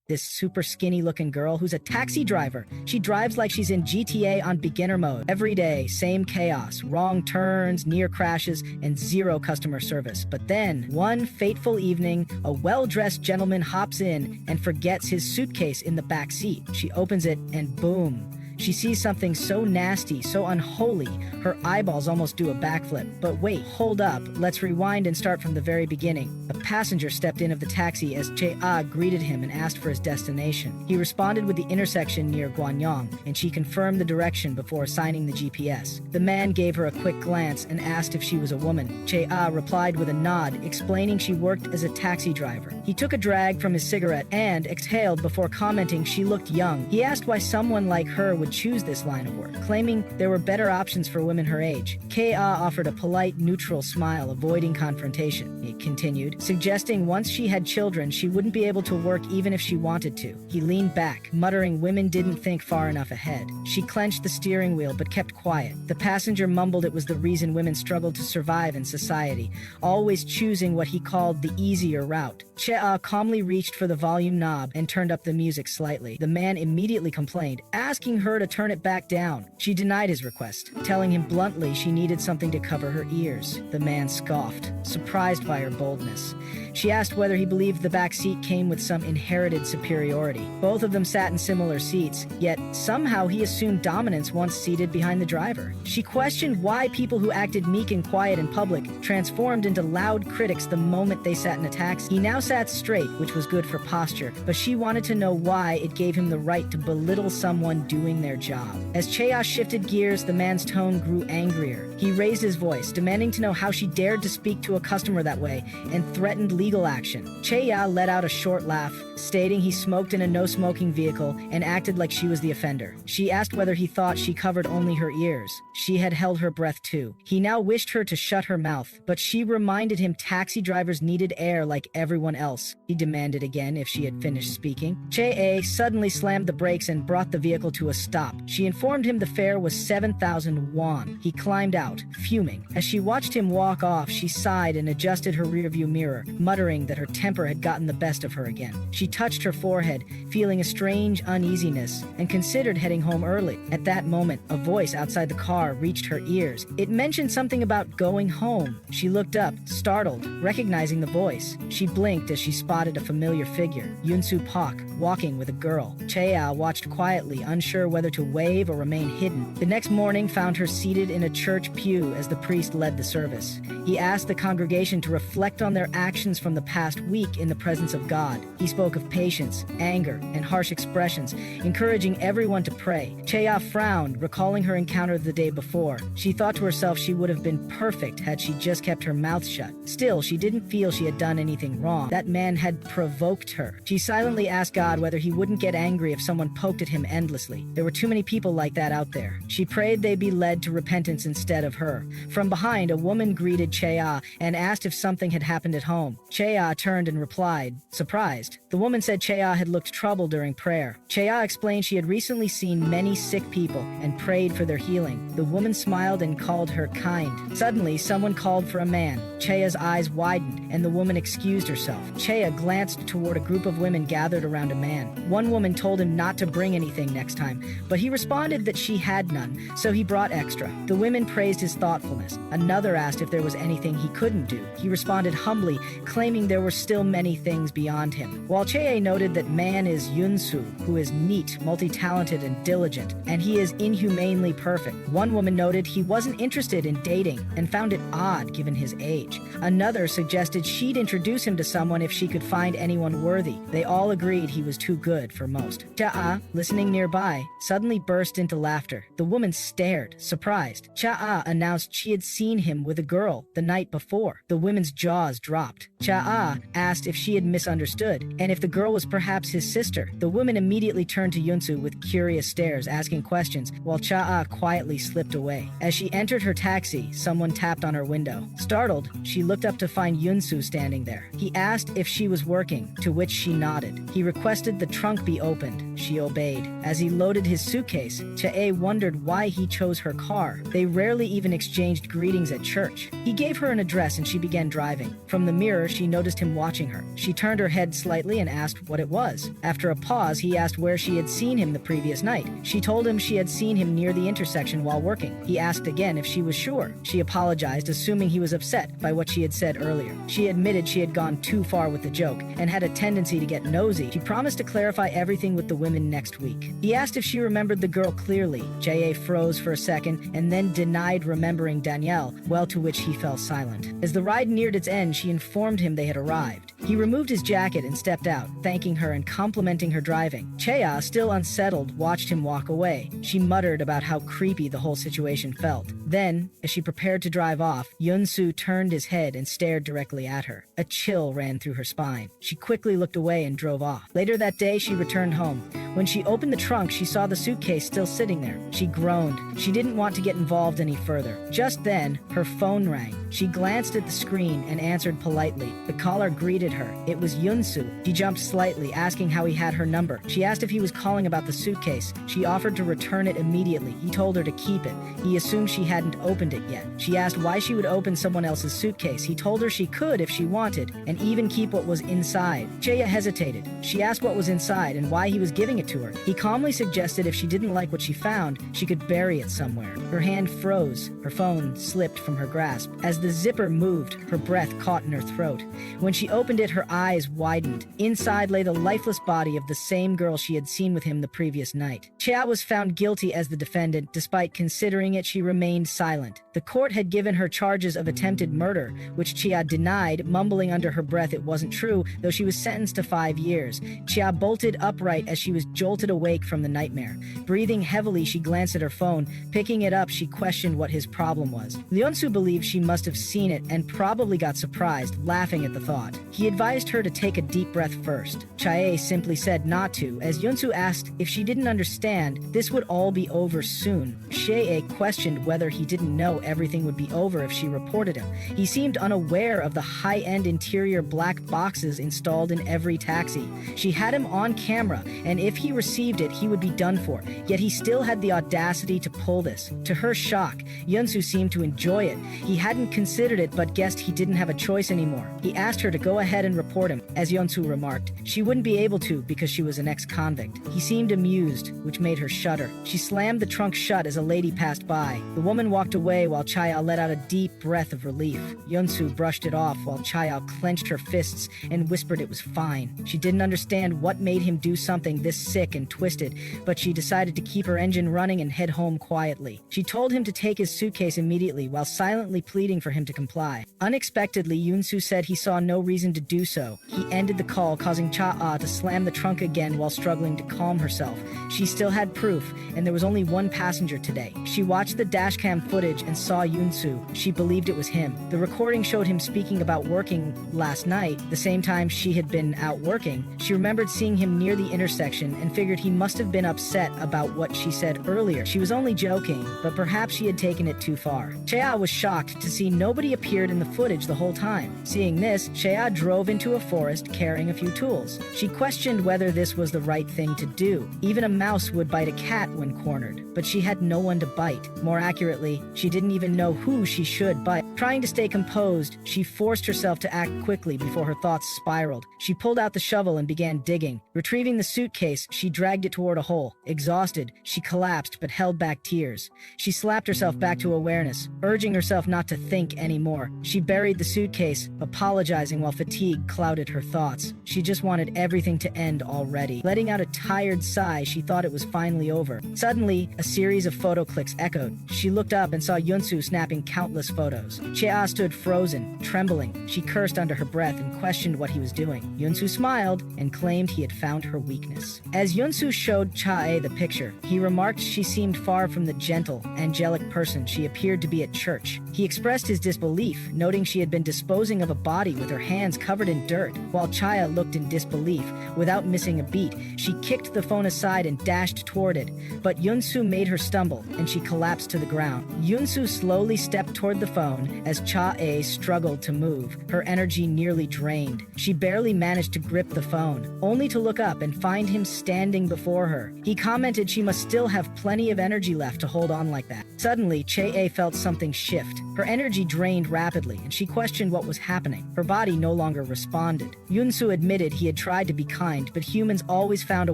this super skinny looking girl who's a taxi driver. She drives like she's in GTA on beginner mode. Every day, same chaos, wrong turns, near crashes, and zero customer service. But then, one fateful evening, a well-dressed gentleman hops in and forgets his suitcase in the back seat. She opens it and boom. She sees something so nasty, so unholy, her eyeballs almost do a backflip. But wait, hold up, let's rewind and start from the very beginning. A passenger stepped in of the taxi as Che-ah greeted him and asked for his destination. He responded with the intersection near Guanyang, and she confirmed the direction before assigning the GPS. The man gave her a quick glance and asked if she was a woman. Che-ah replied with a nod, explaining she worked as a taxi driver. He took a drag from his cigarette and exhaled before commenting she looked young. He asked why someone like her would choose this line of work, claiming there were better options for women her age. Ka offered a polite, neutral smile, avoiding confrontation. He continued, suggesting once she had children, she wouldn't be able to work even if she wanted to. He leaned back, muttering women didn't think far enough ahead. She clenched the steering wheel but kept quiet. The passenger mumbled it was the reason women struggled to survive in society, always choosing what he called the easier route. Che-ah calmly reached for the volume knob and turned up the music slightly. The man immediately complained, asking her to turn it back down. She denied his request, telling him bluntly she needed something to cover her ears. The man scoffed, surprised by her boldness. She asked whether he believed the back seat came with some inherited superiority. Both of them sat in similar seats, yet somehow he assumed dominance once seated behind the driver. She questioned why people who acted meek and quiet in public transformed into loud critics the moment they sat in a taxi. He now sat straight, which was good for posture, but she wanted to know why it gave him the right to belittle someone doing their job. As Che-ah shifted gears, the man's tone grew angrier. He raised his voice, demanding to know how she dared to speak to a customer that way, and threatened legal action. Che-ah let out a short laugh, stating he smoked in a no-smoking vehicle and acted like she was the offender. She asked whether he thought she covered only her ears. She had held her breath too. He now wished her to shut her mouth, but she reminded him taxi drivers needed air like everyone else. He demanded again if she had finished speaking. Che-ah suddenly slammed the brakes and brought the vehicle to a stop. She informed him the fare was 7,000 won. He climbed out, fuming. As she watched him walk off, she sighed and adjusted her rearview mirror, muttering that her temper had gotten the best of her again. She touched her forehead, feeling a strange uneasiness, and considered heading home early. At that moment, a voice outside the car reached her ears. It mentioned something about going home. She looked up, startled, recognizing the voice. She blinked as she spotted a familiar figure, Yunsu Pak, walking with a girl. Che-ah watched quietly, unsure whether to wave or remain hidden. The next morning found her seated in a church pew as the priest led the service. He asked the congregation to reflect on their actions from the past week in the presence of God. He spoke of patience, anger, and harsh expressions, encouraging everyone to pray. Che-ah frowned, recalling her encounter the day before. She thought to herself she would have been perfect had she just kept her mouth shut. Still, she didn't feel she had done anything wrong. That man had provoked her. She silently asked God whether he wouldn't get angry if someone poked at him endlessly. There were too many people like that out there. She prayed they be led to repentance instead of her. From behind, a woman greeted Che-ah and asked if something had happened at home. Che-ah turned and replied, surprised. The woman said Che-ah had looked troubled during prayer. Che-ah explained she had recently seen many sick people and prayed for their healing. The woman smiled and called her kind. Suddenly, someone called for a man. Che-ah's eyes widened, and the woman excused herself. Che-ah glanced toward a group of women gathered around a man. One woman told him not to bring anything next time, but he responded that she had none, so he brought extra. The women praised his thoughtfulness. Another asked if there was anything he couldn't do. He responded humbly, claiming there were still many things beyond him. While Che noted that man is Yunsu, who is neat, multi-talented, and diligent, and he is inhumanely perfect. One woman noted he wasn't interested in dating and found it odd given his age. Another suggested she'd introduce him to someone if she could find anyone worthy. They all agreed he was too good for most. Cha-ah, listening nearby, suddenly burst into laughter. The woman stared, surprised. Cha-ah announced she had seen him with a girl the night before. The women's jaws dropped. Cha-ah asked if she had misunderstood, and if the girl was perhaps his sister. The woman immediately turned to Yunsu with curious stares, asking questions, while Cha-ah quietly slipped away. As she entered her taxi, someone tapped on her window. Startled, she looked up to find Yunsu standing there. He asked if she was working, to which she nodded. He requested the trunk be opened. She obeyed. As he loaded his his suitcase, Chae wondered why he chose her car. They rarely even exchanged greetings at church. He gave her an address and she began driving. From the mirror, she noticed him watching her. She turned her head slightly and asked what it was. After a pause, he asked where she had seen him the previous night. She told him she had seen him near the intersection while working. He asked again if she was sure. She apologized, assuming he was upset by what she had said earlier. She admitted she had gone too far with the joke and had a tendency to get nosy. She promised to clarify everything with the women next week. He asked if she remembered the girl clearly. Jae froze for a second and then denied remembering Danielle, well, to which he fell silent. As the ride neared its end, she informed him they had arrived. He removed his jacket and stepped out, thanking her and complimenting her driving. Chea, still unsettled, watched him walk away. She muttered about how creepy the whole situation felt. Then, as she prepared to drive off, Yun-soo turned his head and stared directly at her. A chill ran through her spine. She quickly looked away and drove off. Later that day, she returned home. When she opened the trunk, she saw the suitcase still sitting there. She groaned. She didn't want to get involved any further. Just then, her phone rang. She glanced at the screen and answered politely. The caller greeted her. It was Yun-soo. She jumped slightly, asking how he had her number. She asked if he was calling about the suitcase. She offered to return it immediately. He told her to keep it. He assumed she hadn't opened it yet. She asked why she would open someone else's suitcase. He told her she could if she wanted, and even keep what was inside. Chea hesitated. She asked what was inside and why he was giving it to her. He calmly suggested if she didn't like what she found, she could bury it somewhere. Her hand froze. Her phone slipped from her grasp. As the zipper moved, her breath caught in her throat. When she opened it, her eyes widened. Inside lay the lifeless body of the same girl she had seen with him the previous night. Chia was found guilty as the defendant. Despite considering it, she remained silent. The court had given her charges of attempted murder, which Chia denied, mumbling under her breath it wasn't true, though she was sentenced to 5 years. Chia bolted upright as she was jolted awake from the nightmare. Breathing heavily, she glanced at her phone. Picking it up, she questioned what his problem was. Leonsu believed she must have seen it and probably got surprised, laughing at the thought. He advised her to take a deep breath first. Chae simply said not to, as Yunsu asked if she didn't understand, this would all be over soon. Chae questioned whether he didn't know everything would be over if she reported him. He seemed unaware of the high-end interior black boxes installed in every taxi. She had him on camera, and if he received it, he would be done for. Yet he still had the audacity to pull this. To her shock, Yunsu seemed to enjoy it. He hadn't considered it, but guessed he didn't have a choice anymore. He asked her to go ahead and report him. As Yunsu remarked, she wouldn't be able to because she was an ex-convict. He seemed amused, which made her shudder. She slammed the trunk shut as a lady passed by. The woman walked away while Chaya let out a deep breath of relief. Yunsu brushed it off while Chaya clenched her fists and whispered it was fine. She didn't understand what made him do something this sick and twisted, but she decided to keep her engine running and head home quietly. She told him to take his suitcase immediately while silently pleading for him to comply. Unexpectedly, Yunsu said he saw no reason to do so. He ended the call, causing Cha-ah to slam the trunk again while struggling to calm herself. She still had proof, and there was only one passenger today. She watched the dashcam footage and saw Yunsu. She believed it was him. The recording showed him speaking about working last night, the same time she had been out working. She remembered seeing him near the intersection and figured he must have been upset about what she said earlier. She was only joking, but perhaps she had taken it too far. Chea was shocked to see nobody appeared in the footage the whole time. Seeing this, Chea drove into a forest carrying a few tools. She questioned whether this was the right thing to do. Even a mouse would bite a cat when cornered, but she had no one to bite. More accurately, she didn't even know who she should bite. Trying to stay composed, she forced herself to act quickly before her thoughts spiraled. She pulled out the shovel and began digging. Retrieving the suitcase, she dragged it toward a hole. Exhausted, she collapsed but held back tears. She slapped herself back to awareness, urging herself not to think anymore. She buried the suitcase, apologizing while fatigue clouded her thoughts. She just wanted everything to end already. Letting out a tired sigh, she thought it was finally over. Suddenly, a series of photo clicks echoed. She looked up and saw Yunsu snapping countless photos. Chea stood frozen, trembling. She cursed under her breath and questioned what he was doing. Yunsu smiled and claimed he had found her weakness. As Yunsu showed Chae the picture, he remarked she seemed far from the gentle, angelic person she appeared to be at church. He expressed his disbelief, noting she had been disposing of a body with her hands covered in dirt. While Chaya looked in disbelief, without missing a beat, she kicked the phone aside and dashed toward it. But Yunsu made her stumble, and she collapsed to the ground. Yunsu slowly stepped toward the phone as Cha-A struggled to move, her energy nearly drained. She barely managed to grip the phone, only to look up and find him standing before her. He commented she must still have plenty of energy left to hold on like that. Suddenly, Chae felt something shift. Her energy drained rapidly, and she questioned what was happening. Her body no longer responded. Yunsu admitted he had tried to be kind, but humans always found a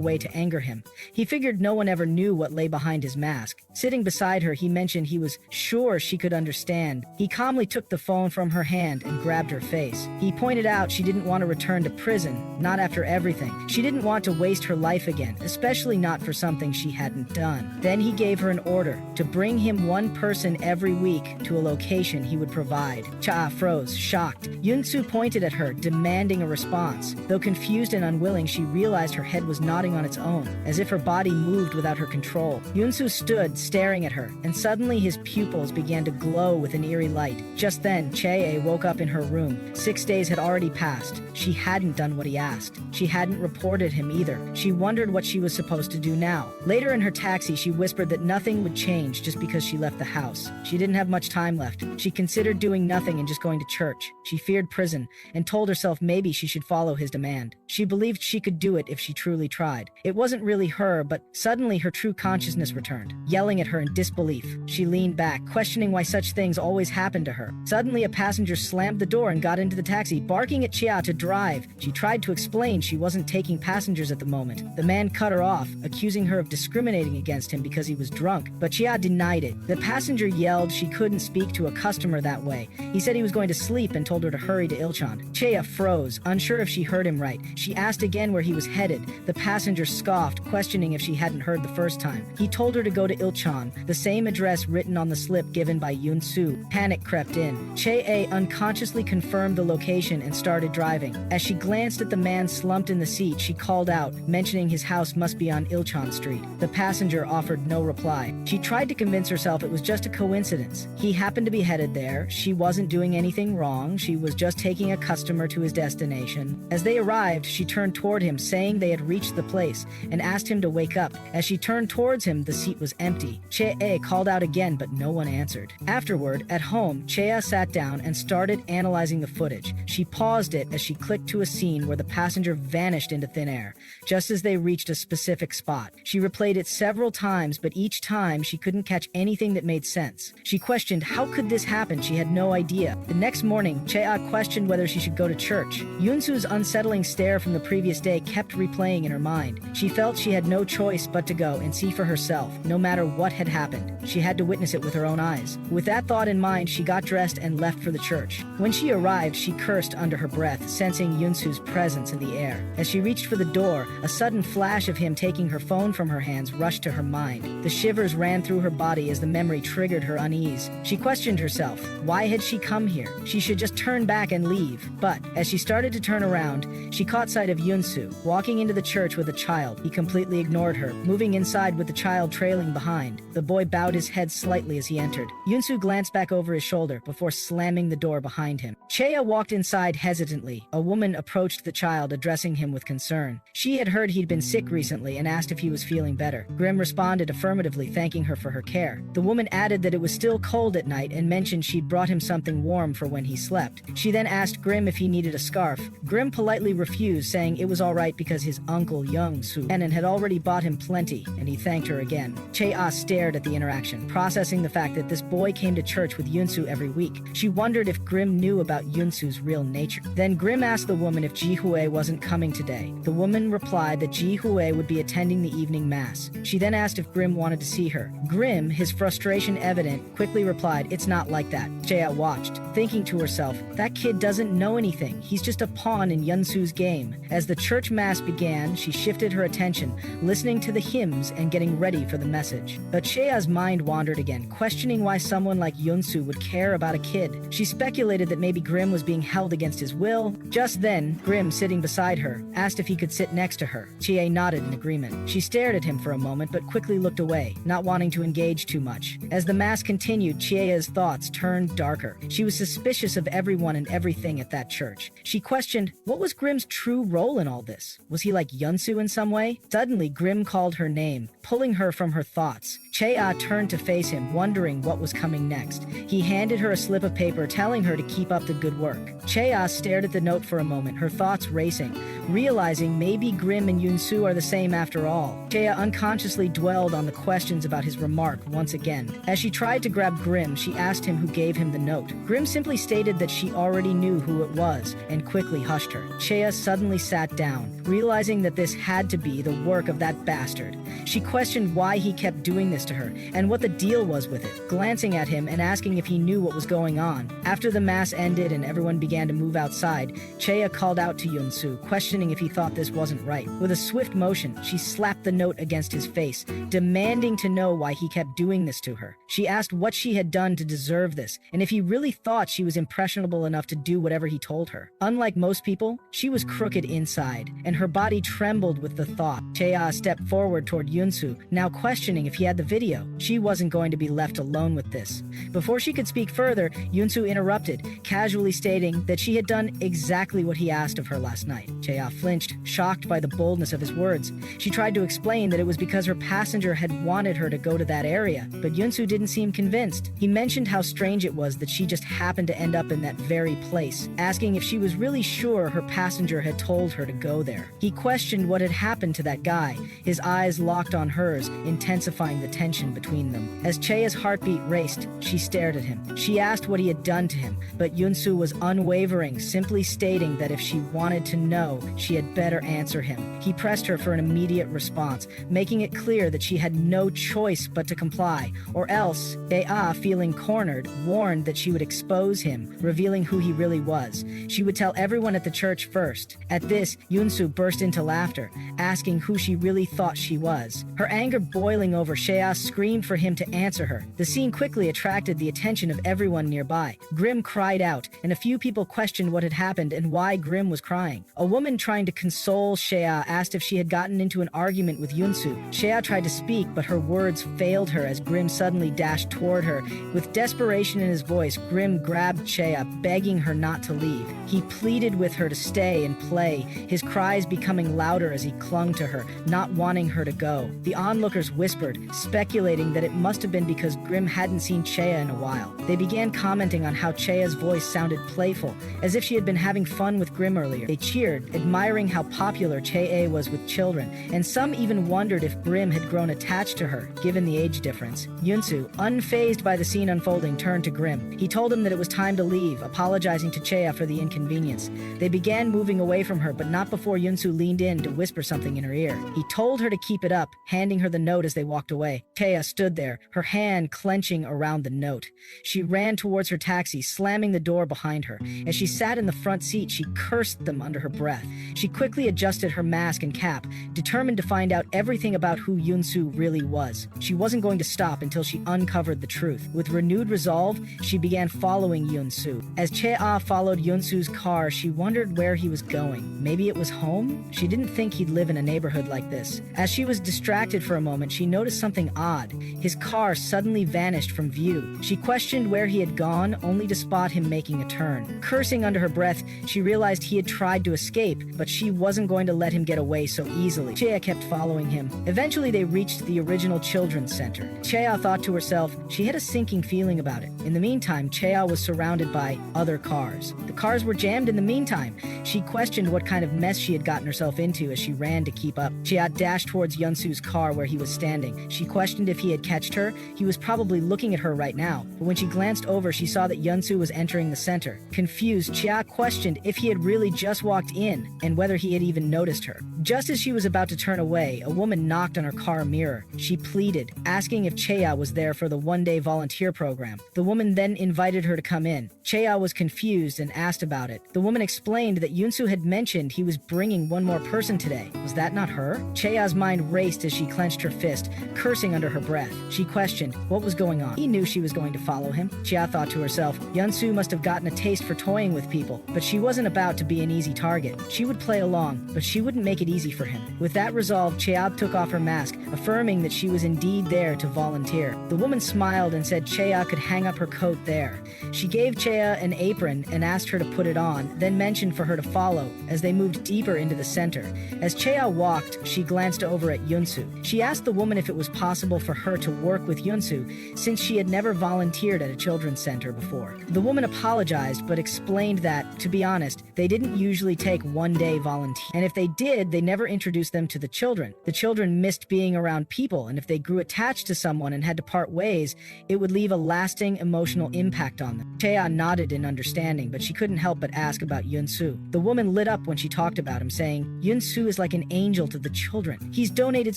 way to anger him. He figured no one ever knew what lay behind his mask. Sitting beside her, he mentioned he was sure she could understand. He calmly took the phone from her hand and grabbed her face. He pointed out she didn't want to return to prison, not after everything. She didn't want to waste her life again, especially not for something she hadn't done. Then he gave her an order to bring him one person every week to a location he would provide. Cha froze, shocked. Yunsu pointed at her, demanding a response. Though confused and unwilling, she realized her head was nodding on its own, as if her body moved without her control. Yunsu stood, staring at her, and suddenly his pupils began to glow with an eerie light. Just then, Chae woke up in her room. 6 days had already passed. She hadn't done what he asked. She hadn't reported him either. She wondered what she was supposed to do now. Later in her taxi, she whispered that nothing would change just because she left the house. She didn't have much time left. She considered doing nothing and just going to church. She feared prison and told herself maybe she should follow his demand. She believed she could do it if she truly tried. It wasn't really her, but suddenly her true consciousness returned, yelling at her in disbelief. She leaned back, questioning why such things always happened to her. Suddenly, a passenger slammed the door and got into the taxi, barking at Chia to drive. She tried to explain she wasn't taking passengers at the moment. The man cut her off, accusing her of discriminating against him because he was drunk, but Chia denied it. The passenger yelled she couldn't speak to a customer that way. He said he was going to sleep and told her to hurry to Ilchan. Chia froze, unsure if she heard him right. She asked again where he was headed. The passenger scoffed, questioning if she hadn't heard the first time. He told her to go to Ilchan, the same address written on the slip given by Yunsu. Panic crept in. Chae unconsciously confirmed the location and started driving. As she glanced at the man slumped in the seat, she called out, mentioning his house must be on Ilchan Street. The passenger offered no reply. She tried to convince herself it was just a coincidence. He happened to be headed there. She wasn't doing anything wrong. She was just taking a customer to his destination. As they arrived, she turned toward him, saying they had reached the place, and asked him to wake up. As she turned towards him, the seat was empty. Chae called out again, but no one answered. Afterward, at home, Chae sat down and started analyzing the footage. She paused it as she clicked to a scene where the passenger vanished into thin air, just as they reached a specific spot. She replayed it several times, but each time she couldn't catch anything that made sense. She questioned how could this happen. She had no idea. The next morning, Chae questioned whether she should go to church. Yunsu's unsettling stare from the previous day kept replaying in her mind. She felt she had no choice but to go and see for herself, no matter what had happened. She had to witness it with her own eyes. With that thought in mind, she got dressed and left for the church. When she arrived, she cursed under her breath, sensing Yunsu's presence in the air. As she reached for the door, a sudden flash of him taking her phone from her hands rushed to her mind. The shivers ran through her body as the memory triggered her unease. She questioned herself. Why had she come here? She should just turn back and leave. But as she started to turn around, she caught sight of Yunsu, walking into the church with a child. He completely ignored her, moving inside with the child trailing behind. The boy bowed his head slightly as he entered. Yunsu glanced back over his shoulder before slamming the door behind him. Chae walked inside hesitantly. A woman approached the child, addressing him with concern. She had heard he'd been sick recently and asked if he was feeling better. Grim responded affirmatively, thanking her for her care. The woman added that it was still cold at night and mentioned she'd brought him something warm for when he slept. She then asked Grim if he needed a scarf. Grim politely refused, saying it was alright because his uncle Young-soo had already bought him plenty, and he thanked her again. Chae stared at the interaction, processing the fact that this boy came to church with Yunsu every week. She wondered if Grim knew about Yunsu's real nature. Then Grim asked the woman if Ji-hue wasn't coming today. The woman replied that Ji-hue would be attending the evening mass. She then asked if Grim wanted to see her. Grim, his frustration evident, quickly replied, "It's not like that." Chae watched, thinking to herself, that kid doesn't know anything. He's just a pawn in Yunsu's game. As the church mass began, she shifted her attention, listening to the hymns and getting ready for the message. But Chae's mind wandered again, questioning why someone like Yunsu would care about a kid. She speculated that maybe Grim was being held against his will. Just then, Grim, sitting beside her, asked if he could sit next to her. Chae nodded in agreement. She stared at him for a moment, but quickly looked away, not wanting to engage too much. As the mass continued, Chae's thoughts turned darker. She was suspicious of everyone and everything at that church. She questioned, what was Grim's true role in all this? Was he like Yunsu in some way? Suddenly, Grim called her name, pulling her from her thoughts. Chae turned to face him, wondering what was coming next. He handed her a slip of paper, telling her to keep up the good work. Chae stared at the note for a moment, her thoughts racing, realizing maybe Grim and Yunsu Yunsu are the same after all. Chea unconsciously dwelled on the questions about his remark once again. As she tried to grab Grim, she asked him who gave him the note. Grim simply stated that she already knew who it was and quickly hushed her. Chea suddenly sat down, realizing that this had to be the work of that bastard. She questioned why he kept doing this to her and what the deal was with it, glancing at him and asking if he knew what was going on. After the mass ended and everyone began to move outside, Chea called out to Yunsu, questioning if he thought this wasn't right. With a swift motion, she slapped the note against his face, demanding to know why he kept doing this to her. She asked what she had done to deserve this, and if he really thought she was impressionable enough to do whatever he told her. Unlike most people, she was crooked inside, and her body trembled with the thought. Chea stepped forward toward Yunsu, now questioning if he had the video. She wasn't going to be left alone with this. Before she could speak further, Yunsu interrupted, casually stating that she had done exactly what he asked of her last night. Chea flinched, shocked by the boldness of his words. She tried to explain that it was because her passenger had wanted her to go to that area, but Yunsu didn't seem convinced. He mentioned how strange it was that she just happened to end up in that very place, asking if she was really sure her passenger had told her to go there. He questioned what had happened to that guy, his eyes locked on hers, intensifying the tension between them. As Chea's heartbeat raced, she stared at him. She asked what he had done to him, but Yunsu was unwavering, simply stating that if she wanted to know, she had better answer him. He pressed her for an immediate response, making it clear that she had no choice but to comply, or else, Chea, feeling cornered, warned that she would expose him, revealing who he really was. She would tell everyone at the church first. At this, Yunsu burst into laughter, asking who she really thought she was. Her anger boiling over, Chea screamed for him to answer her. The scene quickly attracted the attention of everyone nearby. Grim cried out, and a few people questioned what had happened and why Grim was crying. A woman trying to console Chea asked if she had gotten into an argument with Yunsu. Chea tried to speak, but her words failed her as Grim suddenly dashed toward her. With desperation in his voice, Grim grabbed Chea, begging her not to leave. He pleaded with her to stay and play, his cries becoming louder as he clung to her, not wanting her to go. The onlookers whispered, speculating that it must have been because Grim hadn't seen Chea in a while. They began commenting on how Chea's voice sounded playful, as if she had been having fun with Grim earlier. They cheered, admiring how popular Chea was with children, and some even wondered if Grim had grown attached to her, given the age difference. Yunsu, unfazed by the scene unfolding, turned to Grim. He told him that it was time to leave, apologizing to Chea for the inconvenience. They began moving away from her, but not before Yunsu leaned in to whisper something in her ear. He told her to keep it up, handing her the note as they walked away. Chea stood there, her hand clenching around the note. She ran towards her taxi, slamming the door behind her. As she sat in the front seat, she cursed them under her breath. She quickly adjusted her mask and cap, determined to find out everything about who Yunsu really was. She wasn't going to stop until she uncovered the truth. With renewed resolve, she began following Yunsu. As Chea followed Yunsu's car, she wondered where he was going. Maybe it was home? She didn't think he'd live in a neighborhood like this. As she was distracted for a moment, she noticed something odd. His car suddenly vanished from view. She questioned where he had gone, only to spot him making a turn. Cursing under her breath, she realized he had tried to escape, but she wasn't going to let him get away so easily. Chea kept following him. Eventually, they reached the original children's center. Chea thought to herself, she had a sinking feeling about it. In the meantime, Chea was surrounded by other cars. The cars were jammed in the meantime. She questioned what kind of mess she had gotten herself into as she ran to keep up. Chea dashed towards Yunsu's car where he was standing. She questioned if he had catched her. He was probably looking at her right now, but when she glanced over, she saw that Yunsu was entering the center. Confused, Chea questioned if he had really just walked in and whether he had even noticed her. Just as she was about to turn away, a woman knocked on her car mirror. She pleaded, asking if Chea was there for the one-day volunteer program. The woman then invited her to come in. Chea was confused and asked about it. The woman explained that Yunsu had mentioned he was bringing one more person today. Was that not her? Chea's mind raced as she clenched her fist, cursing under her breath. She questioned what was going on. He knew she was going to follow him. Chea thought to herself, Yunsu must have gotten a taste for toying with people, but she wasn't about to be an easy target. She would play along, but she wouldn't make it easy for him. With that resolve, Chea took off her mask, affirming that she was indeed there to volunteer. The woman smiled and said Chea could hang up her coat there. She gave Chea an apron and asked her to put it on, then mentioned for her to follow as they moved deeper into the center. As Chea walked, she glanced over at Yunsu. She asked the woman if it was possible for her to work with Yunsu, since she had never volunteered at a children's center before. The woman apologized, but explained that, to be honest, they didn't usually take one-day volunteers, and if they did, they never introduced them to the children. The children missed being around people, and if they grew attached to someone and had to part ways, it would leave a lasting emotional impact on them. Chea nodded in understanding, but she couldn't help but ask about Yunsu. The woman lit up when she talked about him, saying, Yunsu is like an angel to the children. He's donated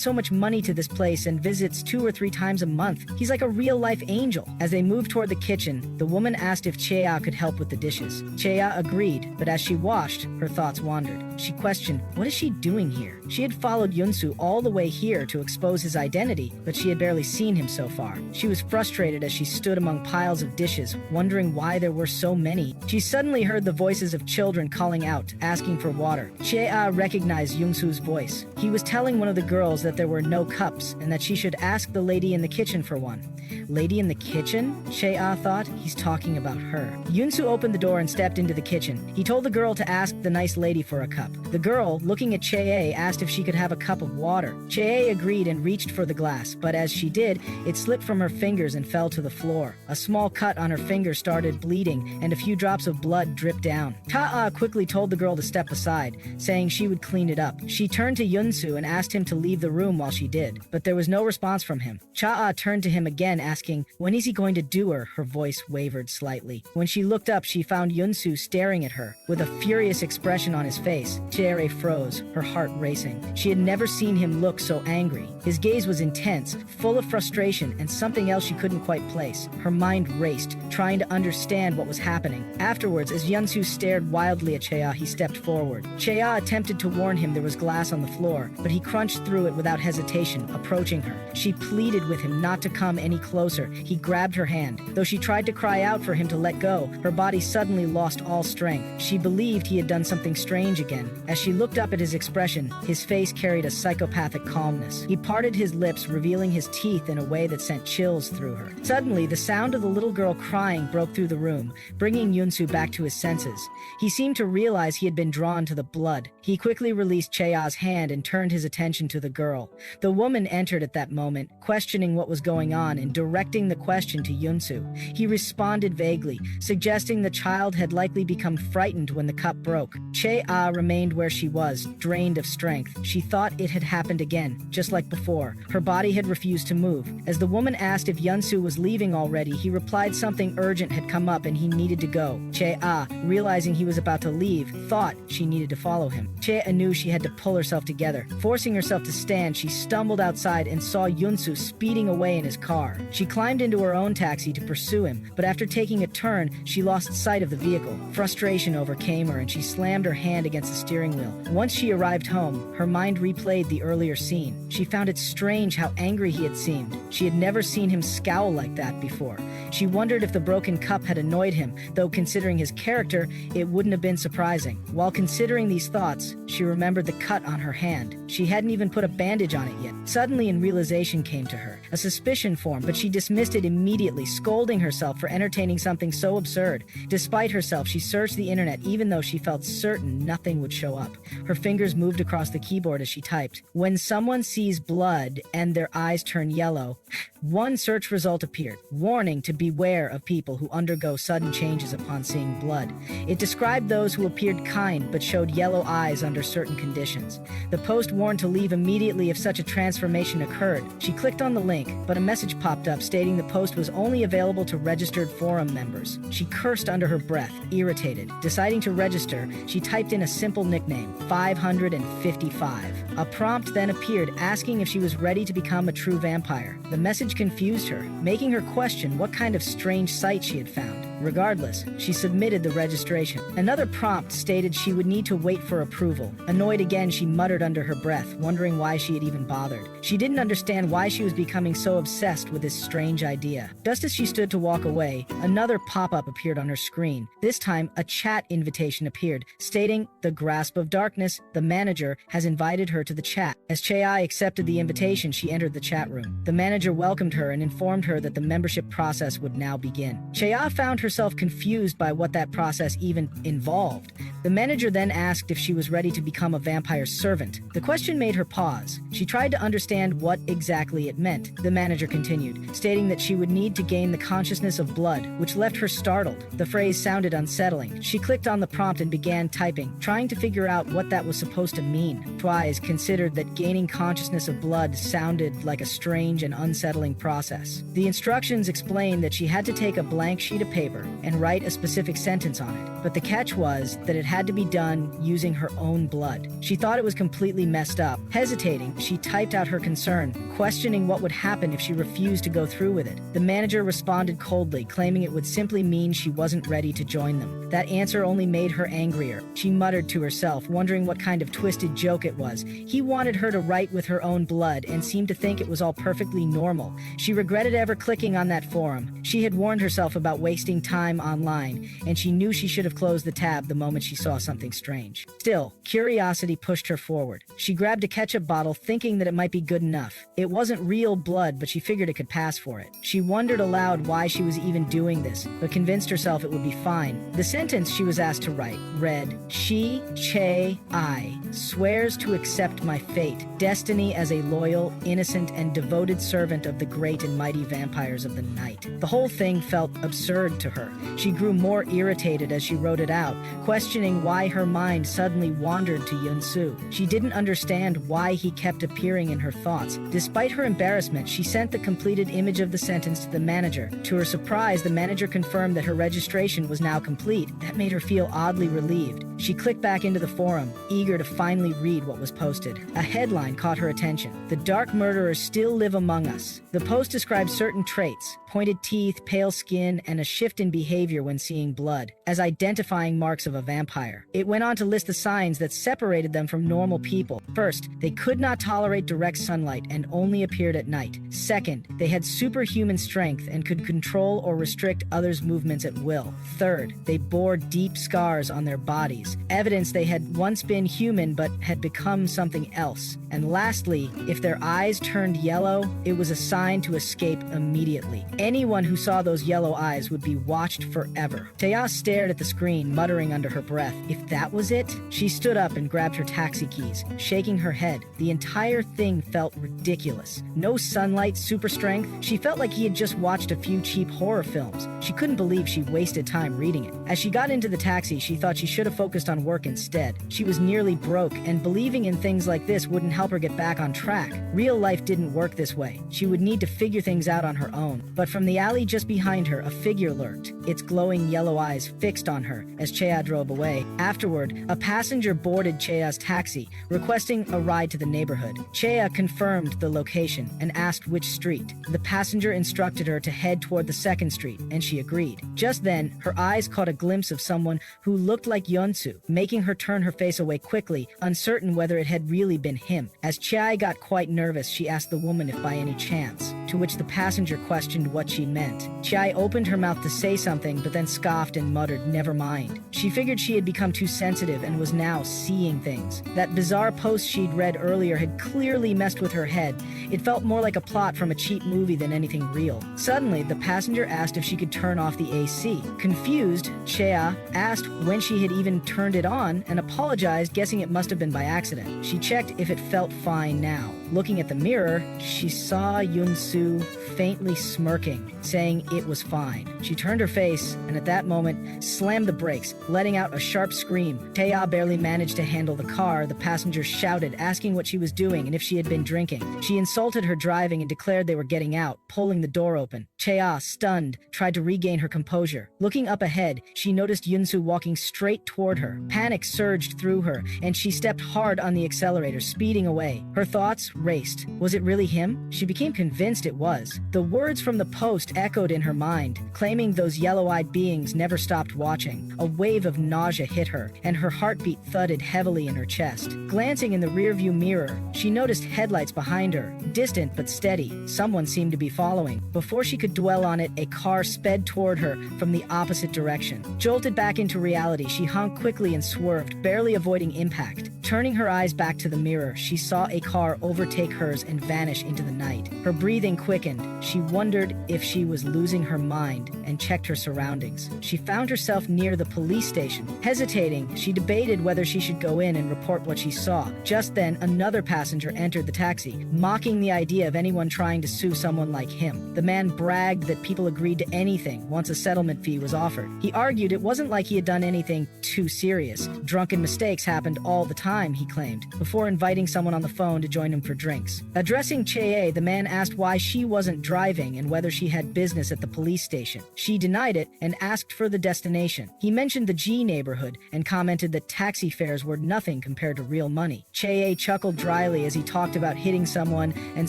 so much money to this place and visits 2 or 3 times a month. He's like a real-life angel. As they moved toward the kitchen, the woman asked if Chea could help with the dishes. Chea agreed, but as she washed, her thoughts wandered. She questioned, what is she doing here? She had followed Yunsu all the way here to expose his identity, but she had barely seen him so far. She was frustrated as she stood among piles of dishes, wondering why there were so many. She suddenly heard the voices of children calling out, asking for water. Chea recognized Yunsu's voice. He was telling one of the girls that there were no cups and that she should ask the lady in the kitchen for one. Lady in the kitchen? Chea thought. He's talking about her. Yunsu opened the door and stepped into the kitchen. He told the girl to ask the nice lady for a cup. The girl, looking at Chea, asked if she could have a cup of water. Chea agreed and reached for the glass, but as she did, it slipped from her fingers and fell to the floor. A small cut on her finger started bleeding, and a few drops of blood dripped down. Ta'a quickly told the girl to step aside, saying she would clean it up. She turned to Yunsu and asked him to leave the room while she did, but there was no response from him. Cha'a turned to him again, asking, when is he going to do her? Her voice wavered slightly. When she looked up, she found Yunsu staring at her, with a furious expression on his face. Chea froze, her heart racing. She had never seen him look so angry. His gaze was intense, full of frustration, and something else she couldn't quite place. Her mind raced, trying to understand what was happening. Afterwards, as Yunsu stared wildly at Chea, he stepped forward. Chea attempted to warn him there was glass on the floor, but he crunched through it without hesitation, approaching her. She pleaded with him not to come any closer. He grabbed her hand. Though she tried to cry out for him to let go, her body suddenly lost all strength. She believed he had done something strange again. As she looked up at his expression, his face carried a psychopathic calmness. He parted his lips, revealing his teeth in a way that sent chills through her. Suddenly, the sound of the little girl crying broke through the room, bringing Yunsu back to his senses. He seemed to realize he had been drawn to the blood. He quickly released Chea's hand and turned his attention to the girl. The woman entered at that moment, questioning what was going on and directing the question to Yunsu. He responded vaguely, suggesting the child had likely become frightened when the cup broke. Chea remained where she was, drained of strength. She thought it had happened again, just like before. Her body had refused to move. As the woman asked if Yunsu was leaving already, he replied something urgent had come up and he needed to go. Chea, realizing he was about to leave, thought she needed to follow him. Chea knew she had to pull herself together. Forcing herself to stand, she stumbled outside and saw Yunsu speeding away in his car. She climbed into her own taxi to pursue him, but after taking a turn, she lost sight of the vehicle. Frustration overcame her and she slammed her hand against the steering wheel. Once she arrived home, her mind replayed the earlier scene. She found it strange how angry he had seemed. She had never seen him scowl like that before. She wondered if the broken cup had annoyed him, though considering his character, it wouldn't have been surprising. While considering these thoughts, she remembered the cut on her hand. She hadn't even put a bandage on it yet. Suddenly, a realization came to her. A suspicion formed, but she dismissed it immediately, scolding herself for entertaining something so absurd. Despite herself, she searched the internet even though she felt certain nothing would show up. Her fingers moved across the keyboard as she typed. When someone sees blood and their eyes turn yellow, one search result appeared. Warning to beware of people who undergo sudden changes upon seeing blood. It described those who appeared kind but showed yellow eyes under certain conditions. The post warned to leave immediately if such a transformation occurred. She clicked on the link, but a message popped up stating the post was only available to registered forum members. She cursed under her breath, irritated. Deciding to register, she typed in a simple nickname, 555. A prompt then appeared asking if she was ready to become a true vampire. The message confused her, making her question what kind of strange site she had found. Regardless, she submitted the registration. Another prompt stated she would need to wait for approval. Annoyed again, she muttered under her breath, wondering why she had even bothered. She didn't understand why she was becoming so obsessed with this strange idea. Just as she stood to walk away, another pop-up appeared on her screen. This time, a chat invitation appeared, stating, "The Grasp of Darkness, the manager, has invited her to the chat." As Chea accepted the invitation, she entered the chat room. The manager welcomed her and informed her that the membership process would now begin. Chea found herself herself confused by what that process even involved. The manager then asked if she was ready to become a vampire's servant. The question made her pause. She tried to understand what exactly it meant. The manager continued, stating that she would need to gain the consciousness of blood, which left her startled. The phrase sounded unsettling. She clicked on the prompt and began typing, trying to figure out what that was supposed to mean. Twice considered that gaining consciousness of blood sounded like a strange and unsettling process. The instructions explained that she had to take a blank sheet of paper and write a specific sentence on it, but the catch was that it had to be done using her own blood. She thought it was completely messed up. Hesitating, she typed out her concern, questioning what would happen if she refused to go through with it. The manager responded coldly, claiming it would simply mean she wasn't ready to join them. That answer only made her angrier. She muttered to herself, wondering what kind of twisted joke it was. He wanted her to write with her own blood and seemed to think it was all perfectly normal. She regretted ever clicking on that forum. She had warned herself about wasting time online, and she knew she should have closed the tab the moment she saw something strange. Still, curiosity pushed her forward. She grabbed a ketchup bottle, thinking that it might be good enough. It wasn't real blood, but she figured it could pass for it. She wondered aloud why she was even doing this, but convinced herself it would be fine. The sentence she was asked to write read, "She, Che, I, swears to accept my fate, destiny as a loyal, innocent, and devoted servant of the great and mighty vampires of the night." The whole thing felt absurd to her. She grew more irritated as she wrote it out, questioning why her mind suddenly wandered to Yun-soo. She didn't understand why he kept appearing in her thoughts. Despite her embarrassment, she sent the completed image of the sentence to the manager. To her surprise, the manager confirmed that her registration was now complete. That made her feel oddly relieved. She clicked back into the forum, eager to finally read what was posted. A headline caught her attention. "The dark murderers still live among us." The post described certain traits, pointed teeth, pale skin, and a shift in behavior when seeing blood, as identifying marks of a vampire. It went on to list the signs that separated them from normal people. First, they could not tolerate direct sunlight and only appeared at night. Second, they had superhuman strength and could control or restrict others' movements at will. Third, they bore deep scars on their bodies, evidence they had once been human but had become something else. And lastly, if their eyes turned yellow, it was a sign to escape immediately. Anyone who saw those yellow eyes would be watched forever. Taya stared at the screen, muttering under her breath, "If that was it?" She stood up and grabbed her taxi keys, shaking her head. The entire thing felt ridiculous. No sunlight, super strength. She felt like he had just watched a few cheap horror films. She couldn't believe she wasted time reading it. As she got into the taxi, she thought she should have focused on work instead. She was nearly broke, and believing in things like this wouldn't help her get back on track. Real life didn't work this way. She would need to figure things out on her own. But from the alley just behind her, a figure lurked, its glowing yellow eyes fixed on her as Chea drove away. Afterward, a passenger boarded Chea's taxi, requesting a ride to the neighborhood. Chea confirmed the location and asked which street. The passenger instructed her to head toward the second street, and she agreed. Just then, her eyes caught a glimpse of someone who looked like Yun-soo, making her turn her face away quickly, uncertain whether it had really been him. As Chea got quite nervous, she asked the woman if by any chance, to which the passenger questioned what she meant. Chea opened her mouth to say something, but then scoffed and muttered, "Never mind." She figured she had become too sensitive and was now seeing things. That bizarre post she'd read earlier had clearly messed with her head. It felt more like a plot from a cheap movie than anything real. Suddenly, the passenger asked if she could turn off the AC. Confused, Chea asked when she had even turned it on and apologized, guessing it must have been by accident. She checked if it felt fine now. Looking at the mirror, she saw Yun-soo faintly smirking, saying it was fine. She turned her face, and at that moment, slammed the brakes, letting out a sharp scream. Chea barely managed to handle the car. The passenger shouted, asking what she was doing and if she had been drinking. She insulted her driving and declared they were getting out, pulling the door open. Chea, stunned, tried to regain her composure. Looking up ahead, she noticed Yun-soo walking straight toward her. Panic surged through her, and she stepped hard on the accelerator, speeding away. Her thoughts raced. Was it really him? She became convinced it was. The words from the post echoed in her mind, claiming those yellow-eyed beings never stopped watching. A wave of nausea hit her, and her heartbeat thudded heavily in her chest. Glancing in the rearview mirror, she noticed headlights behind her, distant but steady. Someone seemed to be following. Before she could dwell on it, a car sped toward her from the opposite direction. Jolted back into reality, she honked quickly and swerved, barely avoiding impact. Turning her eyes back to the mirror, she saw a car overtake hers and vanish into the night. Her breathing quickened. She wondered if she was losing her mind and checked her surroundings. She found herself near the police station. Hesitating, she debated whether she should go in and report what she saw. Just then, another passenger entered the taxi, mocking the idea of anyone trying to sue someone like him. The man bragged that people agreed to anything once a settlement fee was offered. He argued it wasn't like he had done anything too serious. Drunken mistakes happened all the time, he claimed, before inviting someone on the phone to join him for drinks. Addressing Cheye, the man asked why she wasn't driving and whether she had business at the police station. She denied it and asked for the destination. He mentioned the G neighborhood and commented that taxi fares were nothing compared to real money. Cheye chuckled dryly as he talked about hitting someone and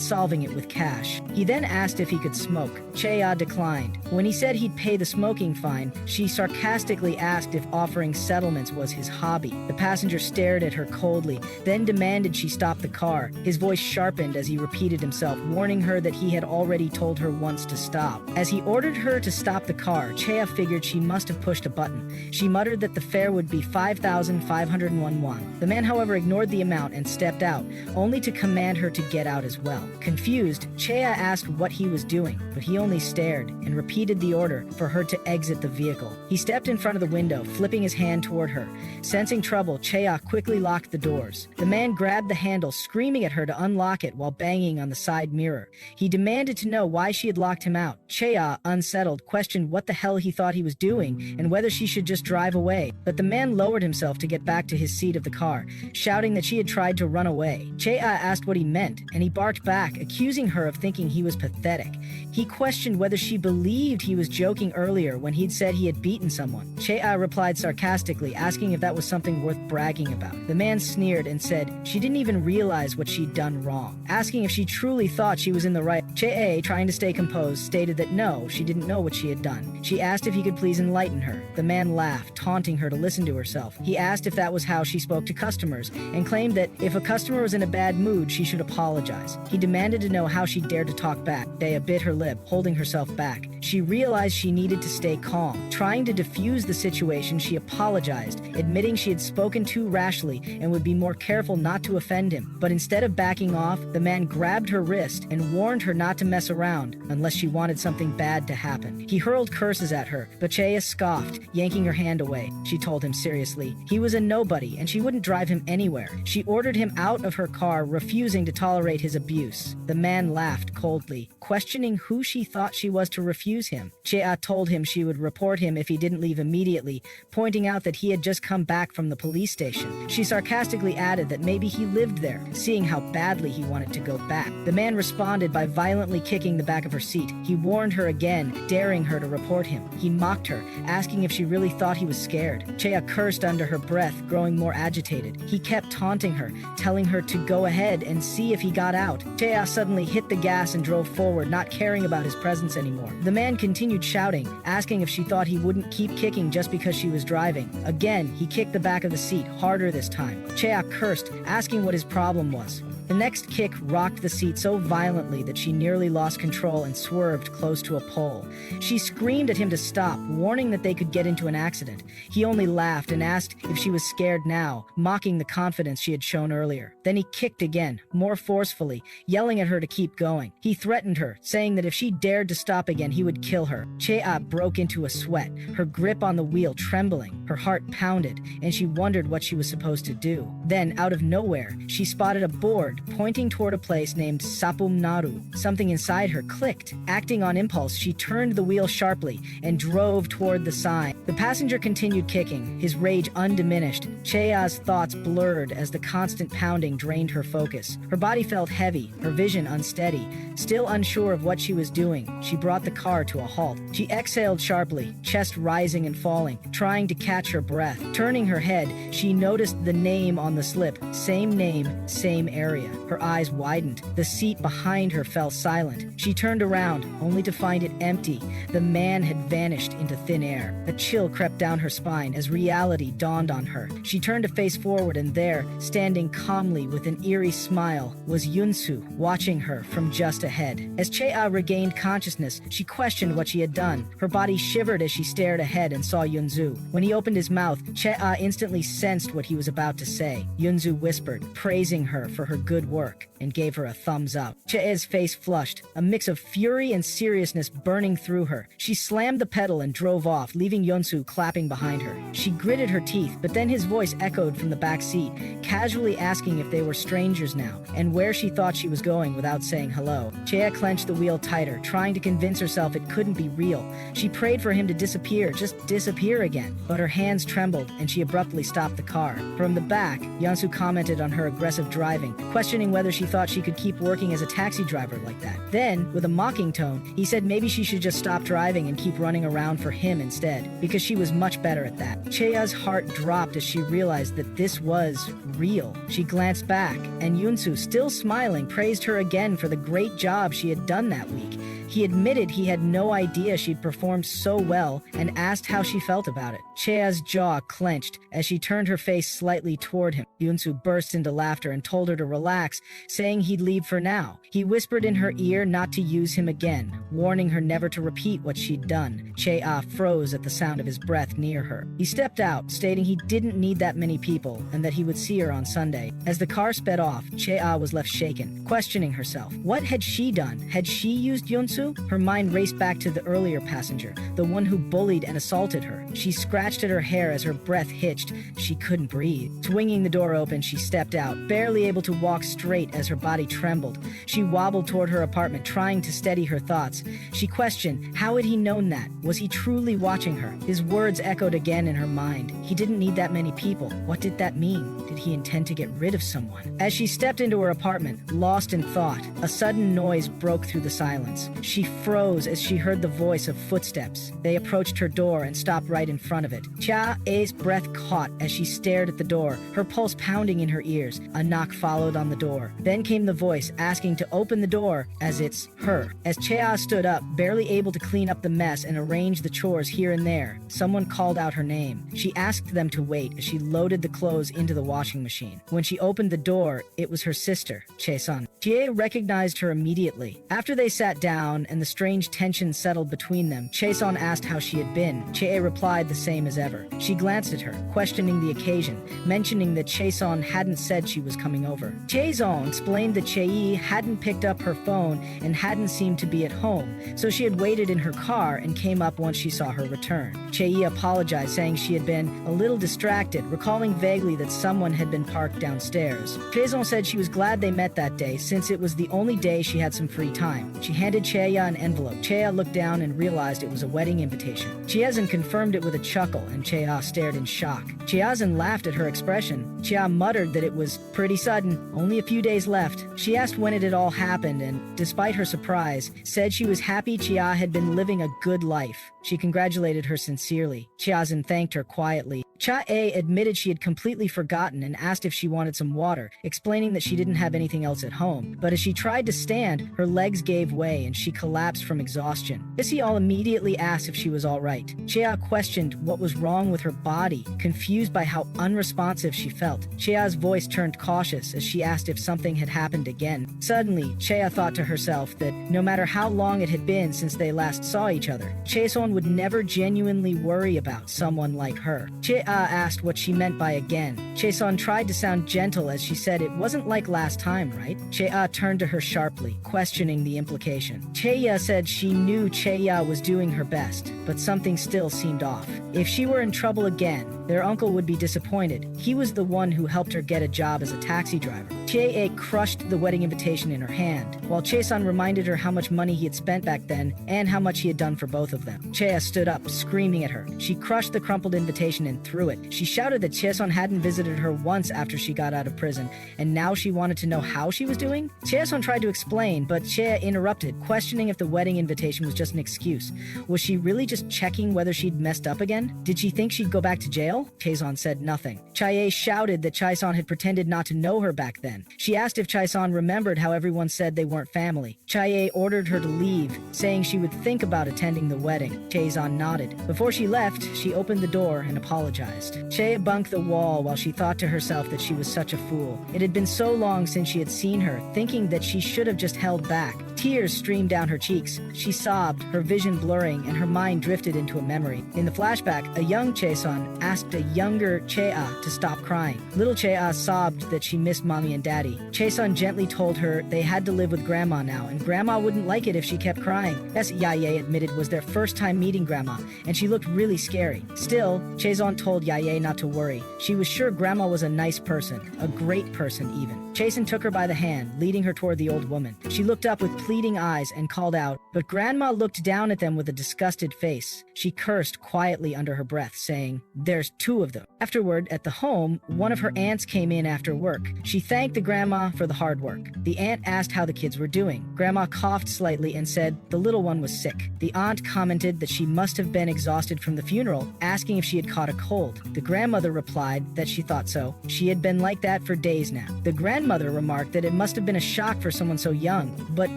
solving it with cash. He then asked if he could smoke. Cheye declined. When he said he'd pay the smoking fine, she sarcastically asked if offering settlements was his hobby. The passenger stared at her coldly, then demanded she stop the car. His voice sharpened as he repeated himself, warning her that he had already told her once to stop. As he ordered her to stop the car, Cheye figured she must have pushed a button. She muttered that the fare would be 5,501 won. The man, however, ignored the amount and stepped out, only to command her to get out as well. Confused, Cheye asked what he was doing, but he only stared and repeated the order for her to exit the vehicle. He stepped in front of the window, flipping his hand toward her. Sensing trouble, Cheye quickly locked the doors. The man grabbed the handle, screaming at her to unlock it while banging on the side mirror. He demanded to know why she had locked him out. Cheye, unsettled, questioned what the hell he thought he was doing and whether she should just drive away. But the man lowered himself to get back to his seat of the car, shouting that she had tried to run away. Cheye asked what he meant, and he barked back, accusing her of thinking he was pathetic. He questioned whether she believed he was joking earlier when he'd said he had beaten someone. Cheye replied sarcastically, asking if that was something worth bragging about. The man sneered and said she didn't even realize what she'd done wrong. Asking if she truly thought she was in the right, Cheye, trying to stay composed, stated that no, she didn't know what she had done. She asked if he could please enlighten her. The man laughed, taunting her to listen to herself. He asked if that was how she spoke to customers, and claimed that if a customer was in a bad mood, she should apologize. He demanded to know how she dared to talk back. Cheye bit her lip, holding herself back. She realized she needed to stay calm. Trying to defuse the situation, she apologized, admitting she had spoken too rashly and would be more careful not to offend him. But instead of backing off, the man grabbed her wrist and warned her not to mess around unless she wanted something bad to happen. He hurled curses at her, but Cheye scoffed, yanking her hand away. She told him seriously he was a nobody and she wouldn't drive him anywhere. She ordered him out of her car, refusing to tolerate his abuse. The man laughed coldly, questioning who she thought she was to refuse him. Cheye told him she would report him if he didn't leave immediately, pointing out that he had just come back from the police station. She sarcastically added that maybe he lived there, seeing how badly he wanted to go back. The man responded by violently kicking the back of her seat. He warned her again, daring her to report him. He mocked her, asking if she really thought he was scared. Cheye cursed under her breath, growing more agitated. He kept taunting her, telling her to go ahead and see if he got out. Cheye suddenly hit the gas and drove forward, not caring about his presence anymore. The man continued shouting, asking if she thought he wouldn't keep kicking just because she was driving. Again, he kicked the back of the seat, harder this time. Cheye cursed, asking what his problem was. The next kick rocked the seat so violently that she nearly lost control and swerved close to a pole. She screamed at him to stop, warning that they could get into an accident. He only laughed and asked if she was scared now, mocking the confidence she had shown earlier. Then he kicked again, more forcefully, yelling at her to keep going. He threatened her, saying that if she dared to stop again, he would kill her. Cheye broke into a sweat, her grip on the wheel trembling. Her heart pounded, and she wondered what she was supposed to do. Then, out of nowhere, she spotted a board pointing toward a place named Sapum Naru. Something inside her clicked. Acting on impulse, she turned the wheel sharply and drove toward the sign. The passenger continued kicking, his rage undiminished. Cheye's thoughts blurred as the constant pounding drained her focus. Her body felt heavy, her vision unsteady. Still unsure of what she was doing, she brought the car to a halt. She exhaled sharply, chest rising and falling, trying to catch her breath. Turning her head, she noticed the name on the slip. Same name, same area. area. Her eyes widened. The seat behind her fell silent. She turned around, only to find it empty. The man had vanished into thin air. A chill crept down her spine as reality dawned on her. She turned to face forward, and there, standing calmly with an eerie smile, was Yunsu, watching her from just ahead. As Chea regained consciousness, she questioned what she had done. Her body shivered as she stared ahead and saw Yunzu. When he opened his mouth, Chea instantly sensed what he was about to say. Yunzu whispered, praising her for her good work, and gave her a thumbs up. Chea's face flushed, a mix of fury and seriousness burning through her. She slammed the pedal and drove off, leaving Yunsu clapping behind her. She gritted her teeth, but then his voice echoed from the back seat, casually asking if they were strangers now, and where she thought she was going without saying hello. Chea clenched the wheel tighter, trying to convince herself it couldn't be real. She prayed for him to disappear, just disappear again. But her hands trembled, and she abruptly stopped the car. From the back, Yunsu commented on her aggressive driving, questioning whether she thought she could keep working as a taxi driver like that. Then, with a mocking tone, he said maybe she should just stop driving and keep running around for him instead, because she was much better at that. Chea's heart dropped as she realized that this was real. She glanced back, and Yunsu, still smiling, praised her again for the great job she had done that week. He admitted he had no idea she'd performed so well and asked how she felt about it. Chea's jaw clenched as she turned her face slightly toward him. Yunsu burst into laughter and told her to relax, saying he'd leave for now. He whispered in her ear not to use him again, warning her never to repeat what she'd done. Chea froze at the sound of his breath near her. He stepped out, stating he didn't need that many people and that he would see her on Sunday. As the car sped off, Chea was left shaken, questioning herself. What had she done? Had she used Yunsu? Her mind raced back to the earlier passenger, the one who bullied and assaulted her. She scratched at her hair as her breath hitched. She couldn't breathe. Swinging the door open, she stepped out, barely able to walk straight as her body trembled. She wobbled toward her apartment, trying to steady her thoughts. She questioned, how had he known that? Was he truly watching her? His words echoed again in her mind. He didn't need that many people. What did that mean? Did he intend to get rid of someone? As she stepped into her apartment, lost in thought, a sudden noise broke through the silence. She froze as she heard the voice of footsteps. They approached her door and stopped right in front of it. Chea's breath caught as she stared at the door, her pulse pounding in her ears. A knock followed on the door. Then came the voice asking to open the door, as it's her. As Chea stood up, barely able to clean up the mess and arrange the chores here and there, someone called out her name. She asked them to wait as she loaded the clothes into the washing machine. When she opened the door, it was her sister, Chae-sun. Chea recognized her immediately. After they sat down and the strange tension settled between them, Chae-sun asked how she had been. Chea replied the same as ever. She glanced at her, questioning the occasion, mentioning that Chae-sun hadn't said she was coming over. Chae-sun explained that Chei hadn't picked up her phone and hadn't seemed to be at home, so she had waited in her car and came up once she saw her return. Chei apologized, saying she had been a little distracted, recalling vaguely that someone had been parked downstairs. Chae-sun said she was glad they met that day, since it was the only day she had some free time. She handed Chea an envelope. Chea looked down and realized it was a wedding invitation. Cheazan confirmed it with a chuckle, and Chea stared in shock. Cheazan laughed at her expression. Chea muttered that it was pretty sudden, only a few days left. She asked when it had all happened and, despite her surprise, said she was happy Chea had been living a good life. She congratulated her sincerely. Cheazan thanked her quietly. Cha-e admitted she had completely forgotten and asked if she wanted some water, explaining that she didn't have anything else at home. But as she tried to stand, her legs gave way and she collapsed from exhaustion. Missy-all immediately asked if she was all right. Chea questioned what was wrong with her body, confused by how unresponsive she felt. Chea's voice turned cautious as she asked if something had happened again. Suddenly, Chea thought to herself that no matter how long it had been since they last saw each other, Chae-son would never genuinely worry about someone like her. Chea asked what she meant by again. Chae-son tried to sound gentle as she said it wasn't like last time, right? Chea turned to her sharply, questioning the implication. Chea said she knew Chea was doing her best, but something still seemed off. If she were in trouble again, their uncle would be disappointed. He was the one who helped her get a job as a taxi driver. Chea crushed the wedding invitation in her hand, while Chae-son reminded her how much money he had spent back then and how much he had done for both of them. Chea stood up, screaming at her. She crushed the crumpled invitation and threw it. She shouted that Chae-son hadn't visited visited her once after she got out of prison, and now she wanted to know how she was doing? Chaeson tried to explain, but Chae interrupted, questioning if the wedding invitation was just an excuse. Was she really just checking whether she'd messed up again? Did she think she'd go back to jail? Chaeson said nothing. Chae shouted that Chaeson had pretended not to know her back then. She asked if Chaeson remembered how everyone said they weren't family. Chae ordered her to leave, saying she would think about attending the wedding. Chaeson nodded. Before she left, she opened the door and apologized. Chae bunked the wall while she thought to herself that she was such a fool. It had been so long since she had seen her, thinking that she should have just held back. Tears streamed down her cheeks. She sobbed, her vision blurring, and her mind drifted into a memory. In the flashback, a young Chaeson asked a younger Chae to stop crying. Little Chae sobbed that she missed mommy and daddy. Chaeson gently told her they had to live with grandma now, and grandma wouldn't like it if she kept crying. Yes, Yaye admitted was their first time meeting grandma, and she looked really scary. Still, Chaeson told Yaye not to worry. She was sure grandma was a nice person, a great person even. Chaeson took her by the hand, leading her toward the old woman. She looked up with pleading eyes and called out, but grandma looked down at them with a disgusted face. She cursed quietly under her breath, saying, "There's two of them." Afterward, at the home, one of her aunts came in after work. She thanked the grandma for the hard work. The aunt asked how the kids were doing. Grandma coughed slightly and said the little one was sick. The aunt commented that she must have been exhausted from the funeral, asking if she had caught a cold. The grandmother replied that she thought so. She had been like that for days now. The grandmother remarked that it must have been a shock for someone so young, but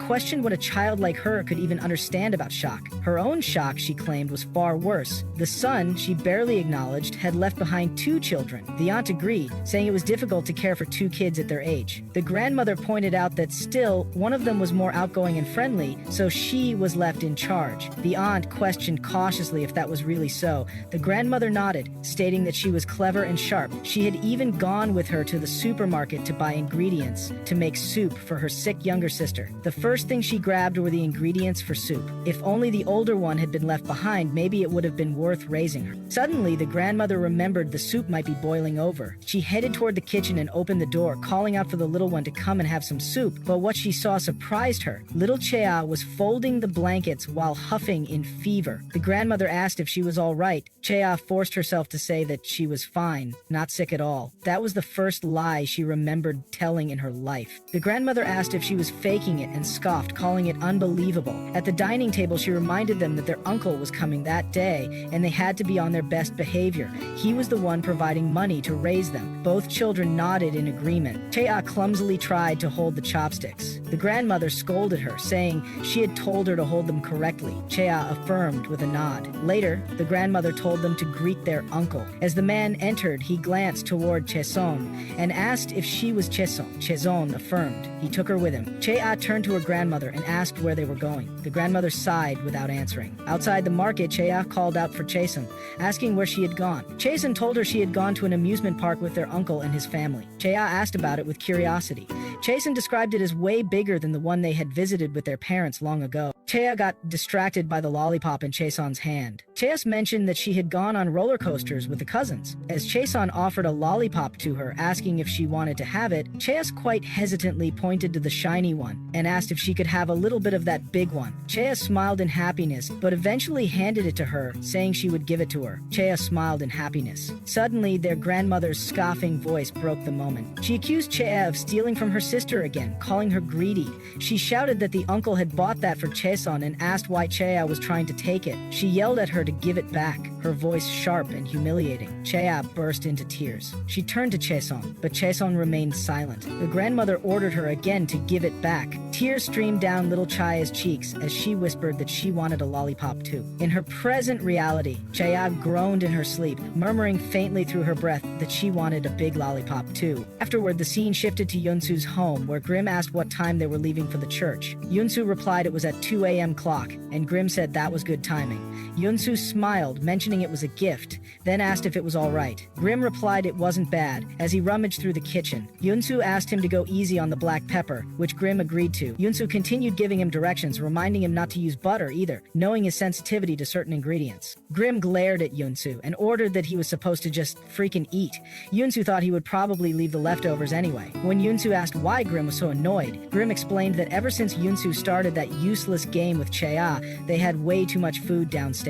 questioned what a child like her could even understand about shock. Her own shock, she claimed, was far worse. The son, she barely acknowledged, had left behind 2 children. The aunt agreed, saying it was difficult to care for 2 kids at their age. The grandmother pointed out that still, one of them was more outgoing and friendly, so she was left in charge. The aunt questioned cautiously if that was really so. The grandmother nodded, stating that she was clever and sharp. She had even gone with her to the supermarket to buy ingredients to make soup for her sick younger sister. The first thing she grabbed were the ingredients for soup. If only the older one had been left behind, maybe it would have been worth raising her. Suddenly, the grandmother remembered the soup might be boiling over. She headed toward the kitchen and opened the door, calling out for the little one to come and have some soup, but what she saw surprised her. Little Chae was folding the blankets while huffing in fever. The grandmother asked if she was all right. Chae forced herself to say that she was fine, not sick at all. That was the first lie she remembered telling in her life. The grandmother asked if she was faking it and scoffed, calling it unbelievable. At the dining table, she reminded them that their uncle was coming that day, and they had to be on their best behavior. He was the one providing money to raise them. Both children nodded in agreement. Chae clumsily tried to hold the chopsticks. The grandmother scolded her, saying she had told her to hold them correctly. Chae affirmed with a nod. Later, the grandmother told them to greet their uncle. As the man entered, he glanced toward Chaeson and asked if she was Chaeson. Chaeson affirmed. He took her with him. Chae turned to her grandmother and asked where they were going. The grandmother sighed without answering. Outside the market, Chae called out for Chaeson, asking where she had gone. Chaeson told her she had gone to an amusement park with their uncle and his family. Chae asked about it with curiosity. Chaeson described it as way bigger than the one they had visited with their parents long ago. Chae got distracted by the lollipop in Chaeson's hand. Chae mentioned that she had gone on roller coasters with the cousins. As Chaeson offered a lollipop to her, asking if she wanted to have it, Chae quite hesitantly pointed to the shiny one and asked if she could have a little bit of that big one. Chae smiled in happiness, but eventually handed it to her, saying she would give it to her. Chae smiled in happiness. Suddenly, their grandmother's scoffing voice broke the moment. She accused Chae of stealing from her sister again, calling her greedy. She shouted that the uncle had bought that for Chaeson and asked why Chae was trying to take it. She yelled at her to give it back, her voice sharp and humiliating. Chae burst into tears. She turned to Chaeson, but Chaeson remained silent. The grandmother ordered her again to give it back. Tears streamed down little Chae's cheeks as she whispered that she wanted a lollipop too. In her present reality, Chae groaned in her sleep, murmuring faintly through her breath that she wanted a big lollipop too. Afterward, the scene shifted to Yunsu's home, where Grim asked what time they were leaving for the church. Yunsu replied it was at 2 a.m. clock, and Grim said that was good timing. Yunsu smiled, mentioning it was a gift, then asked if it was all right. Grim replied it wasn't bad, as he rummaged through the kitchen. Yunsu asked him to go easy on the black pepper, which Grim agreed to. Yunsu continued giving him directions, reminding him not to use butter either, knowing his sensitivity to certain ingredients. Grim glared at Yunsu and ordered that he was supposed to just freaking eat. Yunsu thought he would probably leave the leftovers anyway. When Yunsu asked why Grim was so annoyed, Grim explained that ever since Yunsu started that useless game with Chae, they had way too much food downstairs.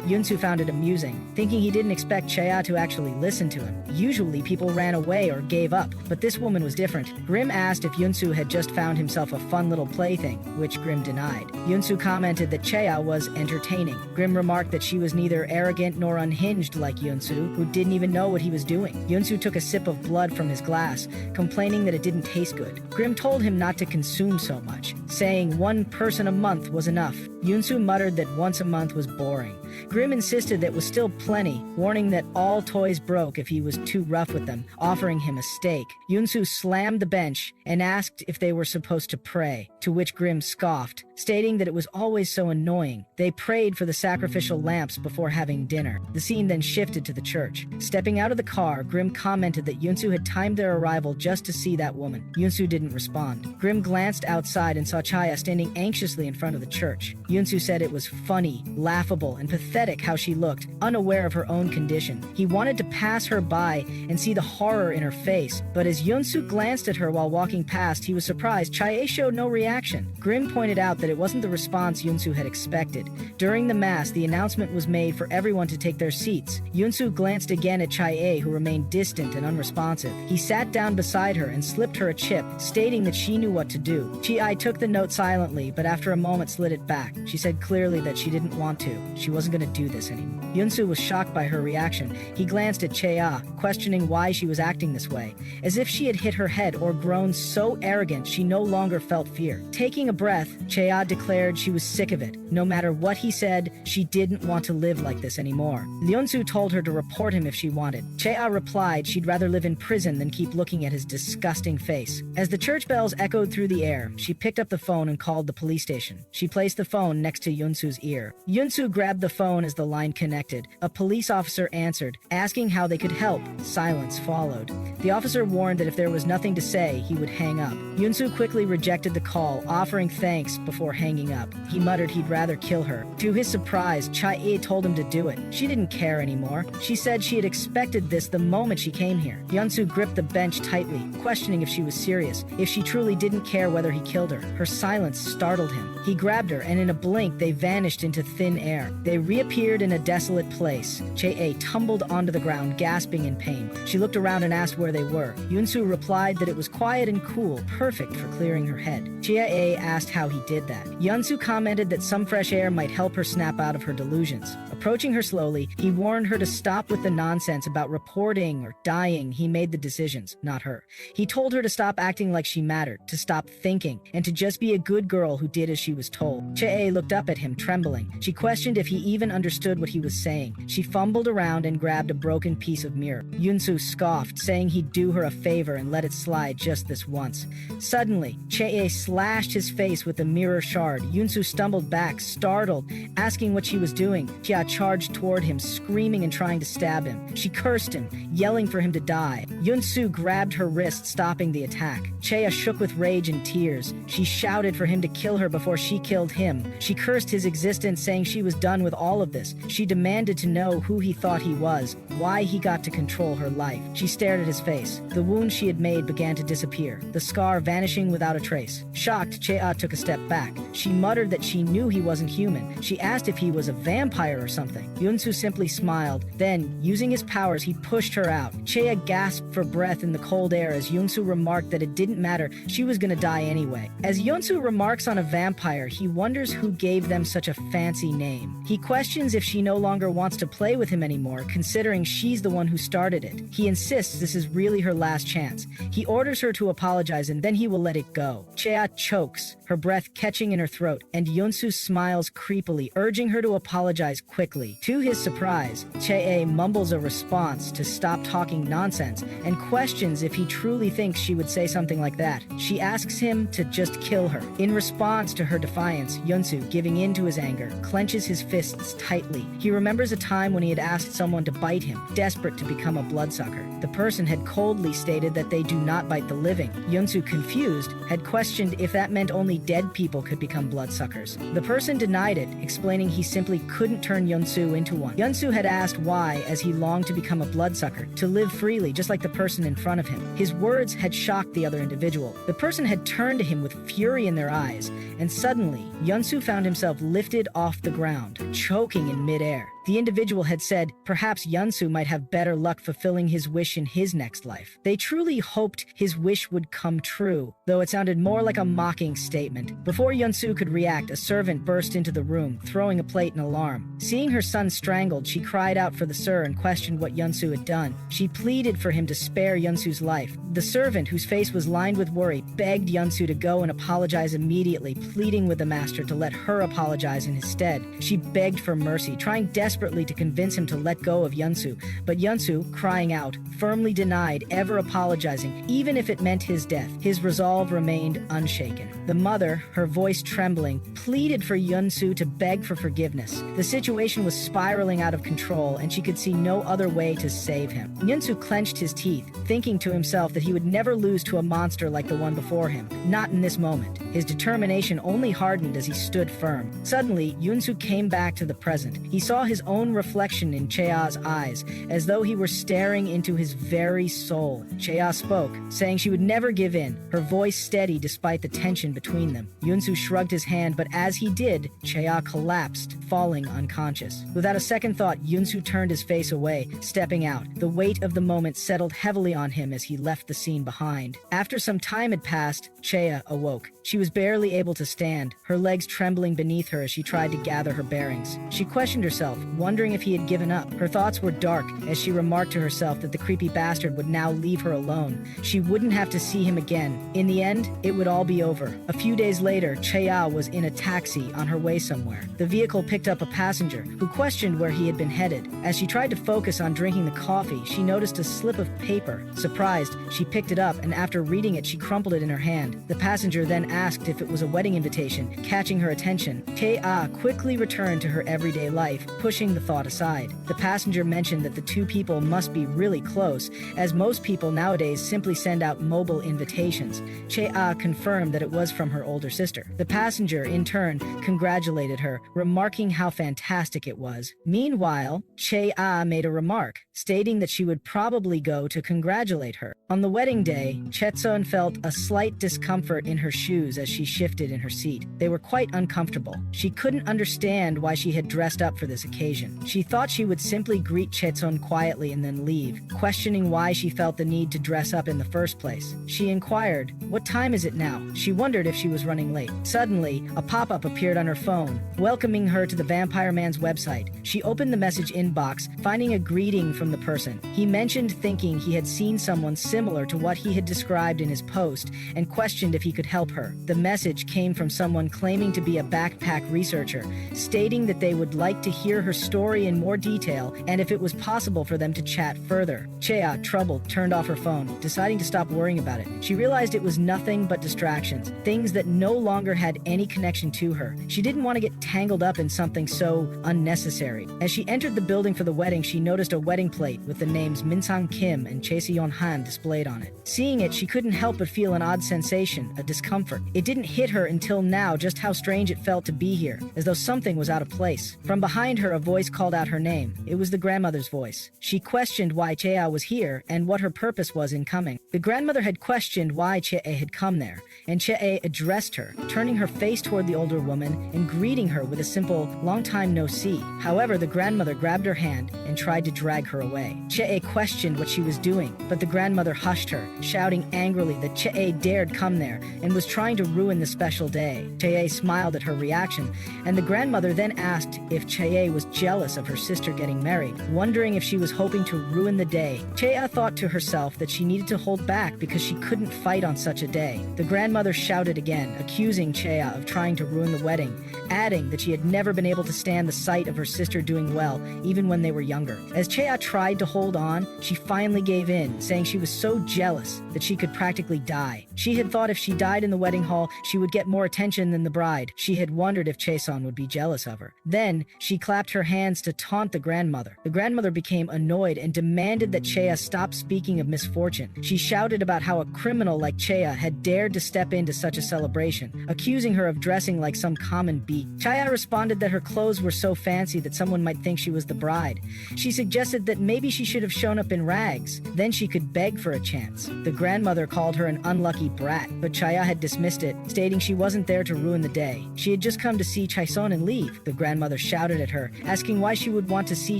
Yunsu found it amusing confusing, thinking he didn't expect Chea to actually listen to him. Usually people ran away or gave up, but this woman was different. Grim asked if Yunsu had just found himself a fun little plaything, which Grim denied. Yunsu commented that Chea was entertaining. Grim remarked that she was neither arrogant nor unhinged like Yunsu, who didn't even know what he was doing. Yunsu took a sip of blood from his glass, complaining that it didn't taste good. Grim told him not to consume so much, saying 1 person a month was enough. Yunsu muttered that once a month was boring. Grim insisted that was still plenty, warning that all toys broke if he was too rough with them, offering him a steak. Yunsu slammed the bench and asked if they were supposed to pray, to which Grim scoffed, stating that it was always so annoying. They prayed for the sacrificial lamps before having dinner. The scene then shifted to the church. Stepping out of the car, Grim commented that Yunsu had timed their arrival just to see that woman. Yunsu didn't respond. Grim glanced outside and saw Chaya standing anxiously in front of the church. Yunsu said it was funny, laughable, and pathetic how she looked, unaware of her own condition. He wanted to pass her by and see the horror in her face, but as Yunsu glanced at her while walking past, he was surprised Chae showed no reaction. Grim pointed out that it wasn't the response Yunsu had expected. During the mass, the announcement was made for everyone to take their seats. Yunsu glanced again at Chae, who remained distant and unresponsive. He sat down beside her and slipped her a chip, stating that she knew what to do. Chi took the note silently, but after a moment slid it back. She said clearly that she didn't want to. She wasn't going to do this anymore. Yunsu was shocked by her reaction. He glanced at Chea, questioning why she was acting this way, as if she had hit her head or grown so arrogant she no longer felt fear. Taking a breath, Chea declared she was sick of it. No matter what he said, she didn't want to live like this anymore. Yunsu told her to report him if she wanted. Chea replied she'd rather live in prison than keep looking at his disgusting face. As the church bells echoed through the air, she picked up the phone and called the police station. She placed the phone next to Yunsu's ear. Yunsu grabbed the phone as the line connected. A police officer answered, asking how they could help. Silence followed. The officer warned that if there was nothing to say, he would hang up. Yunsu quickly rejected the call, offering thanks before hanging up. He muttered he'd rather kill her. To his surprise, Chae told him to do it. She didn't care anymore. She said she had expected this the moment she came here. Yunsu gripped the bench tightly, questioning if she was serious, if she truly didn't care whether he killed her. Her silence startled him. He grabbed her, and in a blink, they vanished into thin air. They reappeared in a desolate place. Chae tumbled onto the ground, gasping in pain. She looked around and asked where they were. Yunsu replied that it was quiet and cool, perfect for clearing her head. Chae asked how he did that. Yunsu commented that some fresh air might help her snap out of her delusions. Approaching her slowly, he warned her to stop with the nonsense about reporting or dying. He made the decisions, not her. He told her to stop acting like she mattered, to stop thinking, and to just be a good girl who did as she was told. Chae looked up at him, trembling. She questioned if he even understood what he was saying. She fumbled around and grabbed a broken piece of mirror. Yunsu scoffed, saying he'd do her a favor and let it slide just this once. Suddenly, Chae slashed his face with the mirror shard. Yunsu stumbled back, startled, asking what she was doing. Chia charged toward him, screaming and trying to stab him. She cursed him, yelling for him to die. Yunsu grabbed her wrist, stopping the attack. Chea shook with rage and tears. She shouted for him to kill her before she killed him. She cursed his existence, saying she was done with all of this. She demanded to know who he thought he was, why he got to control her life. She stared at his face. The wound she had made began to disappear, the scar vanishing without a trace. Shocked, Chea took a step back. She muttered that she knew he wasn't human. She asked if he was a vampire or something. Yunsu simply smiled. Then, using his powers, he pushed her out. Chea gasped for breath in the cold air as Yunsu remarked that it didn't matter, she was gonna die anyway. As Yunsu remarks on a vampire, he wonders who gave them such a fancy name. He questions if she no longer wants to play with him anymore, considering she's the one who started it. He insists this is really her last chance. He orders her to apologize and then he will let it go. Chea chokes, her breath catching in her throat, and Yunsu smiles creepily, urging her to apologize quickly. To his surprise, Chea mumbles a response to stop talking nonsense and questions if he truly thinks she would say something like that. She asks him to just kill her. In response to her defiance, Yunsu, giving in to his anger, clenches his fists tightly. He remembers a time when he had asked someone to bite him, desperate to become a bloodsucker. The person had coldly stated that they do not bite the living. Yunsu, confused, had questioned if that meant only dead people could become bloodsuckers. The person denied it, explaining he simply couldn't turn Yunsu into one. Yunsu had asked why, as he longed to become a bloodsucker, to live freely just like the person in front of him. His words had shocked the other individual. The person had turned to him with fury in their eyes, and suddenly, Yunsu found himself lifted off the ground, choking in midair. The individual had said perhaps Yunsu might have better luck fulfilling his wish in his next life. They truly hoped his wish would come true, though it sounded more like a mocking statement. Before Yunsu could react, a servant burst into the room, throwing a plate in alarm. Seeing her son strangled, she cried out for the sir and questioned what Yunsu had done. She pleaded for him to spare Yunsu's life. The servant, whose face was lined with worry, begged Yunsu to go and apologize immediately, pleading with the master to let her apologize in his stead. She begged for mercy, trying desperately to convince him to let go of Yunsu, but Yunsu, crying out, firmly denied ever apologizing, even if it meant his death. His resolve remained unshaken. The mother, her voice trembling, pleaded for Yunsu to beg for forgiveness. The situation was spiraling out of control, and she could see no other way to save him. Yunsu clenched his teeth, thinking to himself that he would never lose to a monster like the one before him. Not in this moment. His determination only hardened as he stood firm. Suddenly, Yunsu came back to the present. He saw his own reflection in Chea's eyes, as though he were staring into his very soul. Chea spoke, saying she would never give in, her voice steady despite the tension between them. Yunsu shrugged his hand, but as he did, Chea collapsed, falling unconscious. Without a second thought, Yunsu turned his face away, stepping out. The weight of the moment settled heavily on him as he left the scene behind. After some time had passed, Chea awoke. She was barely able to stand, her legs trembling beneath her as she tried to gather her bearings. She questioned herself, wondering if he had given up. Her thoughts were dark as she remarked to herself that the creepy bastard would now leave her alone. She wouldn't have to see him again. In the end, it would all be over. A few days later, Chea was in a taxi on her way somewhere. The vehicle picked up a passenger who questioned where he had been headed. As she tried to focus on drinking the coffee, she noticed a slip of paper. Surprised, she picked it up, and after reading it, she crumpled it in her hand. The passenger then asked if it was a wedding invitation, catching her attention. Chea quickly returned to her everyday life, pushing the thought aside. The passenger mentioned that the two people must be really close, as most people nowadays simply send out mobile invitations. Chea confirmed that it was from her older sister. The passenger, in turn, congratulated her, remarking how fantastic it was. Meanwhile, Chea made a remark, stating that she would probably go to congratulate her. On the wedding day, Chetsun felt a slight discomfort in her shoes as she shifted in her seat. They were quite uncomfortable. She couldn't understand why she had dressed up for this occasion. She thought she would simply greet Chetsun quietly and then leave, questioning why she felt the need to dress up in the first place. She inquired, "What time is it now?" She wondered if she was running late. Suddenly, a pop-up appeared on her phone, welcoming her to the Vampire Man's website. She opened the message inbox, finding a greeting from the person. He mentioned thinking he had seen someone similar to what he had described in his post, and questioned if he could help her. The message came from someone claiming to be a backpack researcher, stating that they would like to hear her story in more detail and if it was possible for them to chat further. Chea, troubled, turned off her phone, deciding to stop worrying about it. She realized it was nothing but distractions, things that no longer had any connection to her. She didn't want to get tangled up in something so unnecessary. As she entered the building for the wedding, she noticed a wedding plate with the names Minsang Kim and Chae Seon Han displayed on it. Seeing it, she couldn't help but feel an odd sensation, a discomfort. It didn't hit her until now just how strange it felt to be here, as though something was out of place. From behind her, a voice called out her name. It was the grandmother's voice. She questioned why Chea was here and what her purpose was in coming. The grandmother had questioned why Chea had come there, and Chea addressed her, turning her face toward the older woman and greeting her with a simple, "Long time no see." However, the grandmother grabbed her hand and tried to drag her away. Chea questioned what she was doing, but the grandmother hushed her, shouting angrily that Chea dared come there and was trying to ruin the special day. Chea smiled at her reaction, and the grandmother then asked if Chea was jealous of her sister getting married, wondering if she was hoping to ruin the day. Chea thought to herself that she needed to hold back because she couldn't fight on such a day. The grandmother shouted again, accusing Chea of trying to ruin the wedding, adding that she had never been able to stand the sight of her sister doing well, even when they were younger. As Chea tried to hold on, she finally gave in, saying she was so jealous that she could practically die. She had thought if she died in the wedding hall, she would get more attention than the bride. She had wondered if Chaeson would be jealous of her. Then, she clapped her hands to taunt the grandmother. The grandmother became annoyed and demanded that Chea stop speaking of misfortune. She shouted about how a criminal like Chea had dared to step into such a celebration, accusing her of dressing like some common beast. creepy. Chaya responded that her clothes were so fancy that someone might think she was the bride. She suggested that maybe she should have shown up in rags, then she could beg for a chance. The grandmother called her an unlucky brat, but Chaya had dismissed it, stating she wasn't there to ruin the day. She had just come to see Chaeson and leave. The grandmother shouted at her, asking why she would want to see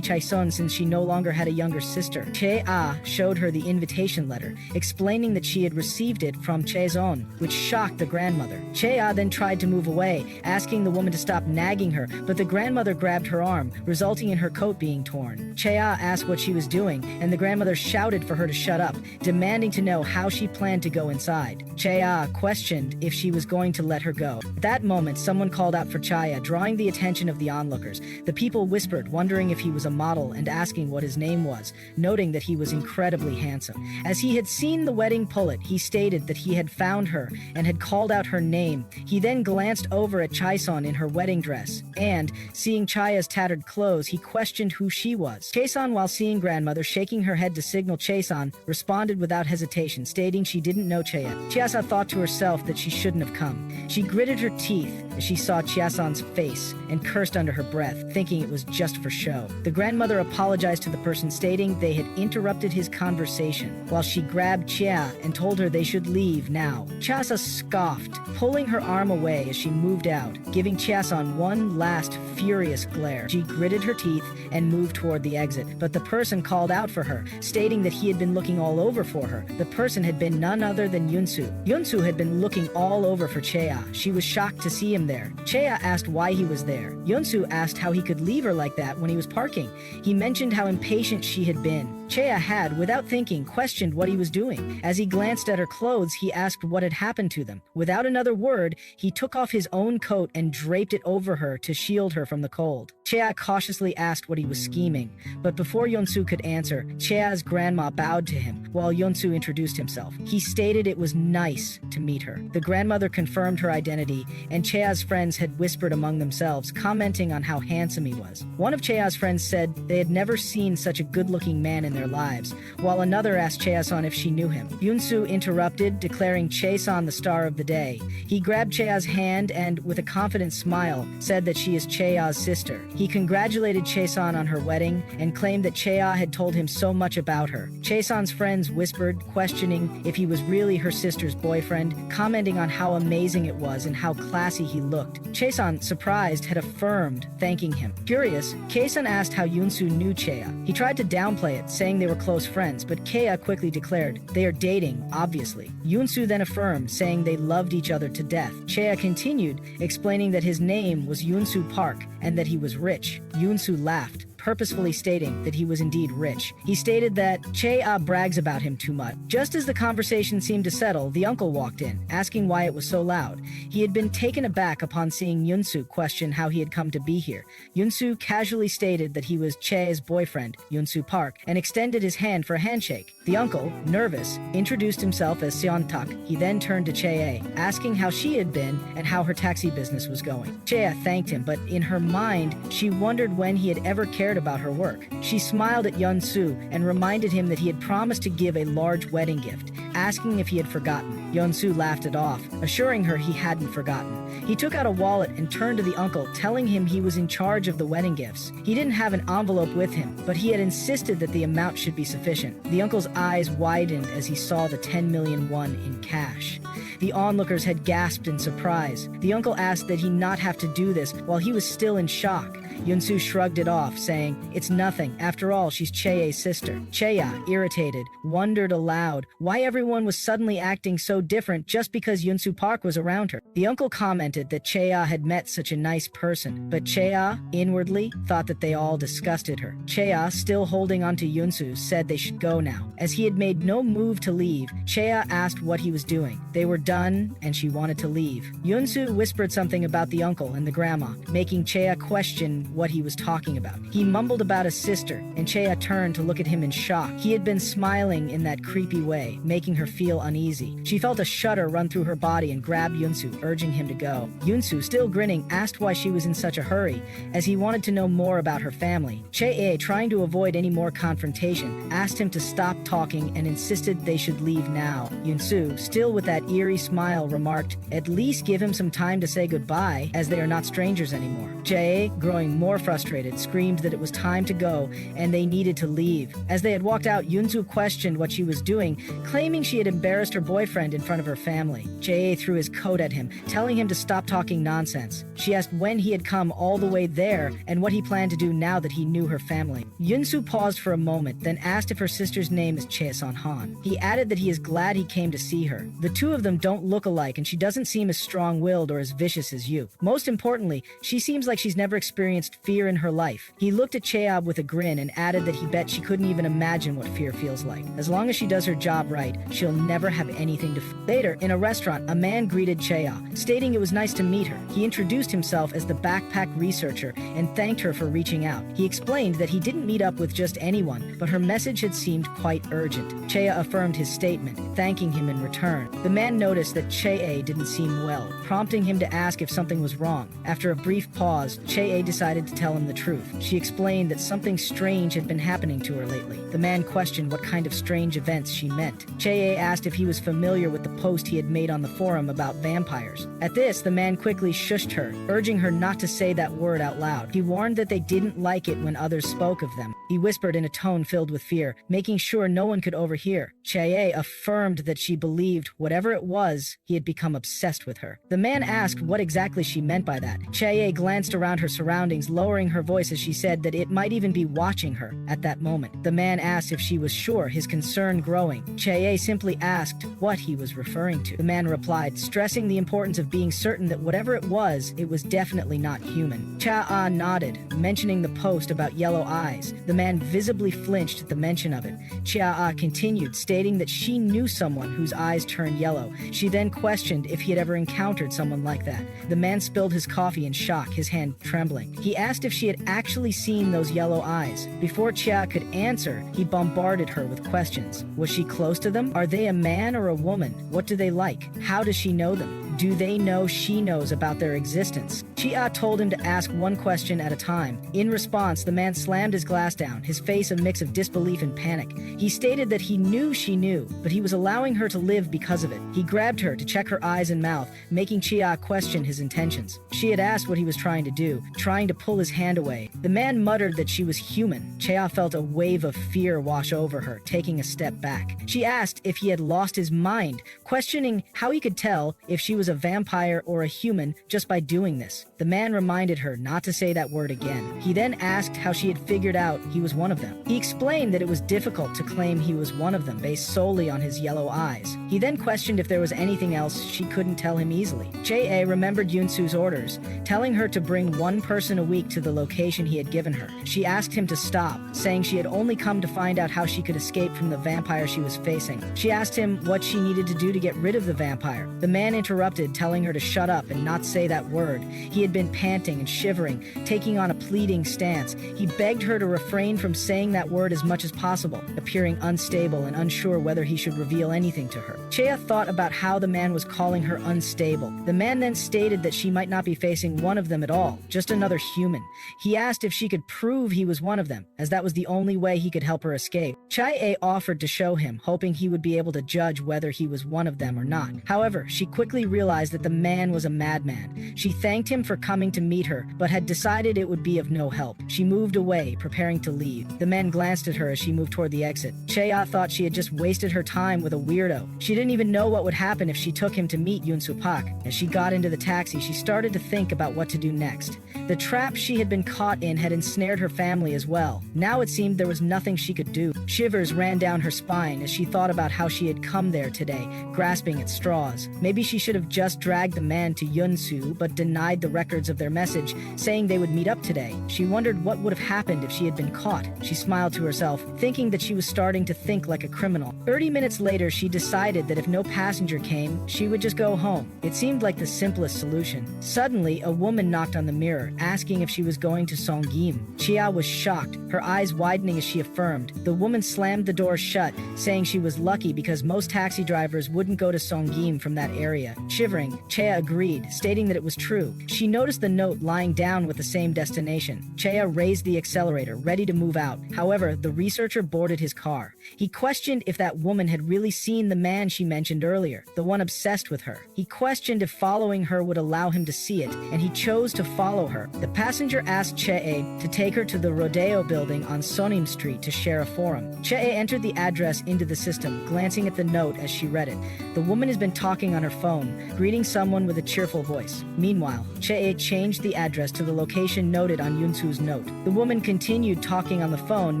Chaeson since she no longer had a younger sister. Chea showed her the invitation letter, explaining that she had received it from Chaeson, which shocked the grandmother. Chea then tried to move away, asking the woman to stop nagging her, but the grandmother grabbed her arm, resulting in her coat being torn. Chea asked what she was doing, and the grandmother shouted for her to shut up, demanding to know how she planned to go inside. Chea questioned if she was going to let her go. At that moment, someone called out for Chaya, drawing the attention of the onlookers. The people whispered, wondering if he was a model and asking what his name was, noting that he was incredibly handsome. As he had seen the wedding pullet, he stated that he had found her and had called out her name. He then glanced over at Chaeson in her wedding dress, and, seeing Chaya's tattered clothes, he questioned who she was. Chaeson, while seeing grandmother shaking her head to signal Chaeson, responded without hesitation, stating she didn't know Chaya. Chiasa thought to herself that she shouldn't have come. She gritted her teeth as she saw Chiason's face and cursed under her breath, thinking it was just for show. The grandmother apologized to the person, stating they had interrupted his conversation, while she grabbed Chia and told her they should leave now. Chiasa scoffed, pulling her arm away as she moved out, giving Chiason one last furious glare. She gritted her teeth and moved toward the exit, but the person called out for her, stating that he had been looking all over for her. The person had been none other than Yunsu. Yunsu had been looking all over for Chea. She was shocked to see him there. Chea asked why he was there. Yunsu asked how he could leave her like that when he was parking. He mentioned how impatient she had been. Chea had, without thinking, questioned what he was doing. As he glanced at her clothes, he asked what had happened to them. Without another word, he took off his own coat and draped it over her to shield her from the cold. Chea cautiously asked what he was scheming, but before Yunsu could answer, Chea's grandma bowed to him while Yunsu introduced himself. He stated it was nice to meet her. The grandmother confirmed her identity, and Chea's friends had whispered among themselves, commenting on how handsome he was. One of Chea's friends said they had never seen such a good-looking man in their lives, while another asked Cheason if she knew him. Yunsu interrupted, declaring Cheason the star of the day. He grabbed Chea's hand and, with a confident smile, said that she is Chea's sister. He congratulated Cheason on her wedding and claimed that Chea had told him so much about her. Cheason's friends whispered, questioning if he was really her sister's boyfriend, commenting on how amazing it was and how classy he looked. Cheason, surprised, had affirmed, thanking him. Curious, Kaesun asked how Yunsu knew Chea. He tried to downplay it, saying they were close friends, but Kea quickly declared, they are dating, obviously. Yunsu then affirmed, saying they loved each other to death. Chea continued, explaining that his name was Yunsu Park and that he was rich. Yunsu laughed, purposefully stating that he was indeed rich. He stated that Chea brags about him too much. Just as the conversation seemed to settle, the uncle walked in, asking why it was so loud. He had been taken aback upon seeing Yunsu question how he had come to be here. Yunsu casually stated that he was Chea's boyfriend, Yunsu Park, and extended his hand for a handshake. The uncle, nervous, introduced himself as Seon Tak. He then turned to Chea, asking how she had been and how her taxi business was going. Chea thanked him, but in her mind, she wondered when he had ever cared about her work. She smiled at Yunsu and reminded him that he had promised to give a large wedding gift, asking if he had forgotten. Yunsu laughed it off, assuring her he hadn't forgotten. He took out a wallet and turned to the uncle, telling him he was in charge of the wedding gifts. He didn't have an envelope with him, but he had insisted that the amount should be sufficient. The uncle's eyes widened as he saw the 10 million won in cash. The onlookers had gasped in surprise. The uncle asked that he not have to do this while he was still in shock. Yunsu shrugged it off, saying, it's nothing. After all, she's Chea's sister. Chea, irritated, wondered aloud why everyone was suddenly acting so different just because Yunsu Park was around her. The uncle commented that Chea had met such a nice person, but Chea, inwardly, thought that they all disgusted her. Chea, still holding onto Yunsu, said they should go now. As he had made no move to leave, Chea asked what he was doing. They were done, and she wanted to leave. Yunsu whispered something about the uncle and the grandma, making Chea question what he was talking about. He mumbled about his sister, and Chea turned to look at him in shock. He had been smiling in that creepy way, making her feel uneasy. She felt felt a shudder run through her body and grabbed Yunsu, urging him to go. Yunsu, still grinning, asked why she was in such a hurry, as he wanted to know more about her family. Chae, trying to avoid any more confrontation, asked him to stop talking and insisted they should leave now. Yunsu, still with that eerie smile, remarked, "At least give him some time to say goodbye, as they are not strangers anymore." Chae, growing more frustrated, screamed that it was time to go and they needed to leave. As they had walked out, Yunsu questioned what she was doing, claiming she had embarrassed her boyfriend in front of her family. Chae threw his coat at him, telling him to stop talking nonsense. She asked when he had come all the way there and what he planned to do now that he knew her family. Yunsu paused for a moment, then asked if her sister's name is Chae Son-han. He added that he is glad he came to see her. The two of them don't look alike and she doesn't seem as strong-willed or as vicious as you. Most importantly, she seems like she's never experienced fear in her life. He looked at Cheob with a grin and added that he bet she couldn't even imagine what fear feels like. As long as she does her job right, she'll never have anything to Later, in a restaurant, a man greeted Chea, stating it was nice to meet her. He introduced himself as the backpack researcher and thanked her for reaching out. He explained that he didn't meet up with just anyone, but her message had seemed quite urgent. Chea affirmed his statement, thanking him in return. The man noticed that Chea didn't seem well, prompting him to ask if something was wrong. After a brief pause, Chea decided to tell him the truth. She explained that something strange had been happening to her lately. The man questioned what kind of strange events she meant. Chea asked if he was familiar with the post he had made on the forum about vampires. At this, the man quickly shushed her, urging her not to say that word out loud. He warned that they didn't like it when others spoke of them. He whispered in a tone filled with fear, making sure no one could overhear. Chea affirmed that she believed, whatever it was, he had become obsessed with her. The man asked what exactly she meant by that. Chea glanced around her surroundings, lowering her voice as she said that it might even be watching her at that moment. The man asked if she was sure, his concern growing. Chea simply asked what he was referring to. The man replied, stressing the importance of being certain that whatever it was definitely not human. Cha nodded, mentioning the post about yellow eyes. The man visibly flinched at the mention of it. Cha continued, stating that she knew someone whose eyes turned yellow. She then questioned if he had ever encountered someone like that. The man spilled his coffee in shock, his hand trembling. He asked if she had actually seen those yellow eyes. Before Chia could answer, he bombarded her with questions. Was she close to them? Are they a man or a woman? What do they like? How does she know them? Do they know she knows about their existence? Chia told him to ask one question at a time. In response, the man slammed his glass down, his face a mix of disbelief and panic. He stated that he knew she knew, but he was allowing her to live because of it. He grabbed her to check her eyes and mouth, making Chia question his intentions. She had asked what he was trying to do, trying to pull his hand away. The man muttered that she was human. Chia felt a wave of fear wash over her, taking a step back. She asked if he had lost his mind, questioning how he could tell if she was a vampire or a human just by doing this. The man reminded her not to say that word again. He then asked how she had figured out he was one of them. He explained that it was difficult to claim he was one of them based solely on his yellow eyes. He then questioned if there was anything else she couldn't tell him easily. Jae remembered Yunsu's orders, telling her to bring one person a week to the location he had given her. She asked him to stop, saying she had only come to find out how she could escape from the vampire she was facing. She asked him what she needed to do to get rid of the vampire. The man interrupted, telling her to shut up and not say that word. He had been panting and shivering, taking on a pleading stance. He begged her to refrain from saying that word as much as possible, appearing unstable and unsure whether he should reveal anything to her. Chea thought about how the man was calling her unstable. The man then stated that she might not be facing one of them at all, just another human. He asked if she could prove he was one of them, as that was the only way he could help her escape. Chea offered to show him, hoping he would be able to judge whether he was one of them or not. However, she quickly realized that the man was a madman. She thanked him for coming to meet her, but had decided it would be of no help. She moved away, preparing to leave. The man glanced at her as she moved toward the exit. Chea thought she had just wasted her time with a weirdo. She didn't even know what would happen if she took him to meet Yoon Soo Pak. As she got into the taxi, she started to think about what to do next. The trap she had been caught in had ensnared her family as well. Now it seemed there was nothing she could do. Shivers ran down her spine as she thought about how she had come there today, grasping at straws. Maybe she should have just dragged the man to Yunsu but denied the records of their message, saying they would meet up today. She wondered what would have happened if she had been caught. She smiled to herself, thinking that she was starting to think like a criminal. 30 minutes later, she decided that if no passenger came, she would just go home. It seemed like the simplest solution. Suddenly, a woman knocked on the mirror, asking if she was going to Songgim. Chia was shocked, her eyes widening as she affirmed. The woman slammed the door shut, saying she was lucky because most taxi drivers wouldn't go to Songgim from that area. Shivering, Chia agreed, stating that it was true. She noticed the note lying down with the same destination. Chia raised the accelerator, ready to move out. However, the researcher boarded his car. He questioned if that woman had really seen the man she mentioned earlier, the one obsessed with her. He questioned if following her would allow him to see it, and he chose to follow her. The passenger asked Chee to take her to the Rodeo building on Sonim Street to share a forum. Chee entered the address into the system, glancing at the note as she read it. The woman has been talking on her phone, greeting someone with a cheerful voice. Meanwhile, Chee changed the address to the location noted on Yunsu's note. The woman continued talking on the phone,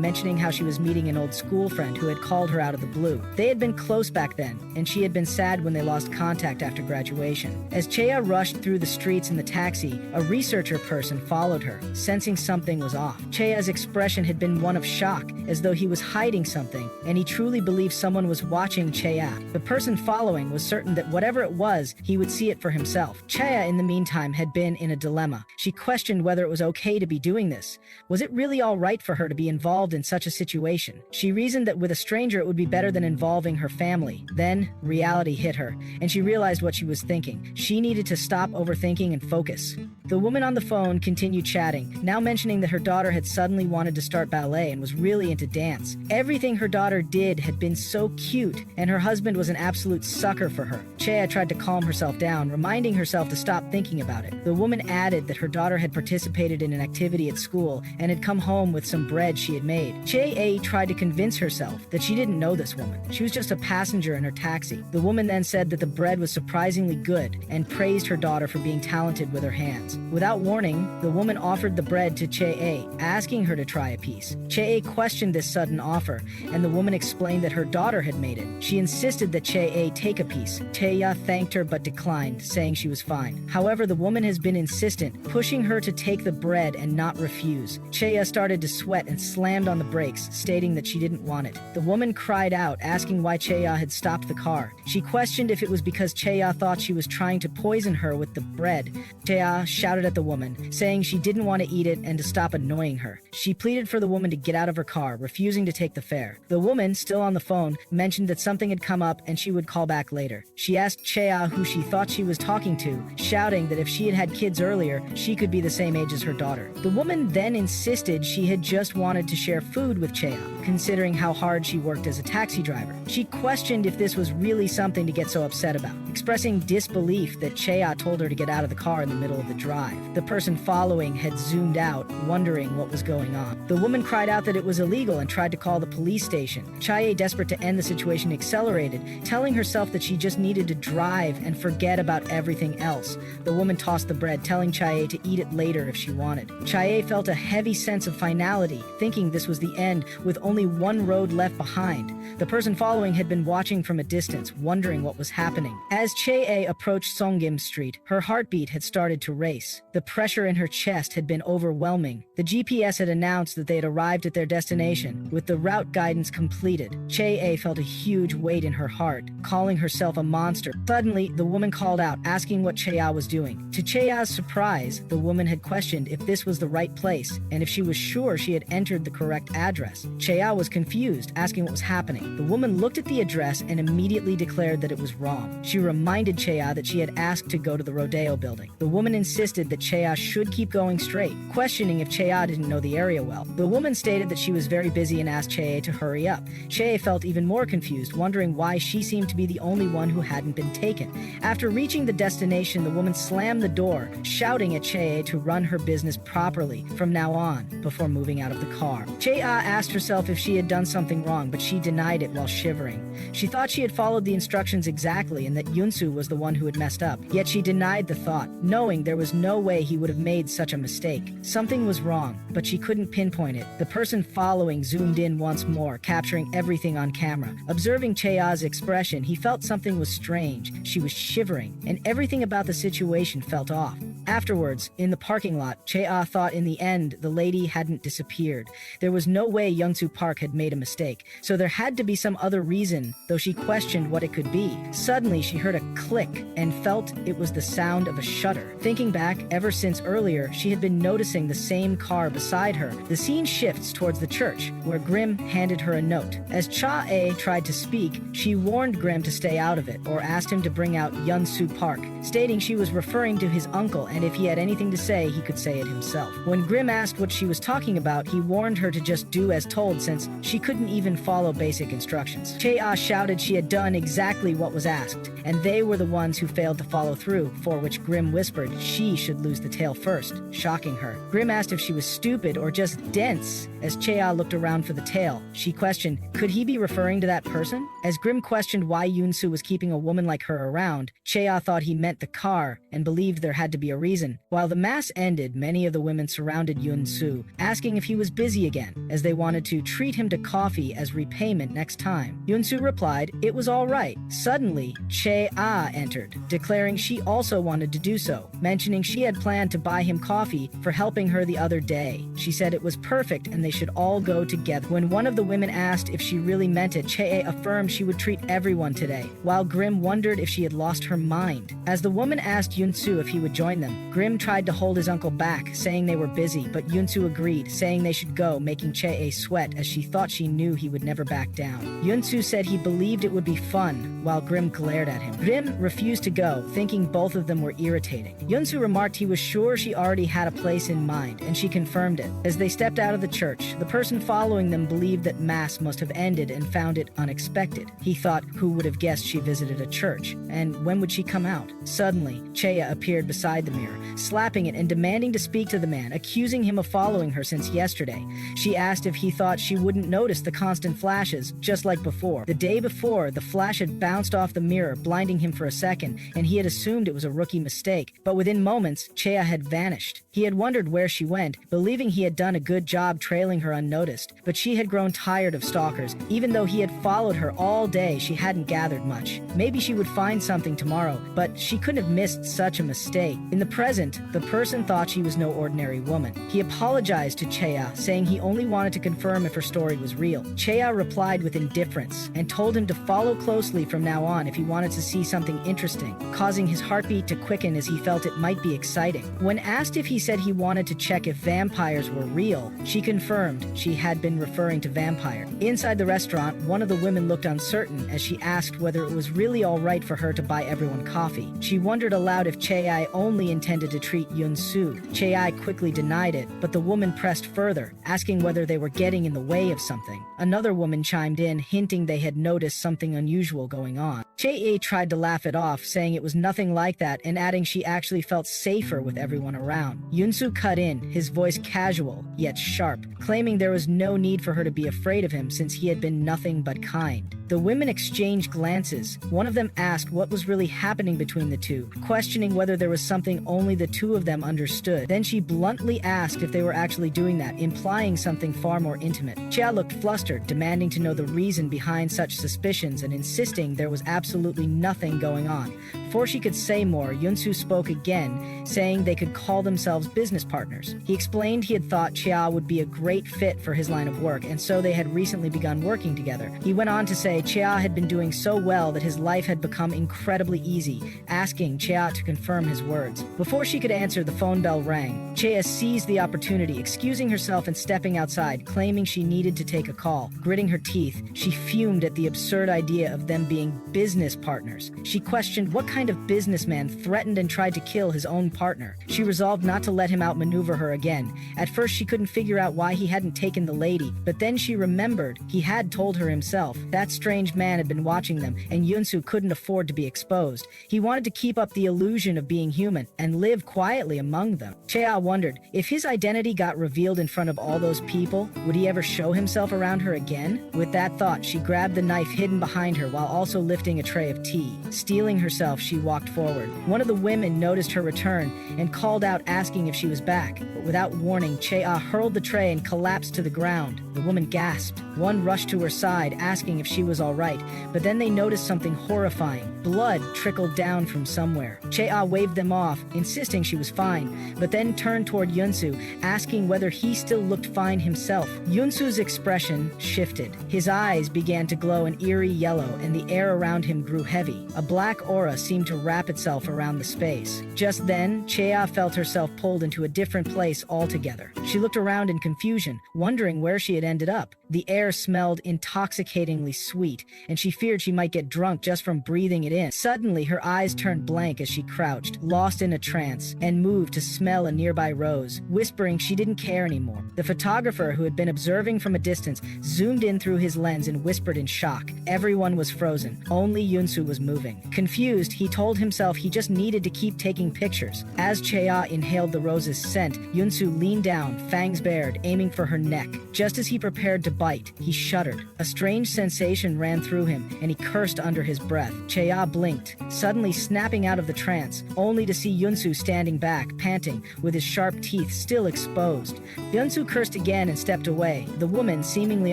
mentioning how she was meeting an old school friend who had called her out of the blue. They had been close back then, and she had been sad when they lost contact after graduation. As Chea rushed through the streets in the taxi, a researcher person followed her, sensing something was off. Chea's expression had been one of shock, as though he was hiding something, and he truly believed someone was watching Chea. The person following was certain that whatever it was, he would see it for himself. Chea, in the meantime, had been in a dilemma. She questioned whether it was okay to be doing this. Was it really all right for her to be involved in such a situation? She reasoned that with a stranger it would be better than involving her family. Then, reality hit her, and she realized what she was thinking. She needed to stop overthinking and focus. The woman on the phone continued chatting, now mentioning that her daughter had suddenly wanted to start ballet and was really into dance. Everything her daughter did had been so cute, and her husband was an absolute sucker for her. Chea tried to calm herself down, reminding herself to stop thinking about it. The woman added that her daughter had participated in an activity at school and had come home with some bread she had made. Chea tried to convince herself that she didn't know this woman. She was just a passenger in her taxi. The woman then said that the bread was surprisingly good and praised her daughter for being talented with her hands. Without warning, the woman offered the bread to Chea, asking her to try a piece. Chea questioned this sudden offer, and the woman explained that her daughter had made it. She insisted that Chea take a piece. Chea thanked her but declined, saying she was fine. However, the woman has been insistent, pushing her to take the bread and not refuse. Chea started to sweat and slammed on the brakes, stating that she didn't want it. The woman cried out, asking why Chea had stopped the car. She questioned if it was because Chea thought she was trying to poison her with the bread. Chea shouted at the woman, saying she didn't want to eat it and to stop annoying her. She pleaded for the woman to get out of her car, refusing to take the fare. The woman, still on the phone, mentioned that something had come up and she would call back later. She asked Chea who she thought she was talking to, shouting that if she had had kids earlier, she could be the same age as her daughter. The woman then insisted she had just wanted to share food with Chea, considering how hard she worked as a taxi driver. She questioned if this was really something to get so upset about, expressing disbelief that Chea told her to get out of the car in the middle of the drive. The person following had zoomed out, wondering what was going on. The woman cried out that it was illegal and tried to call the police station. Chea, desperate to end the situation, accelerated, telling herself that she just needed to drive and forget about everything else. The woman tossed the bread, telling Chea to eat it later if she wanted. Chea felt a heavy sense of finality, thinking this was the end, with only one road left behind. The person following had been watching from a distance, wondering what was happening. As Chea approached Songgim Street, her heartbeat had started to race. The pressure in her chest had been overwhelming. The GPS had announced that they had arrived at their destination, with the route guidance completed. Chea felt a huge weight in her heart, calling herself a monster. Suddenly, the woman called out, asking what Chea was doing. To Chea's surprise, the woman had questioned if this was the right place, and if she was sure she had entered the correct address. Chea was confused, asking what was happening. The woman looked at the address and immediately declared that it was wrong. She reminded Chea that she had asked to go to the Rodeo building. The woman insisted that Chea should keep going straight, questioning if Chea didn't know the area well. The woman stated that she was very busy and asked Chea to hurry up. Chea felt even more confused, wondering why she seemed to be the only one who hadn't been taken. After reaching the destination, the woman slammed the door, shouting at Chea to run her business properly from now on, before moving out of the car. Chea asked herself if if she had done something wrong, but she denied it while shivering. She thought she had followed the instructions exactly and that Yunsu was the one who had messed up. Yet she denied the thought, knowing there was no way he would have made such a mistake. Something was wrong, but she couldn't pinpoint it. The person following zoomed in once more, capturing everything on camera. Observing Chea's expression, he felt something was strange. She was shivering, and everything about the situation felt off. Afterwards, in the parking lot, Chea thought in the end the lady hadn't disappeared. There was no way Youngsu Park had made a mistake, so there had to be some other reason, though she questioned what it could be. Suddenly, she heard a click and felt it was the sound of a shutter. Thinking back, ever since earlier, she had been noticing the same car beside her. The scene shifts towards the church, where Grim handed her a note. As Cha-e tried to speak, she warned Grim to stay out of it, or asked him to bring out Yunsu Park, stating she was referring to his uncle and if he had anything to say, he could say it himself. When Grim asked what she was talking about, he warned her to just do as told since she couldn't even follow basic instructions. Chea shouted she had done exactly what was asked, and they were the ones who failed to follow through, for which Grim whispered she should lose the tail first, shocking her. Grim asked if she was stupid or just dense. As Chea looked around for the tail, she questioned, could he be referring to that person? As Grim questioned why Yunsu was keeping a woman like her around, Chea thought he meant the car and believed there had to be a reason. While the mass ended, many of the women surrounded Yunsu, asking if he was busy again, as they wanted to treat him to coffee as repayment next time. Yunsu replied it was all right. Suddenly, Chea entered, declaring she also wanted to do so, mentioning she had planned to buy him coffee for helping her the other day. She said it was perfect and they should all go together. When one of the women asked if she really meant it, Chea affirmed she would treat everyone today, while Grim wondered if she had lost her mind. As the woman asked Yunsu if he would join them, Grim tried to hold his uncle back, saying they were busy, but Yunsu agreed, saying they should go, making Chea sweat as she thought she knew he would never back down. Yunsu said he believed it would be fun, while Grim glared at him. Grim refused to go, thinking both of them were irritating. Yunsu remarked he was sure she already had a place in mind, and she confirmed it. As they stepped out of the church, the person following them believed that Mass must have ended and found it unexpected. He thought who would have guessed she visited a church, and when would she come out? Suddenly, Chea appeared beside the mirror, slapping it and demanding to speak to the man, accusing him of following her since yesterday. She asked if he thought she wouldn't notice the constant flashes, just like before. The day before, the flash had bounced off the mirror, blinding him for a second, and he had assumed it was a rookie mistake. But within moments, Chea had vanished. He had wondered where she went, believing he had done a good job trailing her unnoticed, but she had grown tired of stalkers. Even though he had followed her all day, she hadn't gathered much. Maybe she would find something tomorrow, but she couldn't have missed such a mistake. In the present, the person thought she was no ordinary woman. He apologized to Chea, saying he only wanted to confirm if her story was real. Chea replied with indifference and told him to follow closely from now on if he wanted to see something interesting, causing his heartbeat to quicken as he felt it might be exciting. When asked if he said he wanted to check if vampires were real, she confirmed she had been referring to vampire. Inside the restaurant, one of the women looked uncertain as she asked whether it was really all right for her to buy everyone coffee. She wondered aloud if Chea only intended to treat Yunsu. Chea quickly denied it, but the woman pressed further, asking whether they were getting in the way of something. Another woman chimed in, hinting they had noticed something unusual going on. Chea tried to laugh it off, saying it was nothing like that and adding she actually felt safer with everyone around. Yunsu cut in, his voice casual, yet sharp, claiming there was no need for her to be afraid of him since he had been nothing but kind. The women exchanged glances. One of them asked what was really happening between the two, questioning whether there was something only the two of them understood. Then she bluntly asked if they were actually doing that, implying something far more intimate. Chia looked flustered, demanding to know the reason behind such suspicions and insisting there was absolutely nothing going on. Before she could say more, Yunsu spoke again, saying they could call themselves business partners. He explained he had thought Chia would be a great fit for his line of work, and so they had recently begun working together. He went on to say Chia had been doing so well that his life had become incredibly easy, asking Chia to confirm his words. Before she could answer, the phone bell rang. Chia seized the opportunity, excusing herself and stepping outside, claiming she needed to take a call. Gritting her teeth, she fumed at the absurd idea of them being business partners. She questioned what kind of businessman threatened and tried to kill his own partner? She resolved not to let him outmaneuver her again. At first she couldn't figure out why he hadn't taken the lady, but then she remembered he had told her himself. That strange man had been watching them, and Yunsu couldn't afford to be exposed. He wanted to keep up the illusion of being human and live quietly among them. Chea wondered, if his identity got revealed in front of all those people, would he ever show himself around her again? With that thought, she grabbed the knife hidden behind her while also lifting a tray of tea. Steeling herself, she walked forward. One of the women noticed her return and called out asking if she was back, but without warning, Chea hurled the tray and collapsed to the ground. The woman gasped. One rushed to her side asking if she was all right, but then they noticed something horrifying. Blood trickled down from somewhere. Chea waved them off, insisting she was fine, but then turned toward Yunsu, asking whether he still looked fine himself. Yunsu's expression shifted. His eyes began to glow an eerie yellow, and the air around him grew heavy. A black aura seemed to wrap itself around the space. Just then, Chea felt herself pulled into a different place altogether. She looked around in confusion, wondering where she had ended up. The air smelled intoxicatingly sweet, and she feared she might get drunk just from breathing it in. Suddenly, her eyes turned blank as she crouched, lost in a trance, and moved to smell a nearby rose, whispering she didn't care anymore. The photographer, who had been observing from a distance, zoomed in through his lens and whispered in shock. Everyone was frozen. Only Yunsu was moving. Confused, he told himself he just needed to keep taking pictures. As Chea inhaled the rose's scent, Yunsu leaned down, fangs bared, aiming for her neck. Just as he prepared to bite, he shuddered. A strange sensation ran through him, and he cursed under his breath. Chea blinked, suddenly snapping out of the trance, only to see Yunsu standing back, panting, with his sharp teeth still exposed. Yunsu cursed again and stepped away. The woman, seemingly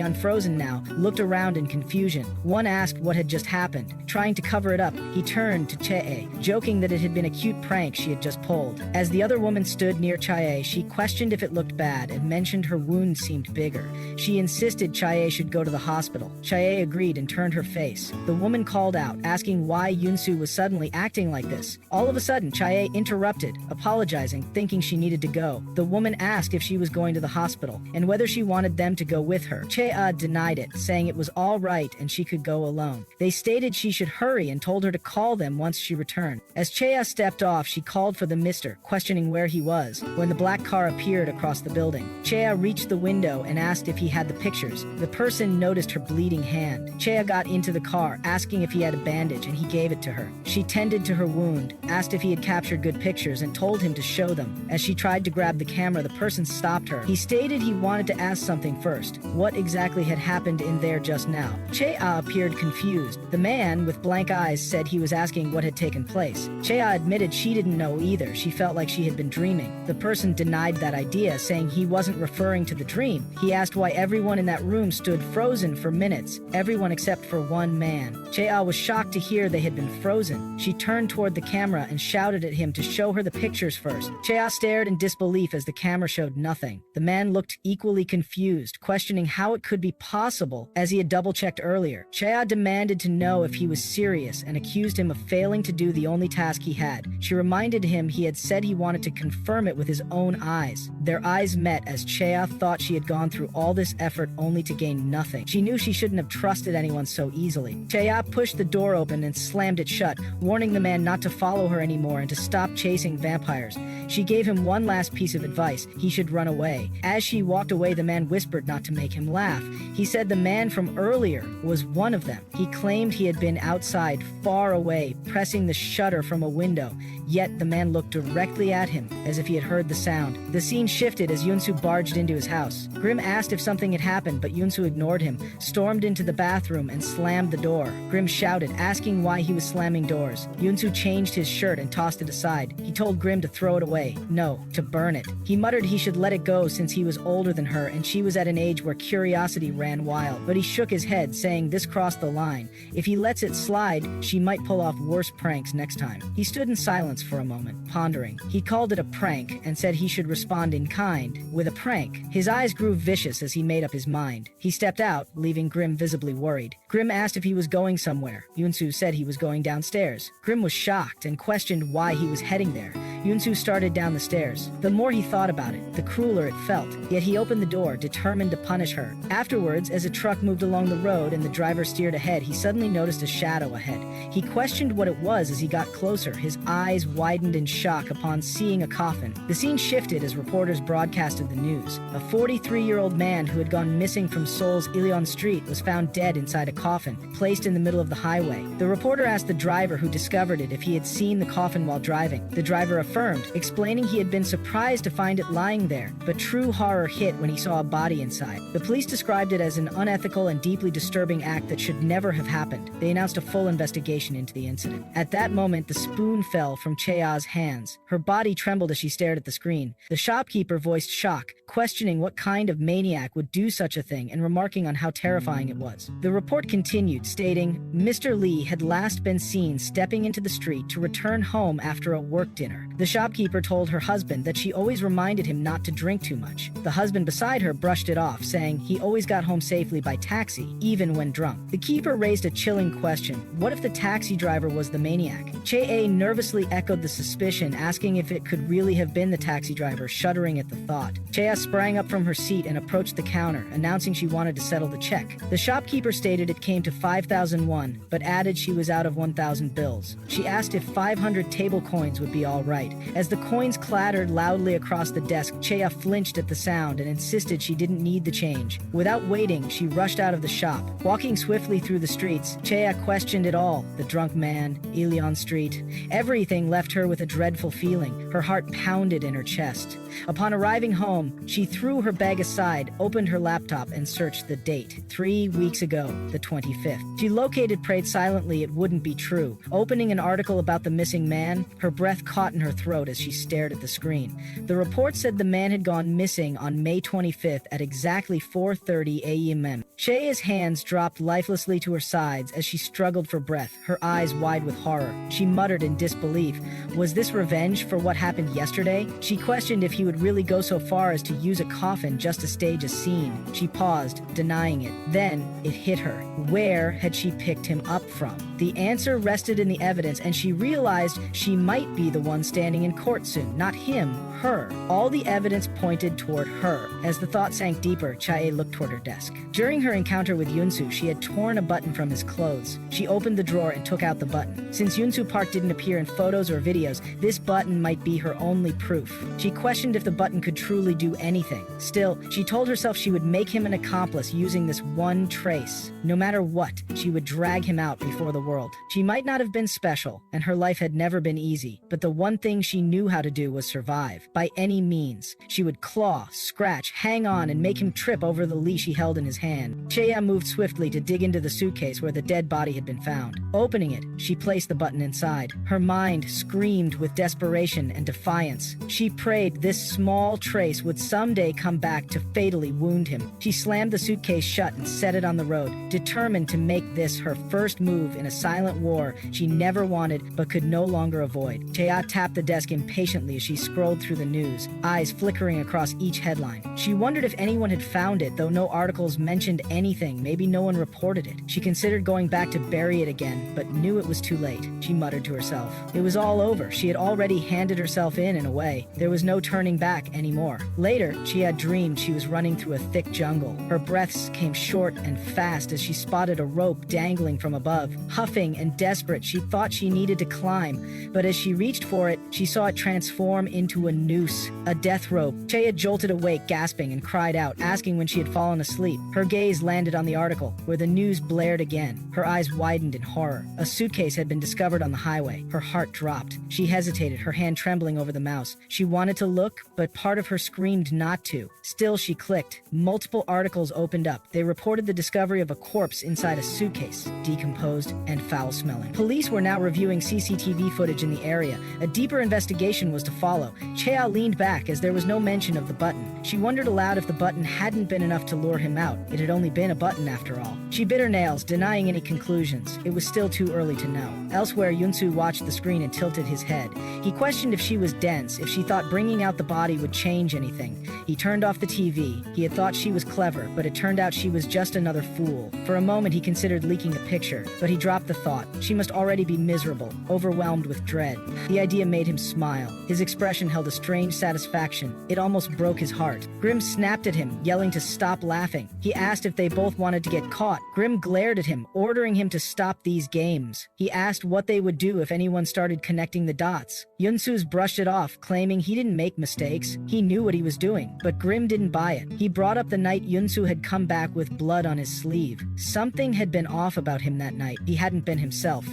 unfrozen now, looked around in confusion. One asked what had just happened. Trying to cover it up, he turned to Chea, joking that it had been a cute prank she had just pulled. As the other woman stood near Chea, she questioned if it looked bad and mentioned her wound seemed bigger. She insisted Chea should go to the hospital. Chea agreed and turned her face. The woman called out, asking why Yunsu was suddenly acting like this. All of a sudden, Chea interrupted, apologizing, thinking she needed to go. The woman asked if she was going to the hospital and whether she wanted them to go with her. Chea denied it, saying it was all right and she could go alone. They stated she should hurry and told her to call them once she returned. As Chea stepped off, she called for the mister, questioning where he was. When the black car appeared across the building, Chea reached the window and asked if he had the pictures. The person noticed her bleeding hand. Chea got into the car, asking if he had a bandage, and he gave it to her. She tended to her wound, asked if he had captured good pictures, and told him to show them. As she tried to grab the camera, the person stopped her. He stated he wanted to ask something first. What exactly had happened in there just now? Chea appeared confused. The man, with blank eyes, said he was asking what had taken place. Chea admitted she didn't know either. She felt like she had been dreaming. The person denied that idea, saying he wasn't referring to the dream. He asked why everyone in that room stood frozen for minutes, everyone except for one man. Chea was shocked to hear they had been frozen. She turned toward the camera and shouted at him to show her the pictures first. Chea stared in disbelief as the camera showed nothing. The man looked equally confused, questioning how it could be possible, as he had double-checked earlier. Chea demanded to know if he was serious and accused him of failing to do the only task he had. She reminded him he had said he wanted to confirm it with his own eyes. Their eyes met as Chea thought she had gone through all this effort only to gain nothing. She knew she shouldn't have trusted anyone so easily. Chea pushed the door open and slammed it shut, warning the man not to follow her anymore and to stop chasing vampires. She gave him one last piece of advice: he should run away. As she walked away, the man whispered not to make him laugh. He said the man from earlier was one of them. He claimed he had been outside, far away, pressing the shutter from a window, yet the man looked directly at him, as if he had heard the sound. The scene shifted as Yunsu barged into his house. Grim asked if something had happened, but Yunsu ignored him, stormed into the bathroom, and slammed the door. Grim shouted, asking why he was slamming doors. Yunsu changed his shirt and tossed it aside. He told Grim to throw it away. No, to burn it. He muttered he should let it go since he was older than her and she was at an age where curiosity ran wild. But he shook his head, saying this crossed the line. If he lets it slide, she might pull off worse pranks next time. He stood in silence for a moment, pondering. He called it a prank and said he should respond in kind with a prank. His eyes grew vicious as he made up his mind. He stepped out, leaving Grim visibly worried. Grim asked if he was going somewhere. Yoon-soo said he was going downstairs. Grim was shocked and questioned why he was heading there. Yoon-soo started down the stairs. The more he thought about it, the crueler it felt. Yet he opened the door, determined to punish her. Afterwards, as a truck moved along the road and the driver steered ahead, he suddenly noticed a shadow ahead. He questioned what it was as he got closer. His eyes widened in shock upon seeing a coffin. The scene shifted as reporters broadcasted the news. A 43-year-old man who had gone missing from Seoul's Ilyeon Street was found dead inside a coffin, placed in the middle of the highway. The reporter asked the driver who discovered it if he had seen the coffin while driving. The driver affirmed, explaining he had been surprised to find it lying there, but true horror hit when he saw a body inside. The police described it as an unethical and deeply disturbing act that should never have happened. They announced a full investigation into the incident. At that moment, the spoon fell from Chea's hands. Her body trembled as she stared at the screen. The shopkeeper voiced shock, questioning what kind of maniac would do such a thing and remarking on how terrifying it was. The report continued, stating, Mr. Lee had last been seen stepping into the street to return home after a work dinner. The shopkeeper told her husband that she always reminded him not to drink too much. The husband beside her brushed it off, saying he always got home safely by taxi, even when drunk. The keeper raised a chilling question. What if the taxi driver was the maniac? Chea nervously echoed the suspicion, asking if it could really have been the taxi driver, shuddering at the thought. Chea sprang up from her seat and approached the counter, announcing she wanted to settle the check. The shopkeeper stated it came to 5,001, but added she was out of 1,000 bills. She asked if 500 table coins would be all right. As the coins clattered loudly across the desk, Chea flinched at the sound and insisted she didn't need the change. Without waiting, she rushed out of the shop. Walking swiftly through the streets, Chea questioned it all. The drunk man, Ilyeon Street. Everything left her with a dreadful feeling. Her heart pounded in her chest. Upon arriving home, she threw her bag aside, opened her laptop, and searched the date. 3 weeks ago, the 25th. She located, prayed silently it wouldn't be true. Opening an article about the missing man, her breath caught in her throat as she stared at the screen. The report said the man had gone missing on May 25th at exactly 4:30 a.m. Chea's hands dropped lifelessly to her sides as she struggled for breath, her eyes wide with horror. She muttered in disbelief. Was this revenge for what happened yesterday? She questioned if he would really go so far as to use a coffin just to stage a scene. She paused, denying it. Then it hit her. Where had she picked him up from? The answer rested in the evidence, and she realized she might be the one standing in court soon. Not him, her. All the evidence pointed toward her. As the thought sank deeper, Chae looked toward her desk. During her encounter with Yoon-soo, she had torn a button from his clothes. She opened the drawer and took out the button. Since Yoon-soo Park didn't appear in photos or videos, this button might be her only proof. She questioned if the button could truly do anything. Still, she told herself she would make him an accomplice using this one trace. No matter what, she would drag him out before the world. She might not have been special, and her life had never been easy, but the one thing she knew how to do was survive. By any means. She would claw, scratch, hang on, and make him trip over the leash he held in his hand. Chea moved swiftly to dig into the suitcase where the dead body had been found. Opening it, she placed the button inside. Her mind screamed with desperation and defiance. She prayed this small trace would someday come back to fatally wound him. She slammed the suitcase shut and set it on the road, determined to make this her first move in a silent war she never wanted but could no longer avoid. Chea tapped the desk impatiently as she scrolled through the news, eyes flickering across each headline. She wondered if anyone had found it, though no articles mentioned anything. Maybe no one reported it. She considered going back to bury it again, but knew it was too late. She muttered to herself. It was all over. She had already handed herself in a way. There was no turning back anymore. Later, she had dreamed she was running through a thick jungle. Her breaths came short and fast as she spotted a rope dangling from above. Huffing and desperate, she thought she needed to climb, but as she reached for it, she saw it transform into a noose, a death rope. Chea jolted awake, gasping, and cried out, asking when she had fallen asleep. Her gaze landed on the article, where the news blared again. Her eyes widened in horror. A suitcase had been discovered on the highway. Her heart dropped. She hesitated, her hand trembling over the mouse. She wanted to look, but part of her screamed not to. Still, she clicked. Multiple articles opened up. They reported the discovery of a corpse inside a suitcase, decomposed and foul-smelling. Police were now reviewing CCTV footage in the area. A deeper investigation was to follow. Chea Chea leaned back as there was no mention of the button. She wondered aloud if the button hadn't been enough to lure him out. It had only been a button after all. She bit her nails, denying any conclusions. It was still too early to know. Elsewhere, Yunsu watched the screen and tilted his head. He questioned if she was dense, if she thought bringing out the body would change anything. He turned off the TV. He had thought she was clever, but it turned out she was just another fool. For a moment, he considered leaking a picture, but he dropped the thought. She must already be miserable, overwhelmed with dread. The idea made him smile. His expression held a strange satisfaction. It almost broke his heart. Grim snapped at him, yelling to stop laughing. He asked if they both wanted to get caught. Grim glared at him, ordering him to stop these games. He asked what they would do if anyone started connecting the dots. Yunsu's brushed it off, claiming he didn't make mistakes. He knew what he was doing, but Grim didn't buy it. He brought up the night Yunsu had come back with blood on his sleeve. Something had been off about him that night. He hadn't been himself.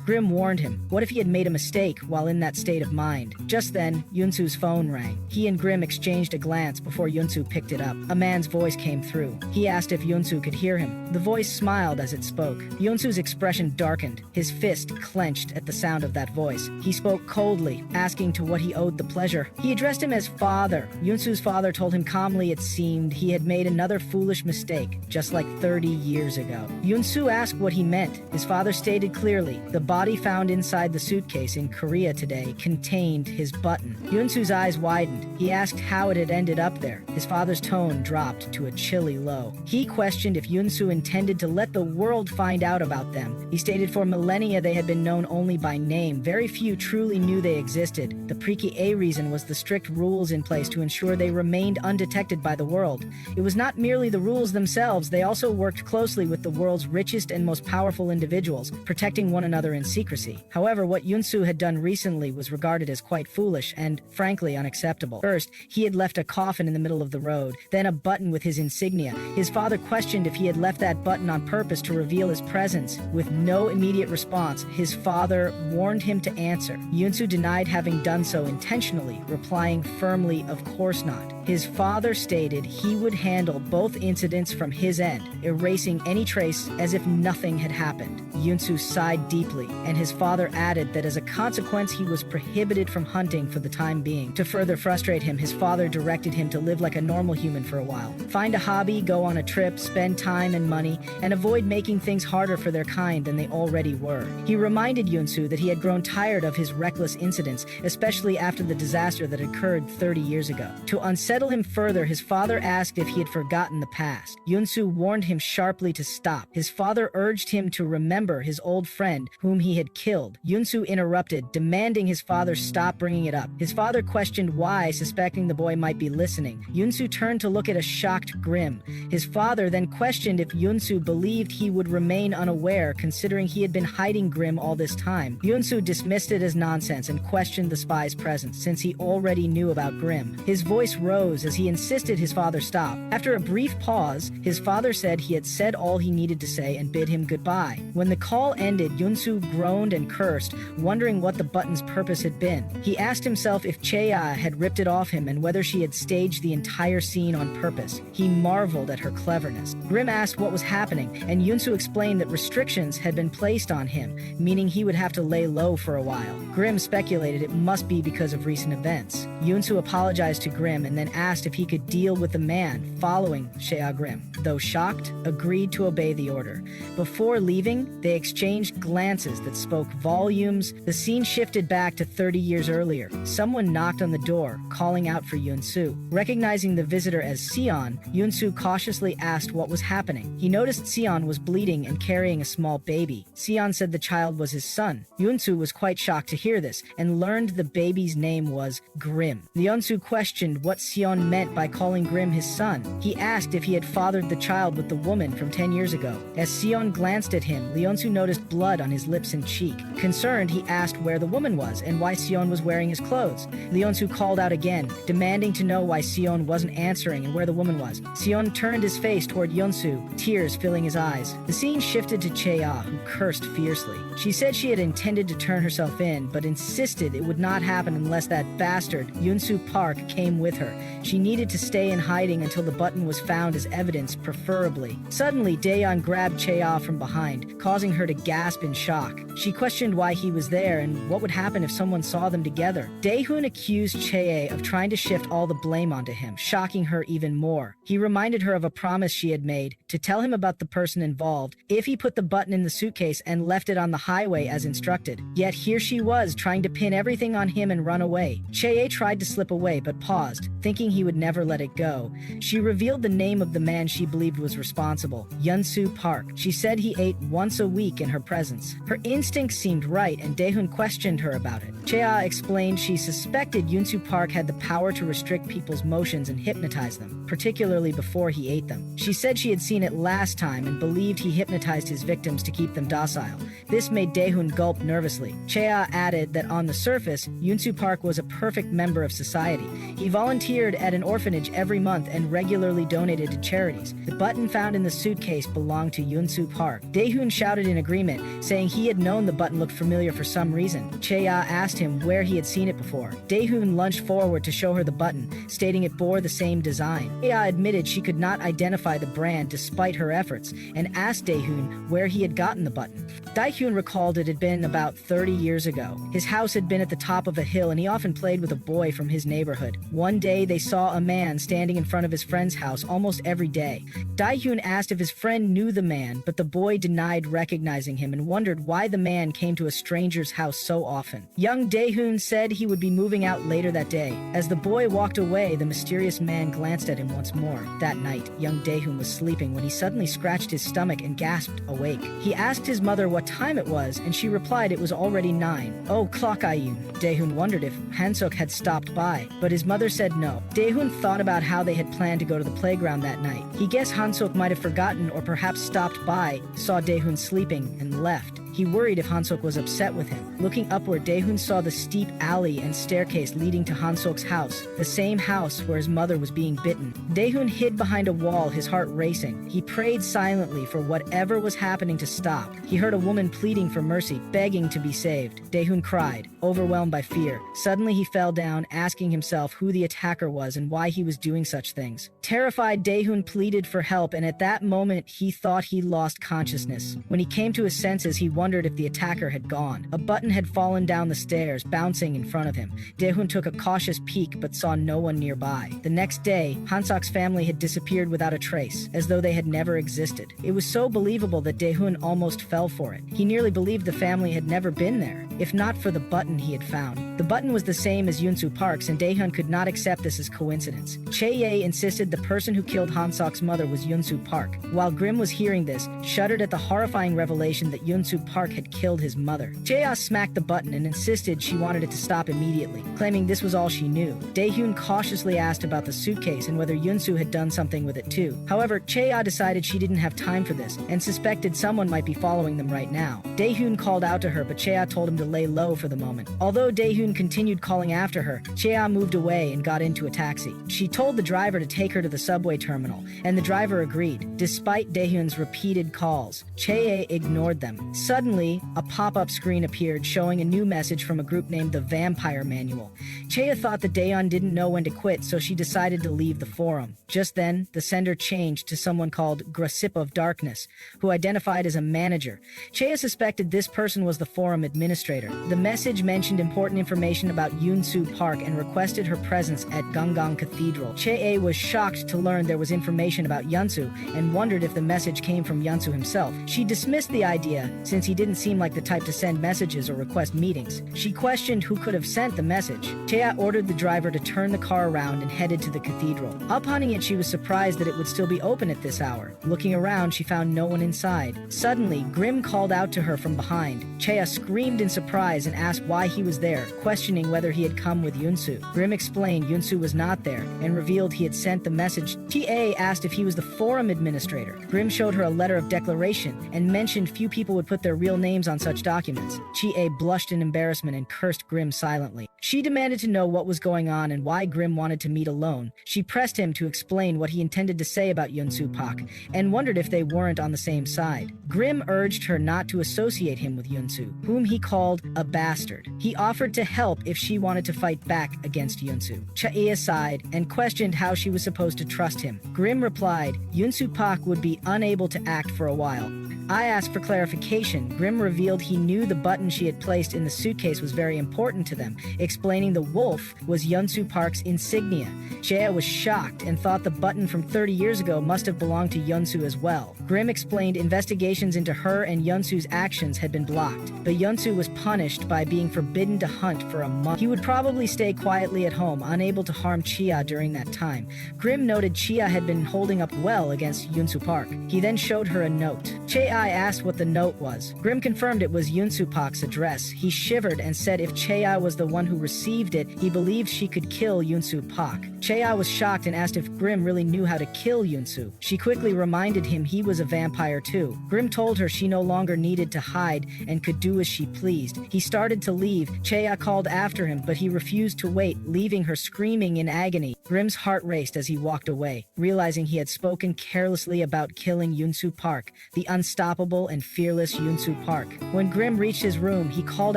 Grim warned him. What if he had made a mistake while in that state of mind? Just then, Yunsu's phone rang. He and Grim exchanged a glance before Yunsu picked it up. A man's voice came through. He asked if Yunsu could hear him. The voice smiled as it spoke. Yunsu's expression darkened. His fist clenched at the sound of that voice. He spoke coldly, asking to what he owed the pleasure. He addressed him as father. Yunsu's father told him calmly it seemed he had made another foolish mistake, just like 30 years ago. Yunsu asked what he meant. His father stated clearly, the body found inside the suitcase in Korea today contained his button. Yunsu's eyes widened. He asked how it had ended up there. His father's tone dropped to a chilly low. He questioned if Yunsu intended to let the world find out about them. He stated for millennia they had been known only by name. Very few truly knew they existed. The pre-A reason was the strict rules in place to ensure they remained undetected by the world. It was not merely the rules themselves, they also worked closely with the world's richest and most powerful individuals, protecting one another in secrecy. However, what Yunsu had done recently was regarded as quite foolish and, frankly, unacceptable. First, he had left a coffin in the middle of the road, then a button with his insignia. His father questioned if he had left that button on purpose to reveal his presence. With no immediate response, his father warned him to answer. Yunsu denied having done so intentionally, replying firmly, "Of course not." His father stated he would handle both incidents from his end, erasing any trace as if nothing had happened. Yunsu sighed deeply, and his father added that as a consequence he was prohibited from hunting for the time being. To further frustrate him, his father directed him to live like a normal human for a while. Find a hobby, go on a trip, spend time and money, and avoid making things harder for their kind than they already were. He reminded Yunsu that he had grown tired of his reckless incidents, especially after the disaster that occurred 30 years ago. To unsettle him further, his father asked if he had forgotten the past. Yunsu warned him sharply to stop. His father urged him to remember his old friend whom he had killed. Yunsu interrupted, demanding his father stop bringing it up. His father questioned why, suspecting the boy might be listening. Yunsu turned to look at a shocked Grim. His father then questioned if Yunsu believed he would remain unaware, considering he had been hiding Grim all this time. Yunsu dismissed it as nonsense and questioned the spy's presence, since he already knew about Grim. His voice rose as he insisted his father stop. After a brief pause, his father said he had said all he needed to say and bid him goodbye. When the call ended, Yunsu groaned and cursed, wondering what the button's purpose had been. He asked himself if Chea had ripped it off him and whether she had staged the entire scene on purpose. He marveled at her cleverness. Grim asked what was happening, and Yunsu explained that restrictions had been placed on him, meaning he would have to lay low for a while. Grim speculated it must be because of recent events. Yunsu apologized to Grim and then asked if he could deal with the man following Chea. Grim, though shocked, agreed to obey the order. Before leaving, they exchanged glances that spoke volumes. The scene shifted back to 30 years earlier. Someone knocked on the door, calling out for Yunsu. Recognizing the visitor as Sion, Yunsu cautiously asked what was happening. He noticed Sion was bleeding and carrying a small baby. Sion said the child was his son. Yunsu was quite shocked to hear this and learned the baby's name was Grim. Yunsu questioned what Sion meant by calling Grim his son. He asked if he had fathered the child with the woman from 10 years ago. As Sion glanced at him, Leonsu noticed blood on his lips and cheek. Concerned, he asked where the woman was and why Sion was wearing his clothes. Leonsu called out again, demanding to know why Sion wasn't answering and where the woman was. Sion turned his face toward Yunsu, tears filling his eyes. The scene shifted to Chea, who cursed fiercely. She said she had intended to turn herself in, but insisted it would not happen unless that bastard, Yunsu Park, came with her. She needed to stay in hiding until the button was found as evidence, preferably. Suddenly, Daeyeon grabbed Chae-ah from behind, causing her to gasp in shock. She questioned why he was there and what would happen if someone saw them together. Daehoon accused Chae of trying to shift all the blame onto him, shocking her even more. He reminded her of a promise she had made, to tell him about the person involved if he put the button in the suitcase and left it on the highway as instructed. Yet here she was, trying to pin everything on him and run away. Chae tried to slip away but paused, thinking he would never let it go. She revealed the name of the man she believed was responsible, Yoon-soo Park. She said he ate once a week in her presence. Her instincts seemed right, and Daehoon questioned her about it. Chae explained she suspected Yoon-soo Park had the power to restrict people's motions and hypnotize them, particularly before he ate them. She said she had seen it last time and believed he hypnotized his victims to keep them docile. This made Daehoon gulp nervously. Chae added that on the surface, Yoon-soo Park was a perfect member of society. He volunteered at an orphanage every month and regularly donated to charities. The button found in the suitcase belonged to Yoon-soo Park. Daehoon shouted in agreement, saying he had known the button looked familiar for some reason. Chae asked him where he had seen it before. Daehoon lunged forward to show her the button, stating it bore the same design. Chae admitted she could not identify the brand despite her efforts, and asked Daehoon where he had gotten the button. Daehoon recalled it had been about 30 years ago. His house had been at the top of a hill and he often played with a boy from his neighborhood. One day they saw a man standing in front of his friend's house almost every day. Daehoon asked if his friend knew the man, but the boy denied recognizing him and wondered why the man came to a stranger's house so often. Young Daehoon said he would be moving out later that day. As the boy walked away, the mysterious man glanced at him once more. That night, young Daehoon was sleeping when he suddenly scratched his stomach and gasped awake. He asked his mother what time it was, and she replied it was already 9. "Oh, clock Ayun." Daehoon wondered if Hansuk had stopped by, but his mother said no. Daehoon thought about how they had planned to go to the playground that night. He guessed Hansuk might have forgotten or perhaps stopped by, saw Daehoon sleeping, and left. He worried if Hansuk was upset with him. Looking upward, Daehoon saw the steep alley and staircase leading to Hansuk's house, the same house where his mother was being bitten. Daehoon hid behind a wall, his heart racing. He prayed silently for whatever was happening to stop. He heard a woman pleading for mercy, begging to be saved. Daehoon cried, overwhelmed by fear. Suddenly he fell down, asking himself who the attacker was and why he was doing such things. Terrified, Daehoon pleaded for help, and at that moment he thought he lost consciousness. When he came to his senses, he wondered if the attacker had gone. A button had fallen down the stairs, bouncing in front of him. Daehoon took a cautious peek but saw no one nearby. The next day, Hansuk's family had disappeared without a trace, as though they had never existed. It was so believable that Daehoon almost fell for it. He nearly believed the family had never been there, if not for the button he had found. The button was the same as Yoon-soo Park's, and Daehoon could not accept this as coincidence. Chae insisted the person who killed Hansuk's mother was Yoon-soo Park. While Grim was hearing this, shuddered at the horrifying revelation that Yoon-soo Park had killed his mother. Chae smacked the button and insisted she wanted it to stop immediately, claiming this was all she knew. Daehoon cautiously asked about the suitcase and whether Yoon-soo had done something with it too. However, Chae decided she didn't have time for this and suspected someone might be following them right now. Daehoon called out to her, but Chae told him to lay low for the moment. Although Daehoon continued calling after her, Chae moved away and got into a taxi. She told the driver to take her to the subway terminal, and the driver agreed. Despite Daehoon's repeated calls, Chae ignored them. Suddenly, a pop-up screen appeared showing a new message from a group named the Vampire Manual. Chae thought that Daeyeon didn't know when to quit, so she decided to leave the forum. Just then, the sender changed to someone called Grasip of Darkness, who identified as a manager. Chae suspected this person was the forum administrator. The message mentioned important information about Yoon-soo Park and requested her presence at Ganggang Cathedral. Chae was shocked to learn there was information about Yoon-soo and wondered if the message came from Yoon-soo himself. She dismissed the idea, since he didn't seem like the type to send messages or request meetings. She questioned who could have sent the message. Chae ordered the driver to turn the car around and headed to the cathedral. Upon it, she was surprised that it would still be open at this hour. Looking around, she found no one inside. Suddenly, Grim called out to her from behind. Chae screamed in surprise and asked why he was there, questioning whether he had come with Yoon-soo. Grim explained Yoon-soo was not there and revealed he had sent the message. Chae asked if he was the forum administrator. Grim showed her a letter of declaration and mentioned few people would put their real names on such documents. Chie blushed in embarrassment and cursed Grim silently. She demanded to know what was going on and why Grim wanted to meet alone. She pressed him to explain what he intended to say about Yunsu Pak, and wondered if they weren't on the same side. Grim urged her not to associate him with Yunsu, whom he called a bastard. He offered to help if she wanted to fight back against Yunsu. Chie sighed and questioned how she was supposed to trust him. Grim replied, Yunsu Pak would be unable to act for a while. I asked for clarification. Grim revealed he knew the button she had placed in the suitcase was very important to them, explaining the wolf was Yunsu Park's insignia. Chie was shocked and thought the button from 30 years ago must have belonged to Yunsu as well. Grim explained investigations into her and Yunsu's actions had been blocked, but Yunsu was punished by being forbidden to hunt for a month. He would probably stay quietly at home, unable to harm Chia during that time. Grim noted Chia had been holding up well against Yunsu Park. He then showed her a note. Chie asked what the note was. Grim confirmed it was Yunsu Park's address. He shivered and said if Chea was the one who received it, he believed she could kill Yunsu Park. Chea was shocked and asked if Grim really knew how to kill Yunsu. She quickly reminded him he was a vampire too. Grim told her she no longer needed to hide and could do as she pleased. He started to leave. Chea called after him, but he refused to wait, leaving her screaming in agony. Grim's heart raced as he walked away, realizing he had spoken carelessly about killing Yunsu Park, the unstoppable and fearless Yunsu Park. When Grim reached his room, he called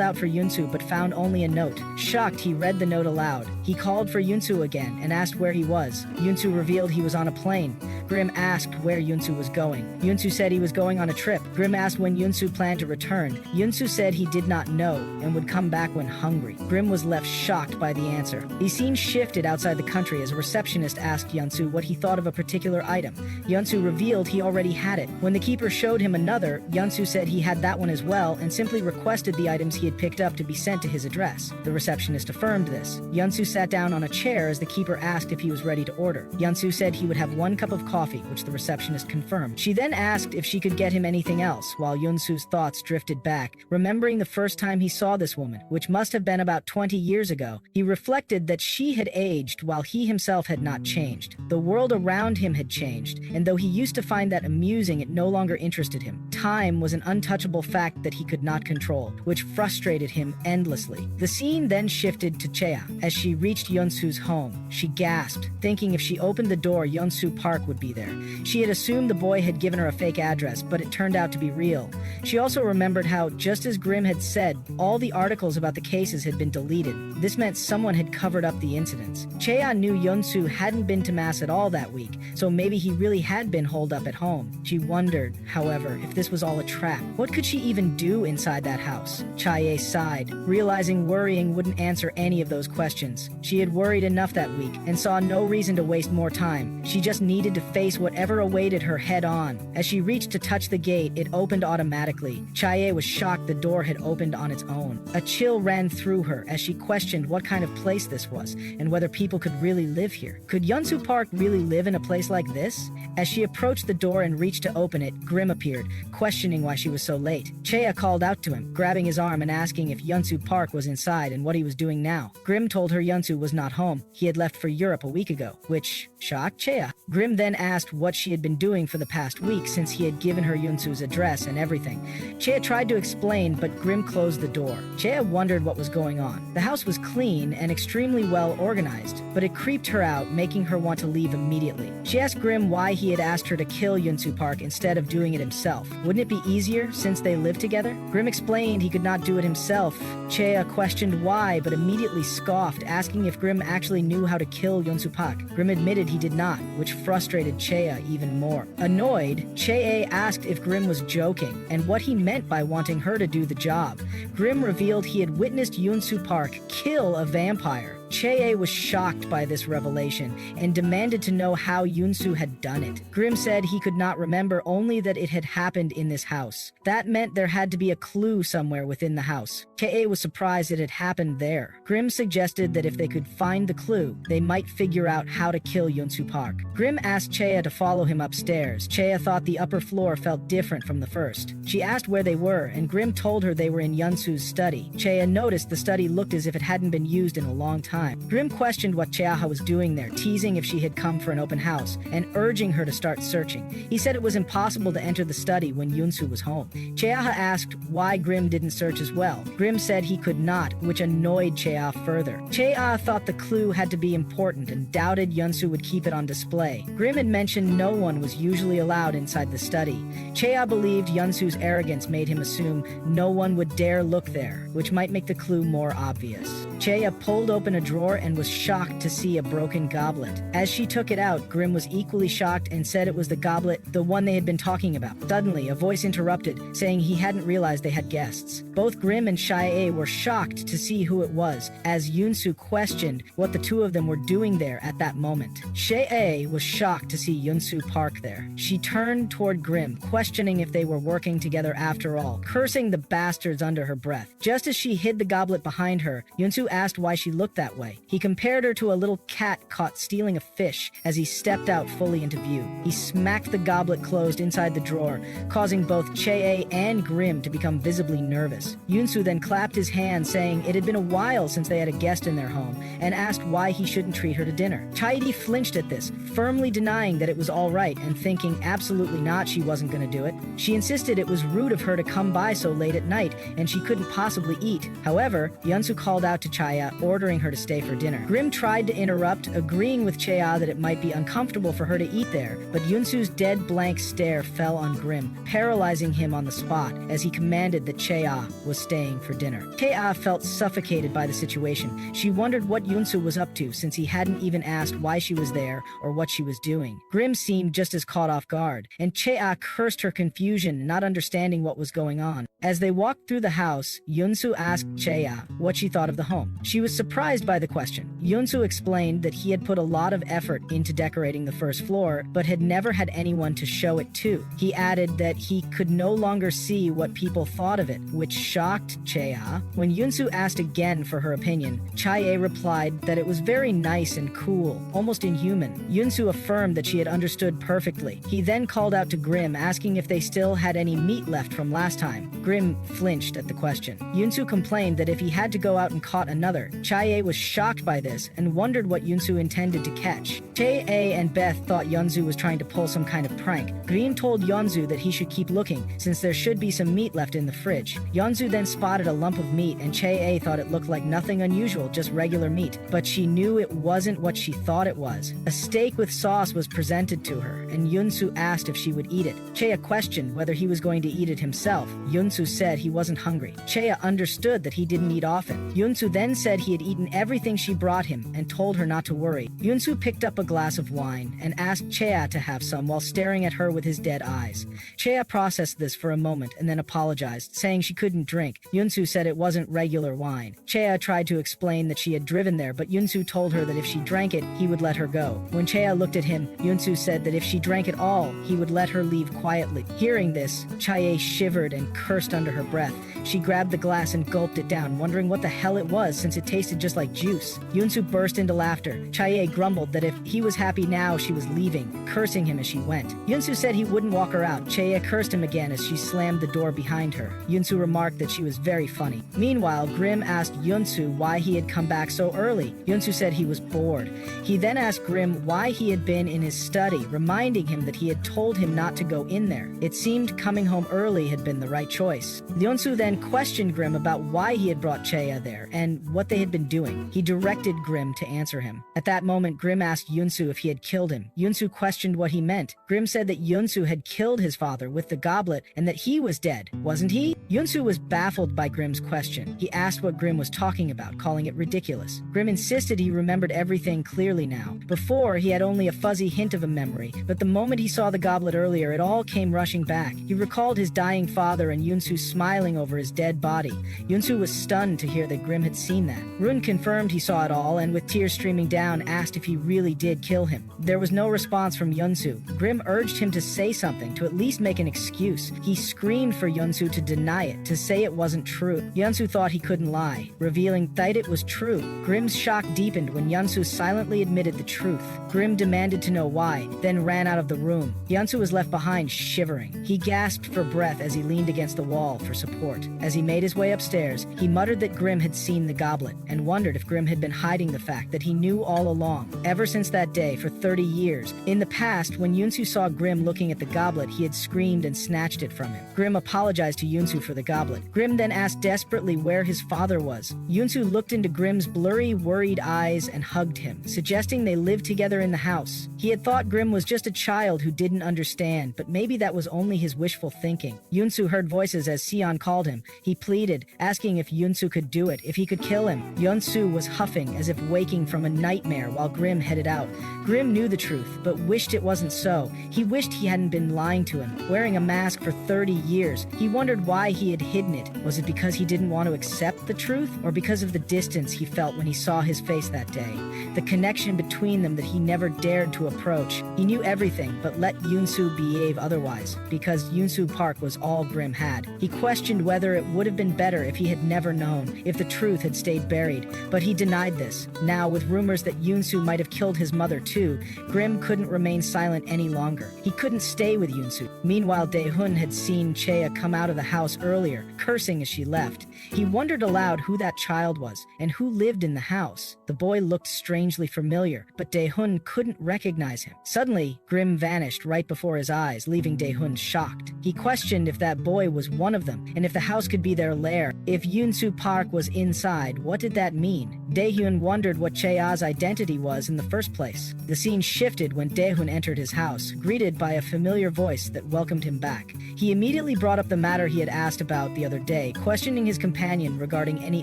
out for Yunsu but found only a note. Shocked, he read the note aloud. He called for Yunsu again and asked where he was. Yunsu revealed he was on a plane. Grim asked where Yunsu was going. Yunsu said he was going on a trip. Grim asked when Yunsu planned to return. Yunsu said he did not know and would come back when hungry. Grim was left shocked by the answer. The scene shifted outside the country as a receptionist asked Yunsu what he thought of a particular item. Yunsu revealed he already had it. When the keeper showed him another, Yunsu said he had that one as well and simply requested the items he had picked up to be sent to his address. The receptionist affirmed this. Yunsu sat down on a chair as the keeper asked if he was ready to order. Yunsu said he would have 1 cup of coffee, which the receptionist confirmed. She then asked if she could get him anything else, while Yunsu's thoughts drifted back, remembering the first time he saw this woman, which must have been about 20 years ago. He reflected that she had aged while he himself had not changed. The world around him had changed, and though he used to find that amusing, it no longer interested him. Time was an untouchable fact that he could not control, which frustrated him endlessly. The scene then shifted to Chea. As she reached Yunsu's home, she gasped, thinking if she opened the door, Yunsu Park would be there. She had assumed the boy had given her a fake address, but it turned out to be real. She also remembered how, just as Grim had said, all the articles about the cases had been deleted. This meant someone had covered up the incidents. Chea knew Yunsu hadn't been to mass at all that week, so maybe he really had been holed up at home. She wondered, however, if this was all a trap. What could she even do inside that house? Chie sighed, realizing worrying wouldn't answer any of those questions. She had worried enough that week and saw no reason to waste more time. She just needed to face whatever awaited her head on. As she reached to touch the gate, it opened automatically. Chie was shocked the door had opened on its own. A chill ran through her as she questioned what kind of place this was and whether people could really live here. Could Yunsu Park really live in a place like this? As she approached the door and reached to open it, Grim appeared, questioning why she was so late. Chea called out to him, grabbing his arm and asking if Yunsu Park was inside and what he was doing now. Grim told her Yunsu was not home. He had left for Europe a week ago, which shocked Chea. Grim then asked what she had been doing for the past week since he had given her Yunsu's address and everything. Chea tried to explain, but Grim closed the door. Chea wondered what was going on. The house was clean and extremely well organized, but it creeped her out, making her want to leave immediately. She asked Grim why he had asked her to kill Yunsu Park instead of doing it himself. Wouldn't it be easier since they lived together? Grim explained he could not do it himself. Chea questioned why, but immediately scoffed, asking if Grim actually knew how to kill Yunsu Park. Grim admitted he did not, which frustrated Chea even more. Annoyed, Chea asked if Grim was joking and what he meant by wanting her to do the job. Grim revealed he had witnessed Yunsu Park kill a vampire. Chea was shocked by this revelation and demanded to know how Yunsu had done it. Grim said he could not remember, only that it had happened in this house. That meant there had to be a clue somewhere within the house. Chea was surprised it had happened there. Grim suggested that if they could find the clue, they might figure out how to kill Yunsu Park. Grim asked Chea to follow him upstairs. Chea thought the upper floor felt different from the first. She asked where they were, and Grim told her they were in Yunsu's study. Chea noticed the study looked as if it hadn't been used in a long time. time. Grim questioned what Cheaha was doing there, teasing if she had come for an open house, and urging her to start searching. He said it was impossible to enter the study when Yunsu was home. Cheaha asked why Grim didn't search as well. Grim said he could not, which annoyed Cheaha further. Cheaha thought the clue had to be important and doubted Yunsu would keep it on display. Grim had mentioned no one was usually allowed inside the study. Cheaha believed Yunsu's arrogance made him assume no one would dare look there, which might make the clue more obvious. Cheaha pulled open a drawer and was shocked to see a broken goblet. As she took it out, Grim was equally shocked and said it was the goblet, the one they had been talking about. Suddenly, a voice interrupted, saying he hadn't realized they had guests. Both Grim and Shai were shocked to see who it was, as Yunsu questioned what the two of them were doing there at that moment. Shai was shocked to see Yunsu park there. She turned toward Grim, questioning if they were working together after all, cursing the bastards under her breath. Just as she hid the goblet behind her, Yunsu asked why she looked that way. He compared her to a little cat caught stealing a fish as he stepped out fully into view. He smacked the goblet closed inside the drawer, causing both Chae and Grim to become visibly nervous. Yunsu then clapped his hands, saying it had been a while since they had a guest in their home, and asked why he shouldn't treat her to dinner. Chaedi flinched at this, firmly denying that it was all right and thinking absolutely not, she wasn't going to do it. She insisted it was rude of her to come by so late at night and she couldn't possibly eat. However, Yunsu called out to Chaya, ordering her to stay for dinner. Grim tried to interrupt, agreeing with Chaya that it might be uncomfortable for her to eat there, but Yunsu's dead blank stare fell on Grim, paralyzing him on the spot as he commanded that Chaya was staying for dinner. Chaya felt suffocated by the situation. She wondered what Yunsu was up to, since he hadn't even asked why she was there or what she was doing. Grim seemed just as caught off guard, and Chaya cursed her confusion, not understanding what was going on. As they walked through the house, Yunsu asked Chaya what she thought of the home. She was surprised by the question. Yunsu explained that he had put a lot of effort into decorating the first floor, but had never had anyone to show it to. He added that he could no longer see what people thought of it, which shocked Chaya. When Yunsu asked again for her opinion, Chaye replied that it was very nice and cool, almost inhuman. Yunsu affirmed that she had understood perfectly. He then called out to Grim, asking if they still had any meat left from last time. Grim flinched at the question. Yunsu complained that if he had to go out and caught another. Chaye was shocked by this and wondered what Yunsu intended to catch. Chaye and Beth thought Yunsu was trying to pull some kind of prank. Green told Yunsu that he should keep looking, since there should be some meat left in the fridge. Yunsu then spotted a lump of meat, and Chaye thought it looked like nothing unusual, just regular meat. But she knew it wasn't what she thought it was. A steak with sauce was presented to her, and Yunsu asked if she would eat it. Chaye questioned whether he was going to eat it himself. Yunsu said he wasn't hungry. Chaye understood that he didn't eat often. Yunsu then said he had eaten everything she brought him and told her not to worry. Yunsu picked up a glass of wine and asked Chaye to have some while staring at her with his dead eyes. Chaye processed this for a moment and then apologized, saying she couldn't drink. Yunsu said it wasn't regular wine. Chaye tried to explain that she had driven there, but Yunsu told her that if she drank it, he would let her go. When Chaye looked at him, Yunsu said that if she drank it all, he would let her leave quietly. Hearing this, Chaye shivered and cursed under her breath. She grabbed the glass and gulped it down, wondering what the hell it was since it tasted just like juice. Yunsu burst into laughter. Chaye grumbled that if he was happy now, she was leaving, cursing him as she went. Yunsu said he wouldn't walk her out. Chaye cursed him again as she slammed the door behind her. Yunsu remarked that she was very funny. Meanwhile, Grim asked Yunsu why he had come back so early. Yunsu said he was bored. He then asked Grim why he had been in his study, reminding him that he had told him not to go in there. It seemed coming home early had been the right choice. Yunsu then questioned Grim about why he had brought Chaya there and what they had been doing. He directed Grim to answer him. At that moment, Grim asked Yunsu if he had killed him. Yunsu questioned what he meant. Grim said that Yunsu had killed his father with the goblet and that he was dead, wasn't he? Yunsu was baffled by Grim's question. He asked what Grim was talking about, calling it ridiculous. Grim insisted he remembered everything clearly now. Before, he had only a fuzzy hint of a memory, but the moment he saw the goblet earlier, it all came rushing back. He recalled his dying father and Yunsu smiling over his dead body. Yunsu was stunned to hear that Grim had seen that. Run confirmed he saw it all and with tears streaming down asked if he really did kill him. There was no response from Yunsu. Grim urged him to say something, to at least make an excuse. He screamed for Yunsu to deny it, to say it wasn't true. Yunsu thought he couldn't lie, revealing that it was true. Grim's shock deepened when Yunsu silently admitted the truth. Grim demanded to know why, then ran out of the room. Yunsu was left behind, shivering. He gasped for breath as he leaned against the wall for support. As he made his way upstairs, he muttered that Grim had seen the goblet and wondered if if Grim had been hiding the fact that he knew all along, ever since that day for 30 years. In the past, when Yunsu saw Grim looking at the goblet, he had screamed and snatched it from him. Grim apologized to Yunsu for the goblet. Grim then asked desperately where his father was. Yunsu looked into Grim's blurry, worried eyes and hugged him, suggesting they lived together in the house. He had thought Grim was just a child who didn't understand, but maybe that was only his wishful thinking. Yunsu heard voices as Sion called him. He pleaded, asking if Yunsu could do it, if he could kill him. Yunsu was huffing as if waking from a nightmare while Grim headed out. Grim knew the truth, but wished it wasn't so. He wished he hadn't been lying to him, wearing a mask for 30 years. He wondered why he had hidden it. Was it because he didn't want to accept the truth, or because of the distance he felt when he saw his face that day? The connection between them that he never dared to approach. He knew everything, but let Yunsu behave otherwise, because Yunsu Park was all Grim had. He questioned whether it would have been better if he had never known, if the truth had stayed buried, but he denied this. Now, with rumors that Yunsu might have killed his mother too, Grim couldn't remain silent any longer. He couldn't stay with Yunsu. Meanwhile, Daehun had seen Chea come out of the house earlier, cursing as she left. He wondered aloud who that child was, and who lived in the house. The boy looked strangely familiar, but Daehun couldn't recognize him. Suddenly, Grim vanished right before his eyes, leaving Daehun shocked. He questioned if that boy was one of them, and if the house could be their lair. If Yunsu Park was inside, what did that mean? Daehun wondered what Chea's identity was in the first place. The scene shifted when Daehun entered his house, greeted by a familiar voice that welcomed him back. He immediately brought up the matter he had asked about the other day, questioning his companion regarding any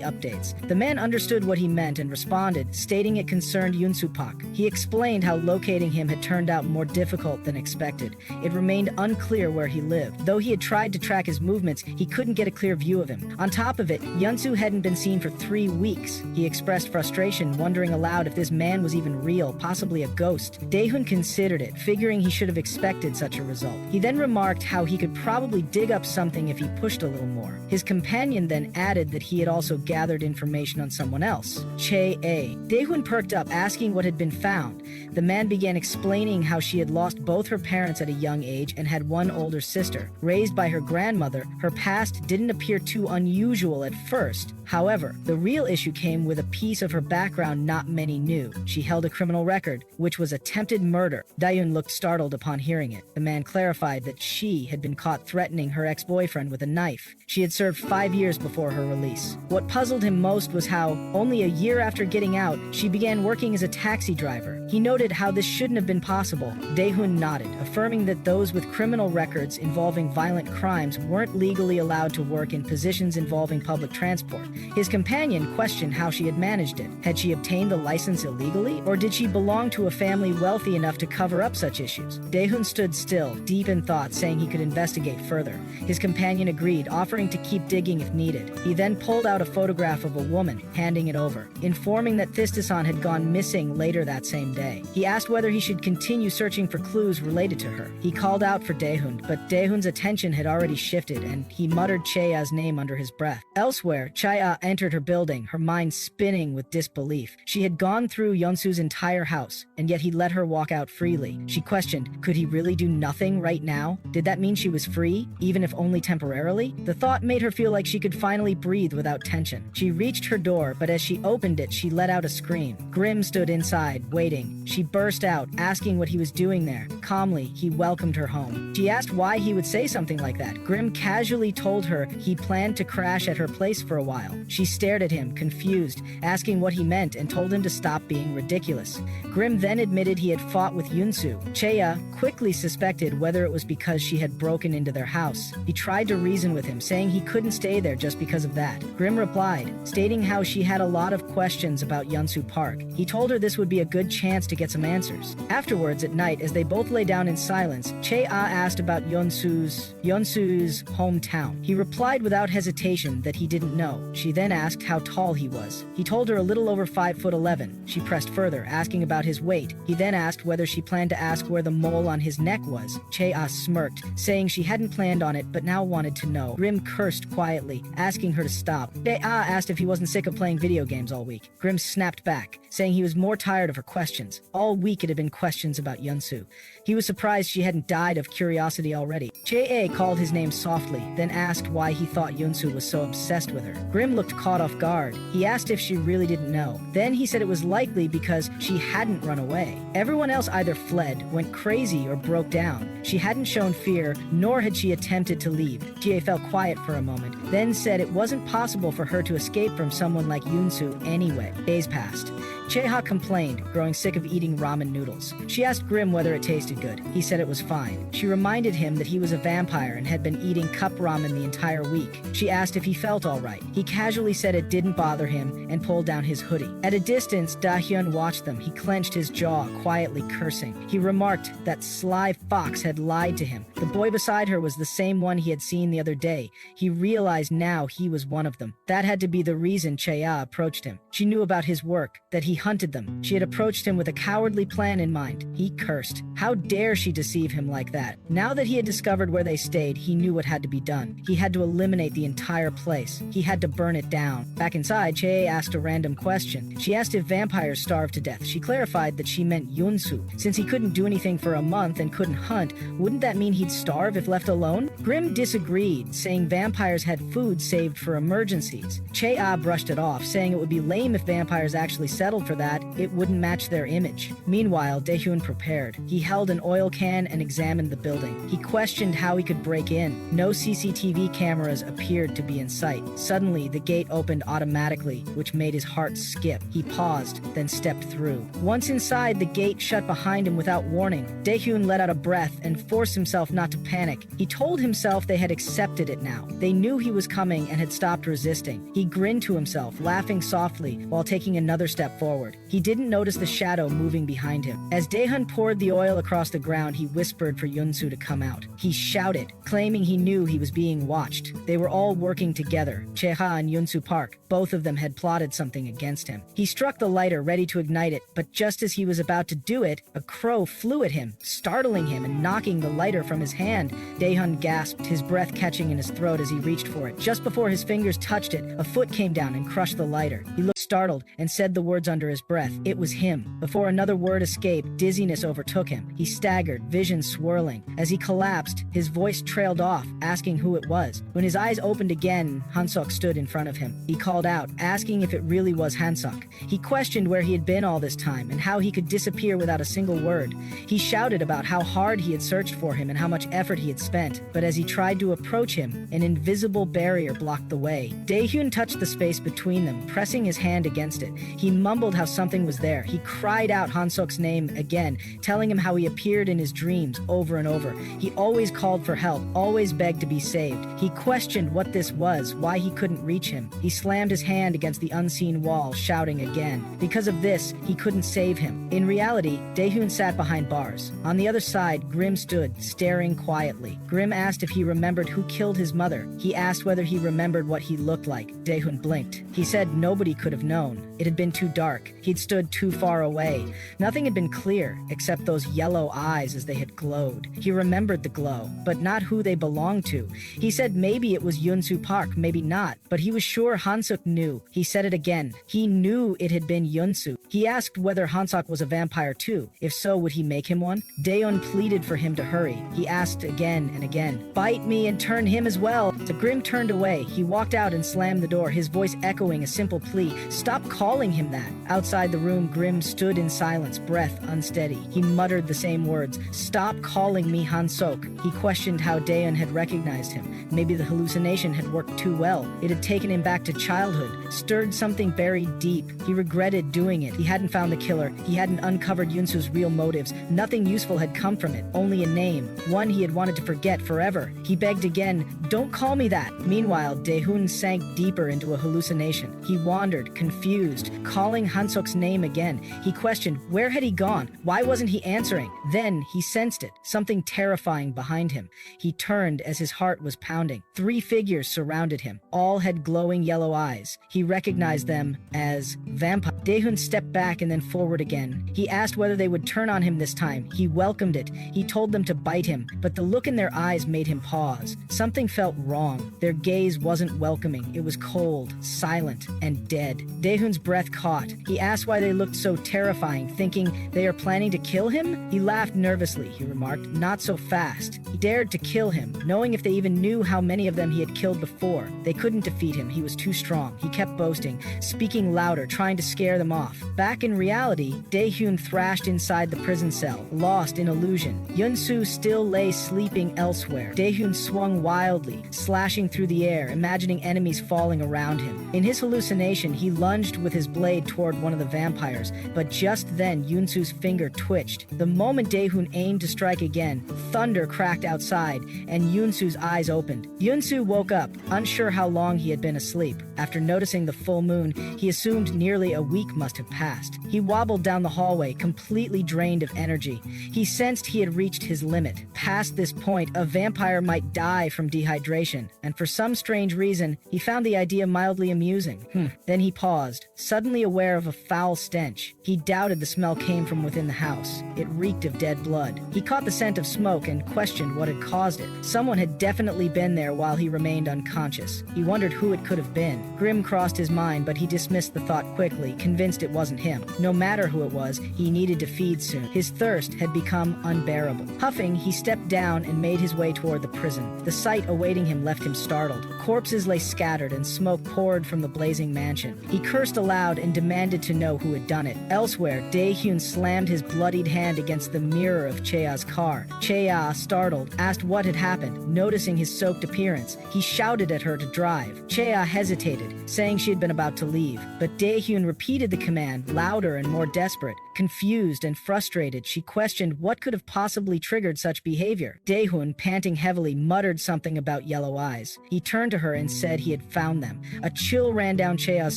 updates. The man understood what he meant and responded, stating it concerned Yunsu Park. He explained how locating him had turned out more difficult than expected. It remained unclear where he lived. Though he had tried to track his movements, he couldn't get a clear view of him. On top of it, Yunsu hadn't been seen for 3 weeks. He expressed frustration, wondering aloud if this man was even real, possibly a ghost. Daehun considered it, figuring he should have expected such a result. He then remarked how he could probably dig up something if he pushed a little more. His companion then added that he had also gathered information on someone else, Chea. Daehun perked up, asking what had been found. The man began explaining how she had lost both her parents at a young age and had one older sister. Raised by her grandmother, her past didn't appear too unusual at first. However, the real issue came with a piece of her background not many knew. She held a criminal record, which was attempted murder. Daehun looked startled upon hearing it. The man clarified that she had been caught threatening her ex-boyfriend with a knife. She had served 5 years before her release. What puzzled him most was how, only a year after getting out, she began working as a taxi driver. He noted how this shouldn't have been possible. Daehun nodded, affirming that those with criminal records involving violent crimes weren't legally allowed to work in positions involving public transport. His companion questioned how she had managed it. Had she obtained the license illegally, or did she belong to a family wealthy enough to cover up such issues? Daehun stood still, deep in thought, saying he could investigate further. His companion agreed, offering to keep digging if needed. He then pulled out a photograph of a woman, handing it over, informing that Thistasan had gone missing later that same day. He asked whether he should continue searching for clues related to her. He called out for Daehun, but Daehun's attention had already shifted, and he muttered Chea's name under his breath. Elsewhere, Chea entered her building, her mind spinning with disbelief. She had gone through Yunsu's entire house, and yet he let her walk out freely. She questioned, could he really do nothing right now? Did that mean she was free, even if only temporarily? The thought made her feel like she could finally breathe without tension. She reached her door, but as she opened it, she let out a scream. Grim stood inside, waiting. She burst out, asking what he was doing there. Calmly, he welcomed her home. She asked why he would say something like that. Grim casually told her he planned to crash at her place for a while. She stared at him, confused, asking what he meant, and told him to stop being ridiculous. Grim then admitted he had fought with Yunsu. Chea quickly suspected whether it was because she had broken into their house. He tried to reason with him, saying he couldn't stay there just because of that. Grim replied, stating how she had a lot of questions about Yunsu Park. He told her this would be a good chance to get some answers. Afterwards, at night, as they both lay down in silence, Chea asked about Yunsu's hometown. He replied without hesitation that he didn't know. She then asked how tall he was. He told her a little over 5'11". She pressed further, asking about his weight. He then asked whether she planned to ask where the mole on his neck was. Chea smirked, saying she hadn't planned on it but now wanted to know. Grim cursed quietly, asking her to stop. Chea asked if he wasn't sick of playing video games all week. Grim snapped back, saying he was more tired of her questions. All week it had been questions about Yunsu. He was surprised she hadn't died of curiosity already. Chea called his name softly, then asked why he thought Yunsu was so obsessed with her. Grim looked caught off guard. He asked if she she really didn't know. Then he said it was likely because she hadn't run away. Everyone else either fled, went crazy, or broke down. She hadn't shown fear, nor had she attempted to leave. Jie fell quiet for a moment, then said it wasn't possible for her to escape from someone like Yunsu anyway. Days passed. Cheha complained, growing sick of eating ramen noodles. She asked Grim whether it tasted good. He said it was fine. She reminded him that he was a vampire and had been eating cup ramen the entire week. She asked if he felt all right. He casually said it didn't bother him and pulled down his hoodie. At a distance, Da-hyun watched them. He clenched his jaw, quietly cursing. He remarked that sly fox had lied to him. The boy beside her was the same one he had seen the other day. He realized now he was one of them. That had to be the reason Cheya approached him. She knew about his work, that he hunted them. She had approached him with a cowardly plan in mind. He cursed. How dare she deceive him like that? Now that he had discovered where they stayed, he knew what had to be done. He had to eliminate the entire place. He had to burn it down. Back inside, Cheye asked a random question. She asked if vampires starve to death. She clarified that she meant Yunsu. Since he couldn't do anything for a month and couldn't hunt, wouldn't that mean he'd starve if left alone? Grim disagreed, saying vampires had food saved for emergencies. Cheye brushed it off, saying it would be lame if vampires actually settled for that. It wouldn't match their image. Meanwhile, Daehyun prepared. He held an oil can and examined the building. He questioned how he could break in. No CCTV cameras appeared to be in sight. Suddenly, the gate opened automatically, which made his heart skip. He paused, then stepped through. Once inside, the gate shut behind him without warning. Daehyun let out a breath and forced himself not to panic. He told himself they had accepted it now. They knew he was coming and had stopped resisting. He grinned to himself, laughing softly while taking another step forward. He didn't notice the shadow moving behind him. As Daehyun poured the oil across the ground, he whispered for Yunsu to come out. He shouted, claiming he knew he was being watched. They were all working together. Cheha and Yunsu Park, both of them had plotted something against him. He struck the lighter, ready to ignite it, but just as he was about to do it, a crow flew at him, startling him and knocking the lighter from his hand. Daehyun gasped, his breath catching in his throat as he reached for it. Just before his fingers touched it, a foot came down and crushed the lighter. He looked startled and said the words under his breath. It was him. Before another word escaped, dizziness overtook him. He staggered, vision swirling. As he collapsed, his voice trailed off, asking who it was. When his eyes opened again, Hansok stood in front of him. He called out, asking if it really was Hansok. He questioned where he had been all this time and how he could disappear without a single word. He shouted about how hard he had searched for him and how much effort he had spent. But as he tried to approach him, an invisible barrier blocked the way. Daehyun touched the space between them, pressing his hand against it. He mumbled how something was there. He cried out Hansok's name again, telling him how he appeared in his dreams over and over. He always called for help, always begged to be saved. He questioned what this was, why he couldn't reach him. He slammed his hand against the unseen wall, shouting again. Because of this, he couldn't save him. In reality, Daehyun sat behind bars. On the other side, Grim stood, staring quietly. Grim asked if he remembered who killed his mother. He asked whether he remembered what he looked like. Daehyun blinked. He said nobody could have known. It had been too dark. He'd stood too far away. Nothing had been clear, except those yellow eyes as they had glowed. He remembered the glow, but not who they belonged to. He said maybe it was Yunsu Park, maybe not, but he was sure Hansok knew. He said it again. He knew it had been Yunsu. He asked whether Hansok was a vampire too. If so, would he make him one? Daehyun pleaded for him to hurry. He asked again and again, "Bite me and turn him as well." The Grim turned away. He walked out and slammed the door, his voice echoing a simple plea. Stop calling him that. Outside the room, Grim stood in silence, breath unsteady. He muttered the same words. Stop calling me Hansok. He questioned how Daehyun had recognized him. Maybe the hallucination had worked too well. It had taken him back to childhood, stirred something buried deep. He regretted doing it. He hadn't found the killer. He hadn't uncovered Yunsu's real motives. Nothing useful had come from it. Only a name, one he had wanted to forget forever. He begged again, "Don't call me that." Meanwhile, Daehyun sank deeper into a hallucination. He wandered, confused, calling Hansok's name again. He questioned, where had he gone? Why wasn't he answering? Then he sensed it, something terrifying behind him. He turned as his heart was pounding. 3 figures surrounded him. All had glowing yellow eyes. He recognized them as vampires. Daehoon stepped back and then forward again. He asked whether they would turn on him this time. He welcomed it. He told them to bite him, but the look in their eyes made him pause. Something felt wrong. Their gaze wasn't welcoming. It was cold, silent, and dead. Daehoon's breath caught. He asked why they looked so terrifying, thinking they are planning to kill him? He laughed nervously, he remarked. Not so fast. He dared to kill him, knowing if they even knew how many of them he had killed before. They couldn't defeat him. He was too strong. He kept boasting, speaking louder, trying to scare them off. Back in reality, Daehoon thrashed inside the prison cell, lost in illusion. Yunsu still lay sleeping elsewhere. Daehoon swung wildly, slashing through the air, imagining enemies falling around him. In his hallucination, he lunged with his blade toward one of the vampires, but just then Yunsu's finger twitched. The moment Daehoon aimed to strike again, thunder cracked outside, and Yunsu's eyes opened. Yunsu woke up, unsure how long he had been asleep. After noticing the full moon, he assumed nearly a week must have passed. He wobbled down the hallway, completely drained of energy. He sensed he had reached his limit. Past this point, a vampire might die from dehydration, and for some strange reason, he found the idea mildly amusing. Then he paused, suddenly aware of a foul stench. He doubted the smell came from within the house. It reeked of dead blood. He caught the scent of smoke and questioned what had caused it. Someone had definitely been there while he remained unconscious. He wondered who it could have been. Grim crossed his mind, but he dismissed the thought quickly, convinced it wasn't him. No matter who it was, he needed to feed soon. His thirst had become unbearable. Huffing, he stepped down and made his way toward the prison. The sight awaiting him left him startled. Corpses lay scattered and smoke poured from the blazing mansion. He cursed aloud and demanded to know who had done it. Elsewhere, Daehoon slammed his bloodied hand against the mirror of Chea's car. Chea, startled, asked what had happened. Noticing his soaked appearance, he shouted at her to drive. Chea hesitated, saying she had been about to leave, but Daehoon repeated the command, louder and more desperate. Confused and frustrated, she questioned what could have possibly triggered such behavior. Daehoon, panting heavily, muttered something about yellow eyes. He turned to her and said he had found them. A chill ran down Chea's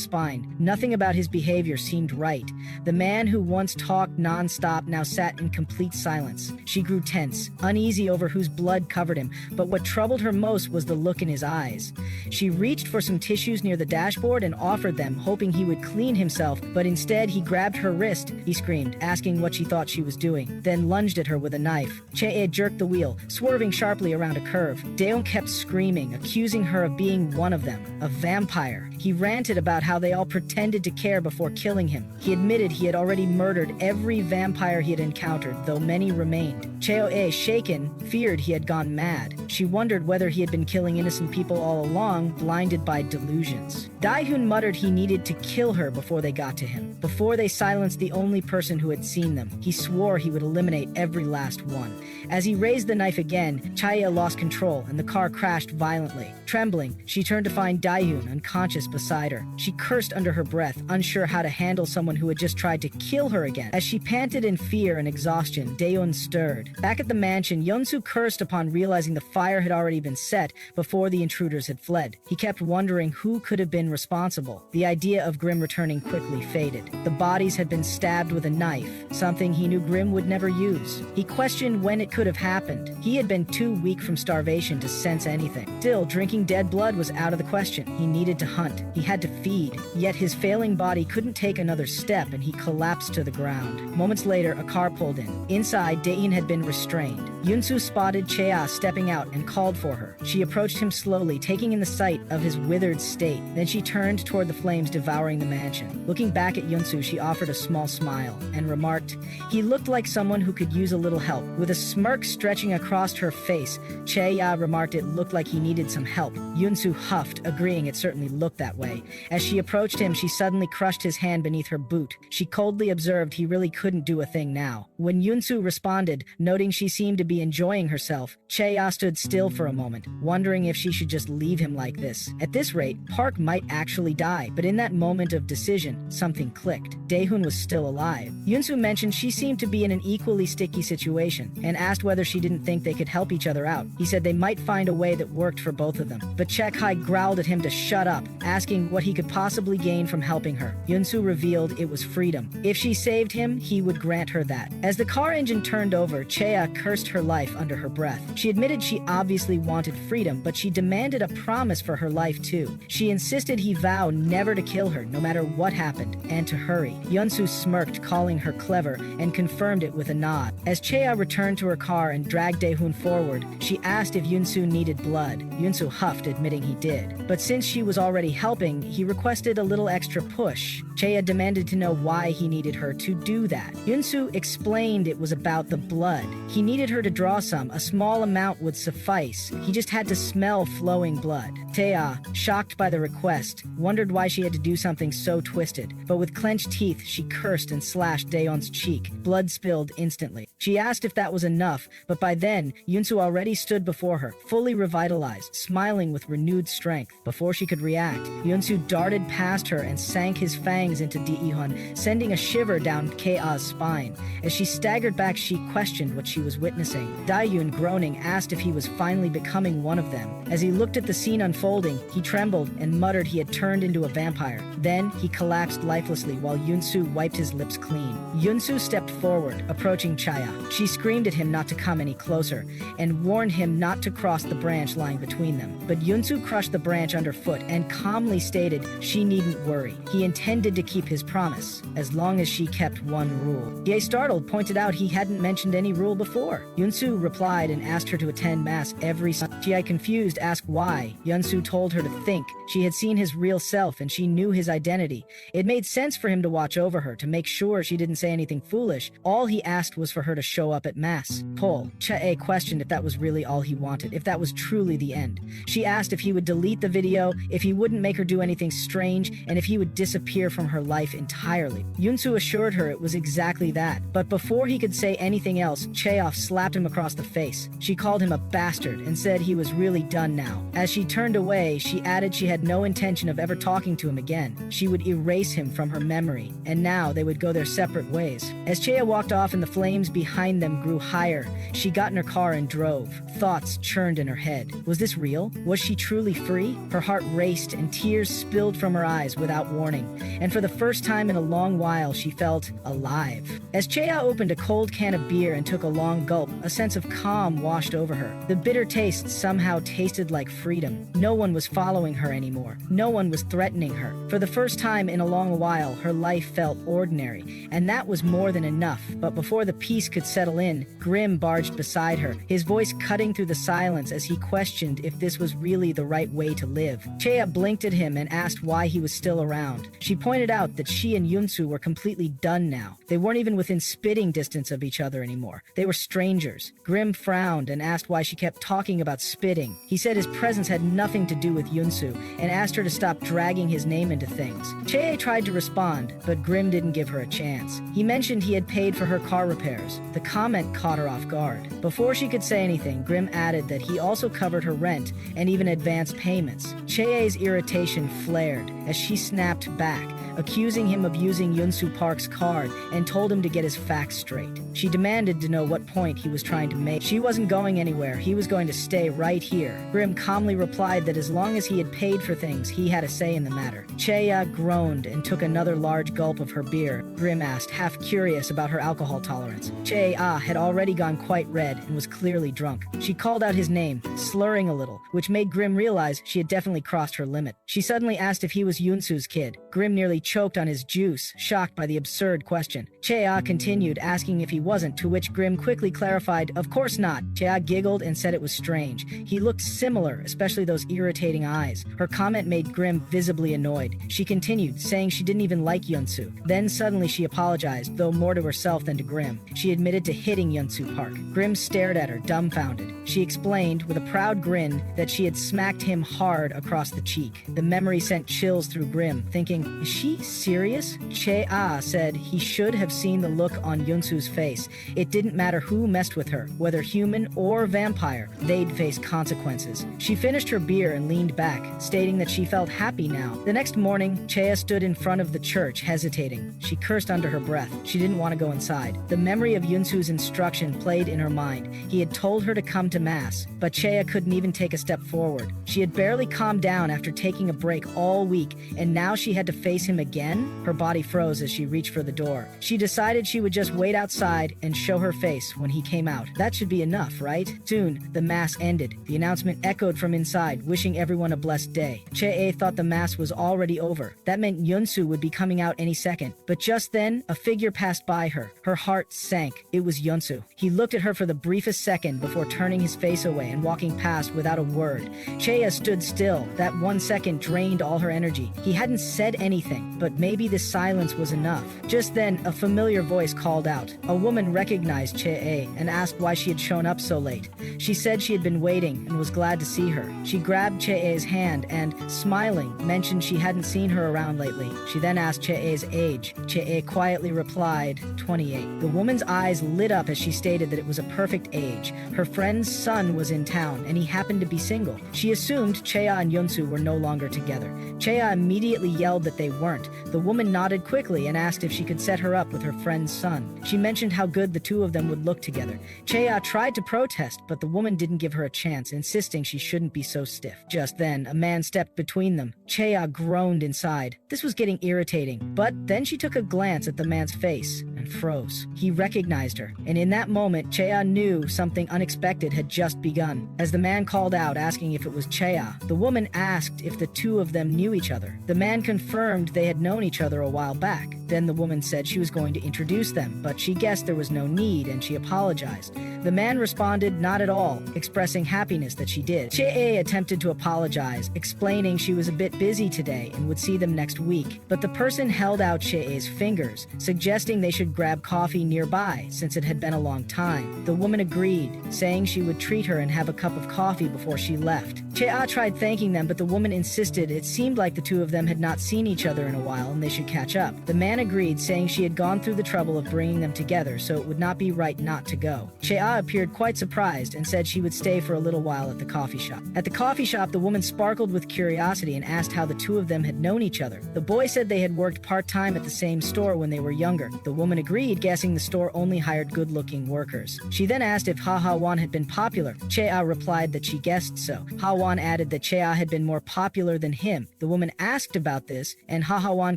spine. Nothing about his behavior seemed right. The man who once talked non-stop now sat in complete silence. She grew tense, uneasy over whose blood covered him, but what troubled her most was the look in his eyes. She reached for some tissues near the dashboard and offered them, hoping he would clean himself, but instead he grabbed her wrist. He screamed, asking what she thought she was doing, then lunged at her with a knife. Chea jerked the wheel, swerving sharply around a curve. Daehoon kept screaming, accusing her of being one of them, a vampire. He ranted about how they all pretended to care before killing him. He admitted he had already murdered every vampire he had encountered, though many remained. Chea, shaken, feared he had gone mad. She wondered whether he had been killing innocent people all along, blinded by delusions. Daehoon muttered he needed to kill her before they got to him, before they silenced the only person who had seen them. He swore he would eliminate every last one. As he raised the knife again, Chaya lost control and the car crashed violently. Trembling, she turned to find Daehoon unconscious beside her. She cursed under her breath, unsure how to handle someone who had just tried to kill her again. As she panted in fear and exhaustion, Daehoon stirred. Back at the mansion, Yeonsu cursed upon realizing the fire had already been set before the intruders had fled. He kept wondering who could have been responsible. The idea of Grim returning quickly faded. The bodies had been stabbed with a knife, something he knew Grim would never use. He questioned when it could have happened. He had been too weak from starvation to sense anything. Still, drinking dead blood was out of the question. He needed to hunt. He had to feed. Yet his failing body couldn't take another step and he collapsed to the ground. Moments later, a car pulled in. Inside, Daein had been restrained. Yunsu spotted Chea stepping out and called for her. She approached him slowly, taking in the sight of his withered state. Then she turned toward the flames devouring the mansion. Looking back at Yunsu, she offered a small smile and remarked, "He looked like someone who could use a little help." With a smirk stretching across her face, Chea remarked it looked like he needed some help. Yunsu huffed, agreeing it certainly looked that way. As she approached him, she suddenly crushed his hand beneath her boot. She coldly observed he really couldn't do a thing now. When Yunsu responded, noting she seemed to be enjoying herself, Chea stood still for a moment, wondering if she should just leave him like this. At this rate, Park might actually die, but in that moment of decision, something clicked. Daehoon was still alive. Yunsu mentioned she seemed to be in an equally sticky situation, and asked whether she didn't think they could help each other out. He said they might find a way that worked for both of them. But Chek-hai growled at him to shut up, asking what he could possibly gain from helping her. Yunsu revealed it was freedom. If she saved him, he would grant her that. As the car engine turned over, Chea cursed her her life under her breath. She admitted she obviously wanted freedom, but she demanded a promise for her life too. She insisted he vow never to kill her, no matter what happened, and to hurry. Yunsu smirked, calling her clever, and confirmed it with a nod. As Chea returned to her car and dragged Daehoon forward, she asked if Yunsu needed blood. Yunsu huffed, admitting he did. But since she was already helping, he requested a little extra push. Chea demanded to know why he needed her to do that. Yunsu explained it was about the blood. He needed her to draw some. A small amount would suffice. He just had to smell flowing blood. Thea, shocked by the request, wondered why she had to do something so twisted. But with clenched teeth, she cursed and slashed Daeon's cheek. Blood spilled instantly. She asked if that was enough, but by then, Yunsu already stood before her, fully revitalized, smiling with renewed strength. Before she could react, Yunsu darted past her and sank his fangs into Daehoon, sending a shiver down Ka's spine. As she staggered back, she questioned what she was witnessing. Daehoon, groaning, asked if he was finally becoming one of them. As he looked at the scene unfolding, he trembled and muttered he had turned into a vampire. Then, he collapsed lifelessly while Yunsu wiped his lips clean. Yunsu stepped forward, approaching Chaya. She screamed at him not to come any closer, and warned him not to cross the branch lying between them. But Yunsu crushed the branch underfoot and calmly stated she needn't worry. He intended to keep his promise, as long as she kept one rule. Ye, startled, pointed out he hadn't mentioned any rule before. Yunsu replied and asked her to attend mass every Sunday. Ji, confused, asked why. Yunsu told her to think. She had seen his real self and she knew his identity. It made sense for him to watch over her, to make sure she didn't say anything foolish. All he asked was for her to show up at mass. Pol, Chae questioned if that was really all he wanted, if that was truly the end. She asked if he would delete the video, if he wouldn't make her do anything strange, and if he would disappear from her life entirely. Yunsu assured her it was exactly that. But before he could say anything else, Cheoff slapped him across the face. She called him a bastard and said he was really done now. As she turned away, she added she had no intention of ever talking to him again. She would erase him from her memory, and now they would go their separate ways. As Chea walked off and the flames behind them grew higher, she got in her car and drove. Thoughts churned in her head. Was this real? Was she truly free? Her heart raced and tears spilled from her eyes without warning. And for the first time in a long while, she felt alive. As Chea opened a cold can of beer and took a long gulp, a sense of calm washed over her. The bitter taste somehow tasted like freedom. No one was following her anymore. No one was threatening her. For the first time in a long while, her life felt ordinary, and that was more than enough. But before the peace could settle in, Grim barged beside her, his voice cutting through the silence as he questioned if this was really the right way to live. Chea blinked at him and asked why he was still around. She pointed out that she and Yunsu were completely done now. They weren't even within spitting distance of each other anymore. They were strangers. Grim frowned and asked why she kept talking about spitting. He said his presence had nothing to do with Yunsu and asked her to stop dragging his name into things. Chea tried to respond, but Grim didn't give her a chance. He mentioned he had paid for her car repairs. The comment caught her off guard. Before she could say anything, Grim added that he also covered her rent and even advanced payments. Chea's irritation flared as she snapped back, accusing him of using Yunsu Park's card, and told him to get his facts straight. She demanded to know what point he was trying to make. She wasn't going anywhere. He was going to stay right here. Grim calmly replied that as long as he had paid for things, he had a say in the matter. Chea groaned and took another large gulp of her beer. Grim asked, half curious about her alcohol tolerance. Chea had already gone quite red and was clearly drunk. She called out his name, slurring a little, which made Grim realize she had definitely crossed her limit. She suddenly asked if he was Yunsu's kid. Grim nearly choked on his juice, shocked by the absurd question. Chea continued, asking if he wasn't, to which Grim quickly clarified, of course not. Chea giggled and said it was strange. He looked similar, especially those irritating eyes. Her comment made Grim visibly annoyed. She continued, saying she didn't even like Yunsu. Then suddenly she apologized, though more to herself than to Grim. She admitted to hitting Yunsu Park. Grim stared at her, dumbfounded. She explained, with a proud grin, that she had smacked him hard across the cheek. The memory sent chills through Grim, thinking, is she serious? Chea said he should have seen the look on Yunsu's face. It didn't matter who messed with her, whether human or vampire, they'd face consequences. She finished her beer and leaned back, stating that she felt happy now. The next morning, Chea stood in front of the church, hesitating. She cursed under her breath. She didn't want to go inside. The memory of Yunsu's instruction played in her mind. He had told her to come to to mass, but Chea couldn't even take a step forward. She had barely calmed down after taking a break all week, and now she had to face him again? Her body froze as she reached for the door. She decided she would just wait outside and show her face when he came out. That should be enough, right? Soon, the mass ended. The announcement echoed from inside, wishing everyone a blessed day. Chea thought the mass was already over. That meant Yunsu would be coming out any second. But just then, a figure passed by her. Her heart sank. It was Yunsu. He looked at her for the briefest second before turning his face away and walking past without a word. Chea stood still. That 1 second drained all her energy. He hadn't said anything, but maybe the silence was enough. Just then, a familiar voice called out. A woman recognized Chea and asked why she had shown up so late. She said she had been waiting and was glad to see her. She grabbed Chea's hand and, smiling, mentioned she hadn't seen her around lately. She then asked Chea's age. Chea quietly replied, 28. The woman's eyes lit up as she stated that it was a perfect age. Her friend's son was in town and he happened to be single. She assumed Chea and Yunsu were no longer together. Chea immediately yelled that they weren't. The woman nodded quickly and asked if she could set her up with her friend's son. She mentioned how good the two of them would look together. Chea tried to protest, but the woman didn't give her a chance, insisting she shouldn't be so stiff. Just then, a man stepped between them. Chea groaned inside. This was getting irritating, but then she took a glance at the man's face and froze. He recognized her, and in that moment, Chea knew something unexpected had just begun. As the man called out, asking if it was Chea, the woman asked if the two of them knew each other. The man confirmed they had known each other a while back. Then the woman said she was going to introduce them, but she guessed there was no need and she apologized. The man responded not at all, expressing happiness that she did. Chea attempted to apologize, explaining she was a bit busy today and would see them next week, but the person held out Chea's fingers, suggesting they should grab coffee nearby since it had been a long time. The woman agreed, saying she would treat her and have a cup of coffee before she left. Chea tried thanking them, but the woman insisted it seemed like the two of them had not seen each other in a while and they should catch up. The man agreed, saying she had gone through the trouble of bringing them together, so it would not be right not to go. Chea appeared quite surprised and said she would stay for a little while at the coffee shop. At the coffee shop, the woman sparkled with curiosity and asked how the two of them had known each other. The boy said they had worked part-time at the same store when they were younger. The woman agreed, guessing the store only hired good-looking workers. She then asked if Ha-Ha-Wan had been popular. Chea replied that she guessed so. Ha-Wan added that Chea had been more popular than him. The woman asked about this, and Ha-Ha-Wan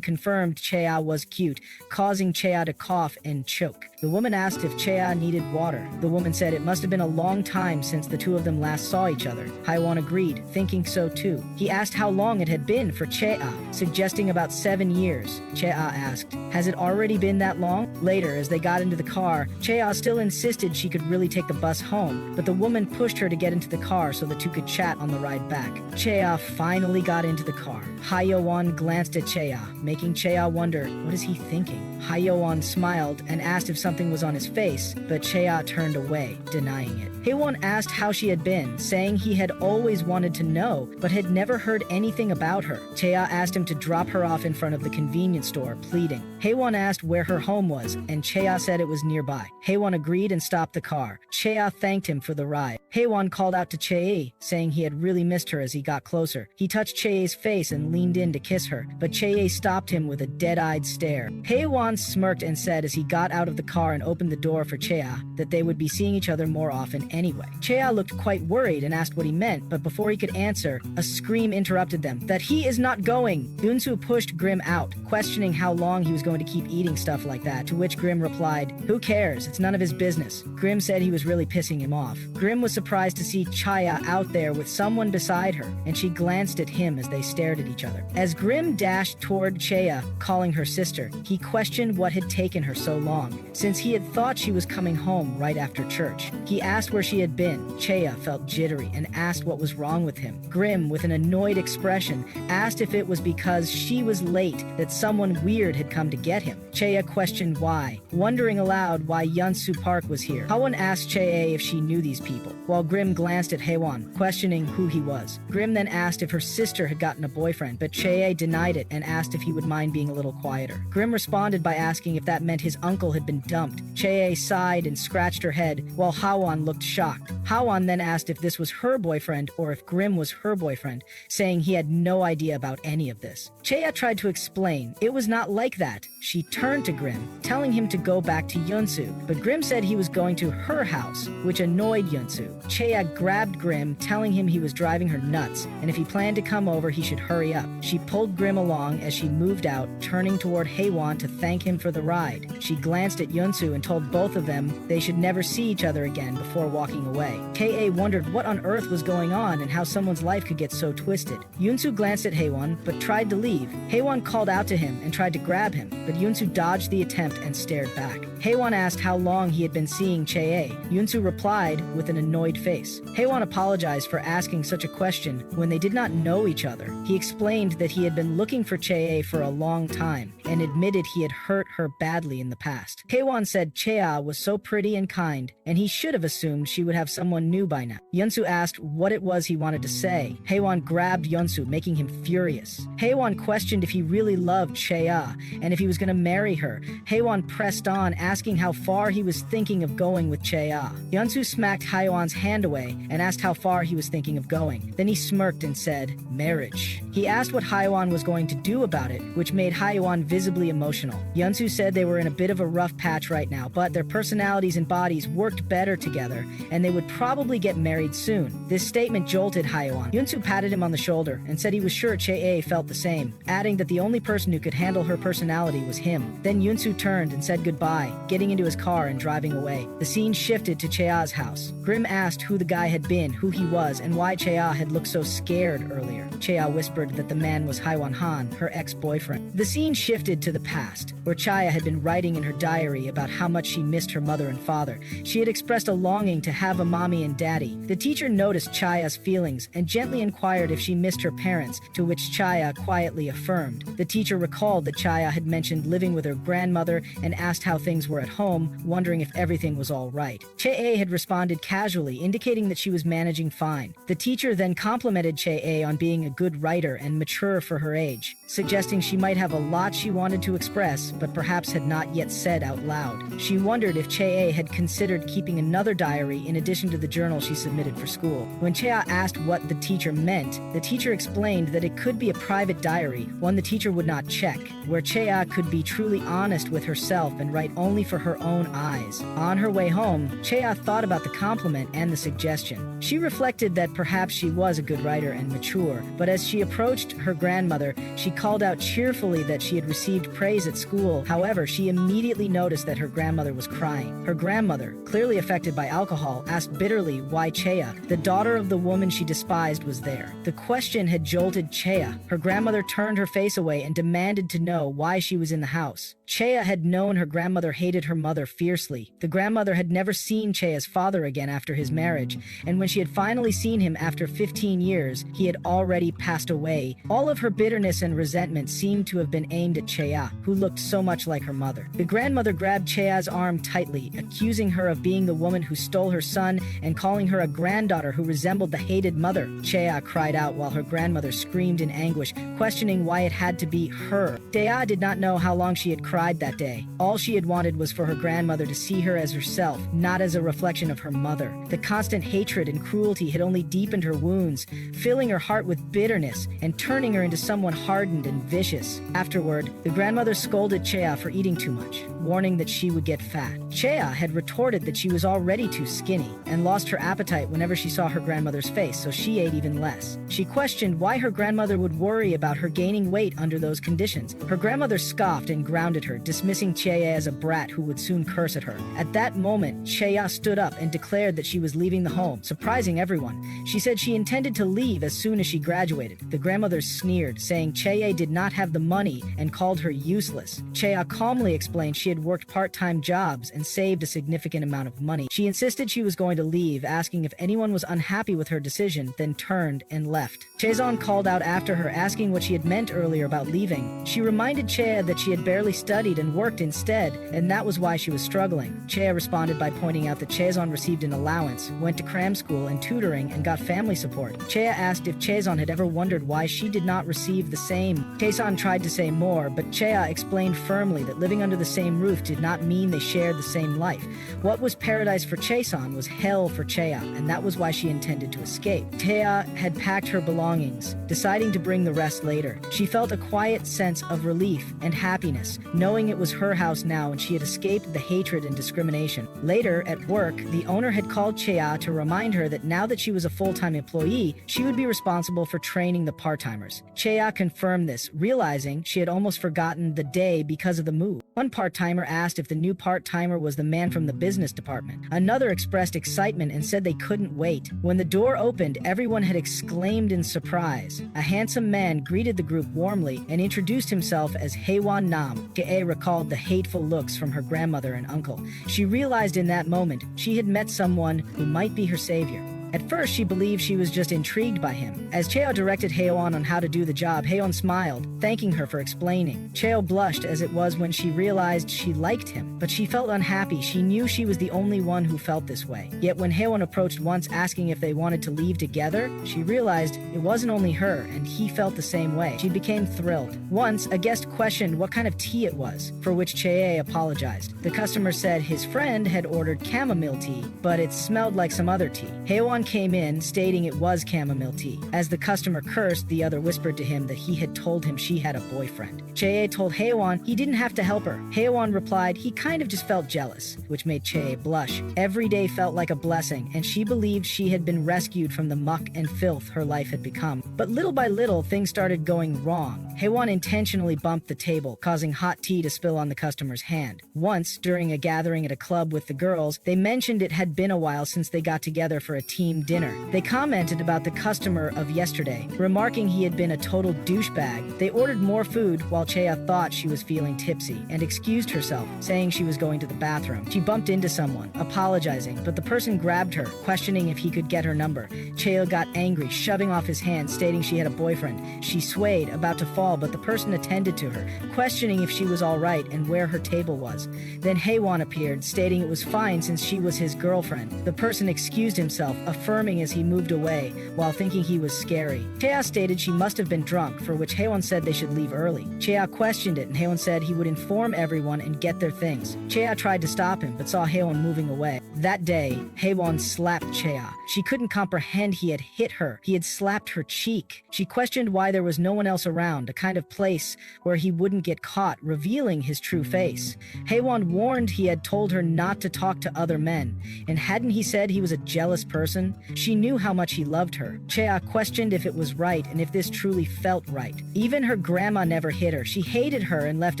confirmed Chea was cute, causing Chea to cough and choke. The woman asked if Chea needed water. The woman said it must have been a long time since the two of them last saw each other. Ha-Wan agreed, thinking so too. He asked how long it had been for Chea, suggesting about 7 years. Chea asked, has it already been that long? Later, as they got into the car, Chea still insisted she could really take the bus home, but the woman pushed her to get into the car so the two could chat on the ride back. Chea finally got into the car. Ha-Wan glanced at Chea, making Chea wonder, what is he thinking? Ha-Wan smiled and asked if something was on his face, but Chea turned away, denying it. Ha-Wan asked how she had been, saying he had always wanted to know, but had never heard anything about her. Chea asked him to drop her off in front of the convenience store, pleading. Ha-Wan asked where her home was, and Chea said it was nearby. Ha-Wan agreed and stopped the car. Chea thanked him for the ride. Ha-Wan called out to Chea, saying he had really missed her as he got closer. He touched Chea's face and leaned in to kiss her, but Chea stopped him with a dead-eyed stare. Ha-Wan smirked and said as he got out of the car and opened the door for Chea that they would be seeing each other more often anyway. Chea looked quite worried and asked what he meant, but before he could answer, a scream interrupted them. That he is not going! Yunsu pushed Grim out, questioning how long he was going to keep eating stuff like that, to which Grim replied, who cares? It's none of his business. Grim said he was really pissing him off. Grim was surprised to see Chea out there with someone beside her, and she glanced at him as they stared at each other. As Grim dashed toward Chea, calling her sister, he questioned what had taken her so long, since he had thought she was coming home right after church. He asked where she had been. Chea felt jittery and asked what was wrong with him. Grim, with an annoyed expression, asked if it was because she was late that someone weird had come to get him. Chea questioned why, wondering aloud why Yunsu Park was here. Ha-Wan asked Chea if she knew these people, while Grim glanced at Ha-Wan, questioning who who he was. Grim then asked if her sister had gotten a boyfriend, but Chae denied it and asked if he would mind being a little quieter. Grim responded by asking if that meant his uncle had been dumped. Chae sighed and scratched her head, while Hawon looked shocked. Hawon then asked if this was her boyfriend or if Grim was her boyfriend, saying he had no idea about any of this. Chae tried to explain it was not like that. She turned to Grim, telling him to go back to Yunsu, but Grim said he was going to her house, which annoyed Yunsu. Chae grabbed Grim, telling him he was driving her nuts, and if he planned to come over, he should hurry up. She pulled Grim along as she moved out, turning toward Haewon to thank him for the ride. She glanced at Yunsu and told both of them they should never see each other again before walking away. Ka wondered what on earth was going on and how someone's life could get so twisted. Yunsu glanced at Haewon, but tried to leave. Haewon called out to him and tried to grab him, but Yunsu dodged the attempt and stared back. Haewon asked how long he had been seeing Chae. Yunsu replied with an annoyed face. Haewon apologized for asking such a question when they did not know each other. He explained that he had been looking for Chae for a long time and admitted he had hurt her badly in the past. Haewon said Chae was so pretty and kind, and he should have assumed she would have someone new by now. Yunsu asked what it was he wanted to say. Haewon grabbed Yunsu, making him furious. Haewon questioned if he really loved Chae and if he was going to marry her. Haewon pressed on, asking how far he was thinking of going with Chae. Yunsu smacked Haewon's hand away and asked how far he was thinking of going. Then he smirked and said, marriage. He asked what Haewon was going to do about it, which made Haewon visibly emotional. Yunsu said they were in a bit of a rough patch right now, but their personalities and bodies worked better together, and they would probably get married soon. This statement jolted Haewon. Yunsu patted him on the shoulder and said he was sure Chae felt the same, adding that the only person who could handle her personality was him. Then Yunsu turned and said goodbye, getting into his car and driving away. The scene shifted to Chae's house. Grim asked who the guy had been, who he was, and why Chae had looked so scared earlier. Chae whispered that the man was Haewon Han, her ex-boyfriend. The scene shifted to the past, where Chae had been writing in her diary about how much she missed her mother and father. She had expressed a longing to have a mommy and daddy. The teacher noticed Chae's feelings and gently inquired if she missed her parents, to which Chae quietly affirmed. The teacher recalled that Chae had mentioned living with her grandmother and asked how things were at home, wondering if everything was all right. Chae had responded casually, indicating that she was managing fine. The teacher then complimented Chae on being a good writer and mature for her age, suggesting she might have a lot she wanted to express, but perhaps had not yet said out loud. She wondered if Chae had considered keeping another diary in addition to the journal she submitted for school. When Chae asked what the teacher meant, the teacher explained that it could be a private diary, one the teacher would not check, where Chae could be truly honest with herself and write only for her own eyes. On her way home, Chae thought about the compliment and the suggestion. She reflected that perhaps she was a good writer and mature, but as she approached her grandmother, she called out cheerfully that she had received praise at school. However, she immediately noticed that her grandmother was crying. Her grandmother, clearly affected by alcohol, asked bitterly why Chae, the daughter of the woman she despised, was there. The question had jolted Chae. Her grandmother turned her face away and demanded to know why she was in the house. Chae had known her grandmother hated her mother fiercely. The grandmother had never seen Chae's father again after his marriage, and when she had finally seen him after 15 years, he had already passed away. All of her bitterness and resentment seemed to have been aimed at Chae, who looked so much like her mother. The grandmother grabbed Chae's arm tightly, accusing her of being the woman who stole her son and calling her a granddaughter who resembled the hated mother. Chae cried out while her grandmother screamed in anguish, questioning why it had to be her. Dea did not know how long she had cried that day. All she had wanted was for her grandmother to see her as herself, not as a reflection of her mother. The constant hatred and cruelty had only deepened her wounds, filling her heart with bitterness and turning her into someone hardened and vicious. Afterward, the grandmother scolded Chae for eating too much, warning that she would get fat. Chae had retorted that she was already too skinny and lost her appetite whenever she saw her grandmother's face, so she ate even less. She questioned why her grandmother would worry about her gaining weight under those conditions. Her grandmother scoffed and grounded her, dismissing Chae as a brat who would soon curse at her. At that moment, Chae stood up and declared that she was leaving the home, surprising everyone. She said she intended to leave as soon as she graduated. The grandmother sneered, saying Chae did not have the money and called her useless. Chae calmly explained she had worked part-time jobs and saved a significant amount of money. She insisted she was going to leave, asking if anyone was unhappy with her decision, then turned and left. Chaezon called out after her, asking what she had meant earlier about leaving. She reminded Chae that she had barely studied studied and worked instead, and that was why she was struggling. Chea responded by pointing out that Chaeson received an allowance, went to cram school and tutoring, and got family support. Chea asked if Chaeson had ever wondered why she did not receive the same. Chaeson tried to say more, but Chea explained firmly that living under the same roof did not mean they shared the same life. What was paradise for Chaeson was hell for Chea, and that was why she intended to escape. Chea had packed her belongings, deciding to bring the rest later. She felt a quiet sense of relief and happiness, knowing it was her house now and she had escaped the hatred and discrimination. Later, at work, the owner had called Chea to remind her that now that she was a full-time employee, she would be responsible for training the part-timers. Chea confirmed this, realizing she had almost forgotten the day because of the move. One part-timer asked if the new part-timer was the man from the business department. Another expressed excitement and said they couldn't wait. When the door opened, everyone had exclaimed in surprise. A handsome man greeted the group warmly and introduced himself as Haewon Nam. Chea recalled the hateful looks from her grandmother and uncle. She realized in that moment she had met someone who might be her savior. At first, she believed she was just intrigued by him. As Cheo directed Haewon on how to do the job, Haewon smiled, thanking her for explaining. Cheo blushed as it was when she realized she liked him, but she felt unhappy. She knew she was the only one who felt this way. Yet when Haewon approached once asking if they wanted to leave together, she realized it wasn't only her, and he felt the same way. She became thrilled. Once, a guest questioned what kind of tea it was, for which Chea apologized. The customer said his friend had ordered chamomile tea, but it smelled like some other tea. Haewon came in, stating it was chamomile tea. As the customer cursed, the other whispered to him that he had told him she had a boyfriend. Chea told Haewon he didn't have to help her. Haewon replied he kind of just felt jealous, which made Chea blush. Every day felt like a blessing, and she believed she had been rescued from the muck and filth her life had become. But little by little, things started going wrong. Haewon intentionally bumped the table, causing hot tea to spill on the customer's hand. Once, during a gathering at a club with the girls, they mentioned it had been a while since they got together for a team dinner. They commented about the customer of yesterday, remarking he had been a total douchebag. They ordered more food while Chea thought she was feeling tipsy and excused herself, saying she was going to the bathroom. She bumped into someone, apologizing, but the person grabbed her, questioning if he could get her number. Chea got angry, shoving off his hand, stating she had a boyfriend. She swayed, about to fall, but the person attended to her, questioning if she was all right and where her table was. Then Haewon appeared, stating it was fine since she was his girlfriend. The person excused himself, affirming as he moved away, while thinking he was scary. Chea stated she must have been drunk, for which Haewon said they should leave early. Chea questioned it, and Haewon said he would inform everyone and get their things. Chea tried to stop him, but saw Haewon moving away. That day, Haewon slapped Chea. She couldn't comprehend he had hit her. He had slapped her cheek. She questioned why there was no one else around, a kind of place where he wouldn't get caught, revealing his true face. Haewon warned he had told her not to talk to other men, and hadn't he said he was a jealous person? She knew how much he loved her. Chea questioned if it was right and if this truly felt right. Even her grandma never hit her. She hated her and left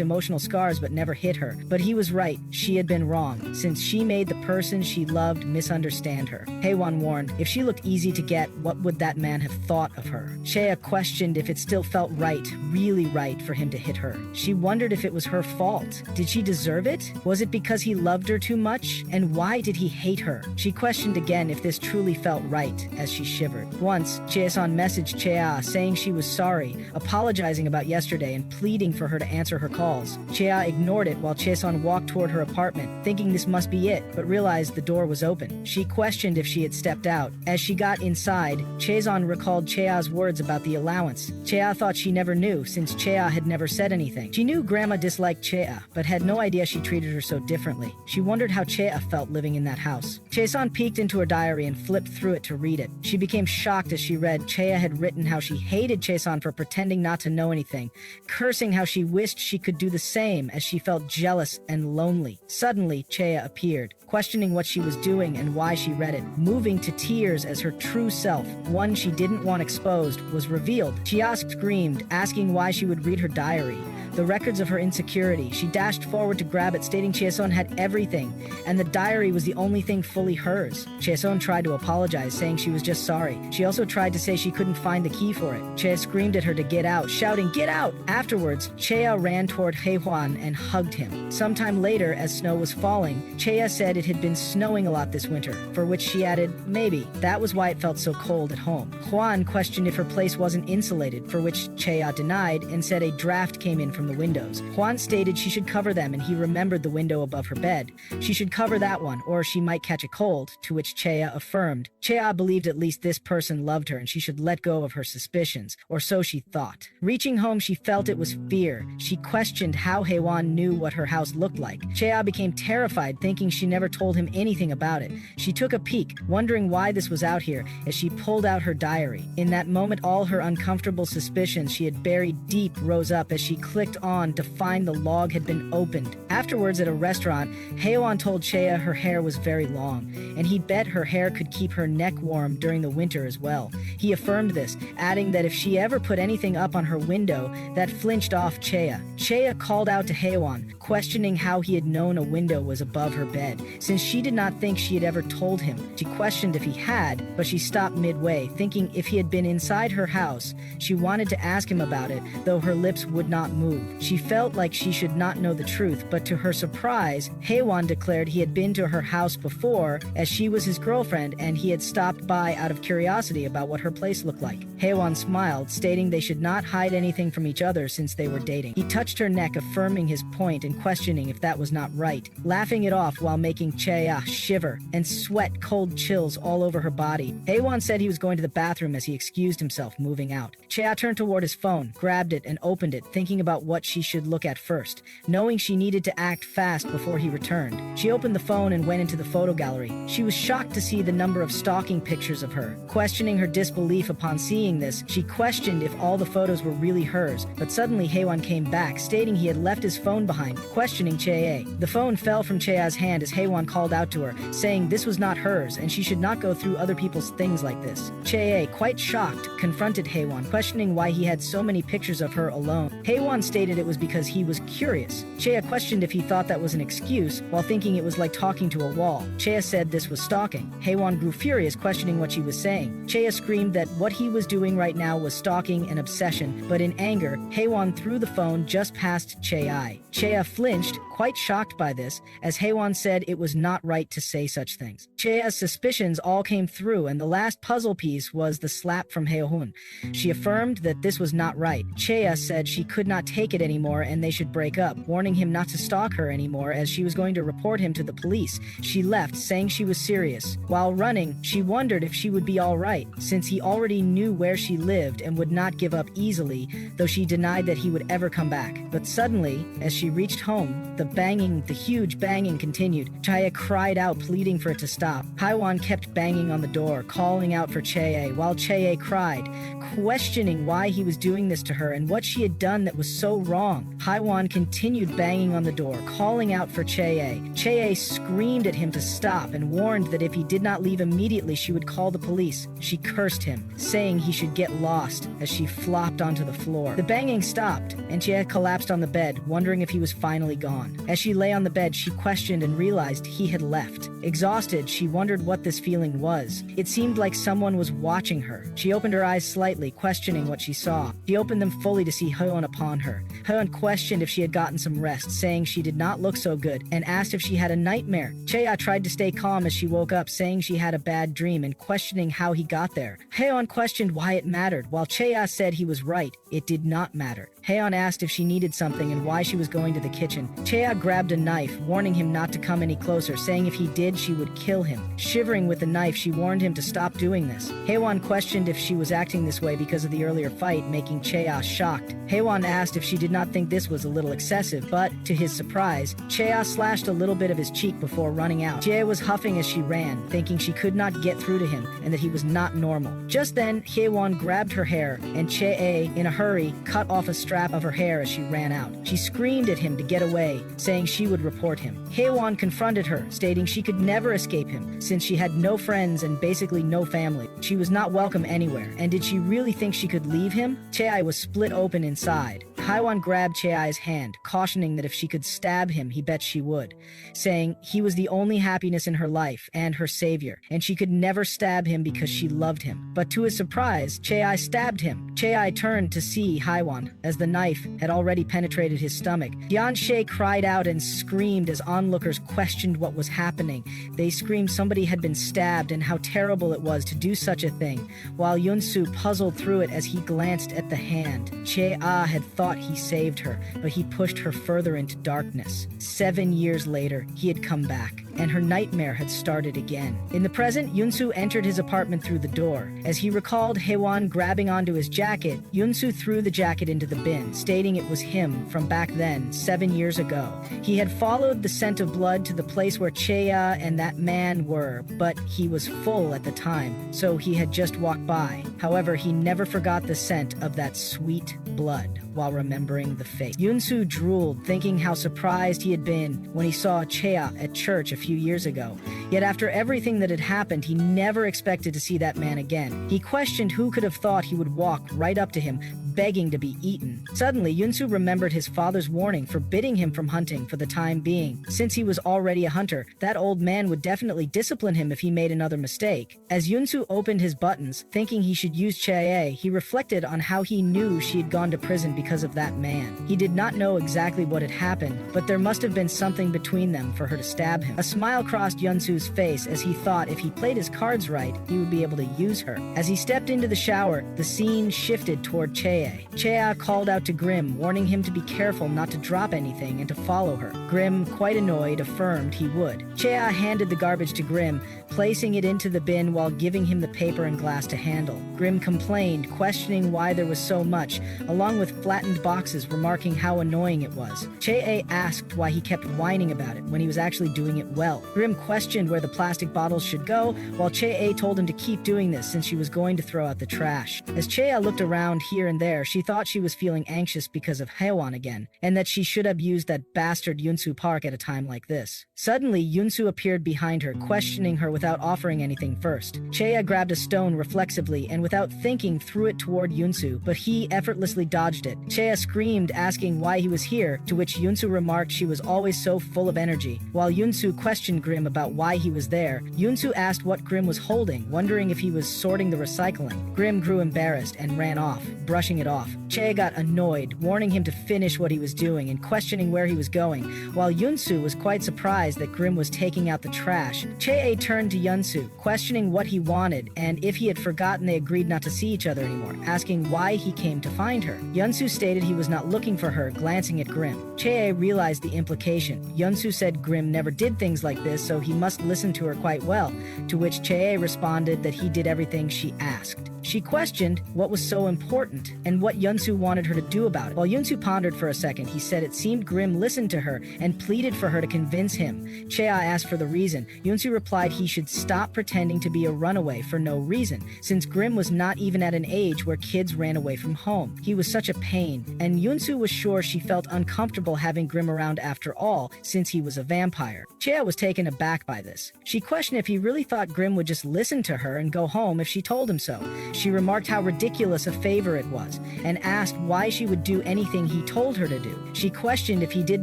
emotional scars but never hit her. But he was right. She had been wrong, since she made the person she loved misunderstand her. Haewon warned, if she looked easy to get, what would that man have thought of her? Chea questioned if it still felt right, really right, for him to hit her. She wondered if it was her fault. Did she deserve it? Was it because he loved her too much? And why did he hate her? She questioned again if this truly felt right, as she shivered. Once, Chaeson messaged Chea, saying she was sorry, apologizing about yesterday and pleading for her to answer her calls. Chea ignored it while Chaeson walked toward her apartment, thinking this must be it, but realized the door was open. She questioned if she had stepped out. As she got inside, Chaeson recalled Chea's words about the allowance. Chea thought she never knew, since Chea had never said anything. She knew Grandma disliked Chea, but had no idea she treated her so differently. She wondered how Chea felt living in that house. Chaeson peeked into her diary and flipped through it to read it. She became shocked as she read Chea had written how she hated Chaeson for pretending not to know anything, cursing how she wished she could do the same as she felt jealous and lonely. Suddenly, Chea appeared, questioning what she was doing and why she read it, moving to tears as her true self, one she didn't want exposed, was revealed. She screamed, asking why she would read her diary, the records of her insecurity. She dashed forward to grab it, stating Chaeson had everything, and the diary was the only thing fully hers. Chaeson tried to apologize, saying she was just sorry. She also tried to say she couldn't find the key for it. Chea screamed at her to get out, shouting, "Get out!" Afterwards, Chea ran toward Haewon and hugged him. Sometime later, as snow was falling, Chea said it had been snowing a lot this winter, for which she added, maybe. That was why it felt so cold at home. Hwan questioned if her place wasn't insulated, for which Chea denied and said a draft came in from from the windows. Juan stated she should cover them, and he remembered the window above her bed. She should cover that one, or she might catch a cold, to which Chea affirmed. Chea believed at least this person loved her and she should let go of her suspicions, or so she thought. Reaching home, she felt it was fear. She questioned how Haewon knew what her house looked like. Chea became terrified, thinking she never told him anything about it. She took a peek, wondering why this was out here, as she pulled out her diary. In that moment, all her uncomfortable suspicions she had buried deep rose up as she clicked on to find the log had been opened. Afterwards, at a restaurant, Haewon told Chea her hair was very long, and he bet her hair could keep her neck warm during the winter as well. He affirmed this, adding that if she ever put anything up on her window, that flinched off Chea. Chea called out to Haewon, questioning how he had known a window was above her bed, since she did not think she had ever told him. She questioned if he had, but she stopped midway, thinking if he had been inside her house. She wanted to ask him about it, though her lips would not move. She felt like she should not know the truth, but to her surprise, Haewon declared he had been to her house before, as she was his girlfriend and he had stopped by out of curiosity about what her place looked like. Haewon smiled, stating they should not hide anything from each other since they were dating. He touched her neck, affirming his point and questioning if that was not right, laughing it off while making Chea shiver and sweat cold chills all over her body. Haewon said he was going to the bathroom as he excused himself, moving out. Chea turned toward his phone, grabbed it, and opened it, thinking about what she should look at first, knowing she needed to act fast before he returned. She opened the phone and went into the photo gallery. She was shocked to see the number of stalking pictures of her. Questioning her disbelief upon seeing this, she questioned if all the photos were really hers, but suddenly Haewon came back, stating he had left his phone behind, questioning Chea. The phone fell from Chea's hand as Haewon called out to her, saying this was not hers and she should not go through other people's things like this. Chea, quite shocked, confronted Haewon, questioning why he had so many pictures of her alone. Haewon stated it was because he was curious. Chea questioned if he thought that was an excuse, while thinking it was like talking to a wall. Chea said this was stalking. Haewon grew furious, questioning what she was saying. Chea screamed that what he was doing right now was stalking and obsession, but in anger, Haewon threw the phone just past Chea. Chea flinched, quite shocked by this, as Haewon said it was not right to say such things. Chea's suspicions all came through, and the last puzzle piece was the slap from Haehun. She affirmed that this was not right. Chea said she could not take it anymore and they should break up, warning him not to stalk her anymore as she was going to report him to the police. She left, saying she was serious. While running, she wondered if she would be alright, since he already knew where she lived and would not give up easily, though she denied that he would ever come back. But suddenly, as she reached home, the huge banging continued. Chea cried out, pleading for it to stop. Haewon kept banging on the door, calling out for Chea, while Chea cried, questioning why he was doing this to her and what she had done that was so wrong. Haewon continued banging on the door, calling out for Chea. Chea screamed at him to stop and warned that if he did not leave immediately, she would call the police. She cursed him, saying he should get lost, as she flopped onto the floor. The banging stopped, and Chea collapsed on the bed, wondering if he was finally gone. As she lay on the bed, she questioned and realized he had left. Exhausted, she wondered what this feeling was. It seemed like someone was watching her. She opened her eyes slightly, questioning what she saw. She opened them fully to see Haewon upon her. Haewon questioned if she had gotten some rest, saying she did not look so good, and asked if she had a nightmare. Chea tried to stay calm as she woke up, saying she had a bad dream and questioning how he got there. Haewon questioned why it mattered, while Chea said he was right. It did not matter. Haewon asked if she needed something and why she was going to the kitchen. Chea grabbed a knife, warning him not to come any closer, saying if he did, she would kill him. Shivering with the knife, she warned him to stop doing this. Haewon questioned if she was acting this way because of the earlier fight, making Chea shocked. Haewon asked if she did not think this was a little excessive, but, to his surprise, Chea slashed a little bit of his cheek before running out. Chea was huffing as she ran, thinking she could not get through to him and that he was not normal. Just then, Haewon grabbed her hair, and Chea, in a hurry, cut off a strap of her hair as she ran out. She screamed at him to get away, saying she would report him. Haewon confronted her, stating she could never escape him, since she had no friends and basically no family. She was not welcome anywhere, and did she really think she could leave him? Chea was split open inside. Haewon grabbed Chea's hand, cautioning that if she could stab him, he bet she would, saying he was the only happiness in her life and her savior, and she could never stab him because she loved him. But to his surprise, Chea stabbed him. Chea turned to see Haewon, as the knife had already penetrated his stomach. Yeon-shae cried out and screamed as onlookers questioned what was happening. They screamed somebody had been stabbed and how terrible it was to do such a thing, while Yoon-soo puzzled through it as he glanced at the hand. Chea had thought thought he saved her, but he pushed her further into darkness. 7 years later, he had come back, and her nightmare had started again. In the present, Yunsu entered his apartment through the door. As he recalled Haewon grabbing onto his jacket, Yunsu threw the jacket into the bin, stating it was him from back then, 7 years ago. He had followed the scent of blood to the place where Cheya and that man were, but he was full at the time, so he had just walked by. However, he never forgot the scent of that sweet blood while remembering the fate. Yunsu drooled, thinking how surprised he had been when he saw Cheya at church a few years ago. Yet after everything that had happened, he never expected to see that man again. He questioned who could have thought he would walk right up to him, begging to be eaten. Suddenly, Yunsu remembered his father's warning forbidding him from hunting for the time being. Since he was already a hunter, that old man would definitely discipline him if he made another mistake. As Yunsu opened his buttons, thinking he should use Cheya, he reflected on how he knew she had gone to prison because of that man. He did not know exactly what had happened, but there must have been something between them for her to stab him. A smile crossed Yunsu's face as he thought if he played his cards right, he would be able to use her. As he stepped into the shower, the scene shifted toward Cheya. Cheya called out to Grim, warning him to be careful not to drop anything and to follow her. Grim, quite annoyed, affirmed he would. Cheya handed the garbage to Grim, placing it into the bin while giving him the paper and glass to handle. Grim complained, questioning why there was so much, along with flattened boxes, remarking how annoying it was. Cheya asked why he kept whining about it when he was actually doing it well. Grim questioned where the plastic bottles should go, while Cheya told him to keep doing this since she was going to throw out the trash. As Cheya looked around here and there, she thought she was feeling anxious because of Haewon again, and that she should have used that bastard Yunsu Park at a time like this. Suddenly, Yunsu appeared behind her, questioning her without offering anything first. Cheya grabbed a stone reflexively and without thinking threw it toward Yunsu, but he effortlessly dodged it. Cheya screamed, asking why he was here, to which Yunsu remarked she was always so full of energy. While Yunsu questioned Grim about why he was there, Yunsu asked what Grim was holding, wondering if he was sorting the recycling. Grim grew embarrassed and ran off, brushing it off. Cheya got annoyed, warning him to finish what he was doing and questioning where he was going, while Yunsu was quite surprised that Grim was taking out the trash. Cheya turned to Yunsu, questioning what he wanted and if he had forgotten they agreed not to see each other anymore, asking why he came to find her. Yunsu stated he was not looking for her, glancing at Grim. Cheya realized the implication. Yunsu said Grim never did things like this, so he must listen to her quite well, to which Cheya responded that he did everything she asked. She questioned what was so important and what Yunsu wanted her to do about it. While Yunsu pondered for a second, he said it seemed Grim listened to her and pleaded for her to convince him. Cheya asked for the reason. Yunsu replied he should stop pretending to be a runaway for no reason, since Grim was not even at an age where kids ran away from home. He was such a pain, and Yunsu was sure she felt uncomfortable having Grim around after all, since he was a vampire. Cheya was taken aback by this. She questioned if he really thought Grim would just listen to her and go home if she told him so. She remarked how ridiculous a favor it was, and asked why she would do anything he told her to do. She questioned if he did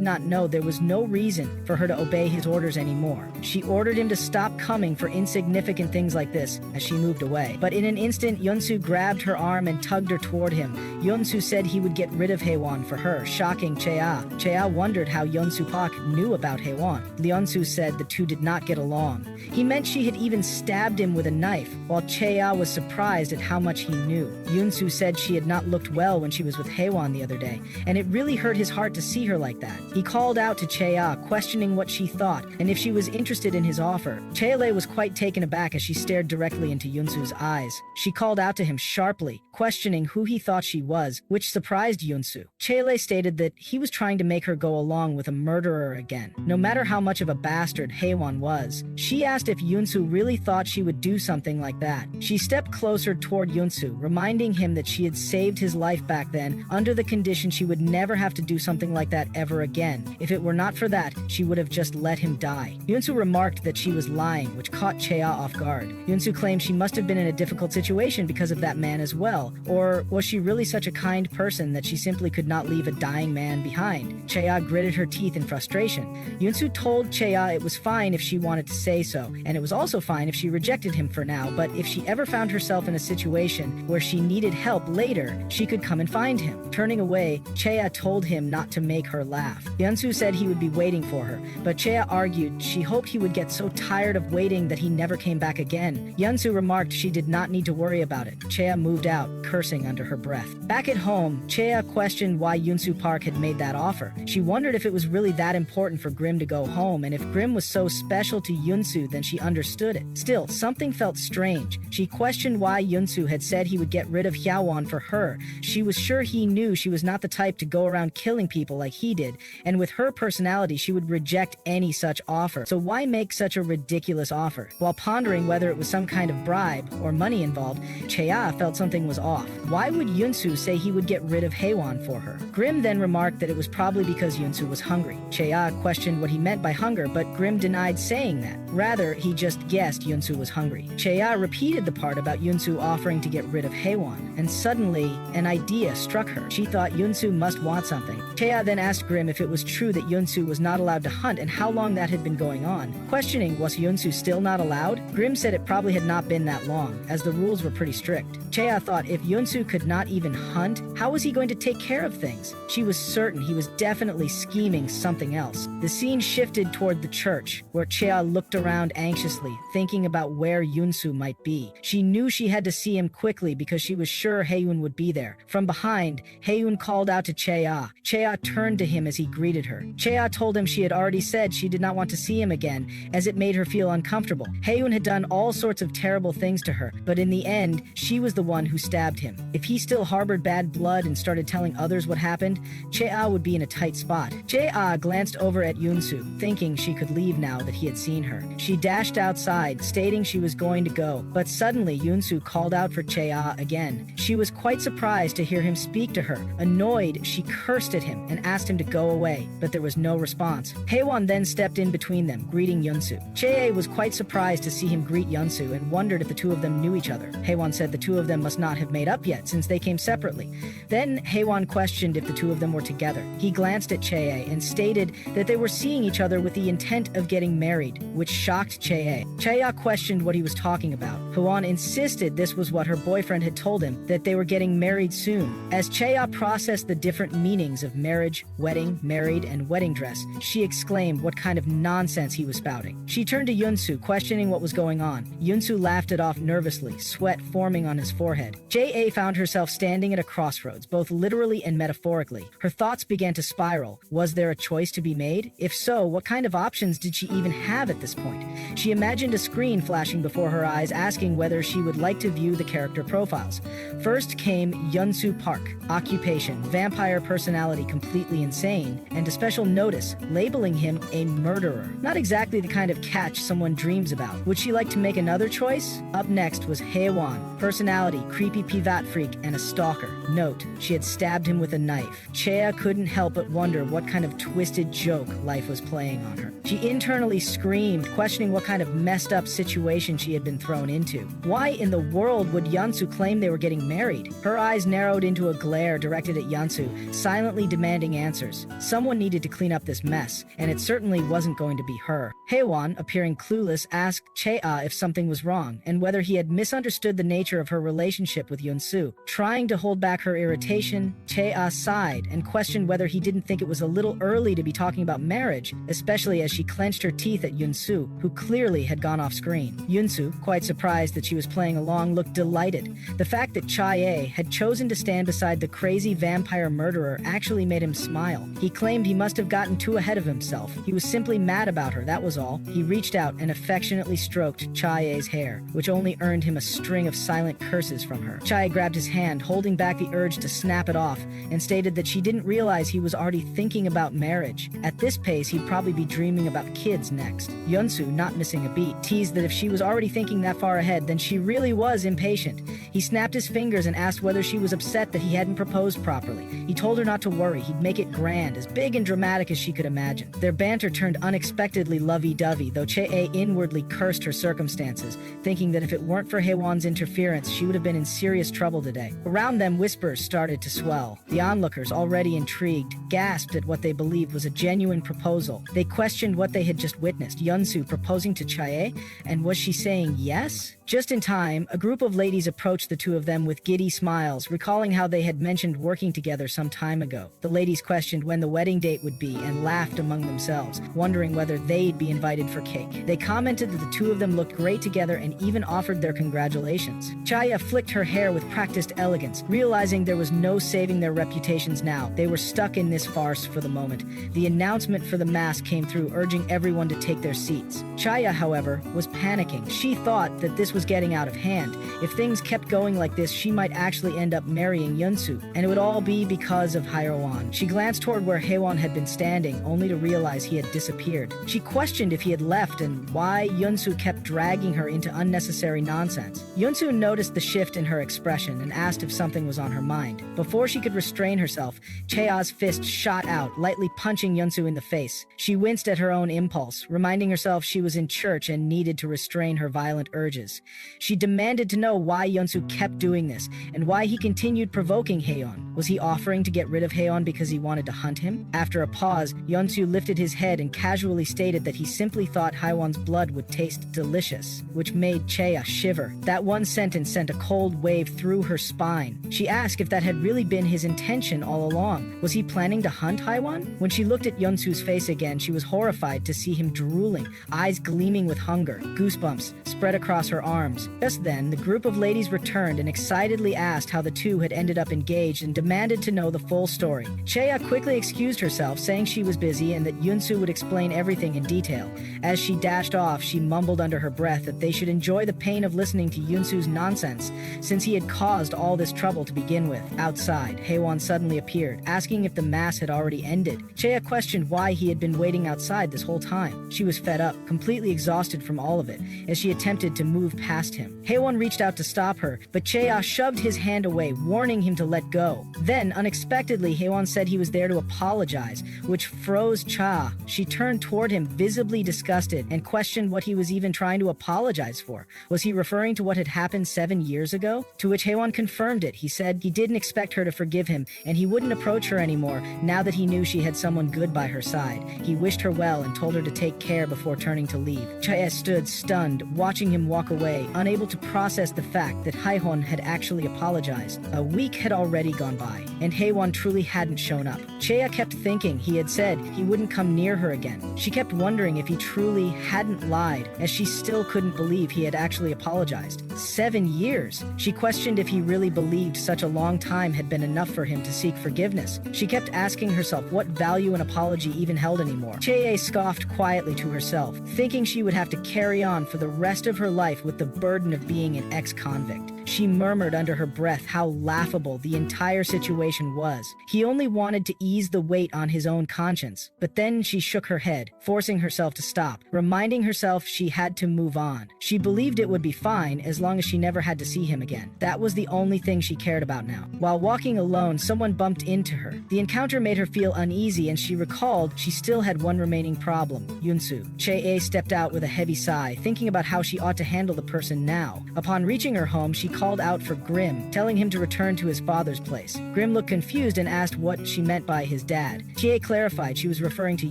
not know there was no reason for her to obey his orders anymore. She ordered him to stop coming for insignificant things like this as she moved away. But in an instant, Yunsu grabbed her arm and tugged her toward him. Yunsu said he would get rid of Haewon for her, shocking Cheya. Cheya wondered how Yunsu Park knew about Haewon. Yunsu said the two did not get along. He meant she had even stabbed him with a knife, while Cheya was surprised at how much he knew. Yunsu said she had not looked well when she was with Haewon the other day, and it really hurt his heart to see her like that. He called out to Cheya, questioning what she thought and if she was interested in his offer. Cheya was quite taken aback as she stared directly into Yunsu's eyes. She called out to him sharply, questioning who he thought she was, which surprised Yunsu. Cheya stated that he was trying to make her go along with a murderer again. No matter how much of a bastard Haewon was, she asked if Yunsu really thought she would do something like that. She stepped closer toward Yunsu, reminding him that she had saved his life back then under the condition she would never have to do something like that ever again. If it were not for that, she would have just let him die. Yunsu remarked that she was lying, which caught Cheya off guard. Yunsu claimed she must have been in a difficult situation because of that man as well, or was she really such a kind person that she simply could not leave a dying man behind? Cheya gritted her teeth in frustration. Yunsu told Cheya it was fine if she wanted to say so, and it was also fine if she rejected him for now, but if she ever found herself in a situation situation where she needed help later, she could come and find him. Turning away, Chea told him not to make her laugh. Yunsu said he would be waiting for her, but Chea argued she hoped he would get so tired of waiting that he never came back again. Yunsu remarked she did not need to worry about it. Chea moved out, cursing under her breath. Back at home, Chea questioned why Yunsu Park had made that offer. She wondered if it was really that important for Grim to go home, and if Grim was so special to Yunsu, then she understood it. Still, something felt strange. She questioned why Yunsu had said he would get rid of Hyaewon for her. She was sure he knew she was not the type to go around killing people like he did, and with her personality, she would reject any such offer. So why make such a ridiculous offer? While pondering whether it was some kind of bribe or money involved, Chea felt something was off. Why would Yunsu say he would get rid of Hyeewon for her? Grim then remarked that it was probably because Yunsu was hungry. Chea questioned what he meant by hunger, but Grim denied saying that. Rather, he just guessed Yunsu was hungry. Chea repeated the part about Yunsu offering to get rid of Hyeewon, and suddenly, an idea struck her. She thought Yunsu must want something. Chea then asked Grim if it was true that Yunsu was not allowed to hunt and how long that had been going on. Questioning was Yunsu still not allowed, Grim said it probably had not been that long, as the rules were pretty strict. Chea thought if Yunsu could not even hunt, how was he going to take care of things? She was certain he was definitely scheming something else. The scene shifted toward the church, where Chea looked around anxiously, thinking about where Yunsu might be. She knew she had to see him quickly because she was sure Hyeewon would be there. From behind, Hyeewon called out to Chea. Chea turned to him as he greeted her. Chea told him she had already said she did not want to see him again, as it made her feel uncomfortable. Hyeewon had done all sorts of terrible things to her, but in the end, she was the one who stabbed him. If he still harbored bad blood and started telling others what happened, Chea would be in a tight spot. Chea glanced over at Yunsu, thinking she could leave now that he had seen her. She dashed outside, stating she was going to go, but suddenly Yunsu called out for Chea again. She was quite surprised to hear him speak to her. Annoyed, she cursed at him and asked him to go away, but there was no response. Hyeewon then stepped in between them, greeting Yunsu. Chea was quite surprised to see him greet Yunsu and wondered if the two of them knew each other. Hyeewon said the two of them must not have made up yet since they came separately. Then Hyeewon questioned if the two of them were together. He glanced at Chea and stated that they were seeing each other with the intent of getting married, which shocked Chea. Chea questioned what he was talking about. Hyeewon insisted this was what her boyfriend had told him, that they were getting married soon. As Chea processed the different meanings of marriage, wedding, married, and wedding dress, she exclaimed what kind of nonsense he was spouting. She turned to Yunsu, questioning what was going on. Yunsu laughed it off nervously, sweat forming on his forehead. Chea found herself standing at a crossroads, both literally and metaphorically. Her thoughts began to spiral. Was there a choice to be made? If so, what kind of options did she even have at this point? She imagined a screen flashing before her eyes, asking whether she would like to view the character profiles. First came Yunsu Park, occupation, vampire personality completely insane, and a special notice labeling him a murderer. Not exactly the kind of catch someone dreams about. Would she like to make another choice? Up next was Hyeewon, personality, creepy pivat freak, and a stalker. Note, she had stabbed him with a knife. Chea couldn't help but wonder what kind of twisted joke life was playing on her. She internally screamed, questioning what kind of messed up situation she had been thrown into. Why in the world would Yunsu claim they were getting married? Her eyes narrowed into a glare directed at Yunsu, silently demanding answers. Someone needed to clean up this mess, and it certainly wasn't going to be her. Hyeewon, appearing clueless, asked Chea if something was wrong, and whether he had misunderstood the nature of her relationship with Yunsu. Trying to hold back her irritation, Chea sighed and questioned whether he didn't think it was a little early to be talking about marriage, especially as she clenched her teeth at Yunsu, who clearly had gone off screen. Yunsu, quite surprised that she was playing along, looked delighted. The fact that Chea had chosen to stand beside the crazy vampire murderer actually made him smile. He claimed he must have gotten too ahead of himself. He was simply mad about her, that was all. He reached out and affectionately stroked Chea's hair, which only earned him a string of silent curses from her. Chea grabbed his hand, holding back the urge to snap it off, and stated that she didn't realize he was already thinking about marriage. At this pace, he'd probably be dreaming about kids next. Yunsu, not missing a beat, teased that if she was already thinking that far ahead, then she really was impatient. He snapped his fingers and asked whether she was upset that he hadn't proposed properly. He told her not to worry, he'd make it grand, as big and dramatic as she could imagine. Their banter turned unexpectedly lovey-dovey, though Chea inwardly cursed her circumstances, thinking that if it weren't for Hyeewon's interference, she would have been in serious trouble today. Around them, whispers started to swell. The onlookers, already intrigued, gasped at what they believed was a genuine proposal. They questioned what they had just witnessed, Yunsu proposing to Chea, and was she saying yes? Just in time, a group of ladies approached the two of them with giddy smiles, recalling how they had mentioned working together some time ago. The ladies questioned when the wedding date would be and laughed among themselves, wondering whether they'd be invited for cake. They commented that the two of them looked great together and even offered their congratulations. Chaya flicked her hair with practiced elegance, realizing there was no saving their reputations now. They were stuck in this farce for the moment. The announcement for the mass came through, urging everyone to take their seats. Chaya, however, was panicking. She thought that this was getting out of hand. If things kept going like this, she might actually end up marrying Yunsu, and it would all be because of Haewon. She glanced toward where Haewon had been standing, only to realize he had disappeared. She questioned if he had left and why Yunsu kept dragging her into unnecessary nonsense. Yunsu noticed the shift in her expression and asked if something was on her mind. Before she could restrain herself, Chea's fist shot out, lightly punching Yunsu in the face. She winced at her own impulse, reminding herself she was in church and needed to restrain her violent urges. She demanded to know why Yunsu kept doing this, and why he continued provoking Haeon. Was he offering to get rid of Haeon because he wanted to hunt him? After a pause, Yunsu lifted his head and casually stated that he simply thought Haewon's blood would taste delicious, which made Chea shiver. That one sentence sent a cold wave through her spine. She asked if that had really been his intention all along. Was he planning to hunt Haewon? When she looked at Yunsu's face again, she was horrified to see him drooling, eyes gleaming with hunger. Goosebumps spread across her arms. Just then, the group of ladies returned and excitedly asked how the two had ended up engaged and demanded to know the full story. Chea quickly excused herself, saying she was busy and that Yunsu would explain everything in detail. As she dashed off, she mumbled under her breath that they should enjoy the pain of listening to Yunsu's nonsense, since he had caused all this trouble to begin with. Outside, Haewon suddenly appeared, asking if the mass had already ended. Chea questioned why he had been waiting outside this whole time. She was fed up, completely exhausted from all of it, as she attempted to move past him. Haewon reached out to stop her, but Chea shoved his hand away, warning him to let go. Then, unexpectedly, Haewon said he was there to apologize, which froze Cha. She turned toward him, visibly disgusted, and questioned what he was even trying to apologize for. Was he referring to what had happened 7 years ago? To which Haewon confirmed it. He said he didn't expect her to forgive him, and he wouldn't approach her anymore now that he knew she had someone good by her side. He wished her well and told her to take care before turning to leave. Chae stood stunned, watching him walk away, unable to process the fact that Haewon had actually apologized. A week had already gone by, and Haewon truly hadn't shown up. Chea kept thinking he had said he wouldn't come near her again. She kept wondering if he truly hadn't lied, as she still couldn't believe he had actually apologized. 7 years! She questioned if he really believed such a long time had been enough for him to seek forgiveness. She kept asking herself what value an apology even held anymore. Chea scoffed quietly to herself, thinking she would have to carry on for the rest of her life with the burden of being an ex-convict. She murmured under her breath how laughable the entire situation was. He only wanted to ease the weight on his own conscience. But then she shook her head, forcing herself to stop, reminding herself she had to move on. She believed it would be fine as long as she never had to see him again. That was the only thing she cared about now. While walking alone, someone bumped into her. The encounter made her feel uneasy, and she recalled she still had one remaining problem: Yunsu. Chea stepped out with a heavy sigh, thinking about how she ought to handle the person now. Upon reaching her home, she called out for Grim, telling him to return to his father's place. Grim looked confused and asked what she meant by his dad. Chie clarified she was referring to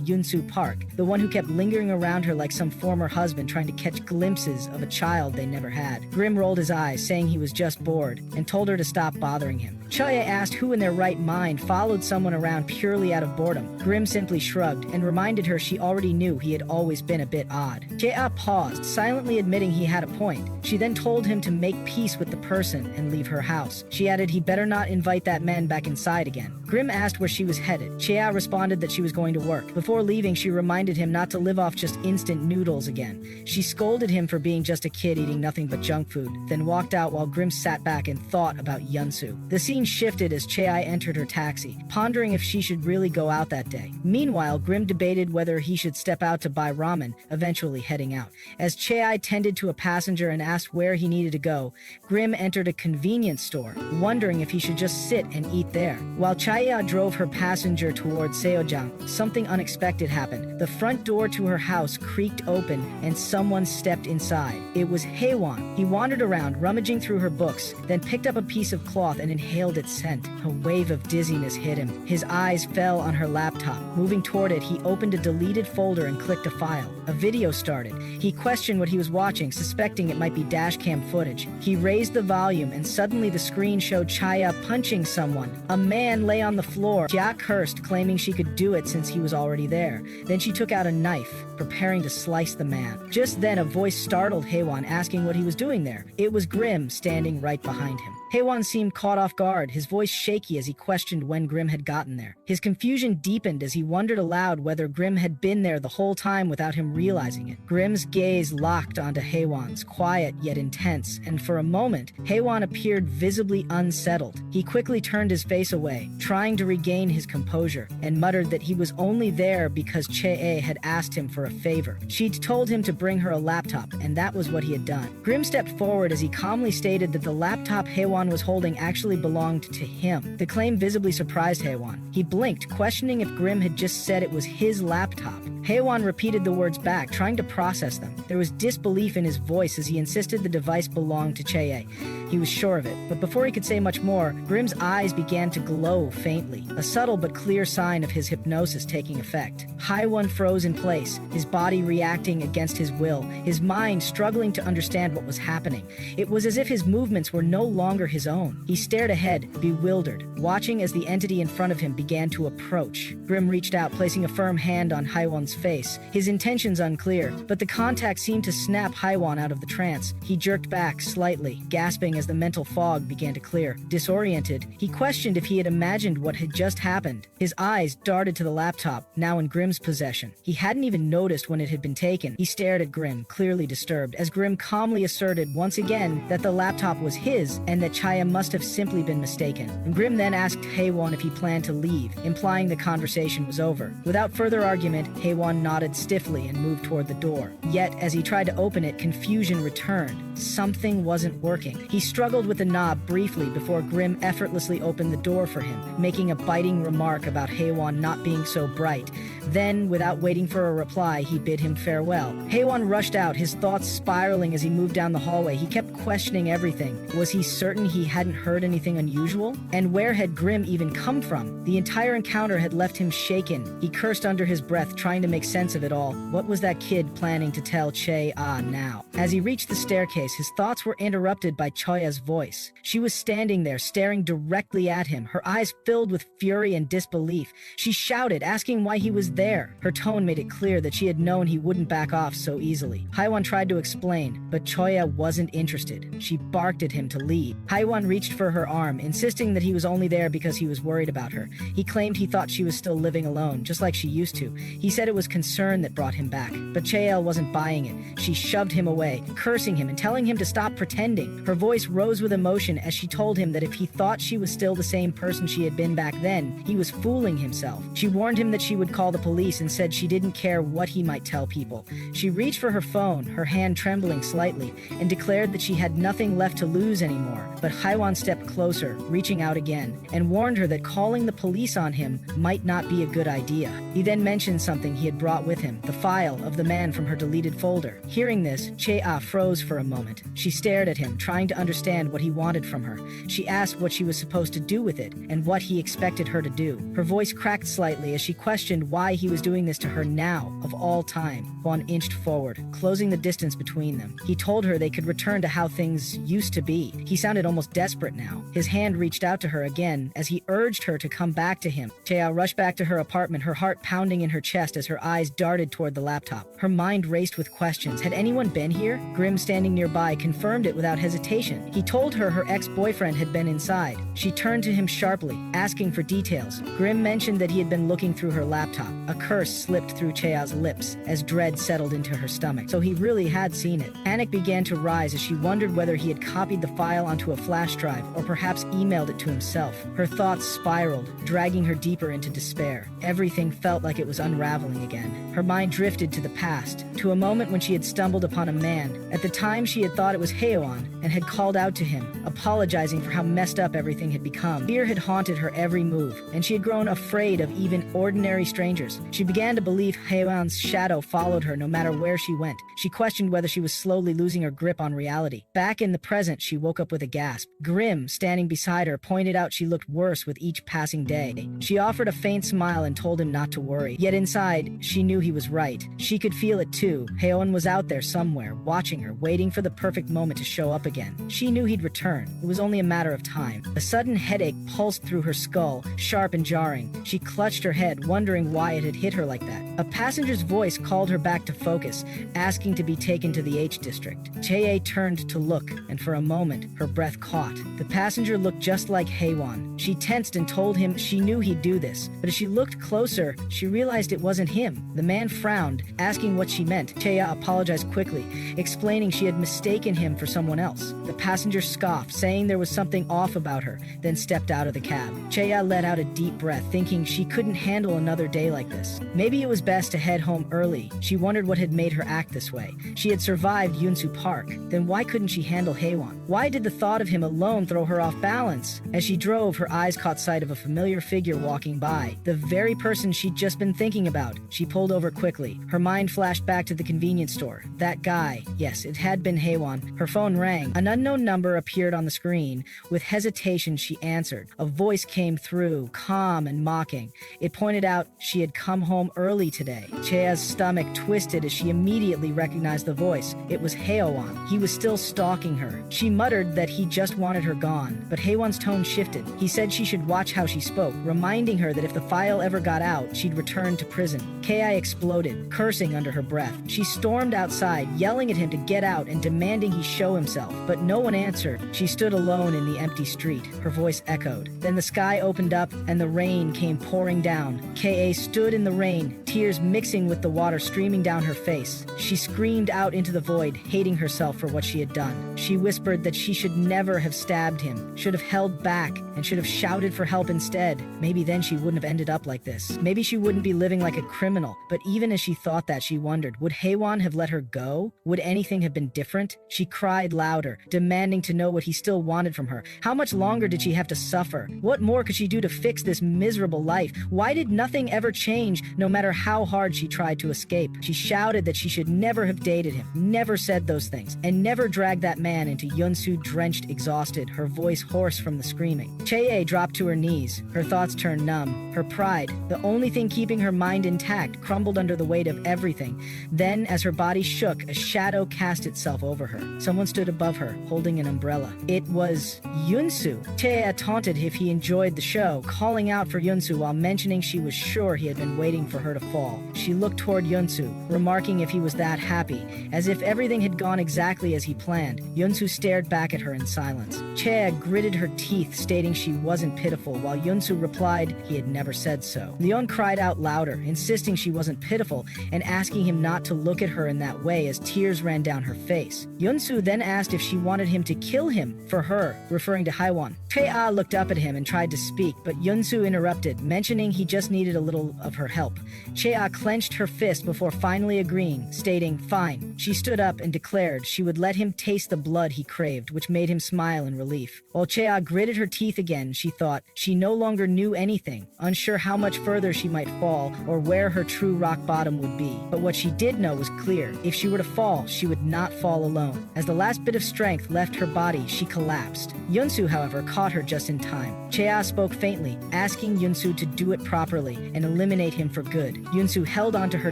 Yunsu Park, the one who kept lingering around her like some former husband trying to catch glimpses of a child they never had. Grim rolled his eyes, saying he was just bored, and told her to stop bothering him. Chie asked who in their right mind followed someone around purely out of boredom. Grim simply shrugged and reminded her she already knew he had always been a bit odd. Chie paused, silently admitting he had a point. She then told him to make peace with the person and leave her house. She added he better not invite that man back inside again. Grim asked where she was headed. Chie responded that she was going to work. Before leaving, she reminded him not to live off just instant noodles again. She scolded him for being just a kid eating nothing but junk food, then walked out while Grim sat back and thought about Yunsu. The scene shifted as Chie entered her taxi, pondering if she should really go out that day. Meanwhile, Grim debated whether he should step out to buy ramen, eventually heading out. As Chie tended to a passenger and asked where he needed to go, Grim Grim entered a convenience store, wondering if he should just sit and eat there. While Chaya drove her passenger towards Seojang, something unexpected happened. The front door to her house creaked open and someone stepped inside. It was Haewon. He wandered around, rummaging through her books, then picked up a piece of cloth and inhaled its scent. A wave of dizziness hit him. His eyes fell on her laptop. Moving toward it, he opened a deleted folder and clicked a file. A video started. He questioned what he was watching, suspecting it might be dashcam footage. He raised the volume and suddenly the screen showed Chaya punching someone. A man lay on the floor. Jia cursed, claiming she could do it since he was already there. Then she took out a knife, preparing to slice the man. Just then a voice startled Haewon, asking what he was doing there. It was Grim, standing right behind him. Haewon seemed caught off guard, his voice shaky as he questioned when Grim had gotten there. His confusion deepened as he wondered aloud whether Grim had been there the whole time without him realizing it. Grim's gaze locked onto Haewon's, quiet yet intense, and for a moment, Haewon appeared visibly unsettled. He quickly turned his face away, trying to regain his composure, and muttered that he was only there because Chea had asked him for a favor. She'd told him to bring her a laptop, and that was what he had done. Grim stepped forward as he calmly stated that the laptop Haewon was holding actually belonged to him. The claim visibly surprised Haewon. He blinked, questioning if Grim had just said it was his laptop. Haewon repeated the words back, trying to process them. There was disbelief in his voice as he insisted the device belonged to Cheye. He was sure of it, but before he could say much more, Grim's eyes began to glow faintly, a subtle but clear sign of his hypnosis taking effect. Haewon froze in place, his body reacting against his will, his mind struggling to understand what was happening. It was as if his movements were no longer his own. He stared ahead, bewildered, watching as the entity in front of him began to approach. Grim reached out, placing a firm hand on Haewon's face, his intentions unclear, but the contact seemed to snap Haewon out of the trance. He jerked back slightly, gasping as the mental fog began to clear. Disoriented, he questioned if he had imagined what had just happened. His eyes darted to the laptop, now in Grim's possession. He hadn't even noticed when it had been taken. He stared at Grim, clearly disturbed, as Grim calmly asserted once again that the laptop was his and that Chaya must have simply been mistaken. And Grim then asked Haewon if he planned to leave, implying the conversation was over. Without further argument, Haewon nodded stiffly and moved toward the door. Yet, as he tried to open it, confusion returned. Something wasn't working. He struggled with the knob briefly before Grim effortlessly opened the door for him, making a biting remark about Haewon not being so bright. Then, without waiting for a reply, he bid him farewell. Haewon rushed out, his thoughts spiraling as he moved down the hallway. He kept questioning everything. Was he certain he hadn't heard anything unusual? And where had Grim even come from? The entire encounter had left him shaken. He cursed under his breath, trying to make sense of it all. What was that kid planning to tell Che-ah now? As he reached the staircase, his thoughts were interrupted by Choya's voice. She was standing there, staring directly at him, her eyes filled with fury and disbelief. She shouted, asking why he was there. Her tone made it clear that she had known he wouldn't back off so easily. Haewon tried to explain, but Choya wasn't interested. She barked at him to leave. Haewon reached for her arm, insisting that he was only there because he was worried about her. He claimed he thought she was still living alone, just like she used to. He said it was concern that brought him back, but Chael wasn't buying it. She shoved him away, cursing him and telling him to stop pretending. Her voice rose with emotion as she told him that if he thought she was still the same person she had been back then, he was fooling himself. She warned him that she would call the police and said she didn't care what he might tell people. She reached for her phone, her hand trembling slightly, and declared that she had nothing left to lose anymore. But Haewon stepped closer, reaching out again, and warned her that calling the police on him might not be a good idea. He then mentioned something he had brought with him, the file of the man from her deleted folder. Hearing this, Che-ah froze for a moment. She stared at him, trying to understand what he wanted from her. She asked what she was supposed to do with it, and what he expected her to do. Her voice cracked slightly as she questioned why he was doing this to her now, of all time. Juan inched forward, closing the distance between them. He told her they could return to how things used to be. He sounded almost desperate now. His hand reached out to her again as he urged her to come back to him. Chea rushed back to her apartment, her heart pounding in her chest as her eyes darted toward the laptop. Her mind raced with questions. Had anyone been here? Grim, standing nearby, confirmed it without hesitation. He told her her ex-boyfriend had been inside. She turned to him sharply, asking for details. Grim mentioned that he had been looking through her laptop. A curse slipped through Chea's lips as dread settled into her stomach. So he really had seen it. Panic began to rise as she wondered whether he had copied the file onto a flash drive or perhaps emailed it to himself. Her thoughts spiraled, dragging her deeper into despair. Everything felt like it was unraveling again. Her mind drifted to the past, to a moment when she had stumbled upon a man. At the time, she she had thought it was Haeyeon and had called out to him, apologizing for how messed up everything had become. Fear had haunted her every move, and she had grown afraid of even ordinary strangers. She began to believe Haeyeon's shadow followed her no matter where she went. She questioned whether she was slowly losing her grip on reality. Back in the present, she woke up with a gasp. Grim, standing beside her, pointed out she looked worse with each passing day. She offered a faint smile and told him not to worry. Yet inside, she knew he was right. She could feel it too. Haeyeon was out there somewhere, watching her, waiting for the perfect moment to show up again. She knew he'd return. It was only a matter of time. A sudden headache pulsed through her skull, sharp and jarring. She clutched her head, wondering why it had hit her like that. A passenger's voice called her back to focus, asking to be taken to the H district. Chae turned to look, and for a moment, her breath caught. The passenger looked just like Haeyeon. She tensed and told him she knew he'd do this, but as she looked closer, she realized it wasn't him. The man frowned, asking what she meant. Chae apologized quickly, explaining she had mistaken him for someone else. The passenger scoffed, saying there was something off about her, then stepped out of the cab. Chae let out a deep breath, thinking she couldn't handle another day like this. Maybe it was best to head home early. She wondered what had made her act this way. She had survived Yunsu Park. Then why couldn't she handle Haeyeon? Why did the thought of him alone throw her off balance? As she drove, her eyes caught sight of a familiar figure walking by. The very person she'd just been thinking about. She pulled over quickly. Her mind flashed back to the convenience store. That guy. Yes, it had been Haeyeon. Her phone rang. An unknown number appeared on the screen. With hesitation, she answered. A voice came through, calm and mocking. It pointed out she had come home early today. Chea's stomach twisted as she immediately recognized the voice. It was Haeyeon. He was still stalking her. She muttered that he just wanted her gone, but Haeyeon's tone shifted. He said she should watch how she spoke, reminding her that if the file ever got out, she'd return to prison. Ki exploded, cursing under her breath. She stormed outside, yelling at him to get out and demanding he show himself, but no one answered. She stood alone in the empty street. Her voice echoed. Then the sky opened up and the rain came pouring down. Ka stood in the rain, tears mixing with the water streaming down her face. She screamed out into the void, hating herself for what she had done. She whispered that she should never have stabbed him, should have held back, and should have shouted for help instead. Maybe then she wouldn't have ended up like this. Maybe she wouldn't be living like a criminal. But even as she thought that, she wondered, would Haeyeon have let her go? Would anything have been different? She cried louder, demanding to know what he still wanted from her. How much longer did she have to suffer? What more could she do to fix this miserable life? Why did nothing ever change, no matter how hard she tried to escape? She shouted that she should never have dated him, never said those things, and never dragged that man into Yunsu drenched, exhausted, her voice hoarse from the screaming. Chae dropped to her knees. Her thoughts turned numb. Her pride, the only thing keeping her mind intact, crumbled under the weight of everything. Then, as her body shook, a shadow cast itself over her. Someone stood above her, holding an umbrella. It was Yunsu. Chae taunted if he enjoyed the show, calling out for Yunsu while mentioning she was sure he had been waiting for her to fall. She looked toward Yunsu, remarking if he was that happy, as if everything had gone exactly as he planned. Yunsu stared back at her in silence. Chae gritted her teeth, stating she wasn't pitiful, while Yunsu replied he had never said so. Leon cried out louder, insisting she wasn't pitiful, and asking him not to look at her in that way as tears ran down her face. Yunsu then asked if she wanted him to kill him for her, referring to Haeyeon. Chae looked up at him and tried to speak, but Yunsu interrupted, mentioning he just needed a little of her help. Chae clenched her fist before finally agreeing, stating, fine. She stood up and declared she would let him taste the blood he craved, which made him smile in relief. While Chae gritted her teeth again, she thought she no longer knew anything, unsure how much further she might fall or where her true rock bottom would be. But what she did know was clear. If she were to fall, she would not fall alone. As the last bit of strength left her body, she collapsed. Yunsu, however, caught her just in time. Chae spoke faintly, asking Yunsu to do it properly and eliminate him for good. Yunsu held onto her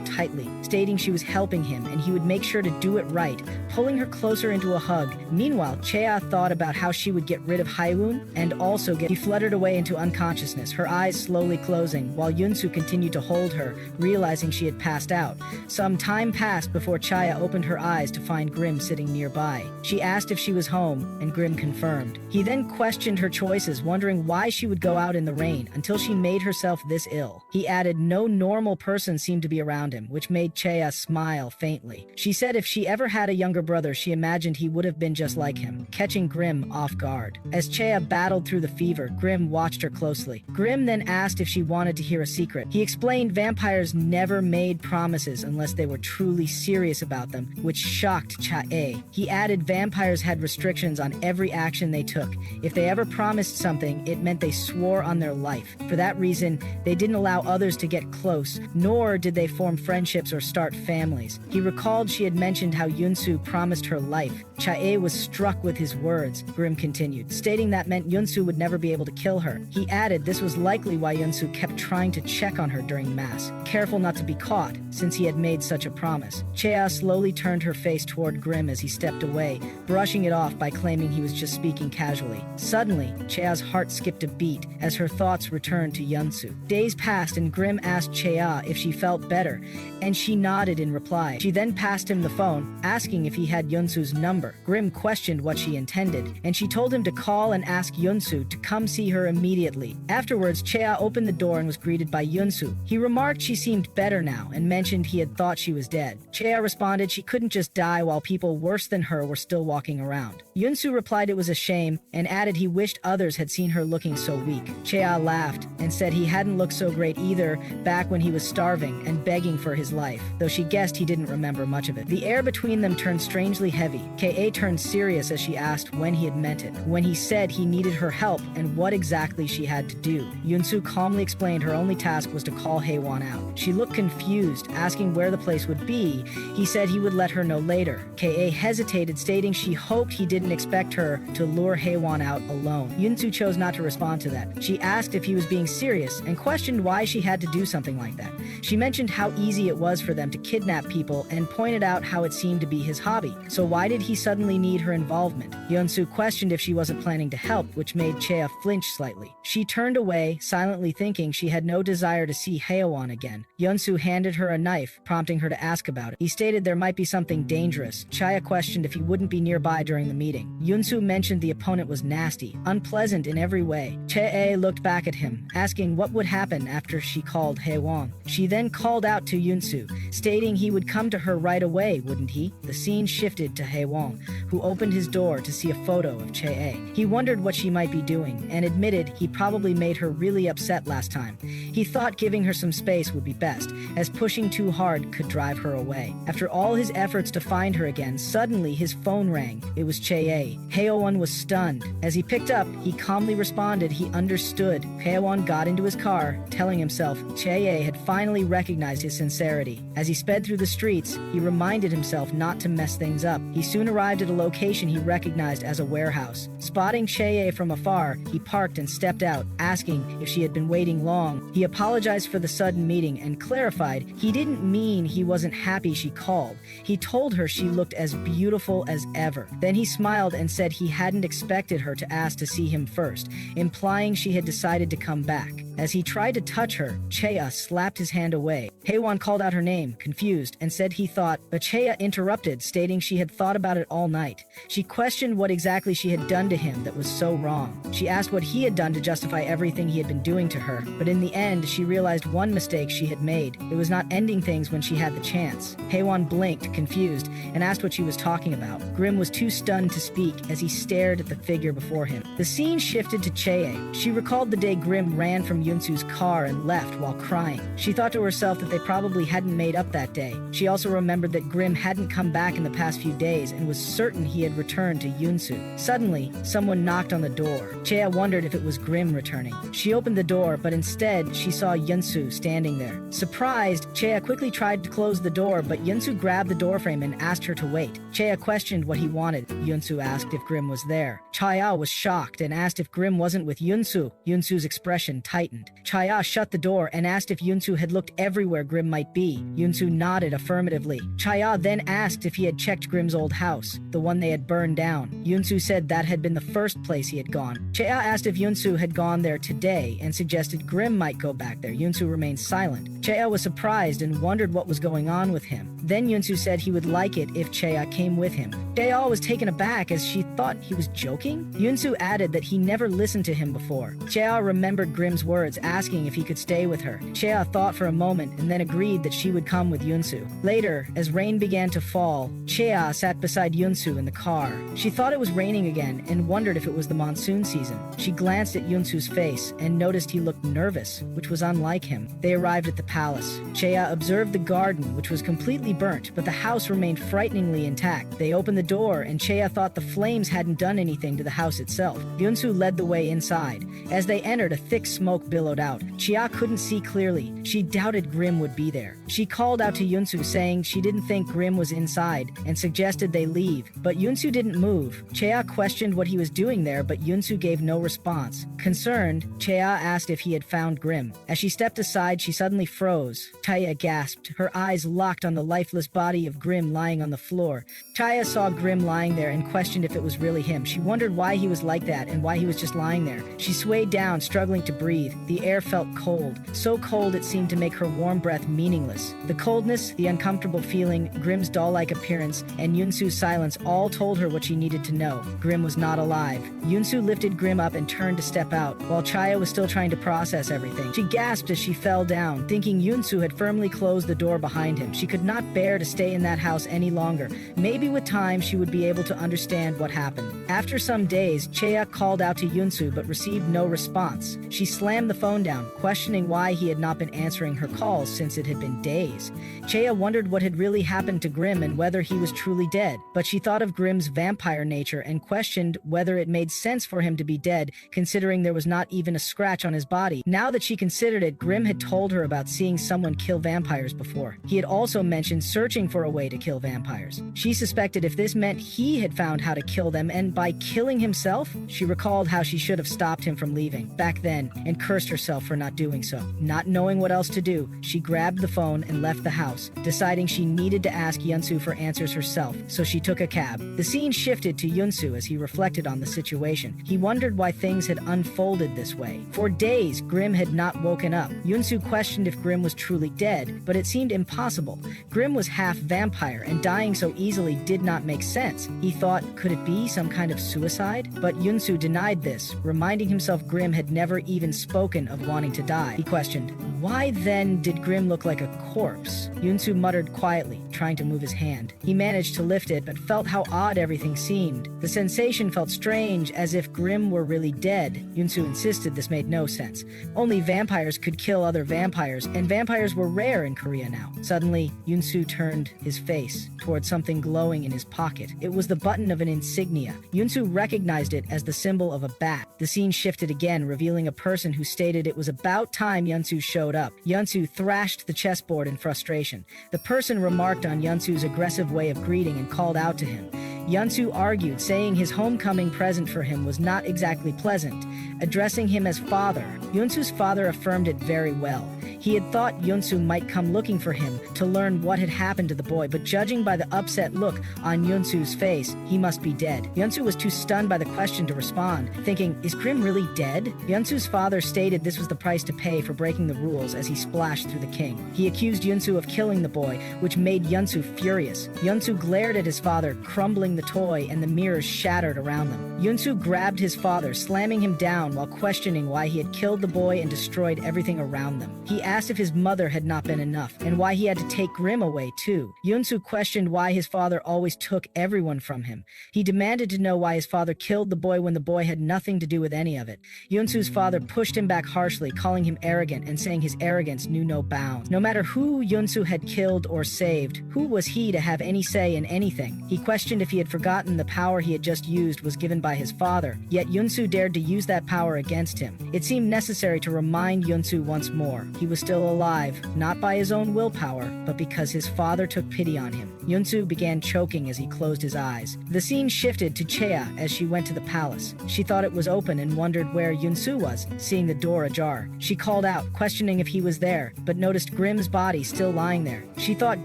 tightly, stating she was helping him and he would make sure to do it right, pulling her closer into a hug. Meanwhile, Chae thought about how she would get rid of Haeyeon and also He fluttered away into unconsciousness, her eyes slowly closing, while Yunsu continued to hold her, realizing she had passed out. Some time passed before Chae opened her eyes to find Grim sitting nearby. She asked if she was home, and Grim confirmed. He then questioned her choices, wondering why she would go out in the rain until she made herself this ill. He added no normal person seemed to be around him, which made Chea smile faintly. She said if she ever had a younger brother, she imagined he would have been just like him, catching Grim off guard. As Chea battled through the fever, Grim watched her closely. Grim then asked if she wanted to hear a secret. He explained vampires never made promises unless they were truly serious about them, which shocked Chea. He added vampires had restrictions on every action they took. If they ever promised something, it meant they swore on their life. For that reason, they didn't allow others to get close, nor did they form friendships or start families. He recalled she had mentioned how Yunsu promised her life. Chea was struck with his words, Grim continued, stating that meant Yunsu would never be able to kill her. He added this was likely why Yunsu kept trying to check on her during mass, careful not to be caught, since he had made such a promise. Chea slowly turned her face toward Grim as he stepped away, brushing it off by claiming he was just speaking casually. Suddenly, Chea's heart skipped a beat as her thoughts returned to Yunsu. Days passed and Grim asked Chea if she felt better, and she nodded in reply. She then passed him the phone, asking if he had Yunsu's number. Grim questioned what she intended, and she told him to call and ask Yunsu to come see her immediately. Afterwards, Chea opened the door and was greeted by Yunsu. He remarked she seemed better now and mentioned he had thought she was dead. Chea responded she couldn't just die while people worse than her were still walking around. Yunsu replied it was a shame and added he wished others had seen her looking so weak. Chea laughed and said he hadn't looked so great either back when he was starving and begging for his life, though she guessed he didn't remember much of it. The air between them turned strangely heavy. Ka turned serious as she asked when he had meant it, when he said he needed her help and what exactly she had to do. Yunsu calmly explained her only task was to call Haewon out. She looked confused, asking where the place would be. He said he would let her know later. Ka hesitated, stating she hoped he didn't expect her to lure Haewon out alone. Yunsu chose not to respond to that. She asked if he was being serious and questioned why she had to do something like that. She mentioned how easy it was for them to kidnap people and pointed out how it seemed to be his hobby. So why did he suddenly need her involvement? Yunsu questioned if she wasn't planning to help, which made Chea flinch slightly. She turned away, silently thinking she had no desire to see Haewon again. Yunsu handed her a knife, prompting her to ask about it. He stated there might be something dangerous. Chea questioned if he wouldn't be nearby during the meeting. Yunsu mentioned the opponent was nasty, unpleasant in every way. Chea looked back at him, asking what would happen after she called Haewon. She then called out to Yunsu, stating he would come to her right away, wouldn't he? The scene shifted to Haewon, who opened his door to see a photo of Chea. He wondered what she might be doing, and admitted he probably made her really upset last time. He thought giving her some space would be best, as pushing too hard could drive her away. After all his efforts to find her again, suddenly his phone rang. It was Chea. Haewon was stunned. As he picked up, he calmly responded he understood. Haewon got into his car, telling himself Chea had finally recognized his sincerity. As he sped through the streets, he reminded himself not to mess things up. He soon arrived at a location he recognized as a warehouse. Spotting Chea from afar, he parked and stepped out, asking if she had been waiting long. He apologized for the sudden meeting and clarified he didn't mean he wasn't happy she called. He told her she looked as beautiful as ever. Then he smiled and said he hadn't expected her to ask to see him first, implying she had decided to come back. As he tried to touch her, Chea slapped his hand away. Haewon called out her name, confused, and said he thought, but Chea interrupted, stating she had thought about it all night. She questioned what exactly she had done to him that was so wrong. She asked what he had done to justify everything he had been doing to her, but in the end, she realized one mistake she had made. It was not ending things when she had the chance. Haewon blinked, confused, and asked what she was talking about. Grim was too stunned to speak as he stared at the figure before him. The scene shifted to Chea. She recalled the day Grim ran from Yunsu's car and left while crying. She thought to herself that they probably hadn't made up that day. She also remembered that Grim hadn't come back in the past few days and was certain he had returned to Yunsu. Suddenly, someone knocked on the door. Chea wondered if it was Grim returning. She opened the door, but instead, she saw Yunsu standing there. Surprised, Chea quickly tried to close the door, but Yunsu grabbed the doorframe and asked her to wait. Chea questioned what he wanted. Yunsu asked if Grim was there. Chea was shocked and asked if Grim wasn't with Yunsu. Yunsu's expression tightened. Chea shut the door and asked if Yunsu had looked everywhere Grim might be. Yunsu nodded affirmatively. Chea then asked if he had checked Grim's old house, the one they had burned down. Yunsu said that had been the first place he had gone. Chea asked if Yunsu had gone there today and suggested Grim might go back there. Yunsu remained silent. Chea was surprised and wondered what was going on with him. Then Yunsu said he would like it if Chea came with him. Chea was taken aback as she thought he was joking. Yunsu added that he never listened to him before. Chea remembered Grim's words, asking if he could stay with her. Chea thought for a moment and then agreed that she would come with Yunsu. Later, as rain began to fall, Chea sat beside Yunsu in the car. She thought it was raining again and wondered if it was the monsoon season. She glanced at Yunsu's face and noticed he looked nervous, which was unlike him. They arrived at the palace. Chea observed the garden, which was completely burnt, but the house remained frighteningly intact. They opened the door, and Chea thought the flames hadn't done anything to the house itself. Yunsu led the way inside. As they entered, a thick smoke billowed out. Chea couldn't see clearly. She doubted Grim would be there. She called out to Yunsu, saying she didn't think Grim was inside, and suggested they leave. But Yunsu didn't move. Chea questioned what he was doing there, but Yunsu gave no response. Concerned, Chea asked if he had found Grim. As she stepped aside, she suddenly froze. Chea gasped, her eyes locked on the lifeless body of Grim lying on the floor. Chea saw Grim lying there and questioned if it was really him. She wondered why he was like that and why he was just lying there. She swayed down, struggling to breathe. The air felt cold, so cold it seemed to make her warm breath meaningless. The coldness, the uncomfortable feeling, Grim's doll-like appearance, and Yunsu's silence all told her what she needed to know. Grim was not alive. Yunsu lifted Grim up and turned to step out, while Chea was still trying to process everything. She gasped as she fell down, thinking Yunsu had firmly closed the door behind him. She could not bear to stay in that house any longer. Maybe with time she would be able to understand what happened. After some days, Chea called out to Yunsu but received no response. She slammed the phone down, questioning why he had not been answering her calls since it had been days. Chea wondered what had really happened to Grim and whether he was truly dead, but she thought of Grim's vampire nature and questioned whether it made sense for him to be dead, considering there was not even a scratch on his body. Now that she considered it, Grim had told her about seeing someone kill vampires before. He had also mentioned searching for a way to kill vampires. She suspected if this meant he had found how to kill them, and by killing himself, she recalled how she should have stopped him from leaving back then and cursed herself for not doing so. Not knowing what else to do, she grabbed the phone and left the house, deciding she needed to ask Yunsu for answers herself, so she took a cab. The scene shifted to Yunsu as he reflected on the situation. He wondered why things had unfolded this way. For days, Grim had not woken up. Yunsu questioned if Grim was truly dead, but it seemed impossible. Grim was half vampire, and dying so easily did not make sense. He thought, could it be some kind of suicide? But Yunsu denied this, reminding himself Grim had never even spoken of wanting to die. He questioned, why then did Grim look like a corpse? Yunsu muttered quietly, trying to move his hand. He managed to lift it, but felt how odd everything seemed. The sensation felt strange, as if Grim were really dead. Yunsu insisted this made no sense. Only vampires could kill other vampires, and vampires were rare in Korea now. Suddenly, Yunsu turned his face towards something glowing in his pocket. It was the button of an insignia. Yunsu recognized it as the symbol of a bat. The scene shifted again, revealing a person who stated it was about time Yunsu showed up. Yunsu thrashed the chessboard in frustration. The person remarked on Yunsu's aggressive way of greeting and called out to him. Yunsu argued, saying his homecoming present for him was not exactly pleasant. Addressing him as father, Yunsu's father affirmed it very well. He had thought Yunsu might come looking for him to learn what had happened to the boy, but judging by the upset look on Yunsu's face, he must be dead. Yunsu was too stunned by the question to respond, thinking, is Grim really dead? Yunsu's father stated this was the price to pay for breaking the rules as he splashed through the king. He accused Yunsu of killing the boy, which made Yunsu furious. Yunsu glared at his father, crumbling the toy, and the mirrors shattered around them. Yunsu grabbed his father, slamming him down while questioning why he had killed the boy and destroyed everything around them. He asked if his mother had not been enough, and why he had to take Grim away too. Yunsu questioned why his father always took everyone from him. He demanded to know why his father killed the boy when the boy had nothing to do with any of it. Yunsu's father pushed him back harshly, calling him arrogant and saying his arrogance knew no bounds. No matter who Yunsu had killed or saved, who was he to have any say in anything? He questioned if he had forgotten the power he had just used was given by his father, yet Yunsu dared to use that power against him. It seemed necessary to remind Yunsu once more. He was still alive, not by his own willpower, but because his father took pity on him. Yunsu began choking as he closed his eyes. The scene shifted to Chea as she went to the palace. She thought it was open and wondered where Yunsu was, seeing the door ajar. She called out, questioning if he was there, but noticed Grim's body still lying there. She thought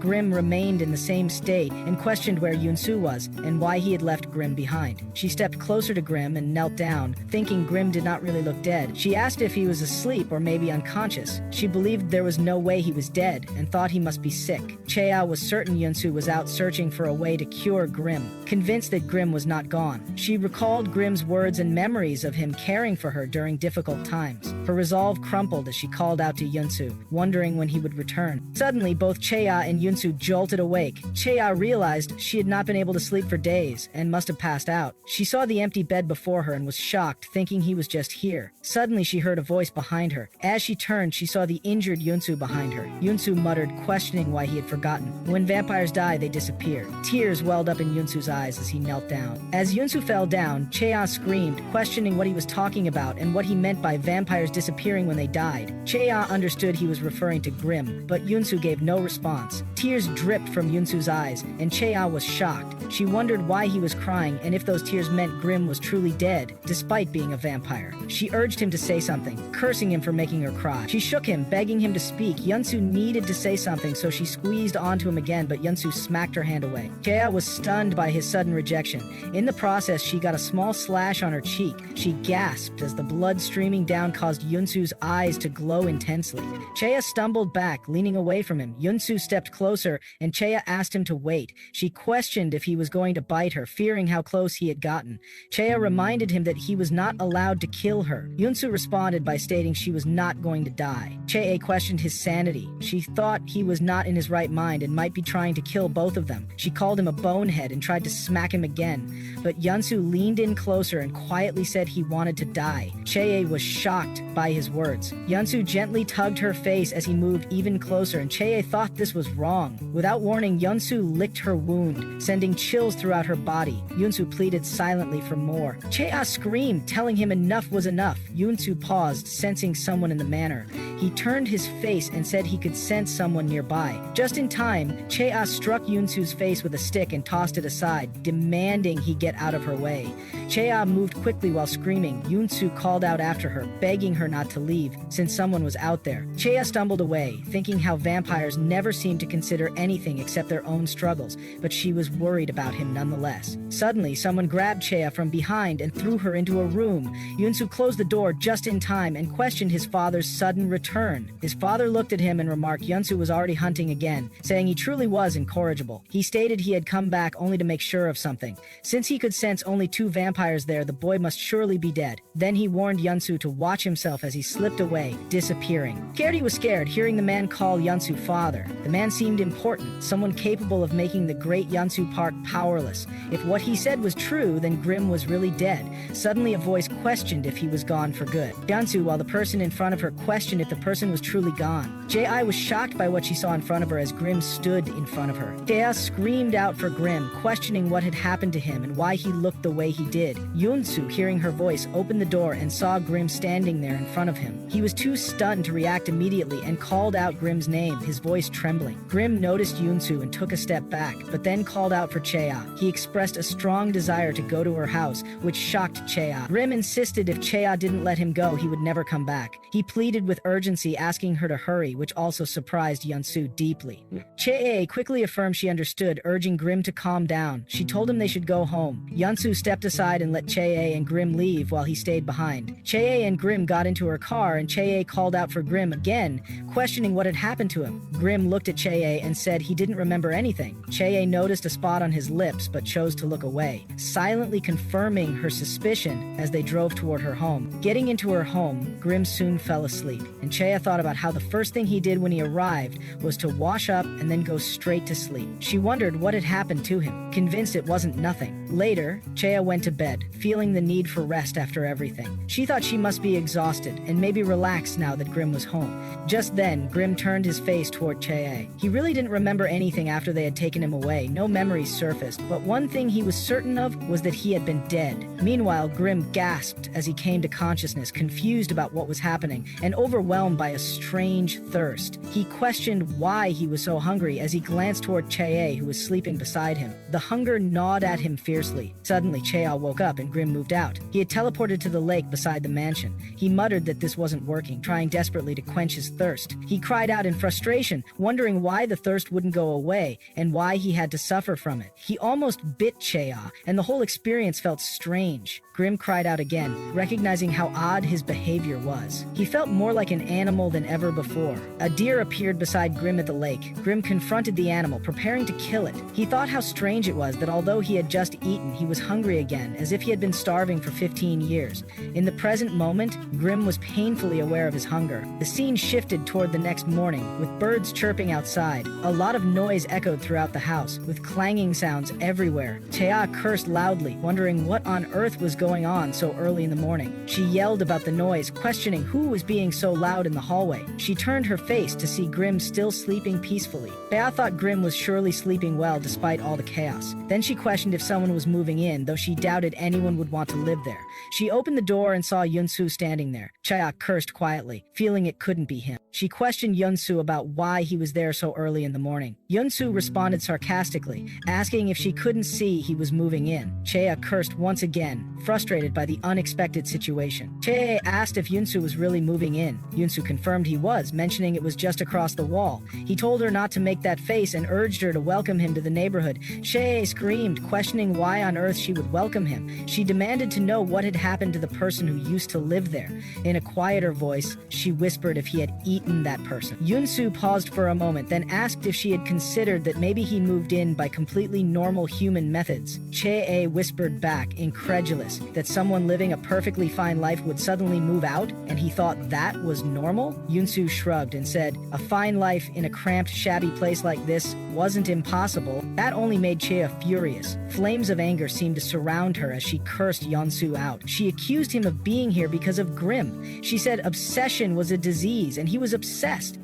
Grim remained in the same state and questioned where Yunsu was and why he had left Grim behind. She stepped closer to Grim and knelt down, thinking Grim did not really look dead. She asked if he was asleep or maybe unconscious. She believed believed there was no way he was dead and thought he must be sick. Chea was certain Yunsu was out searching for a way to cure Grim. Convinced that Grim was not gone, she recalled Grim's words and memories of him caring for her during difficult times. Her resolve crumpled as she called out to Yunsu, wondering when he would return. Suddenly, both Chea and Yunsu jolted awake. Chea realized she had not been able to sleep for days and must have passed out. She saw the empty bed before her and was shocked, thinking he was just here. Suddenly, she heard a voice behind her. As she turned, she saw the injured Yunsu behind her. Yunsu muttered, questioning why he had forgotten. When vampires die, they disappear. Tears welled up in Yunsu's eyes as he knelt down. As Yunsu fell down, Chea screamed, questioning what he was talking about and what he meant by vampires disappearing when they died. Chea understood he was referring to Grim, but Yunsu gave no response. Tears dripped from Yunsu's eyes, and Chea was shocked. She wondered why he was crying and if those tears meant Grim was truly dead, despite being a vampire. She urged him to say something, cursing him for making her cry. She shook him, begging him to speak. Yunsu needed to say something, so she squeezed onto him again, but Yunsu smacked her hand away. Chea was stunned by his sudden rejection. In the process, she got a small slash on her cheek. She gasped as the blood streaming down caused Yunsu's eyes to glow intensely. Chea stumbled back, leaning away from him. Yunsu stepped closer, and Chea asked him to wait. She questioned if he was going to bite her, fearing how close he had gotten. Chea reminded him that he was not allowed to kill her. Yunsu responded by stating she was not going to die. Chea questioned his sanity. She thought he was not in his right mind and might be trying to kill both of them. She called him a bonehead and tried to smack him again, but Yunsu leaned in closer and quietly said he wanted to die. Chea was shocked by his words. Yunsu gently tugged her face as he moved even closer, and Chea thought this was wrong. Without warning, Yunsu licked her wound, sending chills throughout her body. Yunsu pleaded silently for more. Chea screamed, telling him enough was enough. Yunsu paused, sensing someone in the manor. He turned his face and said he could sense someone nearby. Just in time, Chea struck Yunsu's face with a stick and tossed it aside, demanding he get out of her way. Chea moved quickly while screaming. Yunsu called out after her, begging her not to leave, since someone was out there. Chea stumbled away, thinking how vampires never seem to consider anything except their own struggles, but she was worried about him nonetheless. Suddenly, someone grabbed Chea from behind and threw her into a room. Yunsu closed the door just in time and questioned his father's sudden return. His father looked at him and remarked Yunsu was already hunting again, saying he truly was incorrigible. He stated he had come back only to make sure of something. Since he could sense only 2 vampires there, the boy must surely be dead. Then he warned Yunsu to watch himself as he slipped away, disappearing. Gertie was scared, hearing the man call Yunsu father. The man seemed important, someone capable of making the great Yunsu Park powerless. If what he said was true, then Grim was really dead. Suddenly a voice questioned if he was gone for good. Yunsu, while the person in front of her questioned if the person was truly gone. J.I. was shocked by what she saw in front of her as Grim stood in front of her. J.I. screamed out for Grim, questioning what had happened to him and why he looked the way he did. Yunsu, hearing her voice, opened the door and saw Grim standing there in front of him. He was too stunned to react immediately and called out Grim's name, his voice trembling. Grim noticed Yunsu and took a step back, but then called out for Chea. He expressed a strong desire to go to her house, which shocked Chea. Grim insisted if Chea didn't let him go, he would never come back. He pleaded with urgency, asking her to hurry, which also surprised Yunsu deeply. Chea quickly affirmed she understood, urging Grim to calm down. She told him they should go home. Yunsu stepped aside and let Chea and Grim leave while he stayed behind. Chea and Grim got into her car, and Chea called out for Grim again, questioning what had happened to him. Grim looked at Chea and said he didn't remember anything. Chea noticed a spot on his lips but chose to look away, silently confirming her suspicion as they drove toward her home. Getting into her home, Grim soon fell asleep, and Chea thought about how the first thing he did when he arrived was to wash up and then go straight to sleep. She wondered what had happened to him, convinced it wasn't nothing. Later, Chea went to bed, feeling the need for rest after everything. She thought she must be exhausted and maybe relaxed now that Grim was home. Just then, Grim turned his face toward Chea. He really didn't remember anything after they had taken him away. No memories surfaced, but one thing he was certain of was that he had been dead. Meanwhile, Grim gasped as he came to consciousness, confused about what was happening and overwhelmed by a strange thirst. He questioned why he was so hungry as he glanced toward Chea, who was sleeping beside him. The hunger gnawed at him fiercely. Suddenly, Chea woke up and Grim moved out. He had teleported to the lake beside the mansion. He muttered that this wasn't working, trying desperately to quench his thirst. He cried out in frustration, wondering why the thirst wouldn't go away and why he had to suffer from it. He almost bit Chea, and the whole experience felt strange. Grim cried out again, recognizing how odd his behavior was. He felt more like an animal than ever before. A deer appeared beside Grim at the lake. Grim confronted the animal, preparing to kill it. He thought how strange it was that although he had just eaten, he was hungry again, as if he had been starving for 15 years. In the present moment, Grim was painfully aware of his hunger. The scene shifted toward the next morning, with birds chirping outside. A lot of noise echoed throughout the house, with clanging sounds everywhere. Chea cursed loudly, wondering what on earth was going on so early in the morning. She yelled about the noise, questioning who was being so loud in the hallway. She turned her face to see Grim still sleeping peacefully. Chea thought Grim was surely sleeping well despite all the chaos. Then she questioned if someone was moving in, though she doubted anyone would want to live there. She opened the door and saw Yunsu standing there. Chea cursed quietly, feeling it couldn't be him. She questioned Yunsu about why he was there so early in the morning. Yunsu responded sarcastically, asking if she couldn't see he was moving in. Chea cursed once again, frustrated by the unexpected situation. Chea asked if Yunsu was really moving in. Yunsu confirmed he was, mentioning it was just across the wall. He told her not to make that face and urged her to welcome him to the neighborhood. Chea screamed, questioning why on earth she would welcome him. She demanded to know what had happened to the person who used to live there. In a quieter voice, she whispered if he had eaten that person. Yunsu paused for a moment, then asked if she had considered that maybe he moved in by completely normal human methods. Chea whispered back, incredulous, that someone living a perfectly fine life would suddenly move out, and he thought that was normal? Yunsu shrugged and said, a fine life in a cramped, shabby place like this wasn't impossible. That only made Chea furious. Flames of anger seemed to surround her as she cursed Yunsu out. She accused him of being here because of Grim. She said obsession was a disease, and he was obsessed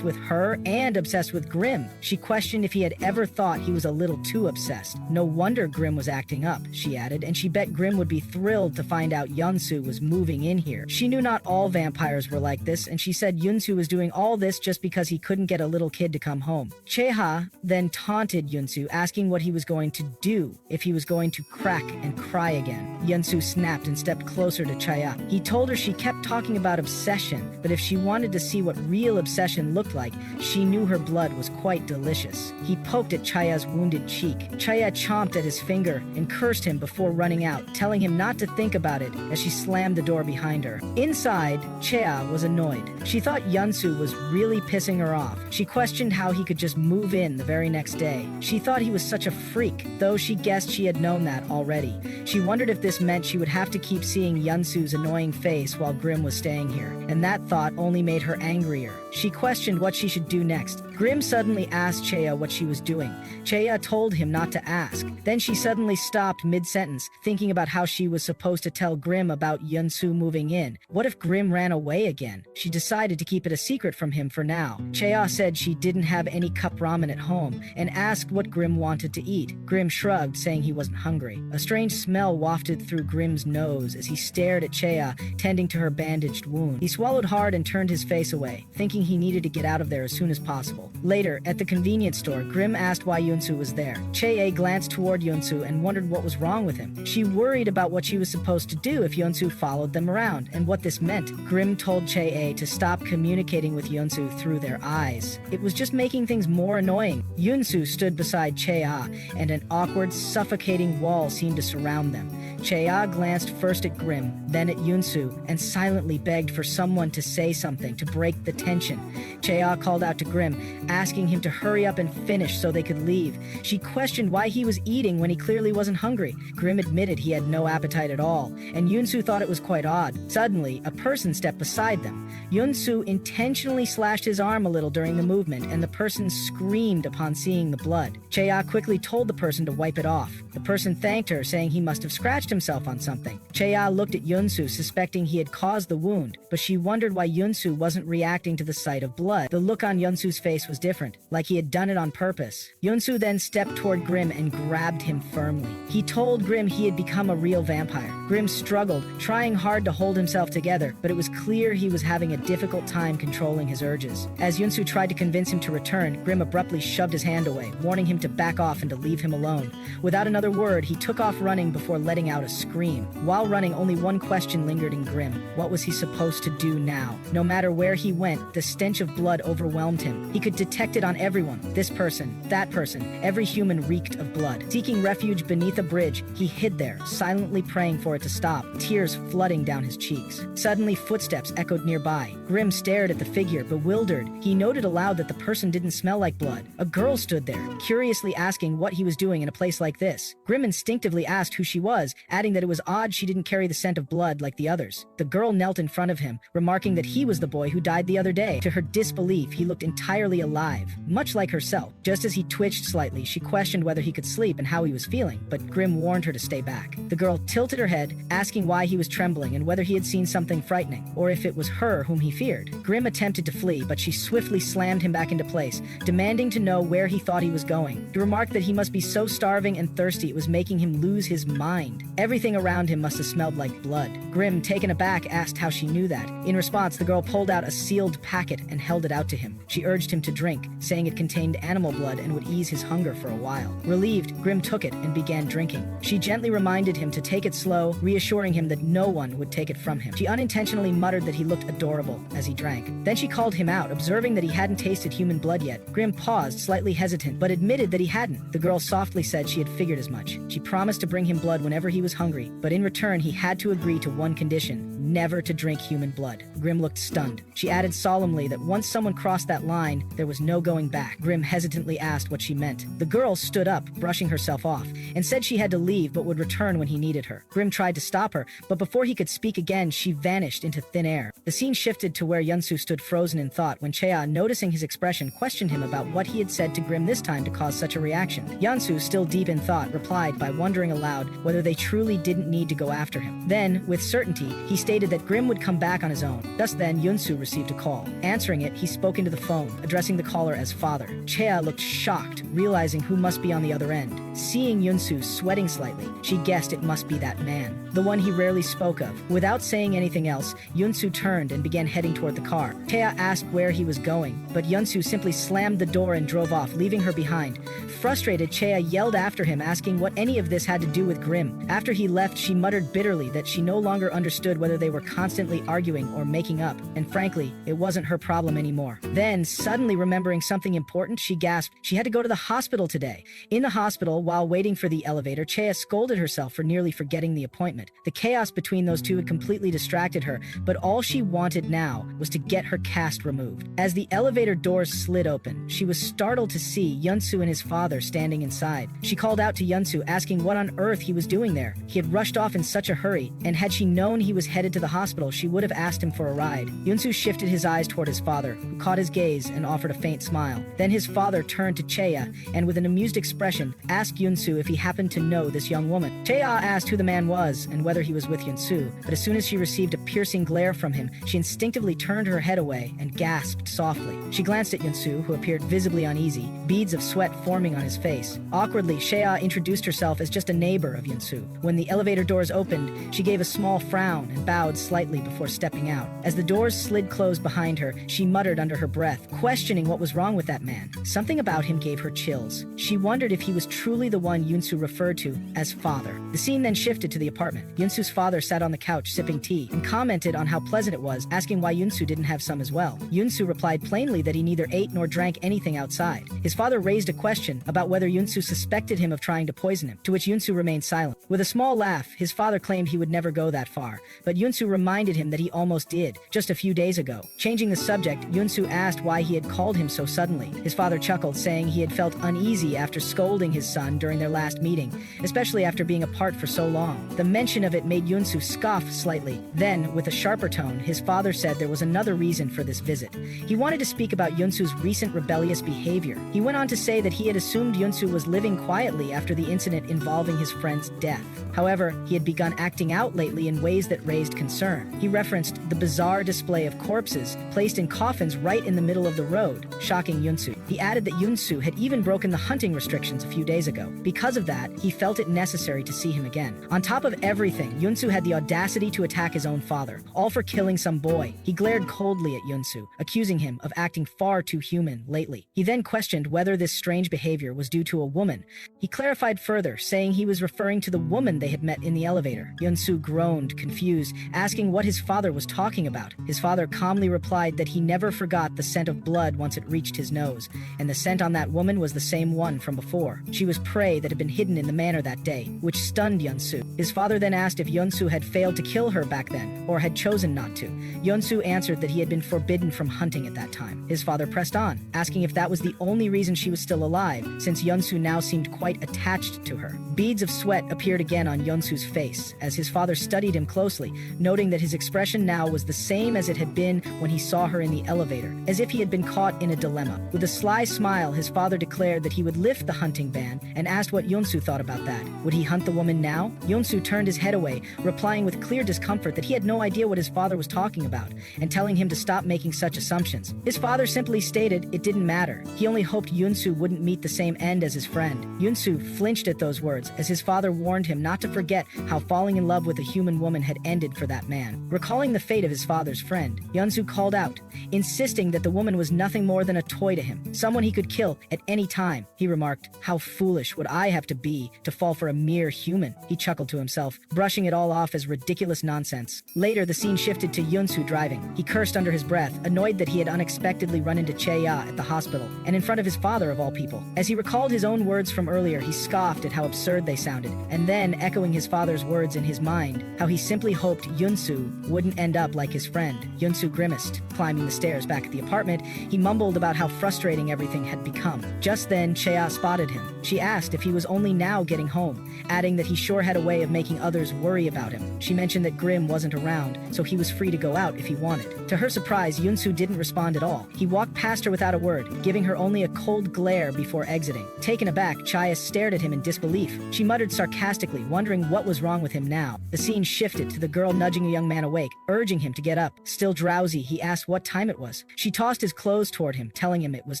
with her and obsessed with Grim. She questioned if he had ever thought he was a little too obsessed. No wonder Grim was acting up, she added, and she bet Grim would be thrilled to find out Yunsu was moving in here. She knew not all vampires were like this, and she said Yunsu was doing all this just because he couldn't get a little kid to come home. Cheha then taunted Yunsu, asking what he was going to do if he was going to crack and cry again. Yunsu snapped and stepped closer to Chea. He told her she kept talking about obsession, but if she wanted to see what real obsession looked like, she knew her blood was quite delicious. He poked at Chea's wounded cheek. Chea chomped at his finger and cursed him before running out, telling him not to think about it as she slammed the door behind her. Inside, Chea was annoyed. She thought Yunsu was really pissing her off. She questioned how he could just move in the very next day. She thought he was such a freak, though she guessed she had known that already. She wondered if this meant she would have to keep seeing Yunsu's annoying face while Grim was staying here, and that thought only made her angrier. She questioned what she should do next. Grim suddenly asked Chea what she was doing. Chea told him not to ask. Then she suddenly stopped mid-sentence, thinking about how she was supposed to tell Grim about Yunsu moving in. What if Grim ran away again? She decided to keep it a secret from him for now. Chea said she didn't have any cup ramen at home, and asked what Grim wanted to eat. Grim shrugged, saying he wasn't hungry. A strange smell wafted through Grim's nose as he stared at Chea, tending to her bandaged wound. He swallowed hard and turned his face away, thinking he needed to get out of there as soon as possible. Later, at the convenience store, Grim asked why Yunsu was there. Chea glanced toward Yunsu and wondered what was wrong with him. She worried about what she was supposed to do if Yunsu followed them around, and what this meant. Grim told Chea to stop communicating with Yunsu through their eyes. It was just making things more annoying. Yunsu stood beside Chea, and an awkward, suffocating wall seemed to surround them. Chea glanced first at Grim, then at Yunsu, and silently begged for someone to say something to break the tension. Chea called out to Grim, asking him to hurry up and finish so they could leave. She questioned why he was eating when he clearly wasn't hungry. Grim admitted he had no appetite at all, and Yunsu thought it was quite odd. Suddenly, a person stepped beside them. Yunsu intentionally slashed his arm a little during the movement, and the person screamed upon seeing the blood. Chea quickly told the person to wipe it off. The person thanked her, saying he must have scratched himself on something. Chea looked at Yunsu, suspecting he had caused the wound, but she wondered why Yunsu wasn't reacting to the sight of blood. The look on Yunsu's face was different, like he had done it on purpose. Yunsu then stepped toward Grim and grabbed him firmly. He told Grim he had become a real vampire. Grim struggled, trying hard to hold himself together, but it was clear he was having a difficult time controlling his urges. As Yunsu tried to convince him to return, Grim abruptly shoved his hand away, warning him to back off and to leave him alone. Without another word, he took off running before letting out a scream. While running, only one question lingered in Grim. What was he supposed to do now? No matter where he went, the stench of blood overwhelmed him. He could could detect it on everyone. This person, that person, every human reeked of blood. Seeking refuge beneath a bridge, he hid there, silently praying for it to stop, tears flooding down his cheeks. Suddenly, footsteps echoed nearby. Grim stared at the figure, bewildered. He noted aloud that the person didn't smell like blood. A girl stood there, curiously asking what he was doing in a place like this. Grim instinctively asked who she was, adding that it was odd she didn't carry the scent of blood like the others. The girl knelt in front of him, remarking that he was the boy who died the other day. To her disbelief, he looked entirely alive, much like herself. Just as he twitched slightly, she questioned whether he could sleep and how he was feeling, but Grim warned her to stay back. The girl tilted her head, asking why he was trembling and whether he had seen something frightening, or if it was her whom he feared. Grim attempted to flee, but she swiftly slammed him back into place, demanding to know where he thought he was going. He remarked that he must be so starving and thirsty it was making him lose his mind. Everything around him must have smelled like blood. Grim, taken aback, asked how she knew that. In response, the girl pulled out a sealed packet and held it out to him. She urged him to drink, saying it contained animal blood and would ease his hunger for a while. Relieved, Grim took it and began drinking. She gently reminded him to take it slow, reassuring him that no one would take it from him. She unintentionally muttered that he looked adorable as he drank. Then she called him out, observing that he hadn't tasted human blood yet. Grim paused, slightly hesitant, but admitted that he hadn't. The girl softly said she had figured as much. She promised to bring him blood whenever he was hungry, but in return he had to agree to one condition: never to drink human blood. Grim looked stunned. She added solemnly that once someone crossed that line, there was no going back. Grim hesitantly asked what she meant. The girl stood up, brushing herself off, and said she had to leave but would return when he needed her. Grim tried to stop her, but before he could speak again, she vanished into thin air. The scene shifted to where Yunsu stood frozen in thought when Chea, noticing his expression, questioned him about what he had said to Grim this time to cause such a reaction. Yunsu, still deep in thought, replied by wondering aloud whether they truly didn't need to go after him. Then, with certainty, he stated that Grim would come back on his own. Just then, Yunsu received a call. Answering it, he spoke into the phone, addressing the caller as father. Chea looked shocked, realizing who must be on the other end. Seeing Yunsu sweating slightly, she guessed it must be that man, the one he rarely spoke of. Without saying anything else, Yunsu turned and began heading toward the car. Chea asked where he was going, but Yunsu simply slammed the door and drove off, leaving her behind. Frustrated, Chea yelled after him, asking what any of this had to do with Grim. After he left, she muttered bitterly that she no longer understood whether they were constantly arguing or making up, and frankly, it wasn't her problem anymore. Then, suddenly remembering something important, she gasped she had to go to the hospital today. In the hospital, while waiting for the elevator, Chea scolded herself for nearly forgetting the appointment. The chaos between those two had completely distracted her, but all she wanted now was to get her cast removed. As the elevator doors slid open, she was startled to see Yunsu and his father standing inside. She called out to Yunsu, asking what on earth he was doing there. He had rushed off in such a hurry, and had she known he was headed to the hospital, she would have asked him for a ride. Yunsu shifted his eyes toward his father, who caught his gaze and offered a faint smile. Then his father turned to Chea, and with an amused expression, asked Yunsu if he happened to know this young woman. Chea asked who the man was and whether he was with Yunsu, but as soon as she received a piercing glare from him, she instinctively turned her head away and gasped softly. She glanced at Yunsu, who appeared visibly uneasy, beads of sweat forming on his face. Awkwardly, Chea introduced herself as just a neighbor of Yunsu. When the elevator doors opened, she gave a small frown and bowed slightly before stepping out. As the doors slid closed behind her, she muttered under her breath, questioning what was wrong with that man. Something about him gave her chills. She wondered if he was truly the one Yunsu referred to as father. The scene then shifted to the apartment. Yunsu's father sat on the couch sipping tea and commented on how pleasant it was, asking why Yunsu didn't have some as well. Yunsu replied plainly that he neither ate nor drank anything outside. His father raised a question about whether Yunsu suspected him of trying to poison him, to which Yunsu remained silent. With a small laugh, his father claimed he would never go that far, but Yunsu reminded him that he almost did, just a few days ago. Changing the subject, Yunsu asked why he had called him so suddenly. His father chuckled, saying he had felt uneasy after scolding his son during their last meeting, especially after being apart for so long. The mention of it made Yunsu scoff slightly. Then, with a sharper tone, his father said there was another reason for this visit. He wanted to speak about Yunsu's recent rebellious behavior. He went on to say that he had assumed Yunsu was living quietly after the incident involving his friend's death. However, he had begun acting out lately in ways that raised concern. He referenced the bizarre display of corpses placed in coffins right in the middle of the road, shocking Yunsu. He added that Yunsu had even broken the hunting restrictions a few days ago. ago. Because of that, he felt it necessary to see him again. On top of everything, Yunsu had the audacity to attack his own father, all for killing some boy. He glared coldly at Yunsu, accusing him of acting far too human lately. He then questioned whether this strange behavior was due to a woman. He clarified further, saying he was referring to the woman they had met in the elevator. Yunsu groaned, confused, asking what his father was talking about. His father calmly replied that he never forgot the scent of blood once it reached his nose, and the scent on that woman was the same one from before. She was prey that had been hidden in the manor that day, which stunned Yunsu. His father then asked if Yunsu had failed to kill her back then, or had chosen not to. Yunsu answered that he had been forbidden from hunting at that time. His father pressed on, asking if that was the only reason she was still alive, since Yunsu now seemed quite attached to her. Beads of sweat appeared again on Yunsu's face, as his father studied him closely, noting that his expression now was the same as it had been when he saw her in the elevator, as if he had been caught in a dilemma. With a sly smile, his father declared that he would lift the hunting ban, and asked what Yunsu thought about that. Would he hunt the woman now? Yunsu turned his head away, replying with clear discomfort that he had no idea what his father was talking about, and telling him to stop making such assumptions. His father simply stated it didn't matter. He only hoped Yunsu wouldn't meet the same end as his friend. Yunsu flinched at those words, as his father warned him not to forget how falling in love with a human woman had ended for that man. Recalling the fate of his father's friend, Yunsu called out, insisting that the woman was nothing more than a toy to him, someone he could kill at any time. He remarked, "How foolish would I have to be to fall for a mere human?" He chuckled to himself, brushing it all off as ridiculous nonsense. Later, the scene shifted to Yunsu driving. He cursed under his breath, annoyed that he had unexpectedly run into Cheya at the hospital, and in front of his father of all people. As he recalled his own words from earlier, he scoffed at how absurd they sounded, and then, echoing his father's words in his mind, how he simply hoped Yunsu wouldn't end up like his friend. Yunsu grimaced. Climbing the stairs back at the apartment, he mumbled about how frustrating everything had become. Just then, Cheya spotted him. She asked if he was only now getting home, adding that he sure had a way of making others worry about him. She mentioned that Grim wasn't around, so he was free to go out if he wanted. To her surprise, Yunsu didn't respond at all. He walked past her without a word, giving her only a cold glare before exiting. Taken aback, Cheya stared at him in disbelief. She muttered sarcastically, wondering what was wrong with him now. The scene shifted to the girl nudging a young man awake, urging him to get up. Still drowsy, he asked what time it was. She tossed his clothes toward him, telling him it was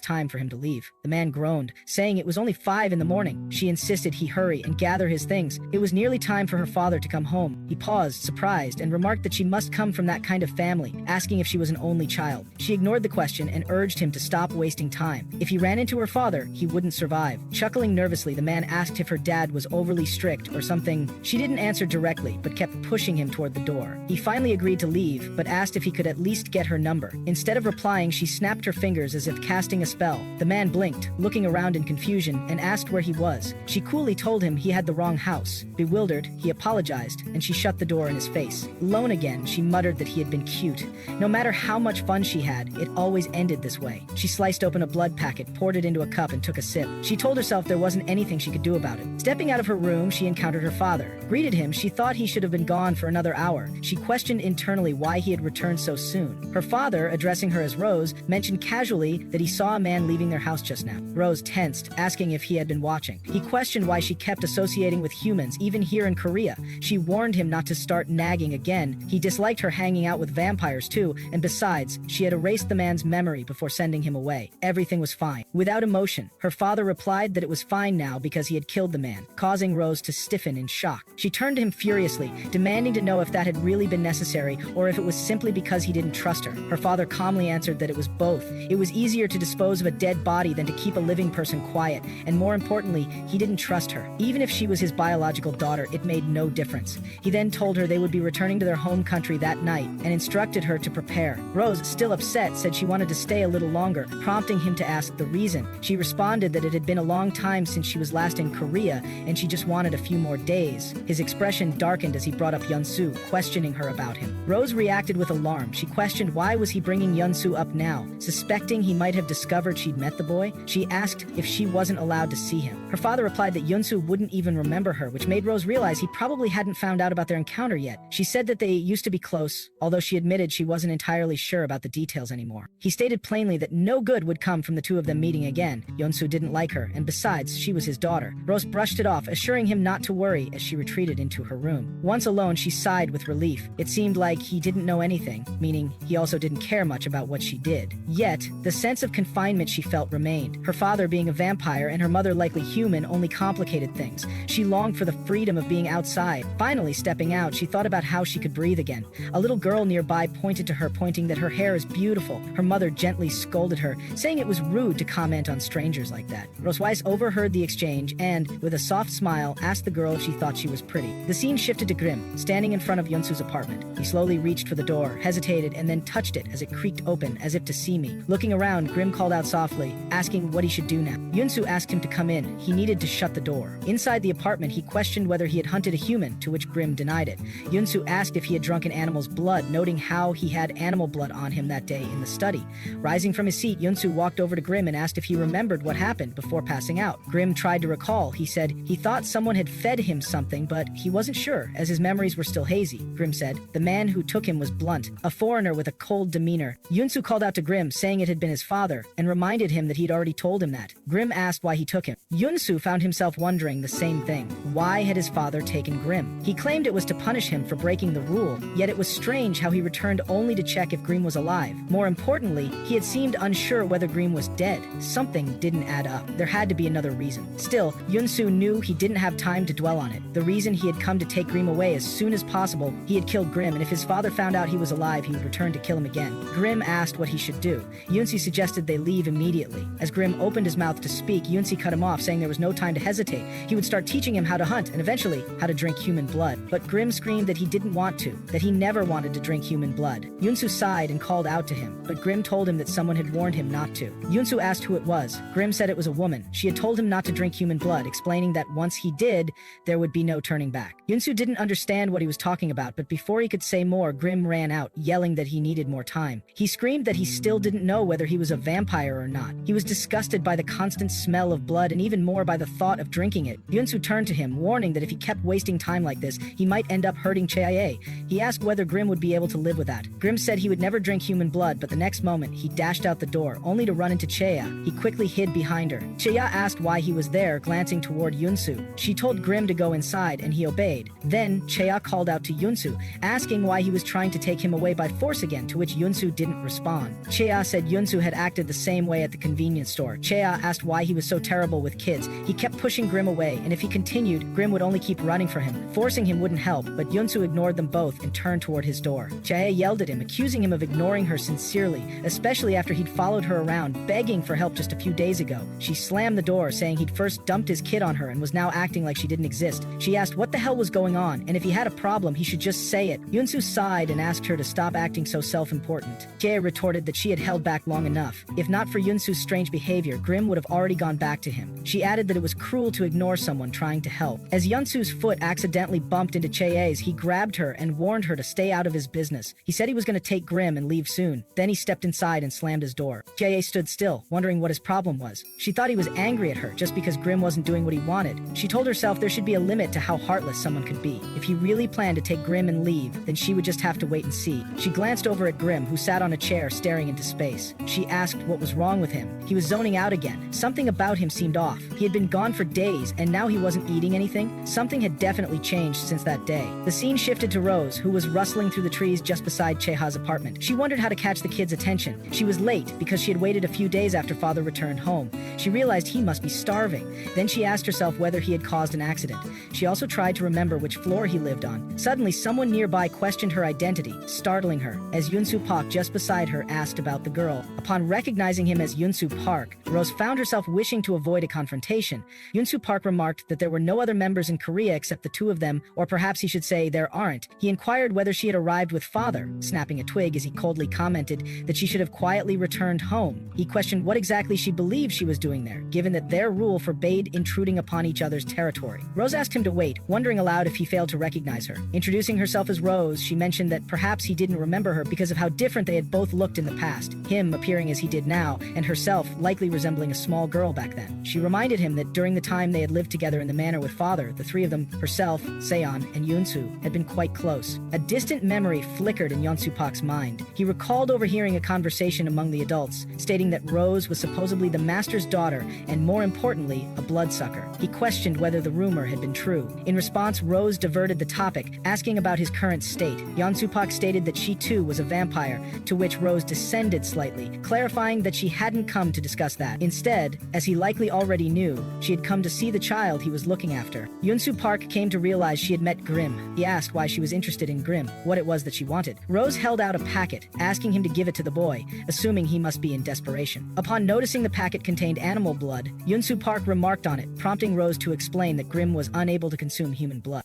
time for him to leave. The man groaned, saying it was only 5 in the morning. She insisted he hurry and gather his things. It was nearly time for her father to come home. He paused, surprised, and remarked that she must come from that kind of family, asking if she was an only child. She ignored the question and urged him to stop wasting time. If he ran into her father, he wouldn't survive. Chuckling nervously, the man asked if her dad was overly strict or something. She didn't answer directly, but kept pushing him toward the door. He finally agreed to leave, but asked if he could at least get her number. Instead of replying, she snapped her fingers as if casting a spell. The man blinked, looking around in confusion, and asked where he was. She coolly told him he had the wrong house. Bewildered, he apologized, and she shut the door in his face. Alone again, she muttered that he had been cute. No matter how much fun she had, it always ended this way. She sliced open a blood packet, poured it into a cup, and took a sip. She told herself there wasn't anything she could do about it. Stepping out of her room, she encountered her father. Greeted him, she thought he should have been gone for another hour. She questioned internally why he had returned so soon. Her father, addressing her as Rose, mentioned casually that he saw a man leaving their house just now. Rose tensed, asking if he had been watching. He questioned why she kept associating with humans, even here in Korea. She warned him not to start nagging again. He disliked her hanging out with vampires too, and besides, she had erased the man's memory before sending him away. Everything was fine. Without emotion, her father replied that it was fine now because he had killed the man, causing Rose to stiffen in shock. She turned to him furiously, demanding to know if that had really been necessary or if it was simply because he didn't trust her. Her father calmly answered that it was both. It was easier to dispose of a dead body than to keep a living person quiet, and more importantly, he didn't trust her. Even if she was his biological daughter, it made no difference. He then told her they would be returning to their home country that night and instructed her to prepare. Rose, still upset, said she wanted to stay a little longer, prompting him to ask the reason. She responded that it had been a long time since she was last in Korea and she just wanted a few more days. His expression darkened as he brought up Yunsu, questioning her about him. Rose reacted with alarm. She questioned why was he bringing Yunsu up now, suspecting he might have discovered she'd met the boy. She asked if she wasn't allowed to see him. Her father replied that Yunsu wouldn't even remember her, which made Rose realize he probably hadn't found out about their encounter yet. She said that they used to be close, although she admitted she wasn't entirely sure about the details anymore. He stated plainly that no good would come from the two of them meeting again. Yunsu didn't like her, and besides, she was his daughter. Rose brushed it off, assuring him not to worry as she retreated into her room. Once alone, she sighed with relief. It seemed like he didn't know anything, meaning he also didn't care much about what she did. Yet, the sense of confinement she felt remained. Her father being a vampire and her mother likely human only complicated things. She longed for the freedom of being outside. Finally, stepping out, she thought about how she could breathe again. A little girl nearby pointed to her, pointing that her hair is beautiful. Her mother gently scolded her, saying it was rude to comment on strangers like that. Rose Weiss overheard the exchange and, with a soft smile, asked the girl if she thought she was pretty. The scene shifted to Grimm, standing in front of Yunsu's apartment. He slowly reached for the door, hesitated, and then touched it as it creaked open, as if to see me. Looking around, Grimm called out softly, asking what he should do now. Yunsu asked him to come in. He needed to shut the door. Inside the apartment, he questioned whether he had hunted a human, to which Grimm denied it. Yunsu asked if he had drunk an animal's blood, noting how he had animal blood on him that day in the study. Rising from his seat, Yunsu walked over to Grimm and asked if he remembered what happened before passing out. Grimm tried to recall. He said he thought someone had fed him something, but he wasn't sure, as his memories were still hazy. Grimm said the man who took him was blunt, a foreigner with a cold demeanor. Yunsu called out to Grimm, saying it had been his father, and reminded him that he'd already told him that. Grimm asked why he took him. Yunsu found himself wondering the same thing. Why had his father taken Grimm? He claimed it was to punish him for breaking the rule, yet it was strange how he returned only to check if Grimm was alive. More importantly, he had seemed unsure whether Grimm was dead. Something didn't add up. There had to be another reason. Still, Yunsu knew he didn't have time to dwell on it. The reason he had come to take Grimm away as soon as possible, he had killed Grimm, and if his father found out he was alive, he would return to kill him again. Grimm asked what he should do. Yunsu suggested they leave immediately. As Grimm opened his mouth to speak, Yunsu cut him off, saying there was no time to hesitate. He would start teaching him how to hunt and eventually how to drink human blood. But Grimm screamed that he didn't want to, that he never wanted to drink human blood. Yunsu sighed and called out to him, but Grimm told him that someone had warned him not to. Yunsu asked who it was. Grimm said it was a woman. She had told him not to drink human blood, explaining that once he did, there would be no turning back. Yunsu didn't understand what he was talking about, but before he could say more, Grimm ran out, yelling that he needed more time. He screamed that he still didn't know whether he was a vampire or not. He was disgusted by the constant smell of blood and even more by the thought of drinking it. Yunsu turned to him, warning that if he kept wasting time like this, he might end up hurting Chea. He asked whether Grimm would be able to live with that. Grimm said he would never drink human blood, but the next moment, he dashed out the door, only to run into Chea. He quickly hid behind her. Chea asked why he was there, glancing toward Yunsu. She told Grimm to go inside, and he obeyed. Then, Chea called out to Yunsu, asking why he was trying to take him away by force again, to which Yunsu didn't respond. Chea said Yunsu had acted the same way at the convenience store. Chea asked why he was so terrible with kids. He kept pushing Grimm away, and if he continued, Grimm would only keep running for him. Forcing him wouldn't help, but Yunsu ignored them both and turned toward his door. Chea yelled at him, accusing him of ignoring her sincerely, especially after he'd followed her around, begging for help just a few days ago. She slammed the door, saying he'd first dumped his kid on her and was now acting like she didn't exist. She asked what the hell was going on, and if he had a problem, he should just say it. Yunsu sighed and asked her to stop acting so self-important. Chea retorted that she had held back long enough. If not for Yunsu's strange behavior, Grimm would have already gone back to him. She added that it was cruel to ignore someone trying to help. As Yunsu's foot accidentally bumped into Chea's, he grabbed her and warned her to stay out of his business. He said he was going to take Grimm and leave soon. Then he stepped inside and slammed his door. Chea stood still, wondering what his problem was. She thought he was angry at her just because Grimm wasn't doing what he wanted. She told herself there should be a limit to how heartless someone could be. If he really planned to take Grimm and leave, then she would just have to wait and see. She glanced over at Grimm, who sat on a chair staring into space. She asked what was wrong with him. He was zoning out again. Something about him seemed off. He had been gone for days, and now he wasn't eating anything. Something had definitely changed since that day. The scene shifted to Rose, who was rustling through the trees just beside Cheha's apartment. She wondered how to catch the kid's attention. She was late because she had waited a few days after father returned home. She realized he must be starving. Then she asked herself whether he had caused an accident. She also tried to remember which floor he lived on. Suddenly, someone nearby questioned her identity, startling her, as Yunsu Park just beside her asked about the girl. Upon recognizing him as Yunsu Park, Rose found herself wishing to avoid a confrontation. Yunsu Park remarked that there were no other members in Korea except the two of them, or perhaps he should say there aren't. He inquired whether she had arrived with father, snapping a twig as he coldly commented that she should have quietly returned home. He questioned what exactly she believed she was doing there, given that their rule forbade intruding upon each other's territory. Rose asked him to wait, wondering aloud if he failed to recognize her. Introducing herself as Rose, she mentioned that perhaps he didn't remember her because of how different they had both looked in the past, him appearing as he did now, and herself likely resembling a small girl back then. She reminded him that during the time they had lived together in the manor with father, the three of them, herself, Seon, and Yunsu, had been quite close. A distant memory flickered in Yunsu Park's mind. He recalled overhearing a conversation among the adults, stating that Rose was supposedly the master's daughter, and more importantly, a bloodsucker. He questioned whether the rumor had been true. In response, Rose diverted the topic, asking about his current state. Yunsu Park stated that she too was a vampire, to which Rose descended slightly, clarifying that she hadn't come to discuss that. Instead, as he likely already knew, knew. She had come to see the child he was looking after. Yunsu Park came to realize she had met Grim. He asked why she was interested in Grim, what it was that she wanted. Rose held out a packet, asking him to give it to the boy, assuming he must be in desperation. Upon noticing the packet contained animal blood, Yunsu Park remarked on it, prompting Rose to explain that Grim was unable to consume human blood.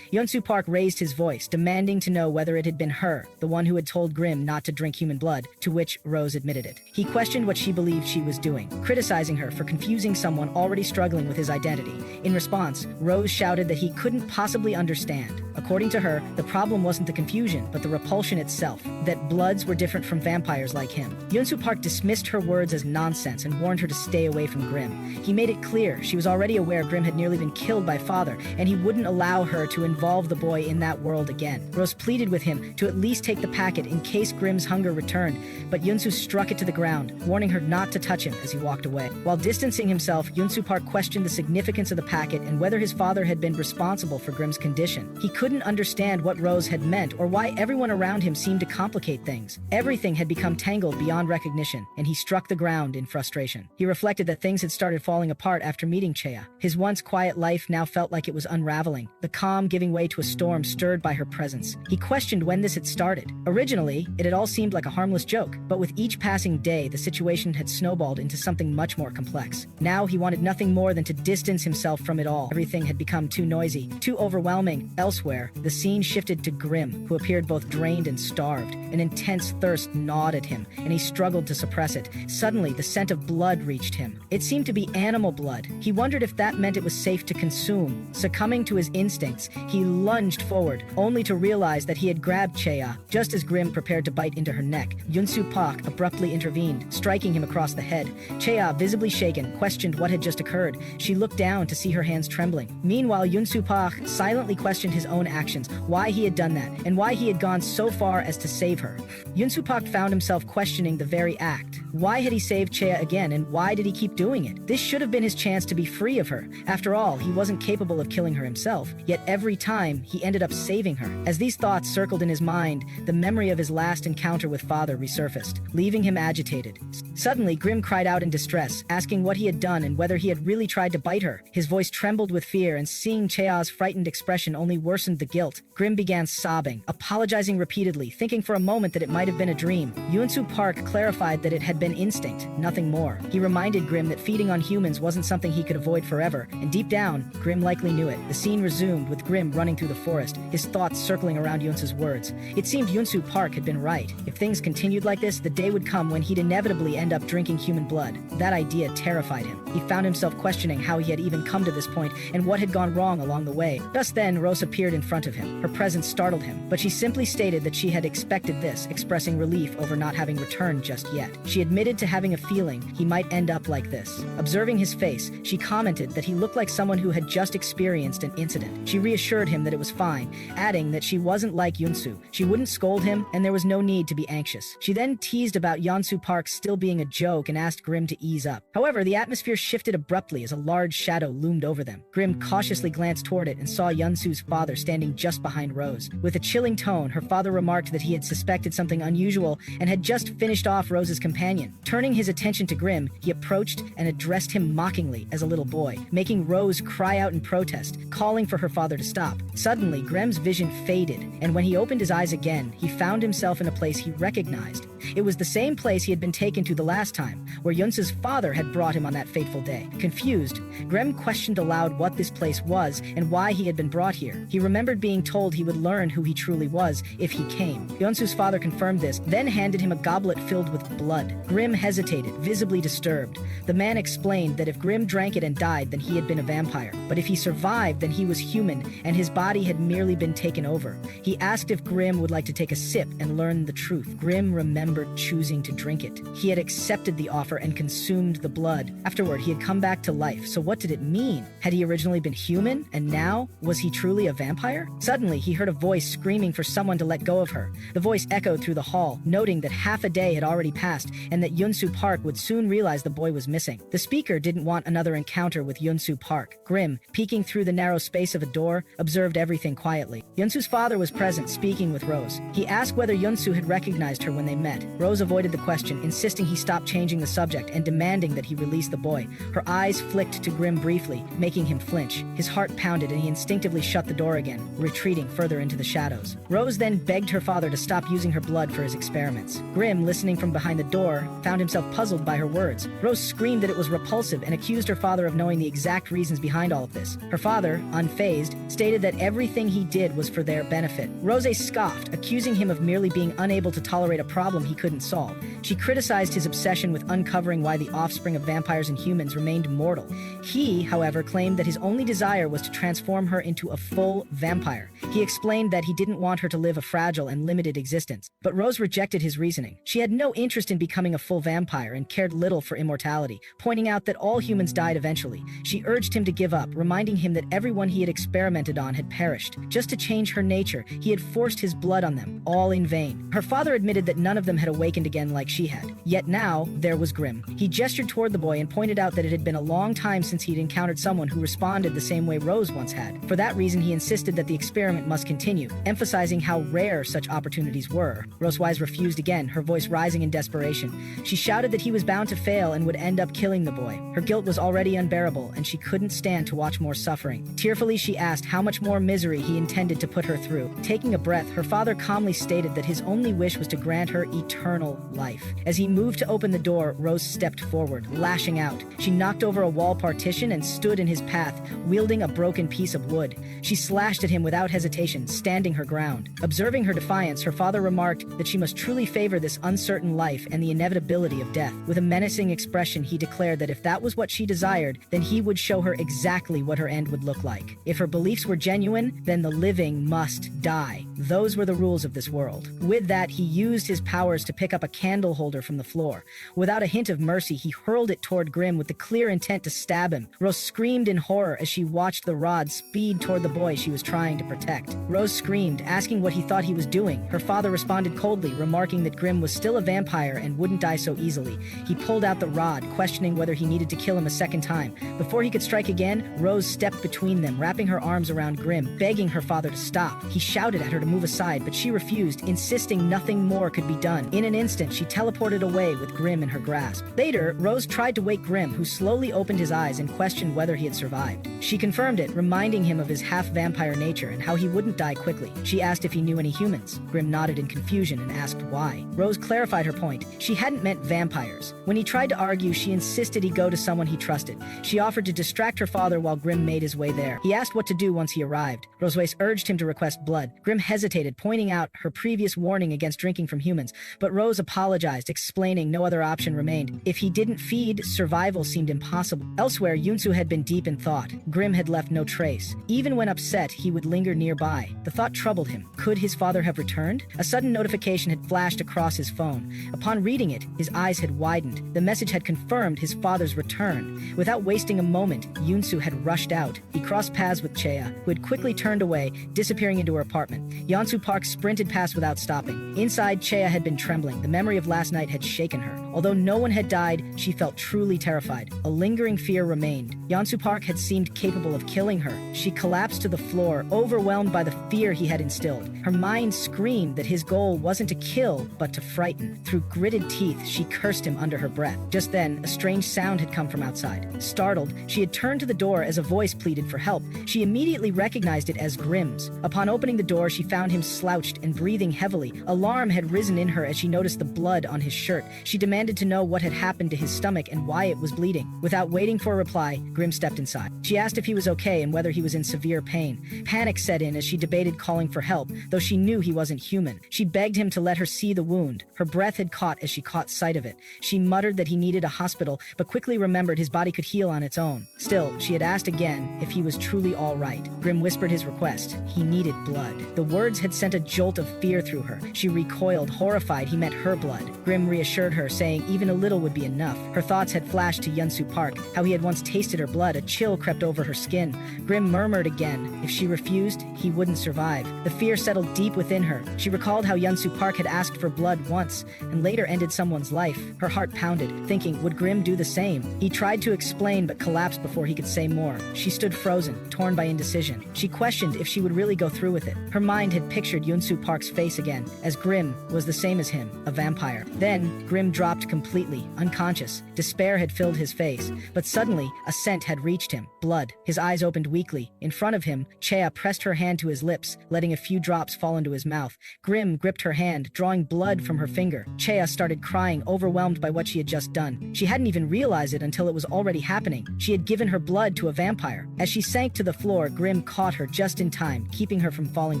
Yunsu Park raised his voice, demanding to know whether it had been her, the one who had told Grim not to drink human blood, to which Rose admitted it. He questioned what she believed she was doing, criticizing her for confusing someone already struggling with his identity. In response, Rose shouted that he couldn't possibly understand. According to her, the problem wasn't the confusion, but the repulsion itself, that bloods were different from vampires like him. Yunsu Park dismissed her words as nonsense and warned her to stay away from Grim. He made it clear she was already aware Grim had nearly been killed by father, and he wouldn't allow her to involve the boy in that world again. Rose pleaded with him to at least take the packet in case Grim's hunger returned, but Yunsu struck it to the ground, warning her not to touch him as he walked away. While distancing himself, Yunsu Park questioned the significance of the packet and whether his father had been responsible for Grim's condition. He couldn't understand what Rose had meant or why everyone around him seemed to complicate things. Everything had become tangled beyond recognition, and he struck the ground in frustration. He reflected that things had started falling apart after meeting Chea. His once quiet life now felt like it was unraveling, the calm giving way to a storm stirred by her presence. He questioned when this had started. Originally, it had all seemed like a harmless joke, but with each passing day, the situation had snowballed into something much more complex. Now he wanted nothing more than to distance himself from it all. Everything had become too noisy, too overwhelming. Elsewhere, the scene shifted to Grim, who appeared both drained and starved. An intense thirst gnawed at him, and he struggled to suppress it. Suddenly, the scent of blood reached him. It seemed to be animal blood. He wondered if that meant it was safe to consume. Succumbing to his instincts, he lunged forward, only to realize that he had grabbed Chea. Just as Grim prepared to bite into her neck, Yunsu Park abruptly intervened, striking him across the head. Chea, visibly shaken, questioned what had just occurred. She looked down to see her hands trembling. Meanwhile, Yunsu Park silently questioned his own actions, why he had done that, and why he had gone so far as to save her. Yunsu Park found himself questioning the very act. Why had he saved Chea again, and why did he keep doing it? This should have been his chance to be free of her. After all, he wasn't capable of killing her himself, yet every time he ended up saving her. As these thoughts circled in his mind, the memory of his last encounter with father resurfaced, leaving him agitated. Suddenly, Grim cried out in distress, asking what he had done and whether he had really tried to bite her. His voice trembled with fear, and seeing Chea's frightened expression only worsened the guilt. Grim began sobbing, apologizing repeatedly, thinking for a moment that it might have been a dream. Yunsu Park clarified that it had been instinct, nothing more. He reminded Grim that feeding on humans wasn't something he could avoid forever, and deep down, Grim likely knew it. The scene resumed with Grim running through the forest, his thoughts circling around Yunsu's words. It seemed Yunsu Park had been right. If things continued like this, the day would come when he'd inevitably end up drinking human blood. That idea terrified him. He found himself questioning how he had even come to this point and what had gone wrong along the way. Just then, Rose appeared in front of him. Her presence startled him, but she simply stated that she had expected this, expressing relief over not having returned just yet. She admitted to having a feeling he might end up like this. Observing his face, she commented that he looked like someone who had just experienced an incident. She reassured him that it was fine, adding that she wasn't like Yunsu. She wouldn't scold him, and there was no need to be anxious. She then teased about Yunsu Park still being a joke and asked Grim to ease up. However, the atmosphere shifted abruptly as a large shadow loomed over them. Grim cautiously glanced toward it and saw Yunsu's father standing just behind Rose. With a chilling tone, her father remarked that he had suspected something unusual and had just finished off Rose's companion. Turning his attention to Grim, he approached and addressed him mockingly as a little boy, making Rose cry out in protest, calling for her father to stop. Suddenly, Grim's vision faded, and when he opened his eyes again, he found himself in a place he recognized. It was the same place he had been taken to the last time, where Yunsu's father had brought him on that fateful day. Confused, Grim questioned aloud what this place was and why he had been brought here. He remembered being told he would learn who he truly was if he came. Yunsu's father confirmed this, then handed him a goblet filled with blood. Grim hesitated, visibly disturbed. The man explained that if Grim drank it and died, then he had been a vampire. But if he survived, then he was human, and his body had merely been taken over. He asked if Grim would like to take a sip and learn the truth. Grim remembered choosing to drink it. He had accepted the offer and consumed the blood. Afterward, he had come back to life. So what did it mean? Had he originally been human, and now, was he truly a vampire? Suddenly, he heard a voice screaming for someone to let go of her. The voice echoed through the hall, noting that half a day had already passed, and that Yunsu Park would soon realize the boy was missing. The speaker didn't want another encounter with Yunsu Park. Grim, peeking through the narrow space of a door, observed everything quietly. Yunsu's father was present, speaking with Rose. He asked whether Yunsu had recognized her when they met. met. Rose avoided the question, insisting he stop changing the subject and demanding that he release the boy. Her eyes flicked to Grimm briefly, making him flinch. His heart pounded and he instinctively shut the door again, retreating further into the shadows. Rose then begged her father to stop using her blood for his experiments. Grimm, listening from behind the door, found himself puzzled by her words. Rose screamed that it was repulsive and accused her father of knowing the exact reasons behind all of this. Her father, unfazed, stated that everything he did was for their benefit. Rose scoffed, accusing him of merely being unable to tolerate a problem he couldn't solve. She criticized his obsession with uncovering why the offspring of vampires and humans remained mortal. He, however, claimed that his only desire was to transform her into a full vampire. He explained that he didn't want her to live a fragile and limited existence. But Rose rejected his reasoning. She had no interest in becoming a full vampire and cared little for immortality, pointing out that all humans died eventually. She urged him to give up, reminding him that everyone he had experimented on had perished. Just to change her nature, he had forced his blood on them, all in vain. Her father admitted that none of them had awakened again like she had. Yet now, there was Grimm. He gestured toward the boy and pointed out that it had been a long time since he'd encountered someone who responded the same way Rose once had. For that reason, he insisted that the experiment must continue, emphasizing how rare such opportunities were. Rose refused again, her voice rising in desperation. She shouted that he was bound to fail and would end up killing the boy. Her guilt was already unbearable, and she couldn't stand to watch more suffering. Tearfully, she asked how much more misery he intended to put her through. Taking a breath, her father calmly stated that his only wish was to grant her eternal life. As he moved to open the door, Rose stepped forward, lashing out. She knocked over a wall partition and stood in his path, wielding a broken piece of wood. She slashed at him without hesitation, standing her ground. Observing her defiance, her father remarked that she must truly favor this uncertain life and the inevitability of death. With a menacing expression, he declared that if that was what she desired, then he would show her exactly what her end would look like. If her beliefs were genuine, then the living must die. Those were the rules of this world. With that, he used his powers to pick up a candle holder from the floor. Without a hint of mercy, he hurled it toward Grimm with the clear intent to stab him. Rose screamed in horror as she watched the rod speed toward the boy she was trying to protect. Rose screamed, asking what he thought he was doing. Her father responded coldly, remarking that Grimm was still a vampire and wouldn't die so easily. He pulled out the rod, questioning whether he needed to kill him a second time. Before he could strike again, Rose stepped between them, wrapping her arms around Grimm, begging her father to stop. He shouted at her to move aside, but she refused, insisting nothing more could be done. In an instant, she teleported away with Grimm in her grasp. Later, Rose tried to wake Grimm, who slowly opened his eyes and questioned whether he had survived. She confirmed it, reminding him of his half-vampire nature and how he wouldn't die quickly. She asked if he knew any humans. Grimm nodded in confusion and asked why. Rose clarified her point. She hadn't meant vampires. When he tried to argue, she insisted he go to someone he trusted. She offered to distract her father while Grimm made his way there. He asked what to do once he arrived. Rose urged him to request blood. Grimm hesitated, pointing out her previous warning against drinking from humans, but Rose apologized, explaining no other option remained. If he didn't feed, survival seemed impossible. Elsewhere, Yunsu had been deep in thought. Grimm had left no trace. Even when upset, he would linger nearby. The thought troubled him. Could his father have returned? A sudden notification had flashed across his phone. Upon reading it, his eyes had widened. The message had confirmed his father's return. Without wasting a moment, Yunsu had rushed out. He crossed paths with Cheya, who had quickly turned away, disappearing into her apartment. Yeonsu Park sprinted past without stopping. Inside, Cheya had been trembling. The memory of last night had shaken her. Although no one had died, she felt truly terrified. A lingering fear remained. Yeonsu Park had seemed capable of killing her. She collapsed to the floor, overwhelmed by the fear he had instilled. Her mind screamed that his goal wasn't to kill, but to frighten. Through gritted teeth, she cursed him under her breath. Just then, a strange sound had come from outside. Startled, she had turned to the door as a voice pleaded for help. She immediately recognized it as Grimm's. Upon opening the door, she found him slouched and breathing heavily. Alarm had risen in her as she noticed the blood on his shirt. She demanded to know what had happened to his stomach and why it was bleeding. Without waiting for a reply, Grimm stepped inside. She asked if he was okay and whether he was in severe pain. Panic set in as she debated calling for help, though she knew he wasn't human. She begged him to let her see the wound. Her breath had caught as she caught sight of it. She muttered that he needed a hospital, but quickly remembered his body could heal on its own. Still, she had asked again if he was truly all right. Grimm whispered his request. He needed blood. The words had sent a jolt of fear through her. She recoiled, horrified he meant her blood. Grimm reassured her, saying even a little would be enough. Her thoughts had flashed to Yeonsu Park, how he had once tasted her blood. A chill crept over her skin. Grimm murmured again. If she refused, he wouldn't survive. The fear settled deep within her. She recalled how Yeonsu Park had asked for blood once, and later ended someone's life. Her heart pounded, thinking, would Grimm do the same? He tried to explain, but collapsed before he could say more. She stood frozen, torn by indecision. She questioned if she would really go through with it. Her mind had pictured Yeonsu Park's face again, as grim was the same as as him, a vampire. Then, Grim dropped completely, unconscious. Despair had filled his face, but suddenly, a scent had reached him. Blood. His eyes opened weakly. In front of him, Chea pressed her hand to his lips, letting a few drops fall into his mouth. Grim gripped her hand, drawing blood from her finger. Chea started crying, overwhelmed by what she had just done. She hadn't even realized it until it was already happening. She had given her blood to a vampire. As she sank to the floor, Grim caught her just in time, keeping her from falling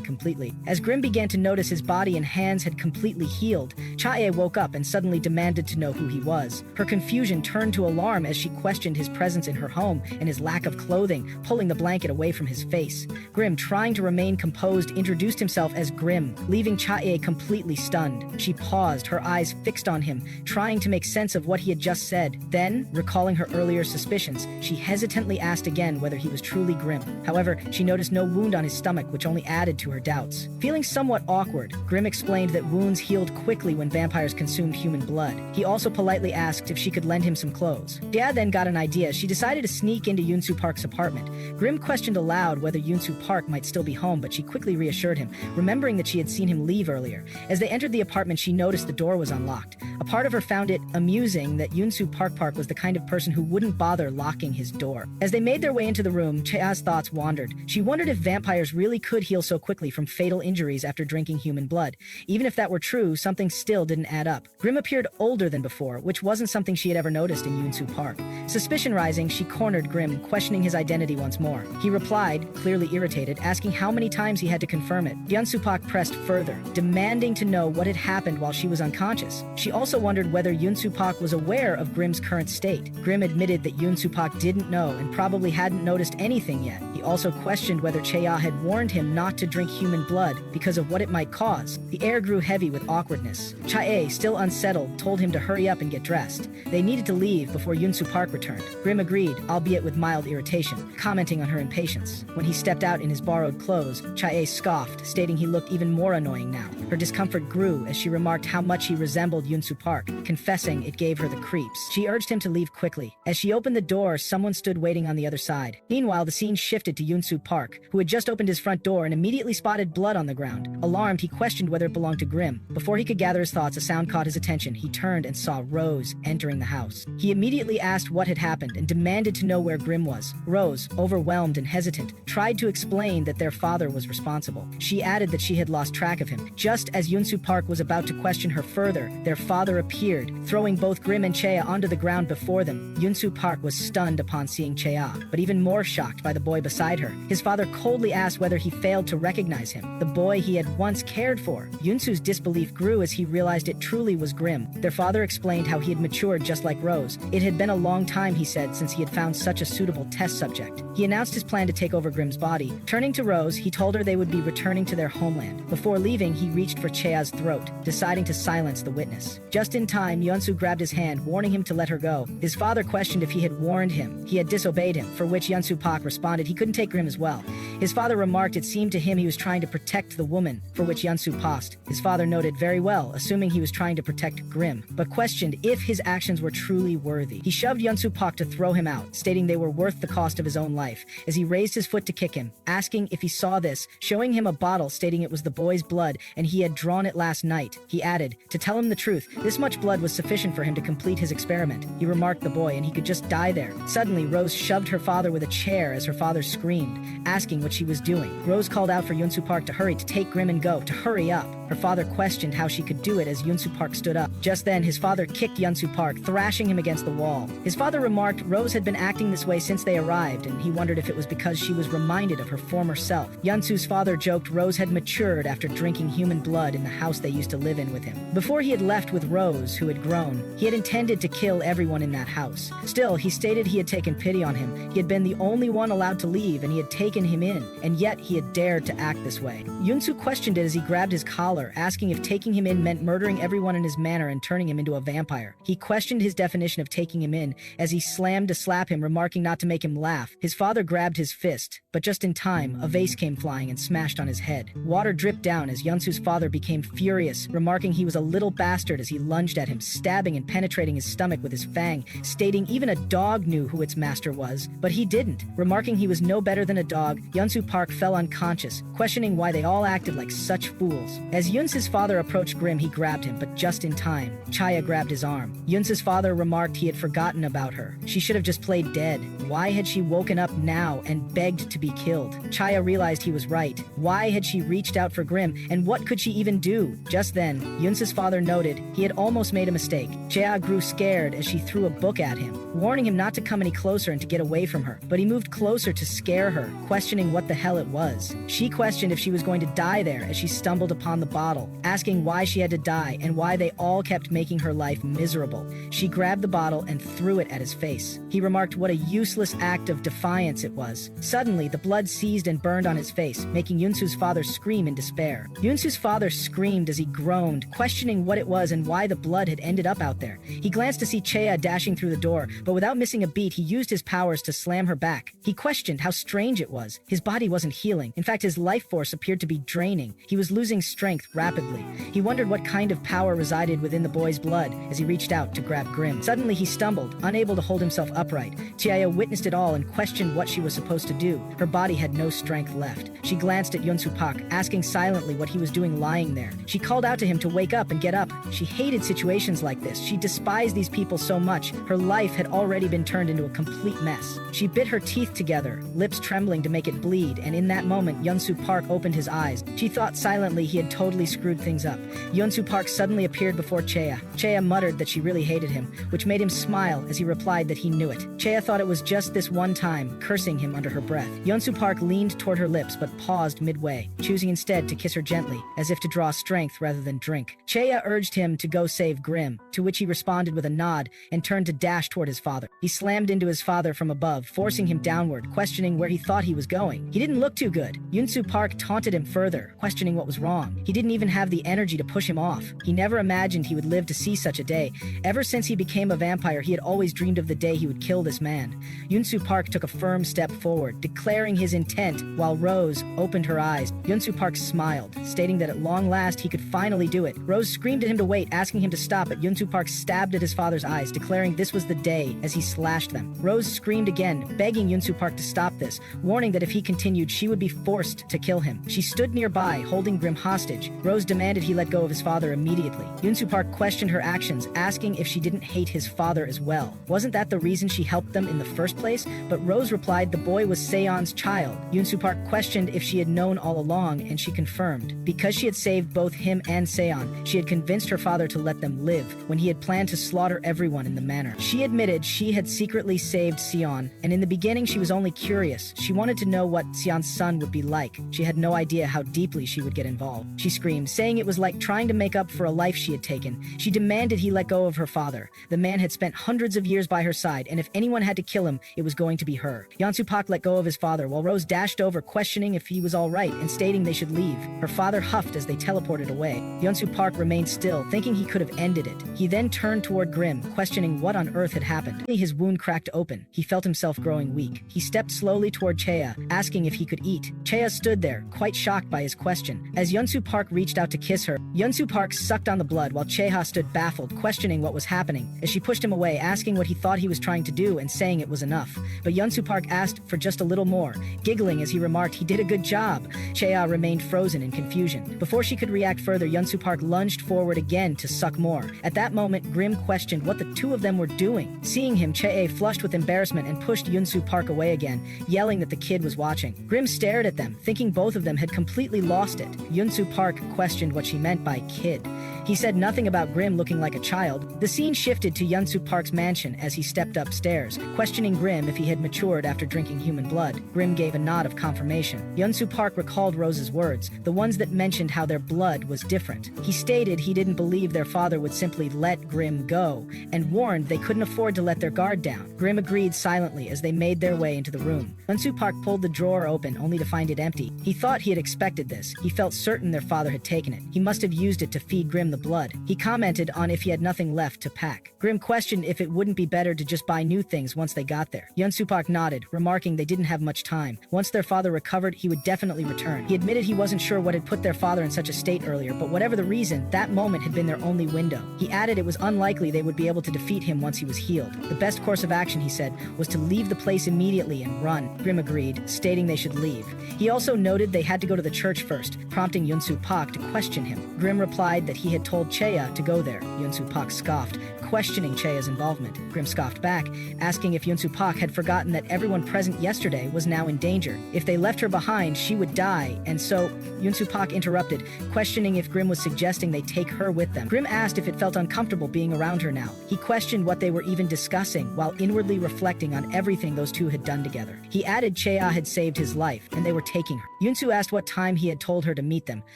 completely. As Grim began to notice his body and hands had completely healed, Chea woke up and suddenly demanded to know who he was. Her confusion turned to alarm as she questioned his presence in her home and his lack of clothing, pulling the blanket away from his face. Grim, trying to remain composed, introduced himself as Grim, leaving Chea completely stunned. She paused, her eyes fixed on him, trying to make sense of what he had just said. Then, recalling her earlier suspicions, she hesitantly asked again whether he was truly Grim. However, she noticed no wound on his stomach, which only added to her doubts. Feeling somewhat awkward, Grim explained that wounds healed quickly when vampires consumed human blood. He also politely asked if she could lend him some clothes. Chea then got an idea. She decided to sneak into Yoon-soo Park's apartment. Grim questioned aloud whether Yoon-soo Park might still be home, but she quickly reassured him, remembering that she had seen him leave earlier. As they entered the apartment, she noticed the door was unlocked. A part of her found it amusing that Yoon-soo Park was the kind of person who wouldn't bother locking his door. As they made their way into the room, Chea's thoughts wandered. She wondered if vampires really could heal so quickly from fatal injuries after drinking human blood. Even if that were true, something still didn't add up. Grim appeared older than before, which wasn't something she had ever noticed in Yoon-soo Park. Suspicion rising, she cornered Grim, questioning his identity once more. He replied, clearly irritated, asking how many times he had to confirm it. Yoon-soo Park pressed further, demanding to know what had happened while she was unconscious. She also wondered whether Yoon-soo Park was aware of Grim's current state. Grim admitted that Yoon-soo Park didn't know and probably hadn't noticed anything yet. He also questioned whether Chea had warned him not to drink human blood because of what it might cause. The air grew heavy with awkwardness. Chea, still unsettled, told him to hurry up and get dressed. They needed to leave before Yoon-soo Park returned. Grim agreed, albeit with mild irritation, commenting on her impatience. When he stepped out in his borrowed clothes, Chea scoffed, stating he looked even more annoying now. Her discomfort grew as she remarked how much he resembled Yoon-soo Park, confessing it gave her the creeps. She urged him to leave quickly. As she opened the door, someone stood waiting on the other side. Meanwhile, the scene shifted to Yoon-soo Park, who had just opened his front door and immediately spotted blood on the ground. Alarmed, he questioned whether it belonged to Grim. Before he could gather his thoughts, a sound caught his attention. He turned and saw Rose entering the house. He immediately asked what had happened and demanded to know where Grim was. Rose, overwhelmed and hesitant, tried to explain that their father was responsible. She added that she had lost track of him. Just as Yoon-soo Park was about to question her further, their father appeared, throwing both Grim and Chea onto the ground before them. Yoon-soo Park was stunned upon seeing Chea, but even more shocked by the boy beside her. His father coldly asked whether he failed to recognize him, the boy he had once cared for. Yoon-soo's disbelief grew as he realized it truly was Grim. Their father explained how he had matured just like Rose. It had been a long time, he said, since he had found such a suitable test subject. He announced his plan to take over Grim's body. Turning to Rose, he told her they would be returning to their homeland. Before leaving, he reached for Chea's throat, deciding to silence the witness. Just in time, Yeon-soo grabbed his hand, warning him to let her go. His father questioned if he had warned him. He had disobeyed him, for which Yeon-soo Park responded he couldn't take Grim as well. His father remarked it seemed to him he was trying to protect the woman, for which Yeon-soo paused. His father noted very well, assuming he was trying to protect Grim, but questioned if his actions were truly worthy. He shoved Yeon-soo Park to throw him out, stating they were worth the cost of his own life, as he raised his foot to kick him, asking if he saw this, showing him a bottle stating it was the boy's blood and he had drawn it last night. He added, to tell him the truth, this much blood was sufficient for him to complete his experiment. He remarked the boy and he could just die there. Suddenly, Rose shoved her father with a chair as her father screamed, asking what she was doing. Rose called out for Yeon-soo Park to hurry, to take Grim and go, to hurry up. Her father questioned how she could do it as Yeon-soo Park stood up. Just then, his father kicked Yeon-soo Park, thrashing him against the wall. His father remarked Rose had been acting this way since they arrived, and he wondered if it was because she was reminded of her former self. Yeon-soo's father joked Rose had matured after drinking human blood in the house they used to live in with him. Before he had left with Rose, who had grown, he had intended to kill everyone in that house. Still, he stated he had taken pity on him. He had been the only one allowed to leave, and he had taken him in, and yet he had dared to act this way. Yoon-soo questioned it as he grabbed his collar, asking if taking him in meant murdering everyone in his manor and turning him into a vampire. He questioned his definition of taking him in as he slammed to slap him, remarking not to make him laugh. His father grabbed his fist, but just in time, a vase came flying and smashed on his head. Water dripped down as Yeon-soo's father became furious, remarking he was a little bastard as he lunged at him, stabbing and penetrating his stomach with his fang, stating even a dog knew who its master was, but he didn't. Remarking he was no better than a dog, Yeon-soo Park fell unconscious, questioning why they all acted like such fools. As As Yunsu's father approached Grim, he grabbed him, but just in time. Chaya grabbed his arm. Yunsu's father remarked he had forgotten about her. She should have just played dead. Why had she woken up now and begged to be killed? Chaya realized he was right. Why had she reached out for Grim, and what could she even do? Just then, Yunsu's father noted he had almost made a mistake. Chaya grew scared as she threw a book at him, warning him not to come any closer and to get away from her. But he moved closer to scare her, questioning what the hell it was. She questioned if she was going to die there as she stumbled upon the bottle, asking why she had to die and why they all kept making her life miserable. She grabbed the bottle and threw it at his face. He remarked what a useless act of defiance it was. Suddenly, the blood seized and burned on his face, making Yunsu's father scream in despair. Yunsu's father screamed as he groaned, questioning what it was and why the blood had ended up out there. He glanced to see Chaya dashing through the door, but without missing a beat, he used his powers to slam her back. He questioned how strange it was. His body wasn't healing. In fact, his life force appeared to be draining. He was losing strength rapidly. He wondered what kind of power resided within the boy's blood as he reached out to grab Grim. Suddenly, he stumbled, unable to hold himself upright. Chaya witnessed it all and questioned what she was supposed to do. Her body had no strength left. She glanced at Yunsu Pak, asking silently what he was doing lying there. She called out to him to wake up and get up. She hated situations like this. She despised these people so much. Her life had already been turned into a complete mess. She bit her teeth together, lips trembling to make it bleed, and in that moment, Yunsu Park opened his eyes. She thought silently he had totally screwed things up. Yunsu Park suddenly appeared before Chaya. Chaya muttered that she really hated him, which made him smile as he replied that he knew it. Chaya thought it was just this one time, cursing him under her breath. Yunsu Park leaned toward her lips but paused midway, choosing instead to kiss her gently, as if to draw strength rather than drink. Chaya urged him to go save Grim, to which he responded with a nod and turned to dash toward his father. He slammed into his father from above, forcing him downward, questioning where he thought he was going. He didn't look too good. Yunsu Park taunted him further, questioning what was wrong. He didn't even have the energy to push him off. He never imagined he would live to see such a day. Ever since he became a vampire, he had always dreamed of the day he would kill this man. Yunsu Park took a firm step forward, declaring his intent, while Rose opened her eyes. Yunsu Park smiled, stating that at long last he could finally do it. Rose screamed at him to wait, asking him to stop, but Yunsu Park stabbed at his father's eyes, declaring this was the day as he slashed them. Rose screamed again, begging Yunsu Park to stop this, warning that if he continued, she would be forced to kill him. She stood nearby, holding Grim hostage. Rose demanded he let go of his father immediately. Yunsu Park questioned her actions, asking if she didn't hate his father as well. Wasn't that the reason she helped them in the first place? But Rose replied the boy was Seon's child. Yunsu Park questioned if she had known all along, and she confirmed. Because she had saved both him and Seon, she had convinced her father to let them live, when he had planned to slaughter everyone in the manor. She admitted she had secretly saved Seon, and in the beginning she was only curious. She wanted to know what Seon's son would be like. She had no idea how deeply she would get involved. She screamed, saying it was like trying to make up for a life she had taken. She demanded he let go of her father. The man had spent hundreds of years by her side, and if anyone had to kill him, it was going to be her. Yunsu Pak let go of his father, while Rose dashed over, questioning if he was all right and stating they should leave. Her father huffed as they teleported away. Yunsu Park remained still, thinking he could have ended it. He then turned toward Grim, questioning what on earth had happened. His wound cracked open. He felt himself growing weak. He stepped slowly toward Chaya, asking if he could eat. Chaya stood there, quite shocked by his question. As Yunsu Park reached out to kiss her, Yunsu Park sucked on the blood while Cheha stood baffled, questioning what was happening, as she pushed him away, asking what he thought he was trying to do and saying it was enough. But Yunsu Park asked for just a little more, giggling as he remarked he did a good job. Cheha remained frozen in confusion. Before she could react further, Yunsu Park lunged forward again to suck more. At that moment, Grim questioned what the two of them were doing. Seeing him, Chea flushed with embarrassment and pushed Yunsu Park away again, yelling that the kid was watching. Grim stared at them, thinking both of them had completely lost it. Yunsu Park questioned what she meant by kid. He said nothing about Grim looking like a child. The scene shifted to Yunsu Park's mansion as he stepped upstairs, questioning Grim if he had matured after drinking human blood. Grim gave a nod of confirmation. Yunsu Park recalled Rose's words, the ones that mentioned how their blood was different. He stated he didn't believe their father would simply let Grim go, and warned they couldn't afford to let their guard down. Grim agreed silently as they made their way into the room. Yunsu Park pulled the drawer open, only to find it empty. He thought he had expected this. He felt certain their father had taken it. He must have used it to feed Grim the blood. He commented on if he had nothing left to pack. Grim questioned if it wouldn't be better to just buy new things once they got there. Yunsu Park nodded, remarking they didn't have much time. Once their father recovered, he would definitely return. He admitted he wasn't sure what had put their father in such a state earlier, but whatever the reason, that moment had been their only window. He added it was unlikely they would be able to defeat him once he was healed. The best course of action, he said, was to leave the place immediately and run. Grim agreed, stating they should leave. He also noted they had to go to the church first, prompting Yunsu Park Pak to question him. Grim replied that he had told Cheya to go there. Yunsu Pak scoffed, questioning Cheya's involvement. Grim scoffed back, asking if Yunsu Pak had forgotten that everyone present yesterday was now in danger. If they left her behind, she would die, and so Yunsu Pak interrupted, questioning if Grim was suggesting they take her with them. Grim asked if it felt uncomfortable being around her now. He questioned what they were even discussing, while inwardly reflecting on everything those two had done together. He added Cheya had saved his life, and they were taking her. Yunsu asked what time he had told her to meet them.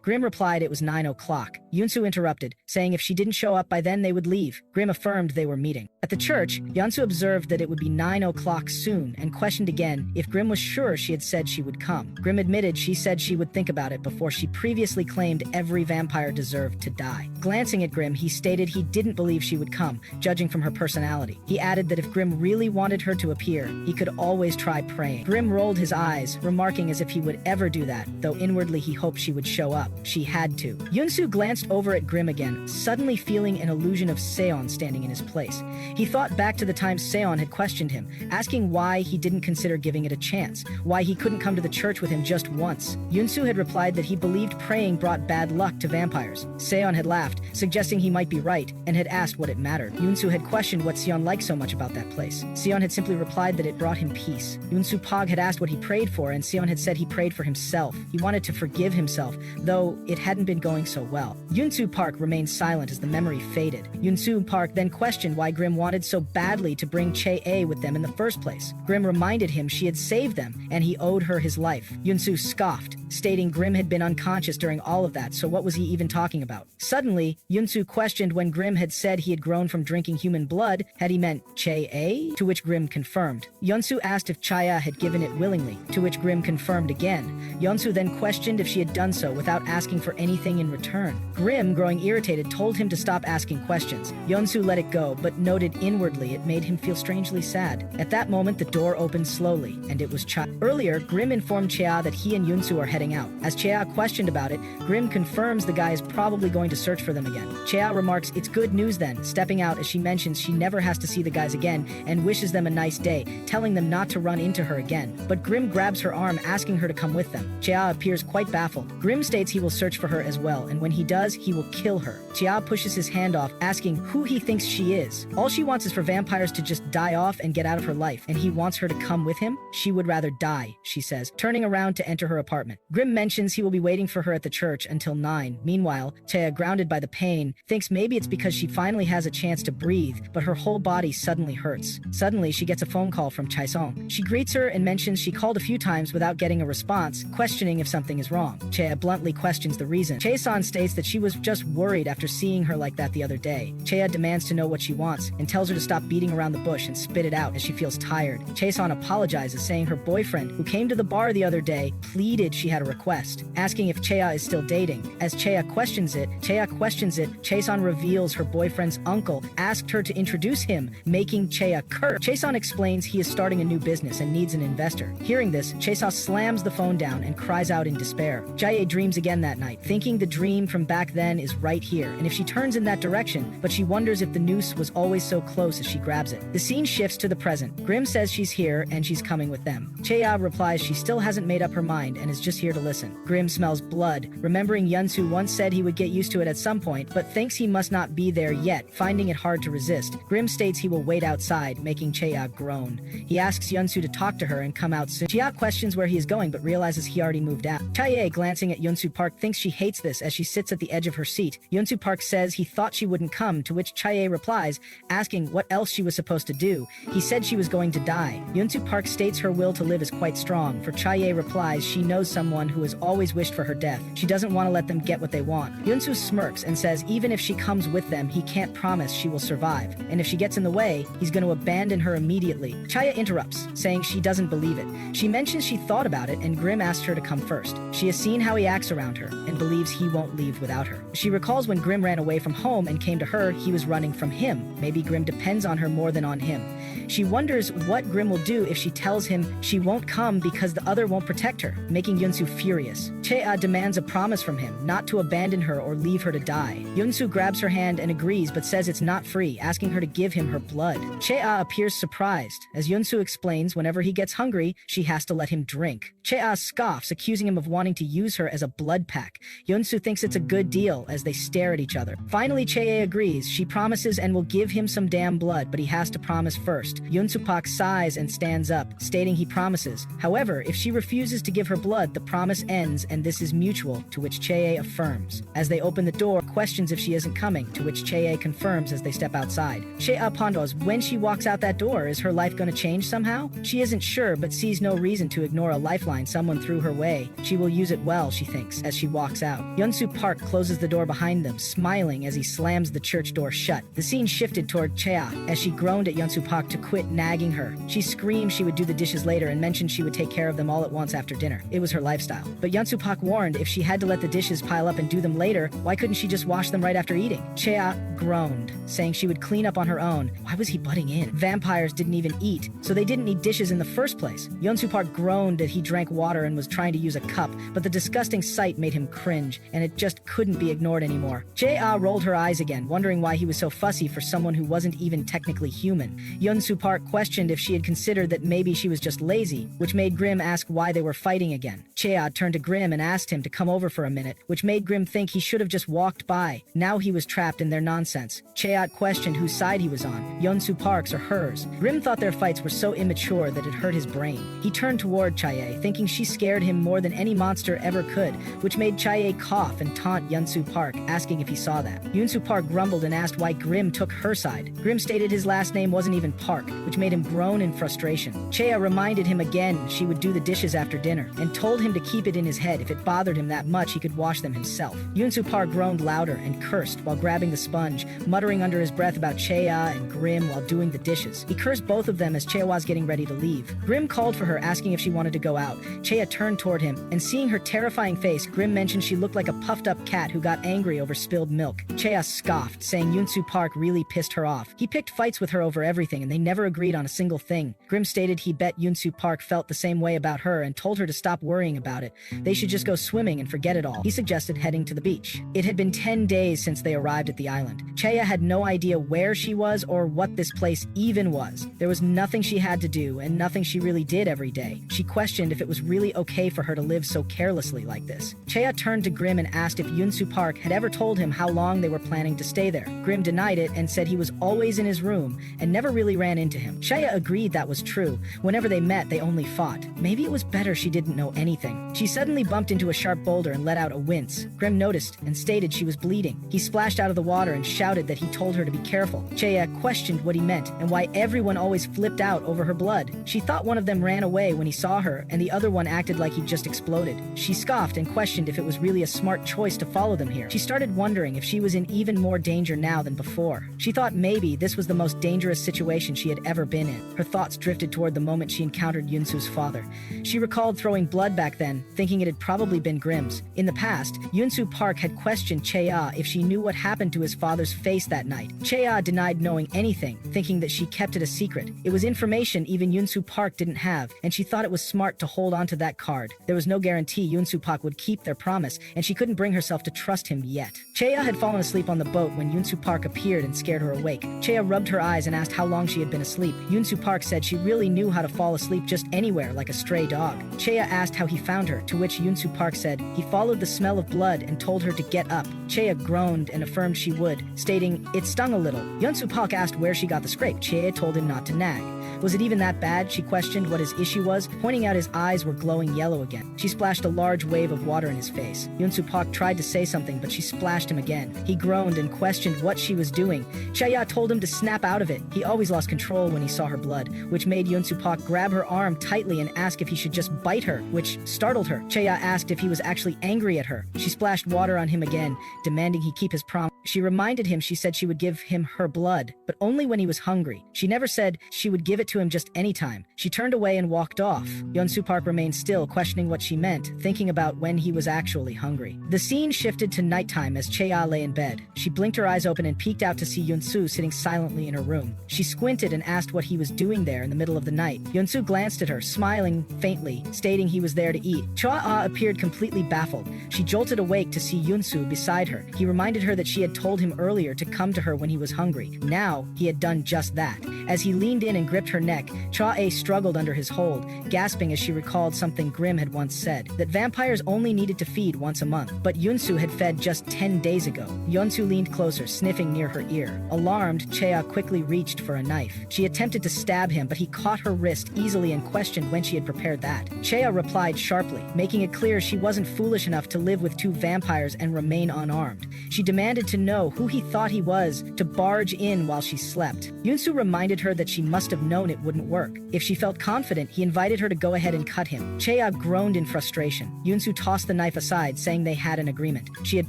Grim replied it was 9 o'clock. Yunsu interrupted, saying if she didn't show up by then they would leave. Grim affirmed they were meeting. At the church, Yunsu observed that it would be 9 o'clock soon, and questioned again if Grim was sure she had said she would come. Grim admitted she said she would think about it before she previously claimed every vampire deserved to die. Glancing at Grim, he stated he didn't believe she would come, judging from her personality. He added that if Grim really wanted her to appear, he could always try praying. Grim rolled his eyes, remarking as if he would ever do that, though inwardly he hoped she would show up. She had to. Yunsu glanced over at Grim again, suddenly feeling an illusion of Seon standing in his place. He thought back to the time Seon had questioned him, asking why he didn't consider giving it a chance, why he couldn't come to the church with him just once. Yunsu had replied that he believed praying brought bad luck to vampires. Seon had laughed, suggesting he might be right, and had asked what it mattered. Yunsu had questioned what Seon liked so much about that place. Seon had simply replied that it brought him peace. Yunsu Pog had asked what he prayed for, and Seon had said he prayed for himself. He wanted to forgive himself, though it hadn't been going so well. Yunsu Park remained silent as the memory faded. Yunsu Park then questioned why Grim wanted so badly to bring Che-A with them in the first place. Grim reminded him she had saved them, and he owed her his life. Yunsu scoffed, stating Grim had been unconscious during all of that, so what was he even talking about? Suddenly, Yunsu questioned when Grim had said he had grown from drinking human blood, had he meant Che-A? To which Grim confirmed. Yunsu asked if Chaya had given it willingly, to which Grim confirmed again. Yunsu then questioned if she had done so without asking for anything in return. Grim, growing irritated, told him to stop asking questions. Yunsu let it go, but noted inwardly it made him feel strangely sad. At that moment, the door opened slowly, and it was Chaya. Earlier, Grim informed Chaya that he and Yunsu are heading out. As Chaya questioned about it, Grim confirms the guy is probably going to search for them again. Chaya remarks it's good news then, stepping out as she mentions she never has to see the guys again and wishes them a nice day, telling them not to run into her again. But Grim grabs her arm, asking her to come with them. Chaya appears quite baffled. Grim states he will search for her as well, and when he does, he will kill her. Chaya pushes his hand off, asking who he thinks she is. All she wants is for vampires to just die off and get out of her life, and he wants her to come with him? She would rather die, she says, turning around to enter her apartment. Grim mentions he will be waiting for her at the church until 9. Meanwhile, Chaya, grounded by the pain, thinks maybe it's because she finally has a chance to breathe, but her whole body suddenly hurts. Suddenly, she gets a phone call from Chaesong. She greets her and mentions she called a few times without getting a response, questioning if something is wrong. Chaya bluntly questions the reason. Chaesong states that she was just worried after seeing her like that the other day. Chaya demands to know what she wants and tells her to stop beating around the bush and spit it out as she feels tired. Chaesong apologizes, saying her boyfriend, who came to the bar the other day, pleaded she had a request, asking if Chaya is still dating. As Chaya questions it, Chaesong reveals her boyfriend's uncle asked her to introduce him, making Chaya curse. Chaesong explains he is starting a new business and needs an investor. Hearing this, Chaesong slams the phone down and cries out in despair. Jaye dreams again that night, thinking the dream from back then is right here, and if she turns in that direction, but she wonders if the noose was always so close as she grabs it. The scene shifts to the present. Grim says she's here and she's coming with them. Chaya replies she still hasn't made up her mind and is just here to listen. Grim smells blood, remembering Yunsu once said he would get used to it at some point, but thinks he must not be there yet, finding it hard to resist. Grim states he will wait outside, making Chaya groan. He asks Yunsu to talk to her and come out soon. Chaya questions where he is going, but realizes he already moved out. Chaye, glancing at Yunsu Park, thinks she hates this as she sits at the edge of her seat. Yunsu Park says he thought she wouldn't come, to which Chaye replies, asking what else she was supposed to do. He said she was going to die. Yunsu Park states her will to live is quite strong, for Chaye replies she knows someone who has always wished for her death. She doesn't want to let them get what they want. Yunsu smirks and says even if she comes with them, he can't promise she will survive, and if she gets in the way, he's going to abandon her immediately. Chaya interrupts, saying she doesn't believe it. She mentions she thought about it, and Grim asks her to come first. She has seen how he acts around her, and believes he won't leave without her. She recalls when Grim ran away from home and came to her, he was running from him. Maybe Grim depends on her more than on him. She wonders what Grim will do if she tells him she won't come because the other won't protect her, making Yunsu furious. Chae-ah demands a promise from him not to abandon her or leave her to die. Yunsu grabs her hand and agrees but says it's not free, asking her to give him her blood. Chae-ah appears surprised, as Yunsu explains whenever he gets hungry, she has to let him drink. Chae-ah scoffs, accusing him of wanting to use her as a blood pack. Yunsu thinks it's a good deal as they stare at each other. Finally, Chae agrees. She promises and will give him some damn blood, but he has to promise first. Yunsu Pak sighs and stands up, stating he promises. However, if she refuses to give her blood, the promise ends and this is mutual, to which Chae affirms. As they open the door, questions if she isn't coming, to which Chae confirms as they step outside. Chae ponders when she walks out that door, is her life going to change somehow? She isn't sure but sees no reason to ignore a lifeline someone threw her way. She will use it well, she thinks, as she walks out. Yunsu Park closes the door behind them, smiling as he slams the church door shut. The scene shifted toward Chae as she groaned at Yunsu Park to quit nagging her. She screamed she would do the dishes later and mentioned she would take care of them all at once after dinner. It was her lifestyle. But Yunsu Park warned if she had to let the dishes pile up and do them later, why couldn't she just wash them right after eating? Chae groaned, saying she would clean up on her own. Why was he butting in? Vampires didn't even eat, so they didn't need dishes in the first place. Yunsu Park groaned that he drank water and was trying to use a cup, but the disgusting sight made him cringe, and it just couldn't be ignored anymore. Chae rolled her eyes again, wondering why he was so fussy for someone who wasn't even technically human. Yunsu Park questioned if she had considered that maybe she was just lazy, which made Grim ask why they were fighting again. Chae turned to Grim and asked him to come over for a minute, which made Grim think he should have just walked by. Now he was trapped in their nonsense. Chae questioned whose side he was on, Yunsu Park's or hers. Grim thought their fights were so immature that it hurt his brain. He turned toward Chae, thinking she scared him more than any monster ever could, which made Chae cough and taunt Yunsu Park, asking if he saw that. Yunsu Park grumbled and asked why Grim took her side. Grim stated his last name wasn't even Park, which made him groan in frustration. Chae reminded him again she would do the dishes after dinner, and told him to keep it in his head if it bothered him that much he could wash them himself. Yunsu Park groaned louder and cursed while grabbing the sponge, muttering under his breath about Chae and Grim while doing the dishes. He cursed both of them as Chae was getting ready to leave. Grim called for her, asking if she wanted to go out. Chae turned toward him, and seeing her terrifying face, Grim mentioned she looked like a puffed-up cat who got angry over spilled milk. Chae scoffed, saying Yunsu Park really pissed her off. He picked fights with her over everything, and they never agreed on a single thing. Grim stated he bet Yunsu Park felt the same way about her and told her to stop worrying about it. They should just go swimming and forget it all. He suggested heading to the beach. It had been 10 days since they arrived at the island. Chae had no idea where she was or what this place even was. There was nothing she had to do and nothing she really did every day. She questioned if it was really okay for her to live so carelessly like this. Chae turned to Grim and asked if Yunsu Park had ever told him how long they were planning to stay there. Grim denied it and said he was always in his room and never really ran into him. Chae agreed that was true. Whenever they met, they only fought. Maybe it was better she didn't know anything. She suddenly bumped into a sharp boulder and let out a wince. Grim noticed and stated she was bleeding. He splashed out of the water and shouted that he told her to be careful. Chae questioned what he meant and why everyone always flipped out over her blood. She thought one of them ran away when he saw her and the other one acted like he'd just exploded. She scoffed and questioned if it was really a smart choice to follow them here. She started wondering if she was in even more danger now than before. She thought maybe this was the most dangerous situation she had ever been in. Her thoughts drifted toward the moment she encountered Yunsu's father. She recalled throwing blood back then, thinking it had probably been Grim's. In the past, Yunsu Park had questioned Chae if she knew what happened to his father's face that night. Chae denied knowing anything, thinking that she kept it a secret. It was information even Yunsu Park didn't have, and she thought it was smart to hold on to that card. There was no guarantee Yunsu Park would keep their promise, and she couldn't bring herself to trust him yet. Chae had fallen asleep on the boat when Yunsu Park appeared and scared her awake. Chae rubbed her eyes and asked how long she had been asleep. Yunsu Park said she really knew how to fall asleep just anywhere like a stray dog. Chae asked how he found her, to which Yunsu Park said he followed the smell of blood and told her to get up. Chae groaned and affirmed she would, stating it stung a little. Yunsu Park asked where she got the scrape. Chae told him not to nag. Was it even that bad? She questioned what his issue was, pointing out his eyes were glowing yellow again. She splashed a large wave of water in his face. Yunsu Park tried to say something, but she splashed him again. He groaned and questioned what she was doing. Chae told him to snap out of it. He always lost control when he saw her blood, which made Yunsu Park grab her arm tightly and ask if he should just bite her, which startled her. Chae asked if he was actually angry at her. She splashed water on him again, demanding he keep his promise. She reminded him she said she would give him her blood, but only when he was hungry. She never said she would give it to him just any time. She turned away and walked off. Yunsu Park remained still, questioning what she meant, thinking about when he was actually hungry. The scene shifted to nighttime as Chae lay in bed. She blinked her eyes open and peeked out to see Yunsu sitting silently in her room. She squinted grunted and asked what he was doing there in the middle of the night. Yunsu glanced at her, smiling faintly, stating he was there to eat. Cha appeared completely baffled. She jolted awake to see Yunsu beside her. He reminded her that she had told him earlier to come to her when he was hungry. Now, he had done just that. As he leaned in and gripped her neck, Cha struggled under his hold, gasping as she recalled something Grimm had once said, that vampires only needed to feed once a month. But Yunsu had fed just 10 days ago. Yunsu leaned closer, sniffing near her ear. Alarmed, Cha quickly reached for a knife. She attempted to stab him, but he caught her wrist easily and questioned when she had prepared that. Cha replied sharply, making it clear she wasn't foolish enough to live with two vampires and remain unarmed. She demanded to know who he thought he was to barge in while she slept. Yunsu reminded her that she must have known it wouldn't work. If she felt confident, he invited her to go ahead and cut him. Cha groaned in frustration. Yunsu tossed the knife aside, saying they had an agreement. She had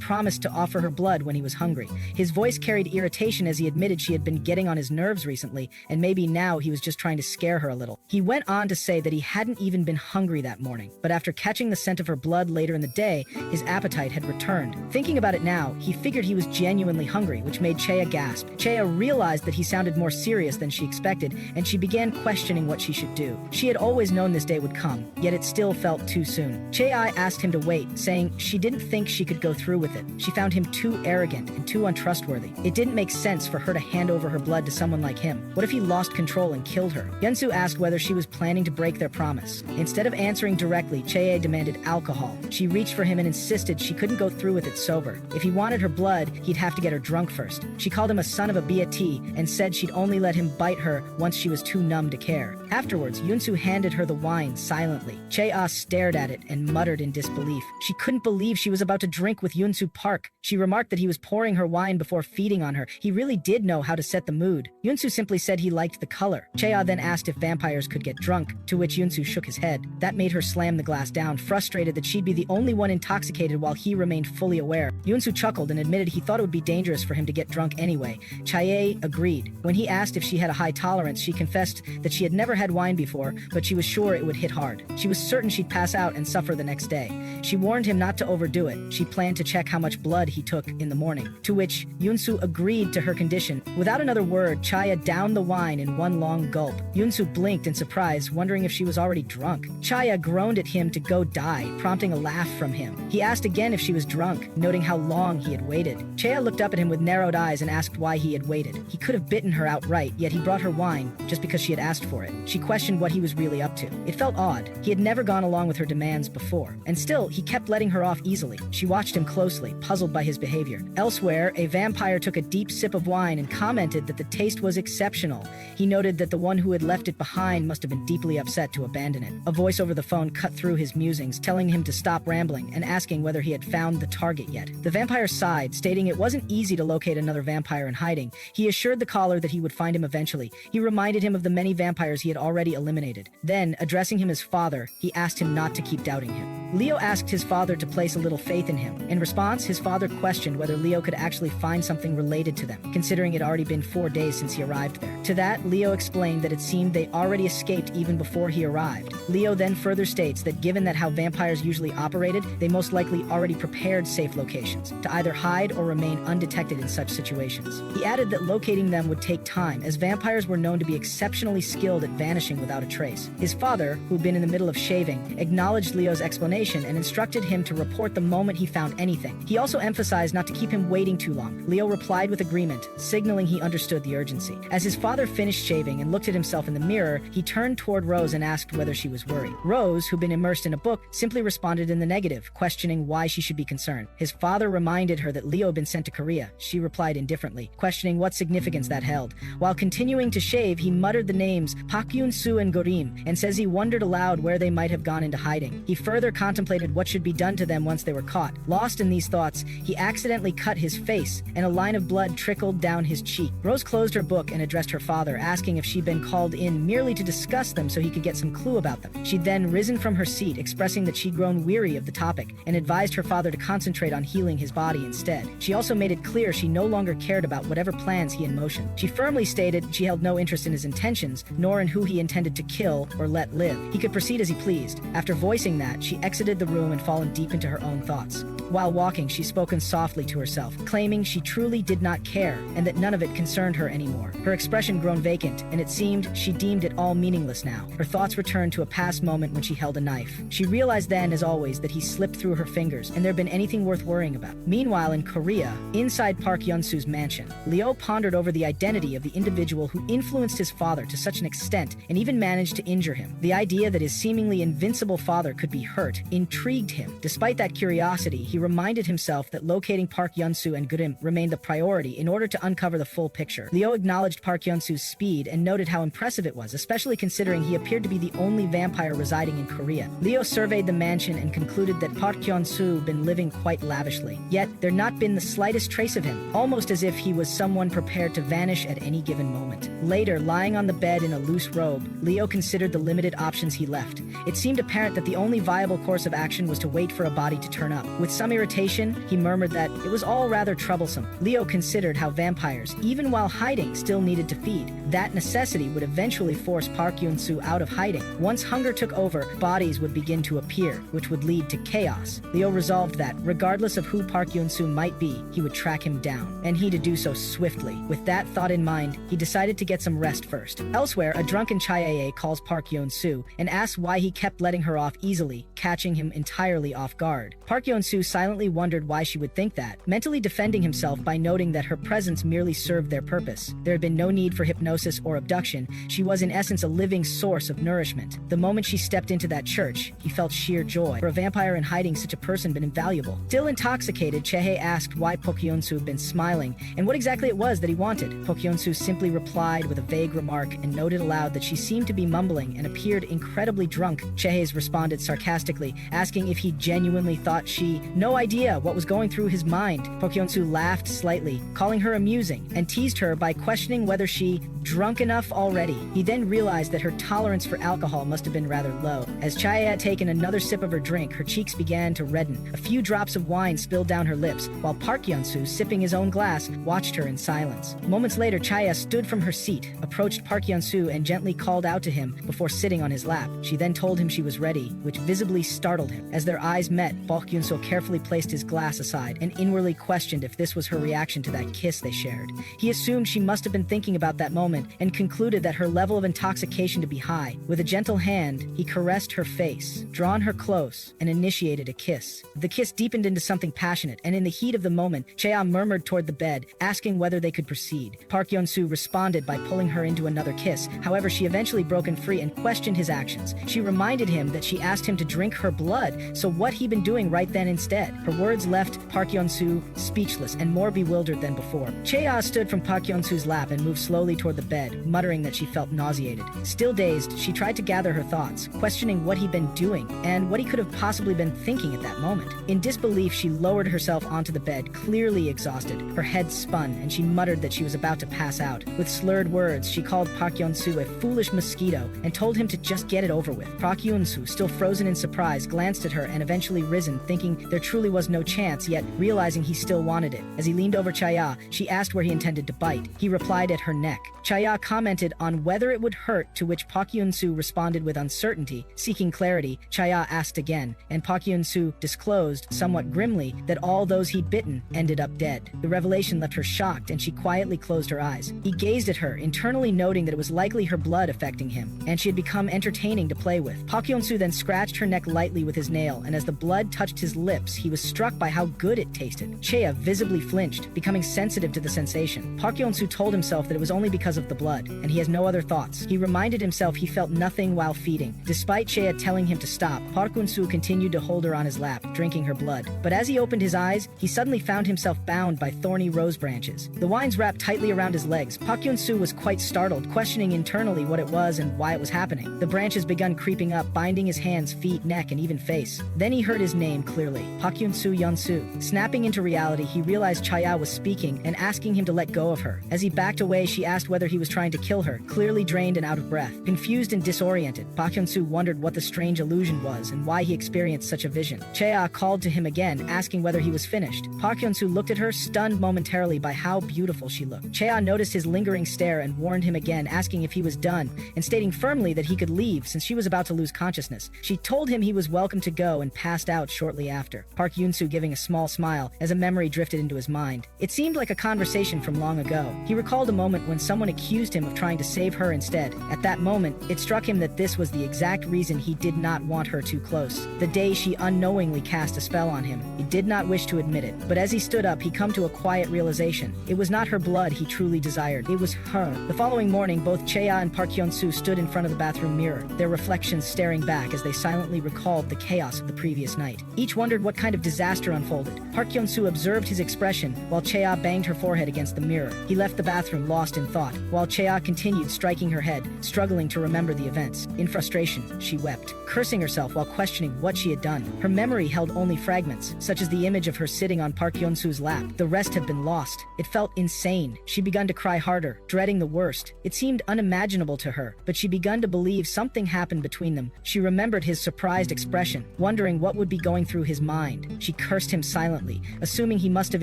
promised to offer her blood when he was hungry. His voice carried irritation as he admitted she had been getting on his nerves recently, and maybe now he was just trying to scare her a little. He went on to say that he hadn't even been hungry that morning, but after catching the scent of her blood later in the day, his appetite had returned. Thinking about it now, he figured he was genuinely hungry, which made Cha gasp. Cha realized that he sounded more serious than she expected, and she began questioning what she should do. She had always known this day would come, yet it still felt too soon. Cha asked him to wait, saying she didn't think she could go through with it. She found him too arrogant and too untrustworthy. It didn't make sense for her to hand over her blood to someone like him. What if he lost control and killed her? Yunsu asked whether she was planning to break their promise. Instead of answering directly, Cha demanded alcohol. She reached for him and insisted she couldn't go through with it sober. If he wanted her blood, he'd have to get her drunk first. She called him a son of a BAT and said she'd only let him bite her once she was too numb to care. Afterwards, Yunsu handed her the wine silently. Cha stared at it and muttered in disbelief. She couldn't believe she was about to drink with Yunsu Park. She remarked that he was pouring her wine before feeding on her. He really did know how to set the mood. Yunsu simply said he liked the color. Cha then asked if vampires could get drunk, to which Yunsu shook his head. That made her slam the glass down, frustrated that she'd be the only one intoxicated while he remained fully aware. Yunsu chuckled and admitted he thought it would be dangerous for him to get drunk anyway. Cha agreed. When he asked if she had a high tolerance, she confessed that she had never had wine before, but she was sure it would hit hard. She was certain she'd pass out and suffer the next day. She warned him not to overdo it. She planned to check how much blood he took in the morning, to which Yunsu agreed to her condition. Without another word, Cha downed the wine in one long gulp. Yunsu blinked in surprise, wondering if she was already drunk. Cha groaned at him to go die, prompting a laugh from him. He asked again if she was drunk, noting how long he had waited. Cha looked up at him with narrowed eyes and asked why he had waited. He could have bitten her outright, yet he brought her wine just because she had asked for it. She questioned what he was really up to. It felt odd. He had never gone along with her demands before, and still, he kept letting her off easily. She watched him closely, puzzled by his behavior. Elsewhere, a vampire took a deep sip of wine and commented that the taste was exceptional. He noted that the one who had left it behind must have been deeply upset to abandon it. A voice over the phone cut through his musings, telling him to stop rambling and asking whether he had found the target yet. The vampire sighed, stating it wasn't easy to locate another vampire in hiding. He assured the caller that he would find him eventually. He reminded him of the many vampires he had already eliminated. Then, addressing him as father, he asked him not to keep doubting him. Leo asked his father to place a little faith in him. In response, his father questioned whether Leo could actually find something related to them, considering it had already been 4 days since he arrived there. To that, Leo explained that it seemed they already escaped even before he arrived. Leo then further states that given that how vampires usually operated, they most likely already prepared safe locations to either hide or remain undetected in such situations. He added that locating them would take time, as vampires were known to be exceptionally skilled at vanishing without a trace. His father, who'd been in the middle of shaving, acknowledged Leo's explanation and instructed him to report the moment he found anything. He also emphasized not to keep him waiting too long. Leo replied with agreement, signaling he understood the urgency. As his father finished shaving and looked at himself in the mirror, he turned toward Rose and asked whether she was worried. Rose, who'd been immersed in a book, simply responded in the negative, questioning why she should be concerned. His father reminded her that Leo had been sent to Korea. She replied indifferently, questioning what significance that held. While continuing to shave, he muttered the names Park Yoon-soo and Gorim, and says he wondered aloud where they might have gone into hiding. He further contemplated what should be done to them once they were caught. Lost in these thoughts, he accidentally cut his face, and a line of blood trickled down his cheek. Rose closed her book and addressed her father, asking if she'd been called in merely to discuss them so he could get some clue about them. She'd then risen from her seat, expressing that she'd grown weary of the topic, and advised her father to concentrate on healing his body instead. She also made it clear she no longer cared about whatever plans he in motion. She firmly stated she held no interest in his intentions, nor in who he intended to kill or let live. He could proceed as he pleased. After voicing that, she exited the room and fallen deep into her own thoughts. While walking, she spoke softly to herself, claiming she truly did not care and that none of it concerned her anymore. Her expression grown vacant, and it seemed she deemed it all meaningless now. Her thoughts returned to a past moment when she held a knife. She realized then, as always, that he slipped through her fingers and there had been anything worth worrying about. Meanwhile, in Korea, inside Park Hyun-soo's mansion, Leo pondered over the identity of the individual who influenced his father to such an extent and even managed to injure him. The idea that his seemingly invincible father could be hurt intrigued him. Despite that curiosity, he reminded himself that locating Park Hyun-soo and Gurim remained the priority in order to uncover the full picture. Leo acknowledged Park Hyun-soo's speed and noted how impressive it was, especially considering he appeared to be the only vampire residing in Korea. Leo surveyed the mansion and concluded that Park Hyun-soo had been living quite lavishly. Yet, there had not been the slightest trace of him, almost as if he was someone prepared to vanish at any given moment. Later, lying on the bed in a loose robe, Leo considered the limited options he left. It seemed apparent that the only viable course of action was to wait for a body to turn up. With some irritation, he murmured that it was all rather troublesome. Leo considered how vampires, even while hiding, still needed to feed. That necessity would eventually force Park Hyun-soo out of hiding. Once hunger took over, bodies would begin to appear, which would lead to chaos. Leo resolved that, regardless of who Park Hyun-soo might be, he would track him down, and he to do so swiftly. With that thought in mind, he decided to get some rest first. Elsewhere, a drunken Chae calls Park Hyun-soo and asks why he kept letting her off easily, catching him entirely off guard. Park Hyun-soo silently wondered why she would think that, mentally defending himself by noting that her presence merely served their purpose. There had been no need for hypnosis or abduction. She was in essence a living source of nourishment. The moment she stepped into that church, he felt sheer joy. For a vampire in hiding, such a person had been invaluable. Still intoxicated, Chae asked why Park Hyun-soo had been smiling and what exactly it was that he wanted. Park Hyun-soo simply replied with a vague remark and noted aloud that she seemed to be mumbling and appeared incredibly drunk. Chae responded sarcastically, asking if he genuinely thought she no idea what was going through his mind. Park Hyun-soo laughed slightly, calling her amusing, and teased her by questioning whether she drunk enough already. He then realized that her tolerance for alcohol must have been rather low. As Chae had taken another sip of her drink, her cheeks began to redden. A few drops of wine spilled down her lips, while Park Hyun-soo, sipping his own glass, watched her in silence. Moments later, Chae stood from her seat, approached Park Hyun-soo and gently called out to him before sitting on his lap. She then told him she was ready, which visibly startled him. As their eyes met, Park Hyun-soo carefully placed his glass aside and inwardly questioned if this was her reaction to that kiss they shared. He assumed she must have been thinking about that moment and concluded that her level of intoxication to be high. With a gentle hand, he caressed her face, drawn her close, and initiated a kiss. The kiss deepened into something passionate, and in the heat of the moment, Chae murmured toward the bed, asking whether they could proceed. Park Hyun-soo responded by pulling her into another kiss. However, she eventually broke free and questioned his actions. She reminded him that she asked him to drink her blood, so what he'd been doing right then instead. Her words left Park Hyun-soo speechless and more bewildered than before. Chae stood from Park Hyun-soo's lap and moved slowly toward the bed, muttering that she felt nauseated. Still dazed, she tried to gather her thoughts, questioning what he'd been doing and what he could have possibly been thinking at that moment. In disbelief, she lowered herself onto the bed, clearly exhausted. Her head spun, and she muttered that she was about to pass out. With slurred words, she called Park Hyun-soo a foolish mosquito and told him to just get it over with. Park Hyun-soo, still frozen in surprise, glanced at her and eventually risen, thinking there truly was no chance, yet realizing he still wanted it. As he leaned over Chae, she asked where he intended to bite. He replied at her neck. Chae commented on whether it would hurt, to which Park Hyun-soo responded with uncertainty. Seeking clarity, Chae asked again, and Park Hyun-soo disclosed, somewhat grimly, that all those he'd bitten ended up dead. The revelation left her shocked, and she quietly closed her eyes. He gazed at her, internally noting that it was likely her blood affecting him, and she had become entertaining to play with. Park Hyun-soo then scratched her neck lightly with his nail, and as the blood touched his lips, he was struck by how good it tasted. Chae visibly flinched, becoming sensitive to the sensation. Park Hyun-soo told himself that it was only because of the blood, and he has no other thoughts. He reminded himself he felt nothing while feeding. Despite Chae telling him to stop, Park Hyun-soo continued to hold her on his lap, drinking her blood. But as he opened his eyes, he suddenly found himself bound by thorny rose branches. The vines wrapped tightly around his legs. Park Hyun-soo was quite startled, questioning internally what it was and why it was happening. The branches begun creeping up, binding his hands, feet, neck, and even face. Then he heard his name clearly, Park Hyun-soo Yeon-soo. Snapping into reality, he realized Chae was speaking and asking him to let go of her. As he backed away, she asked whether he was trying to kill her, clearly drained and out of breath. Confused and disoriented, Park Hyun-soo wondered what the strange illusion was and why he experienced such a vision. Chea called to him again, asking whether he was finished. Park Hyun-soo looked at her, stunned momentarily by how beautiful she looked. Chea noticed his lingering stare and warned him again, asking if he was done, and stating firmly that he could leave since she was about to lose consciousness. She told him he was welcome to go and passed out shortly after. Park Hyun-soo giving a small smile as a memory drifted into his mind. It seemed like a conversation from long ago. He recalled a moment when someone accused him of trying to save her instead. At that moment, it struck him that this was the exact reason he did not want her too close. The day she unknowingly cast a spell on him. He did not wish to admit it, but as he stood up, he come to a quiet realization. It was not her blood he truly desired. It was her. The following morning, both Chea and Park Hyun-soo stood in front of the bathroom mirror, their reflections staring back as they silently recalled the chaos of the previous night. Each wondered what kind of disaster unfolded. Park Hyun-soo observed his expression while Chea banged her forehead against the mirror. He left the bathroom lost in thought, while Chea continued striking her head, struggling to remember the events. In frustration, she wept, cursing herself while questioning what she had done. Her memory held only fragments, such as the image of her sitting on Park Hyun-soo's lap. The rest had been lost. It felt insane. She began to cry harder, dreading the worst. It seemed unimaginable to her, but she began to believe something happened between them. She remembered his surprised expression, wondering what would be going through his mind. She cursed him silently, assuming he must have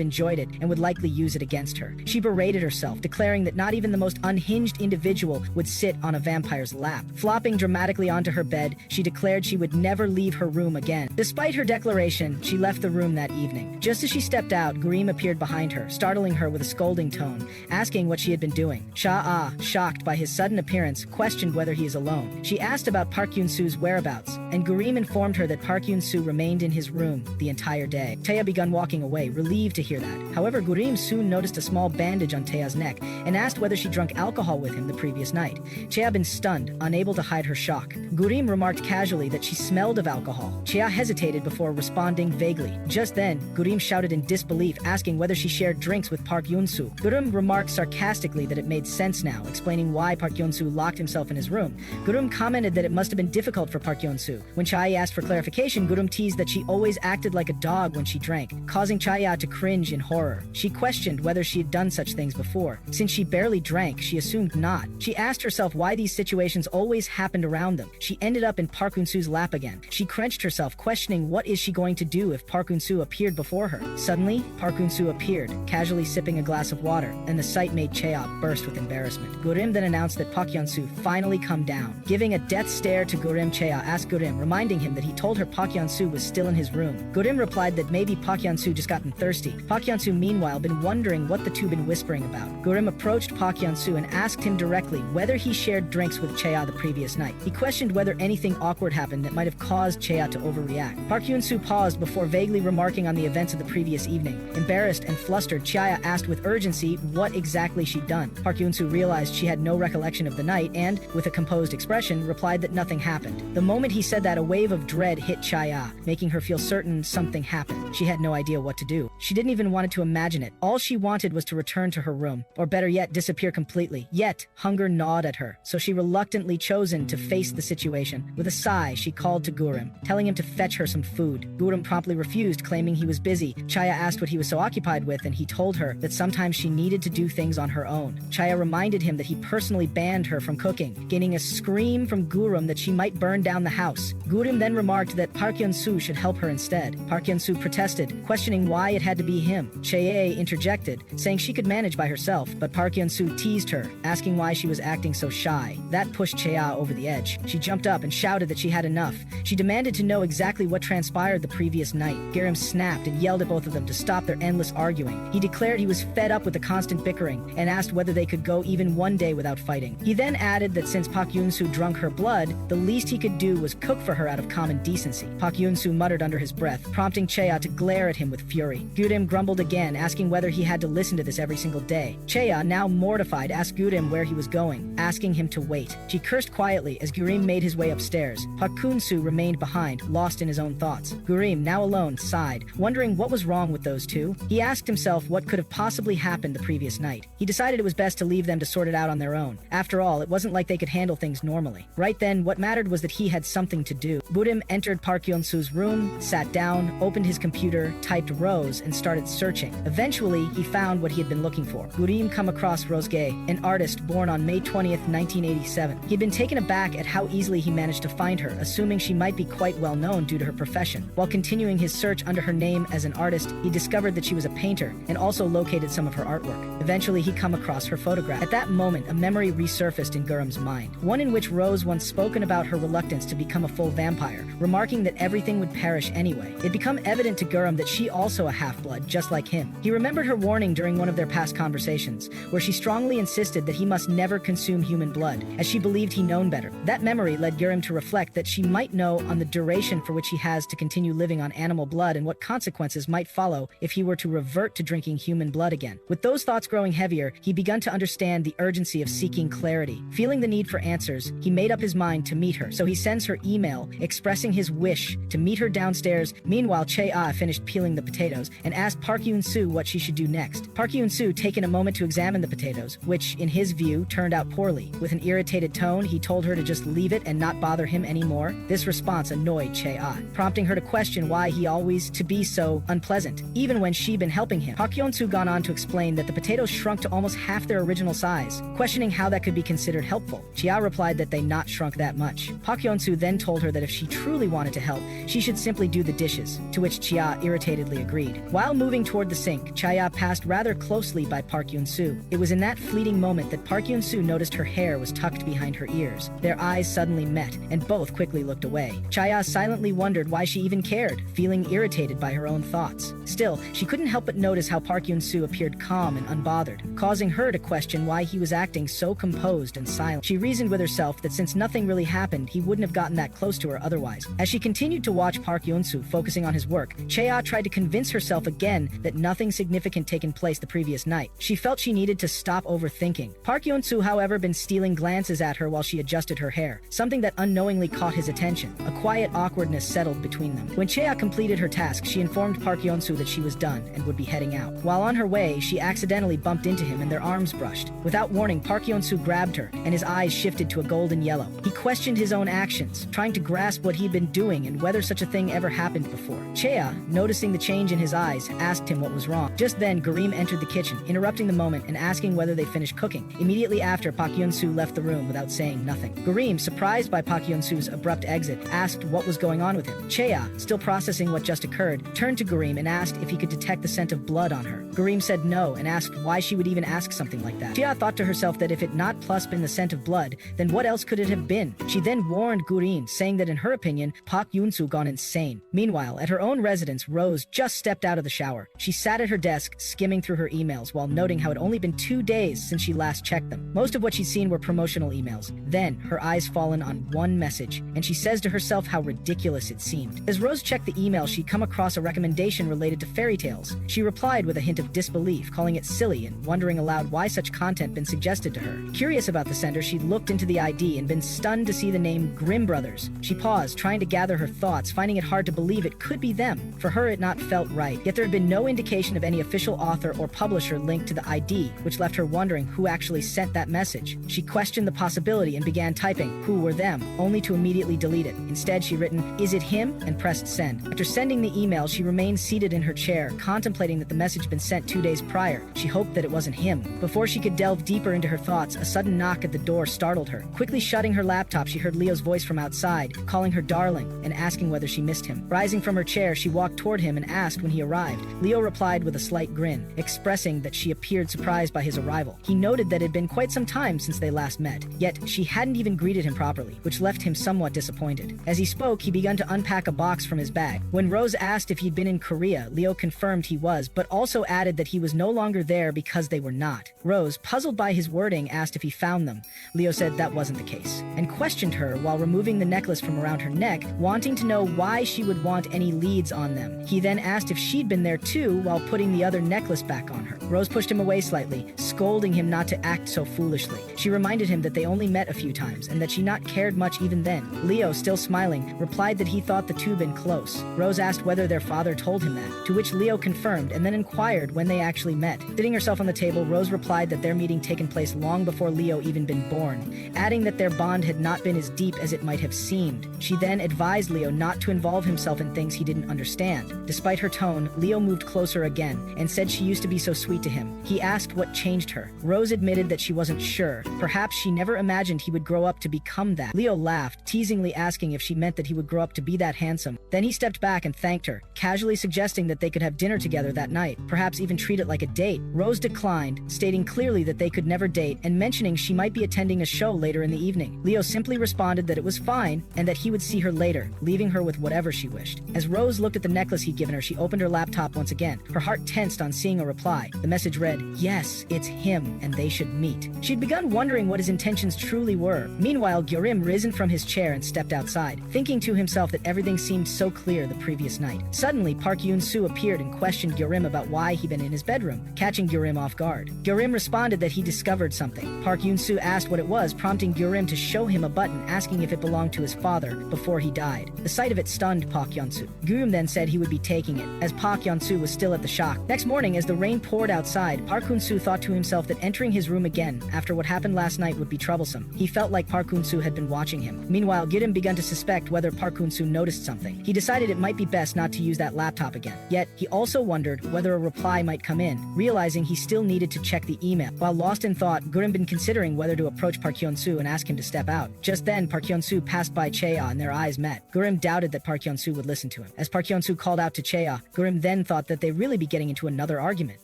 enjoyed it and would likely use it against her. She berated herself, declaring that not even the most unhinged individual would sit on a vampire's lap. Flopping dramatically onto her bed, she declared she would never leave her room again. Despite her declaration, she left the room that evening. Just as she stepped out, Gurim appeared behind her, startling her with a scolding tone, asking what she had been doing. Sha, shocked by his sudden appearance, questioned whether he is alone. She asked about Park Hyun-soo's whereabouts, and Gurim informed her that Park Hyun-soo remained in his room the entire day. Taeya began walking away, relieved to hear that. However, Gurim soon noticed a small bandage on Taeya's neck and asked whether she drank alcohol with him the previous night. Taeya been stunned, unable to hide her shock. Gurim remarked casually that she smelled of alcohol. Taeya hesitated before responding vaguely. Just then, Gurim shouted in disbelief, asking whether she shared drinks with Park Hyun-soo. Gurim remarked sarcastically that it made sense now, explaining why Park Hyun-soo locked himself in his room. Gurim commented that it must have been difficult for Park Hyun-soo. When Chae asked for clarification, Gurim teased that she always acted like a dog when she drank, causing Chaya to cringe in horror. She questioned whether she had done such things before. Since she barely drank, she assumed not. She asked herself why these situations always happened around them. She ended up in Park Hyun-soo's lap again. She clenched herself, questioning what is she going to do if Park Hyun-soo appeared before her. Suddenly, Park Hyun-soo appeared, casually sipping a glass of water, and the sight made Chea burst with embarrassment. Gurim then announced that Park Hyun-soo finally come down. Giving a death stare to Gurim, Chea asked Gurim, reminding him that he told her Park Hyun-soo was still in his room. Gurim replied that maybe Park Hyun-soo just gotten thirsty. Park Hyun-soo meanwhile been wondering what the two been whispering about. Gurim approached Park Hyun-soo and asked him directly whether he shared drinks with Chea the previous night. He questioned whether anything awkward happened that might have caused Chea to overreact. Park Hyun-soo paused before vaguely remarking on the events of the previous evening. Embarrassed and flustered, Chea asked with urgency what exactly she'd done. Park Hyun-soo realized she had no recollection of the night and, with a composed expression, replied that nothing happened. The moment he said that, a wave of dread hit Chea, making her feel certain something happened. She had no idea what to do. She didn't even want to imagine it. All she wanted was to return to her room, or better yet, disappear completely. Yet, hunger gnawed at her, so she reluctantly chosen to face the situation. With a sigh, she called to Gurim, telling him to fetch her some food. Gurim promptly refused, claiming he was busy. Chaya asked what he was so occupied with, and he told her that sometimes she needed to do things on her own. Chaya reminded him that he personally banned her from cooking, gaining a scream from Gurim that she might burn down the house. Gurim then remarked that Park Hyun-soo should help her instead. Park Hyun-soo protested, questioning why it had to be him. Cheye interjected, saying she could manage by herself, but Park Hyun-soo teased her, asking why she was acting so shy. That pushed Chea over the edge. She jumped up and shouted that she had enough. She demanded to know exactly what transpired the previous night. Gurim snapped and yelled at both of them to stop their endless arguing. He declared he was fed up with the constant bickering and asked whether they could go even one day without fighting. He then added that since Park Hyun-soo drunk her blood, the least he could do was cook for her out of common decency. Park Hyun-soo muttered under his breath, prompting Chea to glare at him with fury. Gurim grumbled again, asking whether he had to listen to this every single day. Chea, now mortified, asked Gurim where he was going, asking him to wait. She cursed quietly as Gurim made his way upstairs. Park Hyun-soo remained behind, lost in his own thoughts. Gurim, now alone, sighed, wondering what was wrong with those two. He asked himself what could have possibly happened the previous night. He decided it was best to leave them to sort it out on their own. After all, it wasn't like they could handle things normally. Right then, what mattered was that he had something to do. Gurim entered Park Hyun-soo's room, sat down, opened his computer, typed Rose, and started searching. Eventually, he found what he had been looking for. Gurim come across Rose-gae, an artist born on May 20th, 1987. He'd been taken aback at how easily he managed to find her, assuming she might be quite well known due to her profession. While continuing his search under her name as an artist, he discovered that she was a painter and also located some of her artwork. Eventually, he come across her photograph. At that moment, a memory resurfaced in Gurum's mind, one in which Rose once spoken about her reluctance to become a full vampire, remarking that everything would perish anyway. It became evident to Gurum that she also a half-blood, just like him. He remembered her warning during one of their past conversations, where she strongly insisted that he must never consume human blood, as she believed he known better. That memory led Gurum to reflect that she might know on the duration for which he has to continue living on animal blood and what consequences might follow if he were to revert to drinking human blood again. With those thoughts growing heavier, he began to understand the urgency of seeking clarity. Feeling the need for answers, he made up his mind to meet her, so he sends her email expressing his wish to meet her downstairs. Meanwhile, Che-ah finished peeling the potatoes and asked Park Yoon-soo what she should do next. Park Yoon-soo taken a moment to examine the potatoes, which, in his view, turned out poorly. With an irritated tone, he told her to just leave it and not bother him anymore. This response annoyed Che-ah, prompting her to question why he always to be so unpleasant, even when she'd been helping him. Park Yoon-soo gone on to explain that the potatoes shrunk to almost half their original size, questioning how that could be considered helpful. Chia replied that they not shrunk that much. Park Yoon-soo then told her that if she truly wanted to help, she should simply do the dishes, to which Chia irritatedly agreed. While moving toward the sink, Chia passed rather closely by Park Yoon-soo. It was in that fleeting moment that Park Yoon-soo noticed her hair was tucked behind her ears. Their eyes suddenly met, and both quickly looked away. Chia silently wondered why she even cared, feeling irritated by her own thoughts. Still, she couldn't help but notice how Park Yoon-soo appeared calm and unbothered, causing her to question why he was acting so composed and silent. She reasoned with herself that since nothing really happened, he wouldn't have gotten that close to her otherwise. As she continued to watch Park Yoon-soo focusing on his work, Chea tried to convince herself again that nothing significant taken place the previous night. She felt she needed to stop overthinking. Park Yoon-soo, however, been stealing glances at her while she adjusted her hair, something that unknowingly caught his attention. A quiet awkwardness settled between them. When Chea completed her task, she informed Park Yoon-soo that she was done and would be heading out. While on her way, she accidentally bumped into him and their arms brushed. Without warning, Park Yoon-soo grabbed her, and his eyes shifted to a golden yellow. He questioned his own actions, trying to grasp what he'd been doing and whether such a thing ever happened before. Chea, noticing the change in his eyes, asked him what was wrong. Just then, Gurim entered the kitchen, interrupting the moment and asking whether they finished cooking. Immediately after, Park Yoon-soo left the room without saying nothing. Gurim, surprised by Park Yoon-soo's abrupt exit, asked what was going on with him. Chea, still processing what just occurred, turned to Gurim and asked if he could detect the scent of blood on her. Gurim said no and asked why she would even ask something like that. Chea thought to herself that if it not plus been the scent of blood, then what else could it have been? She then warned Gurim, saying that in her opinion, Park Yoon-soo gone insane. Meanwhile, at her own residence, Rose just stepped out of the shower. She sat at her desk, skimming through her emails while noting how it only been 2 days since she last checked them. Most of what she'd seen were promotional emails. Then, her eyes fallen on one message, and she says to herself how ridiculous it seemed. As Rose checked the email, she'd come across a recommendation related to fairy tales. She replied with a hint of disbelief, calling it silly and wondering aloud why such content been suggested to her. Curious about the sender, she'd looked into the ID and been stunned to see the name Grimm Brothers. She paused, trying to gather her thoughts, finding it hard to believe it could be them. For her, it not felt right. Yet there had been no indication of any official author or publisher linked to the ID, which left her wondering who actually sent that message. She questioned the possibility and began typing, "Who were them?" only to immediately delete it. Instead, she written, "Is it him?" and pressed send. After sending the email, she remained seated in her chair, contemplating that the message had been sent 2 days prior. She hoped that it wasn't him. Before she could delve deeper into her thoughts, a sudden knock at the door startled her. Quickly shutting her laptop, she heard Leo's voice from outside, calling her darling and asking whether she missed him. Rising from her chair, she walked toward him and asked when he arrived. Leo replied with a slight grin, expressing that she appeared surprised by his arrival. He noted that it had been quite some time since they last met, yet she hadn't even greeted him properly, which left him somewhat disappointed. As he spoke, he began to unpack a box from his bag. When Rose asked if he'd been in Korea, Leo confirmed he was, but also added that he was no longer there because they were not. Rose, puzzled by his wording, asked if he found them. Leo said that wasn't the case, and questioned her while removing the necklace from around her neck, wanting to know why she would want any leads on them. He then asked if she'd been there too while putting the other necklace back on her. Rose pushed him away slightly, scolding him not to act so foolishly. She reminded him that they only met a few times and that she not cared much even then. Leo, still smiling, replied that he thought the two been close. Rose asked whether their father told him that, to which Leo confirmed and then inquired when they actually met. Sitting herself on the table, Rose replied that their meeting taken place long before Leo even been born, adding that their bond had not been as deep as it might have seemed. She then advised Leo not to involve himself in things he didn't understand. Despite her tone, Leo moved closer again and said she used to be so sweet to him. He asked what changed her. Rose admitted that she wasn't sure. Perhaps she never imagined he would grow up to become that. Leo laughed, teasingly asking if she meant that he would grow up to be that handsome. Then he stepped back and thanked her, casually suggesting that they could have dinner together that night, perhaps even treat it like a date. Rose declined, stating clearly that they could never date and mentioning she might be attending a show later in the evening. Leo simply responded that it was fine and that he would see her later, leaving her with whatever she wished. As Rose looked at the necklace he'd given her, she opened her laptop once again. Her heart tensed on seeing a reply. The message read, "Yes, it's him, and they should meet." She'd begun wondering what his intentions truly were. Meanwhile, Gyorim risen from his chair and stepped outside, thinking to himself that everything seemed so clear the previous night. Suddenly, Park Yoon-soo appeared and questioned Gyorim about why he'd been in his bedroom, catching Gyorim off guard. Gyorim responded that he discovered something. Park Yoon-soo asked what it was, prompting Gyorim to show him a button asking if it belonged to his father before he died. The sight of it stunned Park Yeon-soo. Gyorim then said he would be taking it, as Park Yeon-soo was still at the shock. Next morning, as the rain poured outside, Park Hoon-soo thought to himself that entering his room again after what happened last night would be troublesome. He felt like Park Hoon-soo had been watching him. Meanwhile, Gyorim began to suspect whether Park Hoon-soo noticed something. He decided it might be best not to use that laptop again. Yet, he also wondered whether a reply might come in, realizing he still needed to check the email. While lost in thought, Gyorim been considering whether to approach Park Yeon-soo and ask him to step out. Just then, Park Yeon-soo passed by Chea and their eyes met. Gyorim doubted that Park Yeon-soo would listen to him. As Park Yeon-soo called out to Chea, Gyorim then thought that they really be getting into another argument.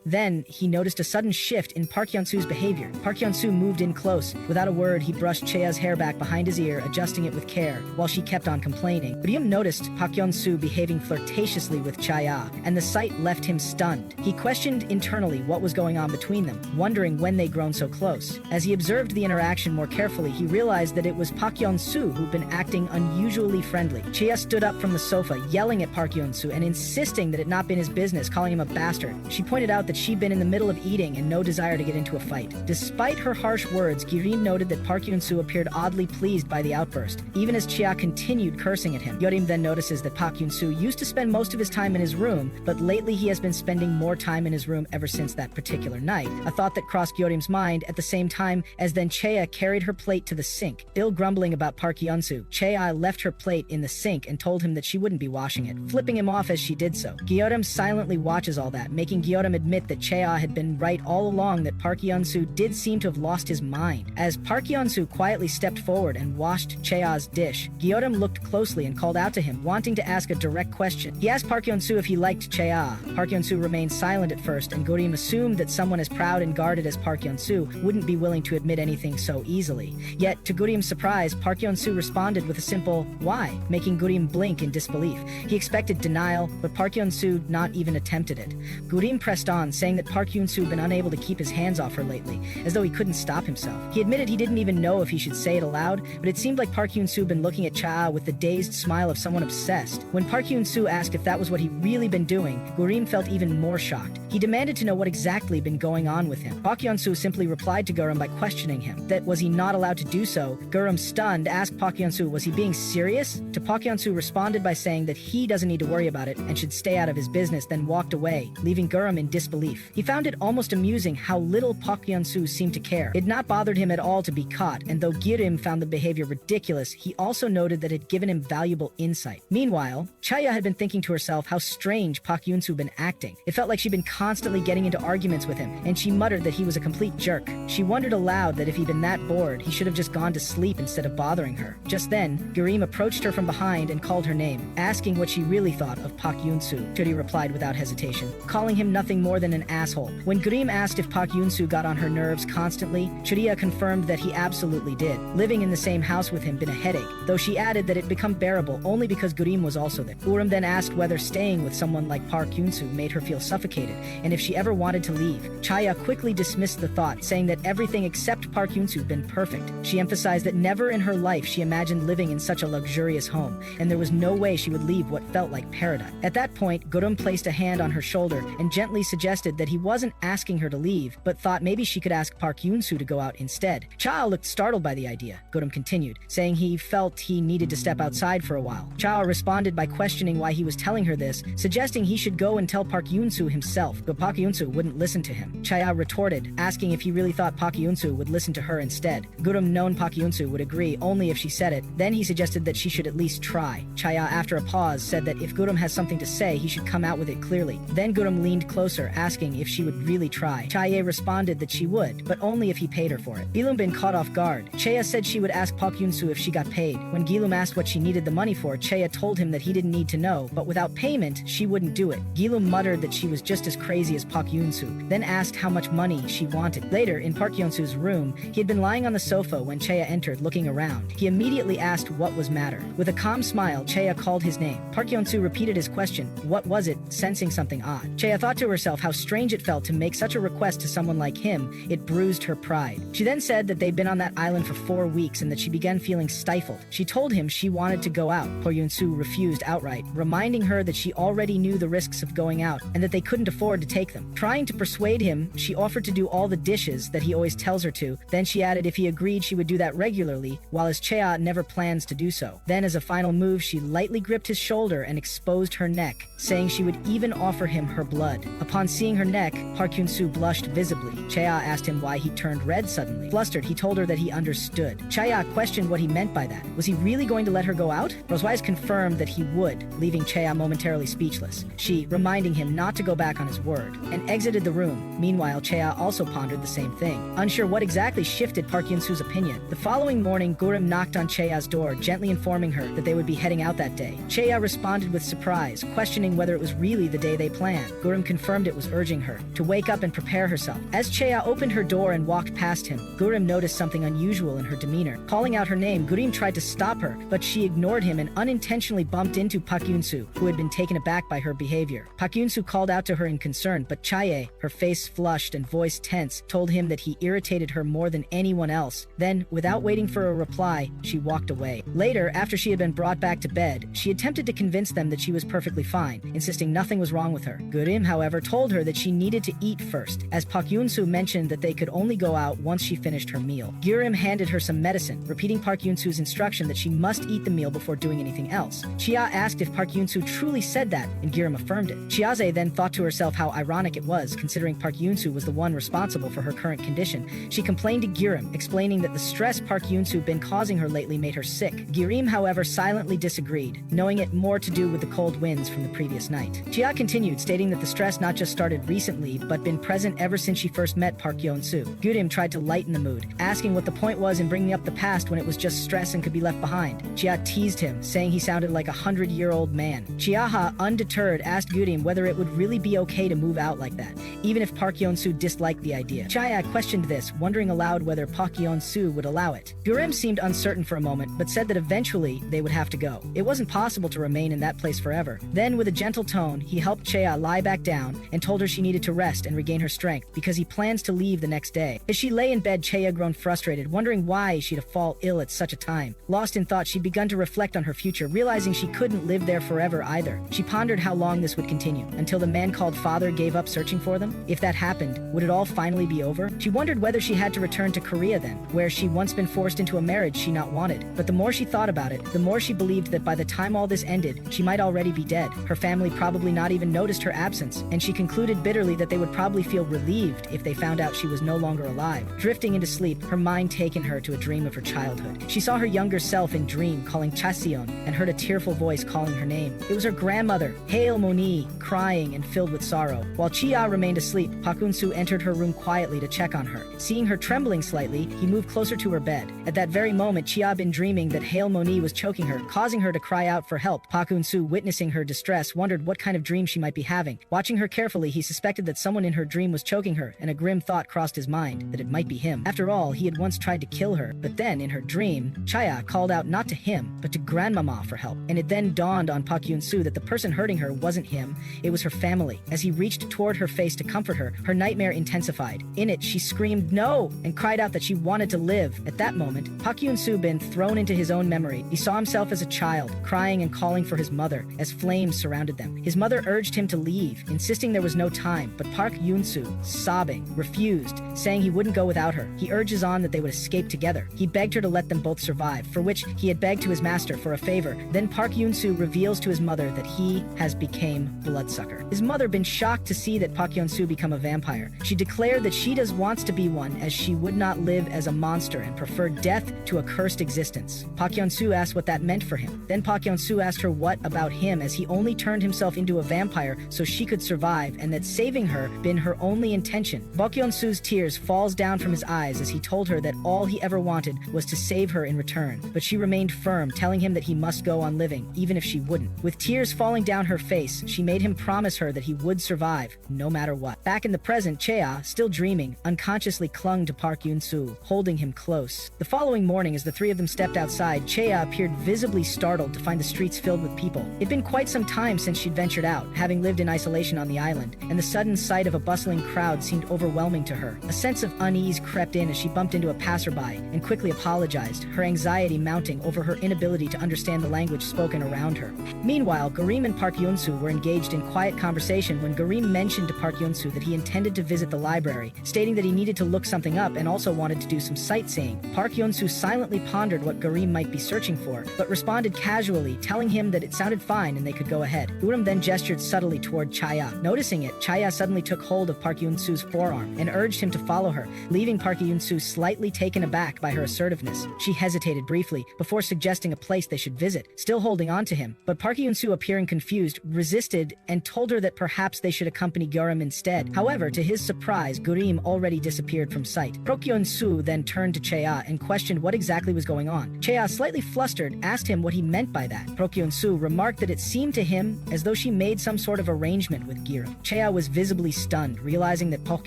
Then, he noticed a sudden shift in Park Yeon-soo's behavior. Park Yeon-soo moved in close. Without a word, he brushed Chea's hair back behind his ear, adjusting it with care, while she kept on complaining. But Gyorim noticed Park Yeon-soo behaving flirtatiously with Chea, and the sight left him stunned. He questioned internally what was going on between them, wondering when they'd grown so close. As he observed the interaction more carefully, he realized that it was Park Yeon-soo who'd been acting unusually friendly. Chea stood up from the sofa, yelling at Park Yeon-soo and insisting that it not been his business, calling him a bastard. She pointed out that she'd been in the middle of eating and no desire to get into a fight. Despite her harsh words, Gyorim noted that Park Yeon-soo appeared oddly pleased by the outburst, even as Chea continued cursing at him. Gyorim then notices that Park Yeon-soo used to spend most of his time in his room, but lately he has been spending more time in his room ever since that particular night, a thought that crossed Gyorim's mind at the same time as then Chea carried her plate to the sink. Still grumbling about Park Yeon-soo, Chea left her plate in the sink and told him that she wouldn't be washing it, flipping him off as she did so. Gyorim silently watches all that, making Gyorim admit that Chea had been right all along, that Park Yeon-soo did seem to have lost his mind. As Park Yeon-soo quietly stepped forward and washed Chea's dish, Gyorim looked closely and called out to him, wanting to ask a direct question. He asked Park Yeon-soo if he liked Chea. Park Yeon-soo remained silent at first, and Gyorim assumed that someone as proud and guarded as Park Yeon-soo wouldn't be willing to admit anything so easily. Yet, to Gyorim's surprise, Park Yeon-soo responded with a simple, "Why?" making Gyorim blink in disbelief. He expected denial, but Park Yeon-soo not even attempted it. Gyorim pressed on, saying that Park Yeon-soo had been unable to keep his hands off her lately, as though he couldn't stop himself. He admitted he didn't even know if he should say it aloud, but it seemed like Park Yeon-soo had been looking at Chea with the dazed smile of someone obsessed. When Park Yeon-soo asked if that was what he'd really been doing, Gyorim felt even more shocked. He demanded to know what exactly had been going on with him. Park Yeon-soo simply replied to Gyorim by questioning him, that was he not allowed to do so. Gyorim, stunned, asked Park Yeon-soo was he being serious? To Park Yeon-soo responded by saying that he doesn't need to worry about it and should stay out of his business, then walked away, leaving Gyorim in disbelief. He found it almost amusing how little Park Yeon-soo seemed to care. It not bothered him at all to be caught, and though Gyorim found the behavior ridiculous, he also noted that it had given him valuable insight. Meanwhile, Chea had been thinking to herself how strange Park Yeon-soo had been acting. It felt like she'd been constantly getting into arguments with him, and she muttered that he was a complete jerk. She wondered aloud that if he'd been that bored, he should have just gone to sleep instead of bothering her. Just then, Gyorim approached her from behind and called her name, asking what she really thought of Park Yeon-soo. Chudi replied without hesitation, calling him nothing more than an asshole. When Gyorim asked if Park Yeon-soo got on her nerves constantly, Chudia confirmed that he absolutely did. Living in the same house with him been a headache, though she added that it become bearable only because Gyorim was also there. Urim then asked whether staying with someone like Park Yeon-soo made her feel suffocated, and if she ever wanted to leave. Chaya quickly dismissed the thought, saying that everything except Park Yeon-soo had been perfect. She emphasized that never in her life she imagined living in such a luxurious home, and there was no way she would leave what felt like paradise. At that point, Gyorim placed a hand on her shoulder and gently suggested that he wasn't asking her to leave, but thought maybe she could ask Park Yeon-soo to go out instead. Chao looked startled by the idea. Gyorim continued, saying he felt he needed to step outside for a while. Chao responded by questioning why he was telling her this, suggesting he should go and tell Park Yeon-soo himself. but Park Yoon-soo wouldn't listen to him. Chaya retorted, asking if he really thought Park Yoon-soo would listen to her instead. Gurum known Park Yoon-soo would agree only if she said it. Then he suggested that she should at least try. Chaya, after a pause, said that if Gurum has something to say, he should come out with it clearly. Then Gurum leaned closer, asking if she would really try. Chaya responded that she would, but only if he paid her for it. Gilum been caught off guard. Chaya said she would ask Park Yoon-soo if she got paid. When Gilum asked what she needed the money for, Chaya told him that he didn't need to know, but without payment, she wouldn't do it. Gilum muttered that she was just as crazy as Park Yoon-soo, then asked how much money she wanted. Later, in Park Yoon-soo's room, he had been lying on the sofa when Chaya entered, looking around. He immediately asked what was matter. With a calm smile, Chaya called his name. Park Yoon-soo repeated his question, what was it, sensing something odd. Chaya thought to herself how strange it felt to make such a request to someone like him. It bruised her pride. She then said that they'd been on that island for 4 weeks and that she began feeling stifled. She told him she wanted to go out. Park Yoon-soo refused outright, reminding her that she already knew the risks of going out and that they couldn't afford to take them. Trying to persuade him, she offered to do all the dishes that he always tells her to. Then she added if he agreed she would do that regularly, while as Chea never plans to do so. Then as a final move, she lightly gripped his shoulder and exposed her neck, saying she would even offer him her blood. Upon seeing her neck, Park Yoon-soo blushed visibly. Chea asked him why he turned red suddenly. Flustered, he told her that he understood. Chea questioned what he meant by that. Was he really going to let her go out? Rosewise confirmed that he would, leaving Chea momentarily speechless. She, reminding him not to go back on his word, and exited the room. Meanwhile, Chea also pondered the same thing, unsure what exactly shifted Park Yoon-soo's opinion. The following morning, Gurim knocked on Chea's door, gently informing her that they would be heading out that day. Chea responded with surprise, questioning whether it was really the day they planned. Gurim confirmed it was, urging her to wake up and prepare herself. As Chea opened her door and walked past him, Gurim noticed something unusual in her demeanor. Calling out her name, Gurim tried to stop her, but she ignored him and unintentionally bumped into Park Yoon-soo, who had been taken aback by her behavior. Park Yoon-soo called out to her in concern, but Chae, her face flushed and voice tense, told him that he irritated her more than anyone else. Then, without waiting for a reply, she walked away. Later, after she had been brought back to bed, she attempted to convince them that she was perfectly fine, insisting nothing was wrong with her. Gurim, however, told her that she needed to eat first, as Park Yoon-soo mentioned that they could only go out once she finished her meal. Gurim handed her some medicine, repeating Park Yoon-soo's instruction that she must eat the meal before doing anything else. Chia asked if Park Yoon-soo truly said that, and Gurim affirmed it. Chiaze then thought to herself how ironic it was, considering Park Yoon-soo was the one responsible for her current condition. She complained to Gurim, explaining that the stress Park Yoon-soo been causing her lately made her sick. Gurim, however, silently disagreed, knowing it more to do with the cold winds from the previous night. Chia continued, stating that the stress not just started recently, but been present ever since she first met Park Yoon-soo. Gurim tried to lighten the mood, asking what the point was in bringing up the past when it was just stress and could be left behind. Chia teased him, saying he sounded like a 100-year-old man. Chiaha, undeterred, asked Gurim whether it would really be okay to move out like that, even if Park Yoon-soo disliked the idea. Chaya questioned this, wondering aloud whether Park Yoon-soo would allow it. Gurim seemed uncertain for a moment, but said that eventually they would have to go. It wasn't possible to remain in that place forever. Then, with a gentle tone, he helped Chaya lie back down and told her she needed to rest and regain her strength because he plans to leave the next day. As she lay in bed, Chaya grown frustrated, wondering why she'd fall ill at such a time. Lost in thought, she'd begun to reflect on her future, realizing she couldn't live there forever either. She pondered how long this would continue, until the man called father gave up searching for them. If that happened, would it all finally be over? She wondered whether she had to return to Korea then, where she'd once been forced into a marriage she not wanted. But the more she thought about it, the more she believed that by the time all this ended, she might already be dead. Her family probably not even noticed her absence, and she concluded bitterly that they would probably feel relieved if they found out she was no longer alive. Drifting into sleep, her mind taken her to a dream of her childhood. She saw her younger self in dream calling Chaseon and heard a tearful voice calling her name. It was her grandmother, Hail Moni, crying and filled with sorrow. While Chia remained asleep, Park Yoon-soo entered her room quietly to check on her. Seeing her trembling slightly, he moved closer to her bed. At that very moment, Chia been dreaming that Hail Moni was choking her, causing her to cry out for help. Park Yoon-soo, witnessing her distress, wondered what kind of dream she might be having. Watching her carefully, he suspected that someone in her dream was choking her, and a grim thought crossed his mind that it might be him. After all, he had once tried to kill her, but then, in her dream, Chaya called out not to him, but to Grandmama for help. And it then dawned on Park Yoon-soo that the person hurting her wasn't him, it was her family. As he reached toward her face to comfort her, her nightmare intensified. In it, she screamed no, and cried out that she wanted to live. At that moment, Park Yoon-soo been thrown into his own memory. He saw himself as a child, crying and calling for his mother, as flames surrounded them. His mother urged him to leave, insisting there was no time, but Park Yoon-soo, sobbing, refused, saying he wouldn't go without her. He urges on that they would escape together. He begged her to let them both survive, for which he had begged to his master for a favor. Then Park Yoon-soo reveals to his mother that he has became bloodsucker. His mother been shocked shocked to see that Park Hyun-soo become a vampire. She declared that she wants to be one, as she would not live as a monster and preferred death to a cursed existence. Park Hyun-soo asked what that meant for him. Then Park Hyun-soo asked her what about him, as he only turned himself into a vampire so she could survive, and that saving her been her only intention. Park Hyun-soo's tears falls down from his eyes as he told her that all he ever wanted was to save her in return. But she remained firm, telling him that he must go on living, even if she wouldn't. With tears falling down her face, she made him promise her that he would survive, no matter what. Back in the present, Chea, still dreaming, unconsciously clung to Park Hyun-soo, holding him close. The following morning, as the three of them stepped outside, Chea appeared visibly startled to find the streets filled with people. It'd been quite some time since she'd ventured out, having lived in isolation on the island, and the sudden sight of a bustling crowd seemed overwhelming to her. A sense of unease crept in as she bumped into a passerby and quickly apologized, her anxiety mounting over her inability to understand the language spoken around her. Meanwhile, Garim and Park Hyun-soo were engaged in quiet conversation when Garim mentioned to Park Hyun-soo that he intended to visit the library, stating that he needed to look something up and also wanted to do some sightseeing. Park Hyun-soo silently pondered what Garim might be searching for, but responded casually, telling him that it sounded fine and they could go ahead. Garim then gestured subtly toward Chaya. Noticing it, Chaya suddenly took hold of Park Hyun-soo's forearm and urged him to follow her, leaving Park Hyun-soo slightly taken aback by her assertiveness. She hesitated briefly before suggesting a place they should visit, still holding on to him, but Park Hyun-soo, appearing confused, resisted and told her that perhaps they should accompany Garim instead. However, to his surprise, Garim already disappeared from sight. Park Hyun-soo then turned to Chea and questioned what exactly was going on. Chea, slightly flustered, asked him what he meant by that. Park Hyun-soo remarked that it seemed to him as though she made some sort of arrangement with Garim. Chea was visibly stunned, realizing that Park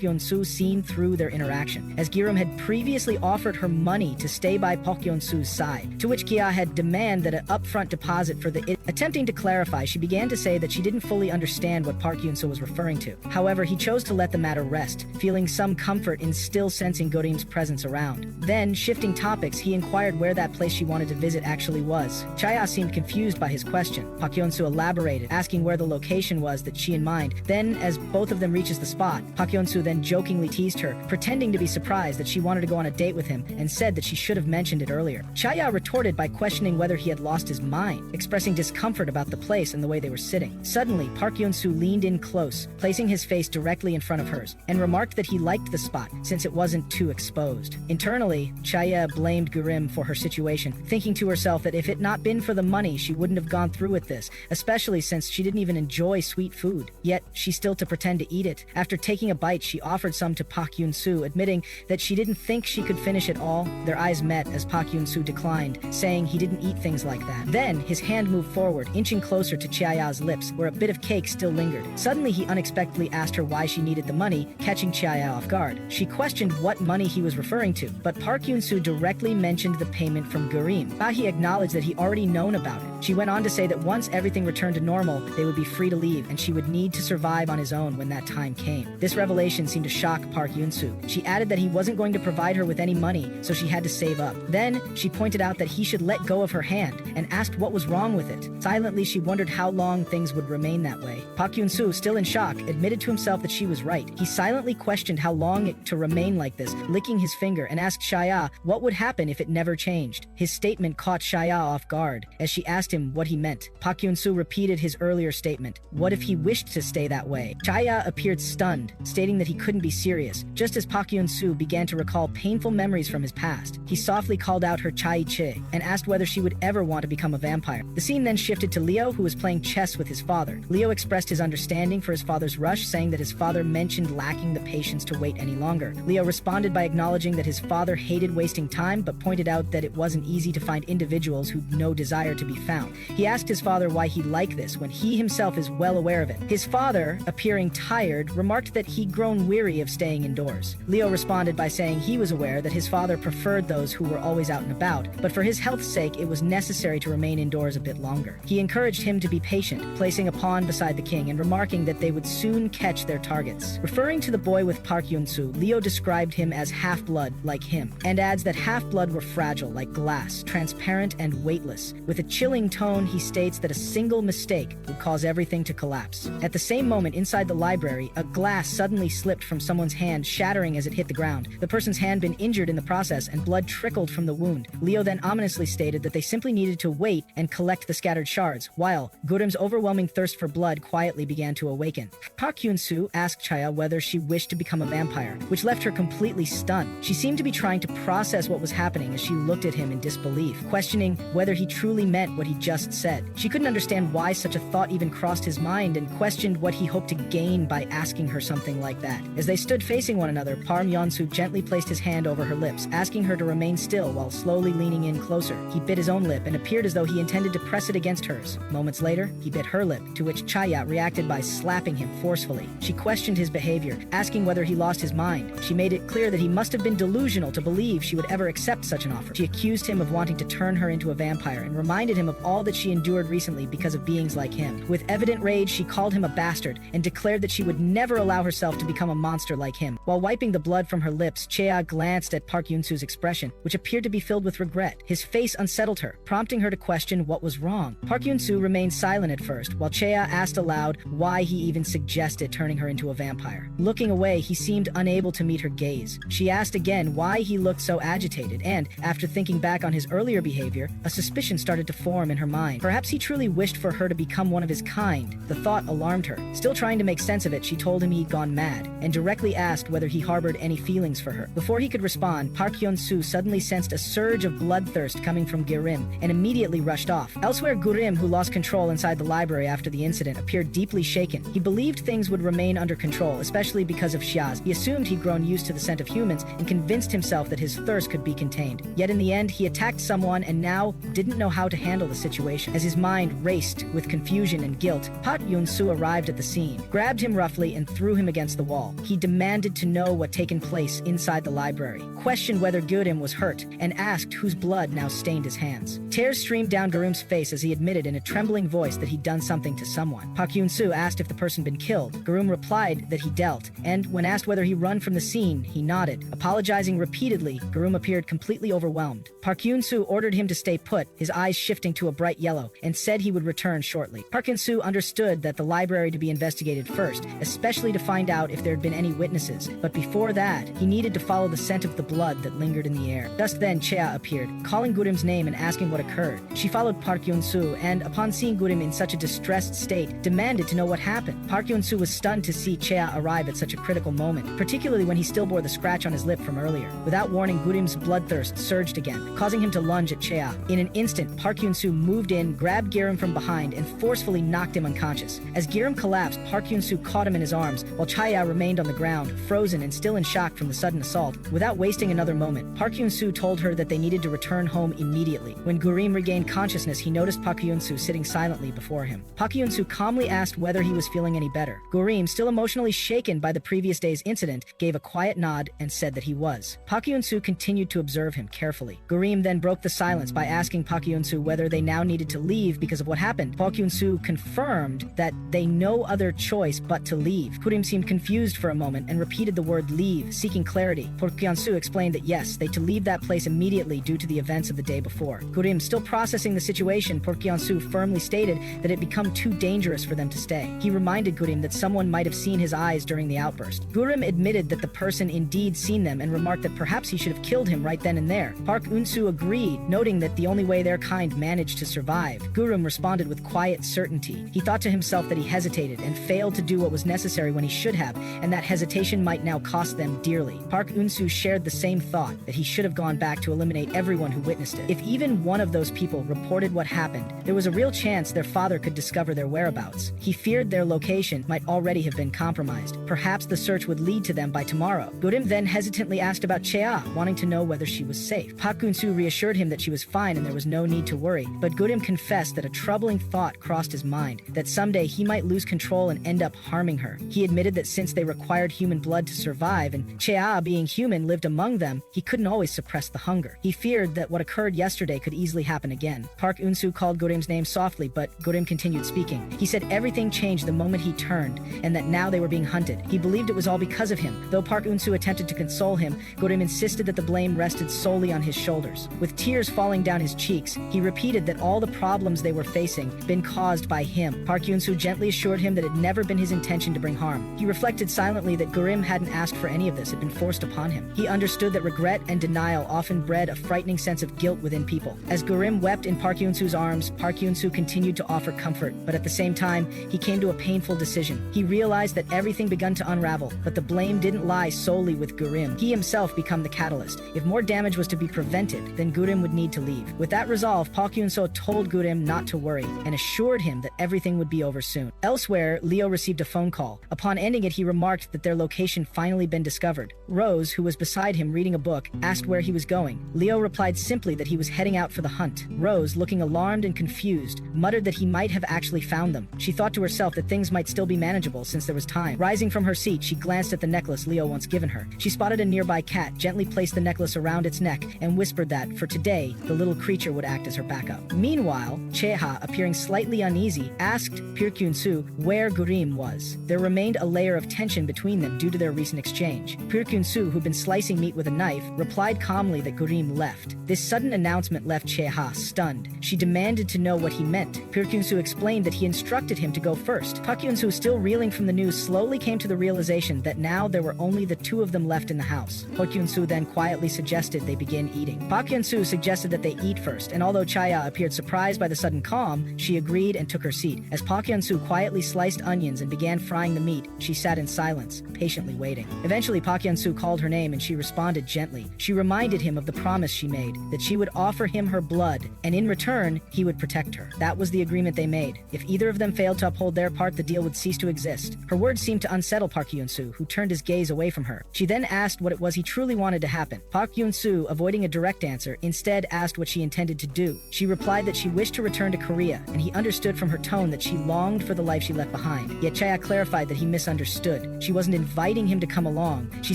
Hyun-soo seen through their interaction, as Garim had previously offered her money to stay by Park Hyun-soo's side, to which Kia had demanded an upfront deposit for the Attempting to clarify, she began to say that she didn't fully understand what Park Hyun-soo was referring to. However, he chose to let the matter rest, feeling some comfort in still sensing Garim's presence around. Then, shifting topics, he inquired where that place she wanted to visit actually was. Chaya seemed confused by his question. Park Hyun-soo elaborated, asking where the location was that she in mind. Then, as both of them reaches the spot, Park Hyun-soo then jokingly teased her, pretending to be surprised that she wanted to go on a date with him, and said that she should have mentioned it earlier. Chaya retorted by questioning whether he had lost his mind, expressing discomfort about the place and the way they were sitting. Suddenly, Park Hyun-soo leaned in close, placing his face directly in front of hers, and remarked that he liked the spot since it wasn't too exposed. Internally, Chaya blamed Garim for her situation, thinking to herself that if it not been for the money, she wouldn't have gone through with this, especially since she didn't even enjoy sweet food. Yet, she still to pretend to eat it. After taking a bite, she offered some to Park Hyun-soo, admitting that she didn't think she could finish it all. Their eyes met as Park Hyun-soo declined, saying he didn't eat things like that. Then, his hand moved forward, inching closer to Chaya's lips, where a bit of cake still lingered. Suddenly, he unexpectedly asked her why she needed the money, catching Chaya off guard. She questioned what money he was referring to, but Park Hyun-soo directly mentioned the payment from Garim. He acknowledged that he already known about it. She went on to say that once everything returned to normal, they would be free to leave, and she would need to survive on his own when that time came. This revelation seemed to shock Park Hyun-soo. She added that he wasn't going to provide her with any money, so she had to save up. Then, she pointed out that he should let go of her hand, and asked what was wrong with it. Silently, she wondered how long things would remain that way. Park Hyun-soo, still in shock, admitted to himself that she was right. He silently questioned how long it to remain like this, licking his finger, and asked Chaya what would happen if it never changed. His statement caught Chaya off guard, as she asked him what he meant. Park Hyun-soo repeated his earlier statement. What if he wished to stay that way? Chaya appeared stunned, stating that he couldn't be serious. Just as Park Hyun-soo began to recall painful memories from his past, he softly called out her Chai-chi, and asked whether she would ever want to become a vampire. The scene then shifted to Leo, who was playing chess with his father. Leo expressed his understanding for his father's rush, saying that his father mentioned lacking the patience to wait any longer. Leo responded by acknowledging that his father hated wasting time, but pointed out that it wasn't easy to find individuals who'd no desire to be found. He asked his father why he liked this when he himself is well aware of it. His father, appearing tired, remarked that he'd grown weary of staying indoors. Leo responded by saying he was aware that his father preferred those who were always out and about, but for his health's sake it was necessary to remain indoors a bit longer. He encouraged him to be patient, placing a pawn beside the king and remarking that they would soon catch their targets. Referring to the boy with Park Hyun-soo, Leo described him as half-blood like him, and adds that half-blood were fragile like glass, transparent and weightless, with a chilling calming tone, he states that a single mistake would cause everything to collapse. At the same moment, inside the library, a glass suddenly slipped from someone's hand, shattering as it hit the ground. The person's hand been injured in the process, and blood trickled from the wound. Leo then ominously stated that they simply needed to wait and collect the scattered shards, while Gurim's overwhelming thirst for blood quietly began to awaken. Park Hyun-soo asked Chaya whether she wished to become a vampire, which left her completely stunned. She seemed to be trying to process what was happening as she looked at him in disbelief, questioning whether he truly meant what he just said. She couldn't understand why such a thought even crossed his mind, and questioned what he hoped to gain by asking her something like that. As they stood facing one another, Park Hyun-soo gently placed his hand over her lips, asking her to remain still while slowly leaning in closer. He bit his own lip and appeared as though he intended to press it against hers. Moments later, he bit her lip, to which Chaya reacted by slapping him forcefully. She questioned his behavior, asking whether he lost his mind. She made it clear that he must have been delusional to believe she would ever accept such an offer. She accused him of wanting to turn her into a vampire and reminded him of all that she endured recently because of beings like him. With evident rage, she called him a bastard and declared that she would never allow herself to become a monster like him. While wiping the blood from her lips, Chea glanced at Park Hyun-soo's expression, which appeared to be filled with regret. His face unsettled her, prompting her to question what was wrong. Park Hyun-soo remained silent at first, while Chea asked aloud why he even suggested turning her into a vampire. Looking away, he seemed unable to meet her gaze. She asked again why he looked so agitated, and, after thinking back on his earlier behavior, a suspicion started to form in her mind. Perhaps he truly wished for her to become one of his kind. The thought alarmed her. Still trying to make sense of it, she told him he'd gone mad, and directly asked whether he harbored any feelings for her. Before he could respond, Park Hyun-soo suddenly sensed a surge of bloodthirst coming from Gurim, and immediately rushed off. Elsewhere, Gurim, who lost control inside the library after the incident, appeared deeply shaken. He believed things would remain under control, especially because of Xiaz. He assumed he'd grown used to the scent of humans, and convinced himself that his thirst could be contained. Yet in the end, he attacked someone and now didn't know how to handle the situation. As his mind raced with confusion and guilt, Park Hyun-soo arrived at the scene, grabbed him roughly, and threw him against the wall. He demanded to know what taken place inside the library, questioned whether Gurim was hurt, and asked whose blood now stained his hands. Tears streamed down Gurim's face as he admitted in a trembling voice that he'd done something to someone. Park Hyun-soo asked if the person been killed. Gurim replied that he dealt, and when asked whether he run from the scene, he nodded. Apologizing repeatedly, Gurim appeared completely overwhelmed. Park Hyun-soo ordered him to stay put, his eyes shifting to a bright yellow, and said he would return shortly. Park Hyun-soo understood that the library to be investigated first, especially to find out if there had been any witnesses, but before that, he needed to follow the scent of the blood that lingered in the air. Just then, Chea appeared, calling Gurim's name and asking what occurred. She followed Park Hyun-soo, and upon seeing Gurim in such a distressed state, demanded to know what happened. Park Hyun-soo was stunned to see Chea arrive at such a critical moment, particularly when he still bore the scratch on his lip from earlier. Without warning, Gurim's bloodthirst surged again, causing him to lunge at Chea. In an instant, Park Hyun-soo moved in, grabbed Gurim from behind, and forcefully knocked him unconscious. As Gurim collapsed, Park Hyun-soo caught him in his arms, while Chaya remained on the ground, frozen and still in shock from the sudden assault. Without wasting another moment, Park Hyun-soo told her that they needed to return home immediately. When Gurim regained consciousness, he noticed Park Hyun-soo sitting silently before him. Park Hyun-soo calmly asked whether he was feeling any better. Gurim, still emotionally shaken by the previous day's incident, gave a quiet nod and said that he was. Park Hyun-soo continued to observe him carefully. Gurim then broke the silence by asking Park Hyun-soo whether they now needed to leave because of what happened. Park Hyun-soo confirmed that they no other choice but to leave. Gurim seemed confused for a moment and repeated the word leave, seeking clarity. Park Hyun-soo explained that yes, they to leave that place immediately due to the events of the day before. Gurim, still processing the situation, Park Hyun-soo firmly stated that it had become too dangerous for them to stay. He reminded Gurim that someone might have seen his eyes during the outburst. Gurim admitted that the person indeed seen them and remarked that perhaps he should have killed him right then and there. Park Hyun-soo agreed, noting that the only way their kind managed to survive. Gurim responded with quiet certainty. He thought to himself that he hesitated and failed to do what was necessary when he should have, and that hesitation might now cost them dearly. Park Hyun-soo shared the same thought, that he should have gone back to eliminate everyone who witnessed it. If even one of those people reported what happened, there was a real chance their father could discover their whereabouts. He feared their location might already have been compromised. Perhaps the search would lead to them by tomorrow. Gurim then hesitantly asked about Chea, wanting to know whether she was safe. Park Hyun-soo reassured him that she was fine and there was no need to worry, but Gurim confessed that a troubling thought crossed his mind, that someday he might lose control and end up harming her. He admitted that since they required human blood to survive, and Chea, being human, lived among them, he couldn't always suppress the hunger. He feared that what occurred yesterday could easily happen again. Park Hyun-soo called Gurim's name softly, but Gurim continued speaking. He said everything changed the moment he turned, and that now they were being hunted. He believed it was all because of him. Though Park Hyun-soo attempted to console him, Gurim insisted that the blame rested solely on his shoulders. With tears falling down his cheeks, he repeated that that all the problems they were facing been caused by him. Park Yoon-soo gently assured him that it had never been his intention to bring harm. He reflected silently that Gurim hadn't asked for any of this, had been forced upon him. He understood that regret and denial often bred a frightening sense of guilt within people. As Gurim wept in Park Yoon-soo's arms, Park Yoon-soo continued to offer comfort, but at the same time, he came to a painful decision. He realized that everything begun to unravel, but the blame didn't lie solely with Gurim. He himself became the catalyst. If more damage was to be prevented, then Gurim would need to leave. With that resolve, Park Yoon-soo told Gurim not to worry and assured him that everything would be over soon. Elsewhere, Leo received a phone call. Upon ending it, he remarked that their location finally been discovered. Rose, who was beside him reading a book, asked where he was going. Leo replied simply that he was heading out for the hunt. Rose, looking alarmed and confused, muttered that he might have actually found them. She thought to herself that things might still be manageable since there was time. Rising from her seat, she glanced at the necklace Leo once given her. She spotted a nearby cat, gently placed the necklace around its neck, and whispered that, for today, the little creature would act as her backup. Meanwhile, Cheha, appearing slightly uneasy, asked Park Yoon-soo where Gurim was. There remained a layer of tension between them due to their recent exchange. Park Yoon-soo, who'd been slicing meat with a knife, replied calmly that Gurim left. This sudden announcement left Cheha stunned. She demanded to know what he meant. Park Yoon-soo explained that he instructed him to go first. Park Yoon-soo, still reeling from the news, slowly came to the realization that now there were only the two of them left in the house. Park Yoon-soo then quietly suggested they begin eating. Park Yoon-soo suggested that they eat first, and although Chaya appeared surprised by the sudden calm, she agreed and took her seat. As Park Yoon-soo quietly sliced onions and began frying the meat, she sat in silence, patiently waiting. Eventually, Park Yoon-soo called her name and she responded gently. She reminded him of the promise she made, that she would offer him her blood, and in return, he would protect her. That was the agreement they made. If either of them failed to uphold their part, the deal would cease to exist. Her words seemed to unsettle Park Yoon-soo, who turned his gaze away from her. She then asked what it was he truly wanted to happen. Park Yoon-soo, avoiding a direct answer, instead asked what she intended to do. She replied that she wished to return to Korea, and he understood from her tone that she longed for the life she left behind. Yet Chaya clarified that he misunderstood. She wasn't inviting him to come along. She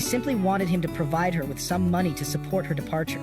simply wanted him to provide her with some money to support her departure.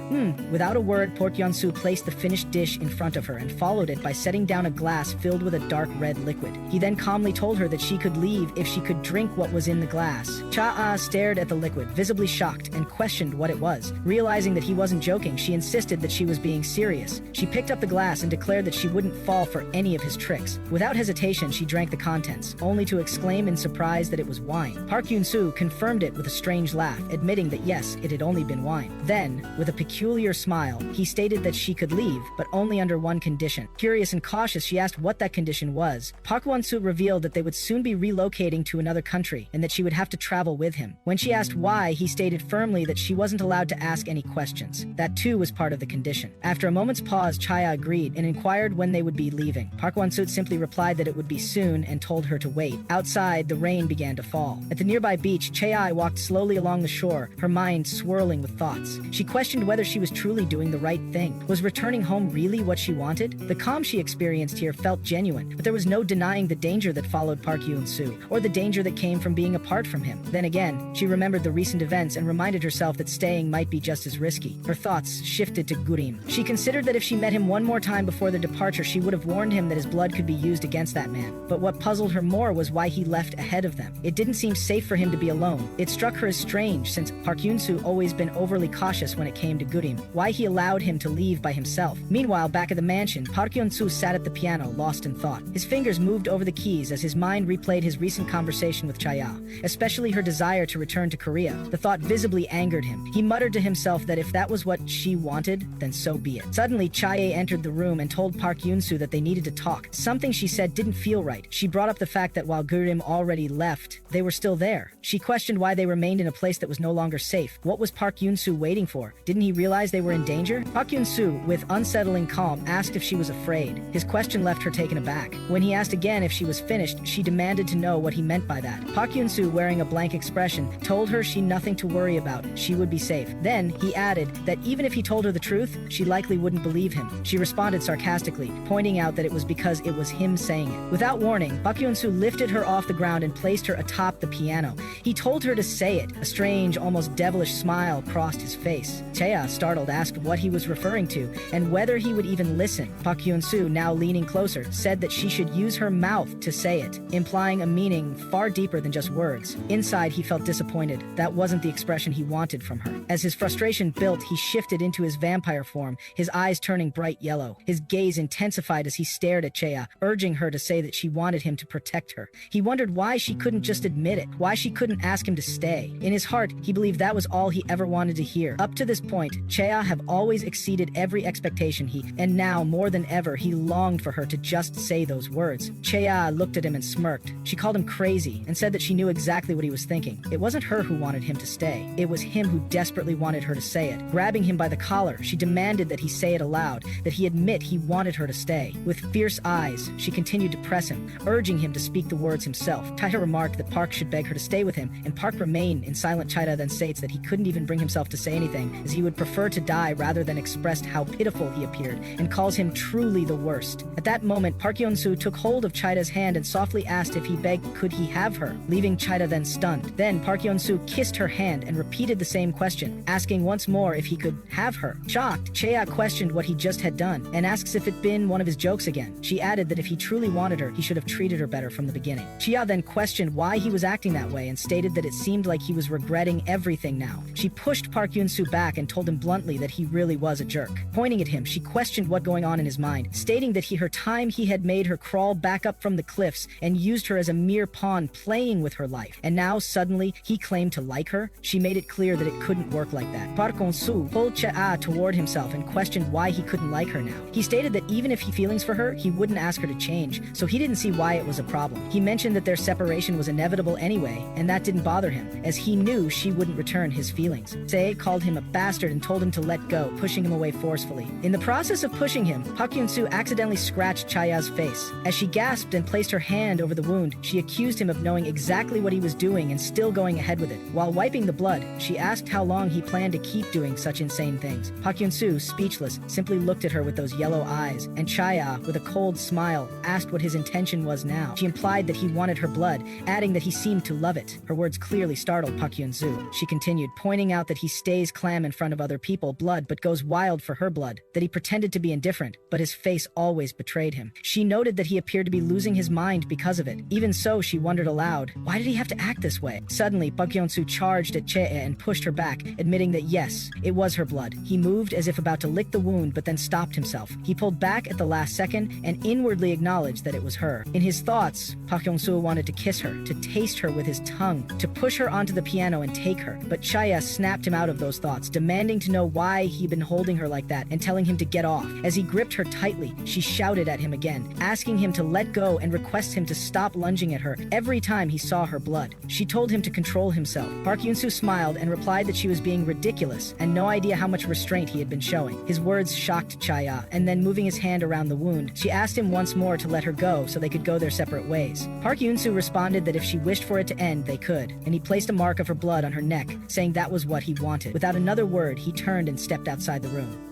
Without a word, Park Yoon-soo placed the finished dish in front of her and followed it by setting down a glass filled with a dark red liquid. He then calmly told her that she could leave if she could drink what was in the glass. Cha-ah stared at the liquid, visibly shocked, and questioned what it was. Realizing that he wasn't joking, she insisted that she was being serious. She picked up the glass and declared that she wouldn't fall for any of his tricks. Without hesitation, she drank the contents, only to exclaim in surprise that it was wine. Park Yoon-soo confirmed it with a strange laugh, admitting that yes, it had only been wine. Then, with a peculiar smile, he stated that she could leave, but only under one condition. Curious and cautious, she asked what that condition was. Park Won-soo revealed that they would soon be relocating to another country, and that she would have to travel with him. When she asked why, he stated firmly that she wasn't allowed to ask any questions. That too was part of the condition. After a moment's pause, Chaya agreed and inquired when they would be leaving. Park Won-soo simply replied that it would be soon and told her to wait. Outside, the rain began to fall. At the nearby beach, Chaya walked slowly along the shore, her mind swirling with thoughts. She questioned whether she was truly doing the right thing. Was returning home really what she wanted? The calm she experienced here felt genuine, but there was no denying the danger that followed Park Yoon-soo, or the danger that came from being apart from him. Then again, she remembered the recent events and reminded herself that staying might be just as risky. Her thoughts shifted to Gurim. She considered that if she met him one more time before their departure, she would have warned him that his blood could be used against that man. But what puzzled her more was why he left ahead of them. It didn't seem safe for him to be alone. It struck her as strange, since Park Yoon-soo always been overly cautious when it came to Gurim. Why he allowed him to leave by himself. Meanwhile, back at the mansion, Park Yoon-soo sat at the piano, lost in thought. His fingers moved over the keys as his mind replayed his recent conversation with Chaya, especially her desire to return to Korea. The thought visibly angered him. He muttered to himself that if that was what she wanted, then so be it. Suddenly, Chaya entered the room and told Park Yoon-soo that they needed to talk. Something she said didn't feel right. She brought up the fact that while Gurim already left, they were still there. She questioned why they remained in a place that was no longer safe. What was Park Yoon-soo waiting for? Didn't he realize they were in danger? Park Yoon-soo, with unsettling calm, asked if she was afraid. His question left her taken aback. When he asked again if she was finished, she demanded to know what he meant by that. Park Yoon-soo, wearing a blank expression, told her she nothing to worry about. She would be safe. Then, he added that even if he told her the truth, she likely wouldn't believe him. She responded sarcastically, pointing out that it was because it was him saying it. Without warning, Park Yoon-soo lifted her off the ground and placed her atop the piano. He told her to say it. A strange, almost devilish smile crossed his face. Chea, startled, asked what he was referring to and whether he would even listen. Park Yoon-soo, now leaning closer, said that she should use her mouth to say it, implying a meaning far deeper than just words. Inside, he felt disappointed. That wasn't the expression he wanted from her. As his frustration built, he shifted into his vampire form, his eyes turning bright yellow. low. His gaze intensified as he stared at Chea, urging her to say that she wanted him to protect her. He wondered why she couldn't just admit it, why she couldn't ask him to stay. In his heart, he believed that was all he ever wanted to hear. Up to this point, Chea have always exceeded every expectation and now more than ever, he longed for her to just say those words. Chea looked at him and smirked. She called him crazy and said that she knew exactly what he was thinking. It wasn't her who wanted him to stay. It was him who desperately wanted her to say it. Grabbing him by the collar, she demanded that he say it aloud, that he admit he wanted her to stay. With fierce eyes, she continued to press him, urging him to speak the words himself. Chita remarked that Park should beg her to stay with him, and Park remained in silent. Chita then states that he couldn't even bring himself to say anything, as he would prefer to die rather than expressed how pitiful he appeared, and calls him truly the worst. At that moment, Park Yeon-soo took hold of Chita's hand and softly asked if he begged could he have her, leaving Chita then stunned. Then Park Yeon-soo kissed her hand and repeated the same question, asking once more if he could have her. Shocked, Chea questioned what he just had done, and asks if it'd been one of his jokes again. She added that if he truly wanted her, he should have treated her better from the beginning. Chea then questioned why he was acting that way and stated that it seemed like he was regretting everything now. She pushed Park Yeon-soo back and told him bluntly that he really was a jerk. Pointing at him, she questioned what going on in his mind, stating that he had made her crawl back up from the cliffs and used her as a mere pawn playing with her life. And now suddenly he claimed to like her? She made it clear that it couldn't work like that. Park Yeon-soo pulled Chea toward himself and questioned why he couldn't like her now. He stated that even if he feelings for her, he wouldn't ask her to change, so he didn't see why it was a problem. He mentioned that their separation was inevitable anyway, and that didn't bother him, as he knew she wouldn't return his feelings. Seo called him a bastard and told him to let go, pushing him away forcefully. In the process of pushing him, Park Yeon-soo accidentally scratched Chaya's face. As she gasped and placed her hand over the wound, she accused him of knowing exactly what he was doing and still going ahead with it. While wiping the blood, she asked how long he planned to keep doing such insane things. Park Yeon-soo, speechless, simply looked at her with those yellow eyes, and Chaya, with a cold smile, asked what his intention was now. She implied that he wanted her blood, adding that he seemed to love it. Her words clearly startled Park Yeon-soo. She continued, pointing out that he stays calm in front of other people, blood, but goes wild for her blood, that he pretended to be indifferent, but his face always betrayed him. She noted that he appeared to be losing his mind because of it. Even so, she wondered aloud, why did he have to act this way? Suddenly, Park Yeon-soo charged at Chea and pushed her back, admitting that yes, it was her blood. He moved as if about to lick the wound, but then stopped himself. He pulled back at the last second and inwardly acknowledged that it was her. In his thoughts, Park Yeon-soo wanted to kiss her, to taste her with his tongue, to push her onto the piano and take her. But Chea snapped him out of those thoughts, demanding to know why he'd been holding her like that and telling him to get off. As he gripped her tightly, she shouted at him again, asking him to let go and request him to stop lunging at her every time he saw her blood. She told him to control himself. Park Yeon-soo smiled and replied that she was being ridiculous and no idea how much restraint he had been showing. His words shocked Chaya, and then moving his hand around the wound, she asked him once more to let her go so they could go their separate ways. Park Yeon-soo responded that if she wished for it to end, they could, and he placed a mark of her blood on her neck, saying that was what he wanted. Without another word, he turned and stepped outside the room.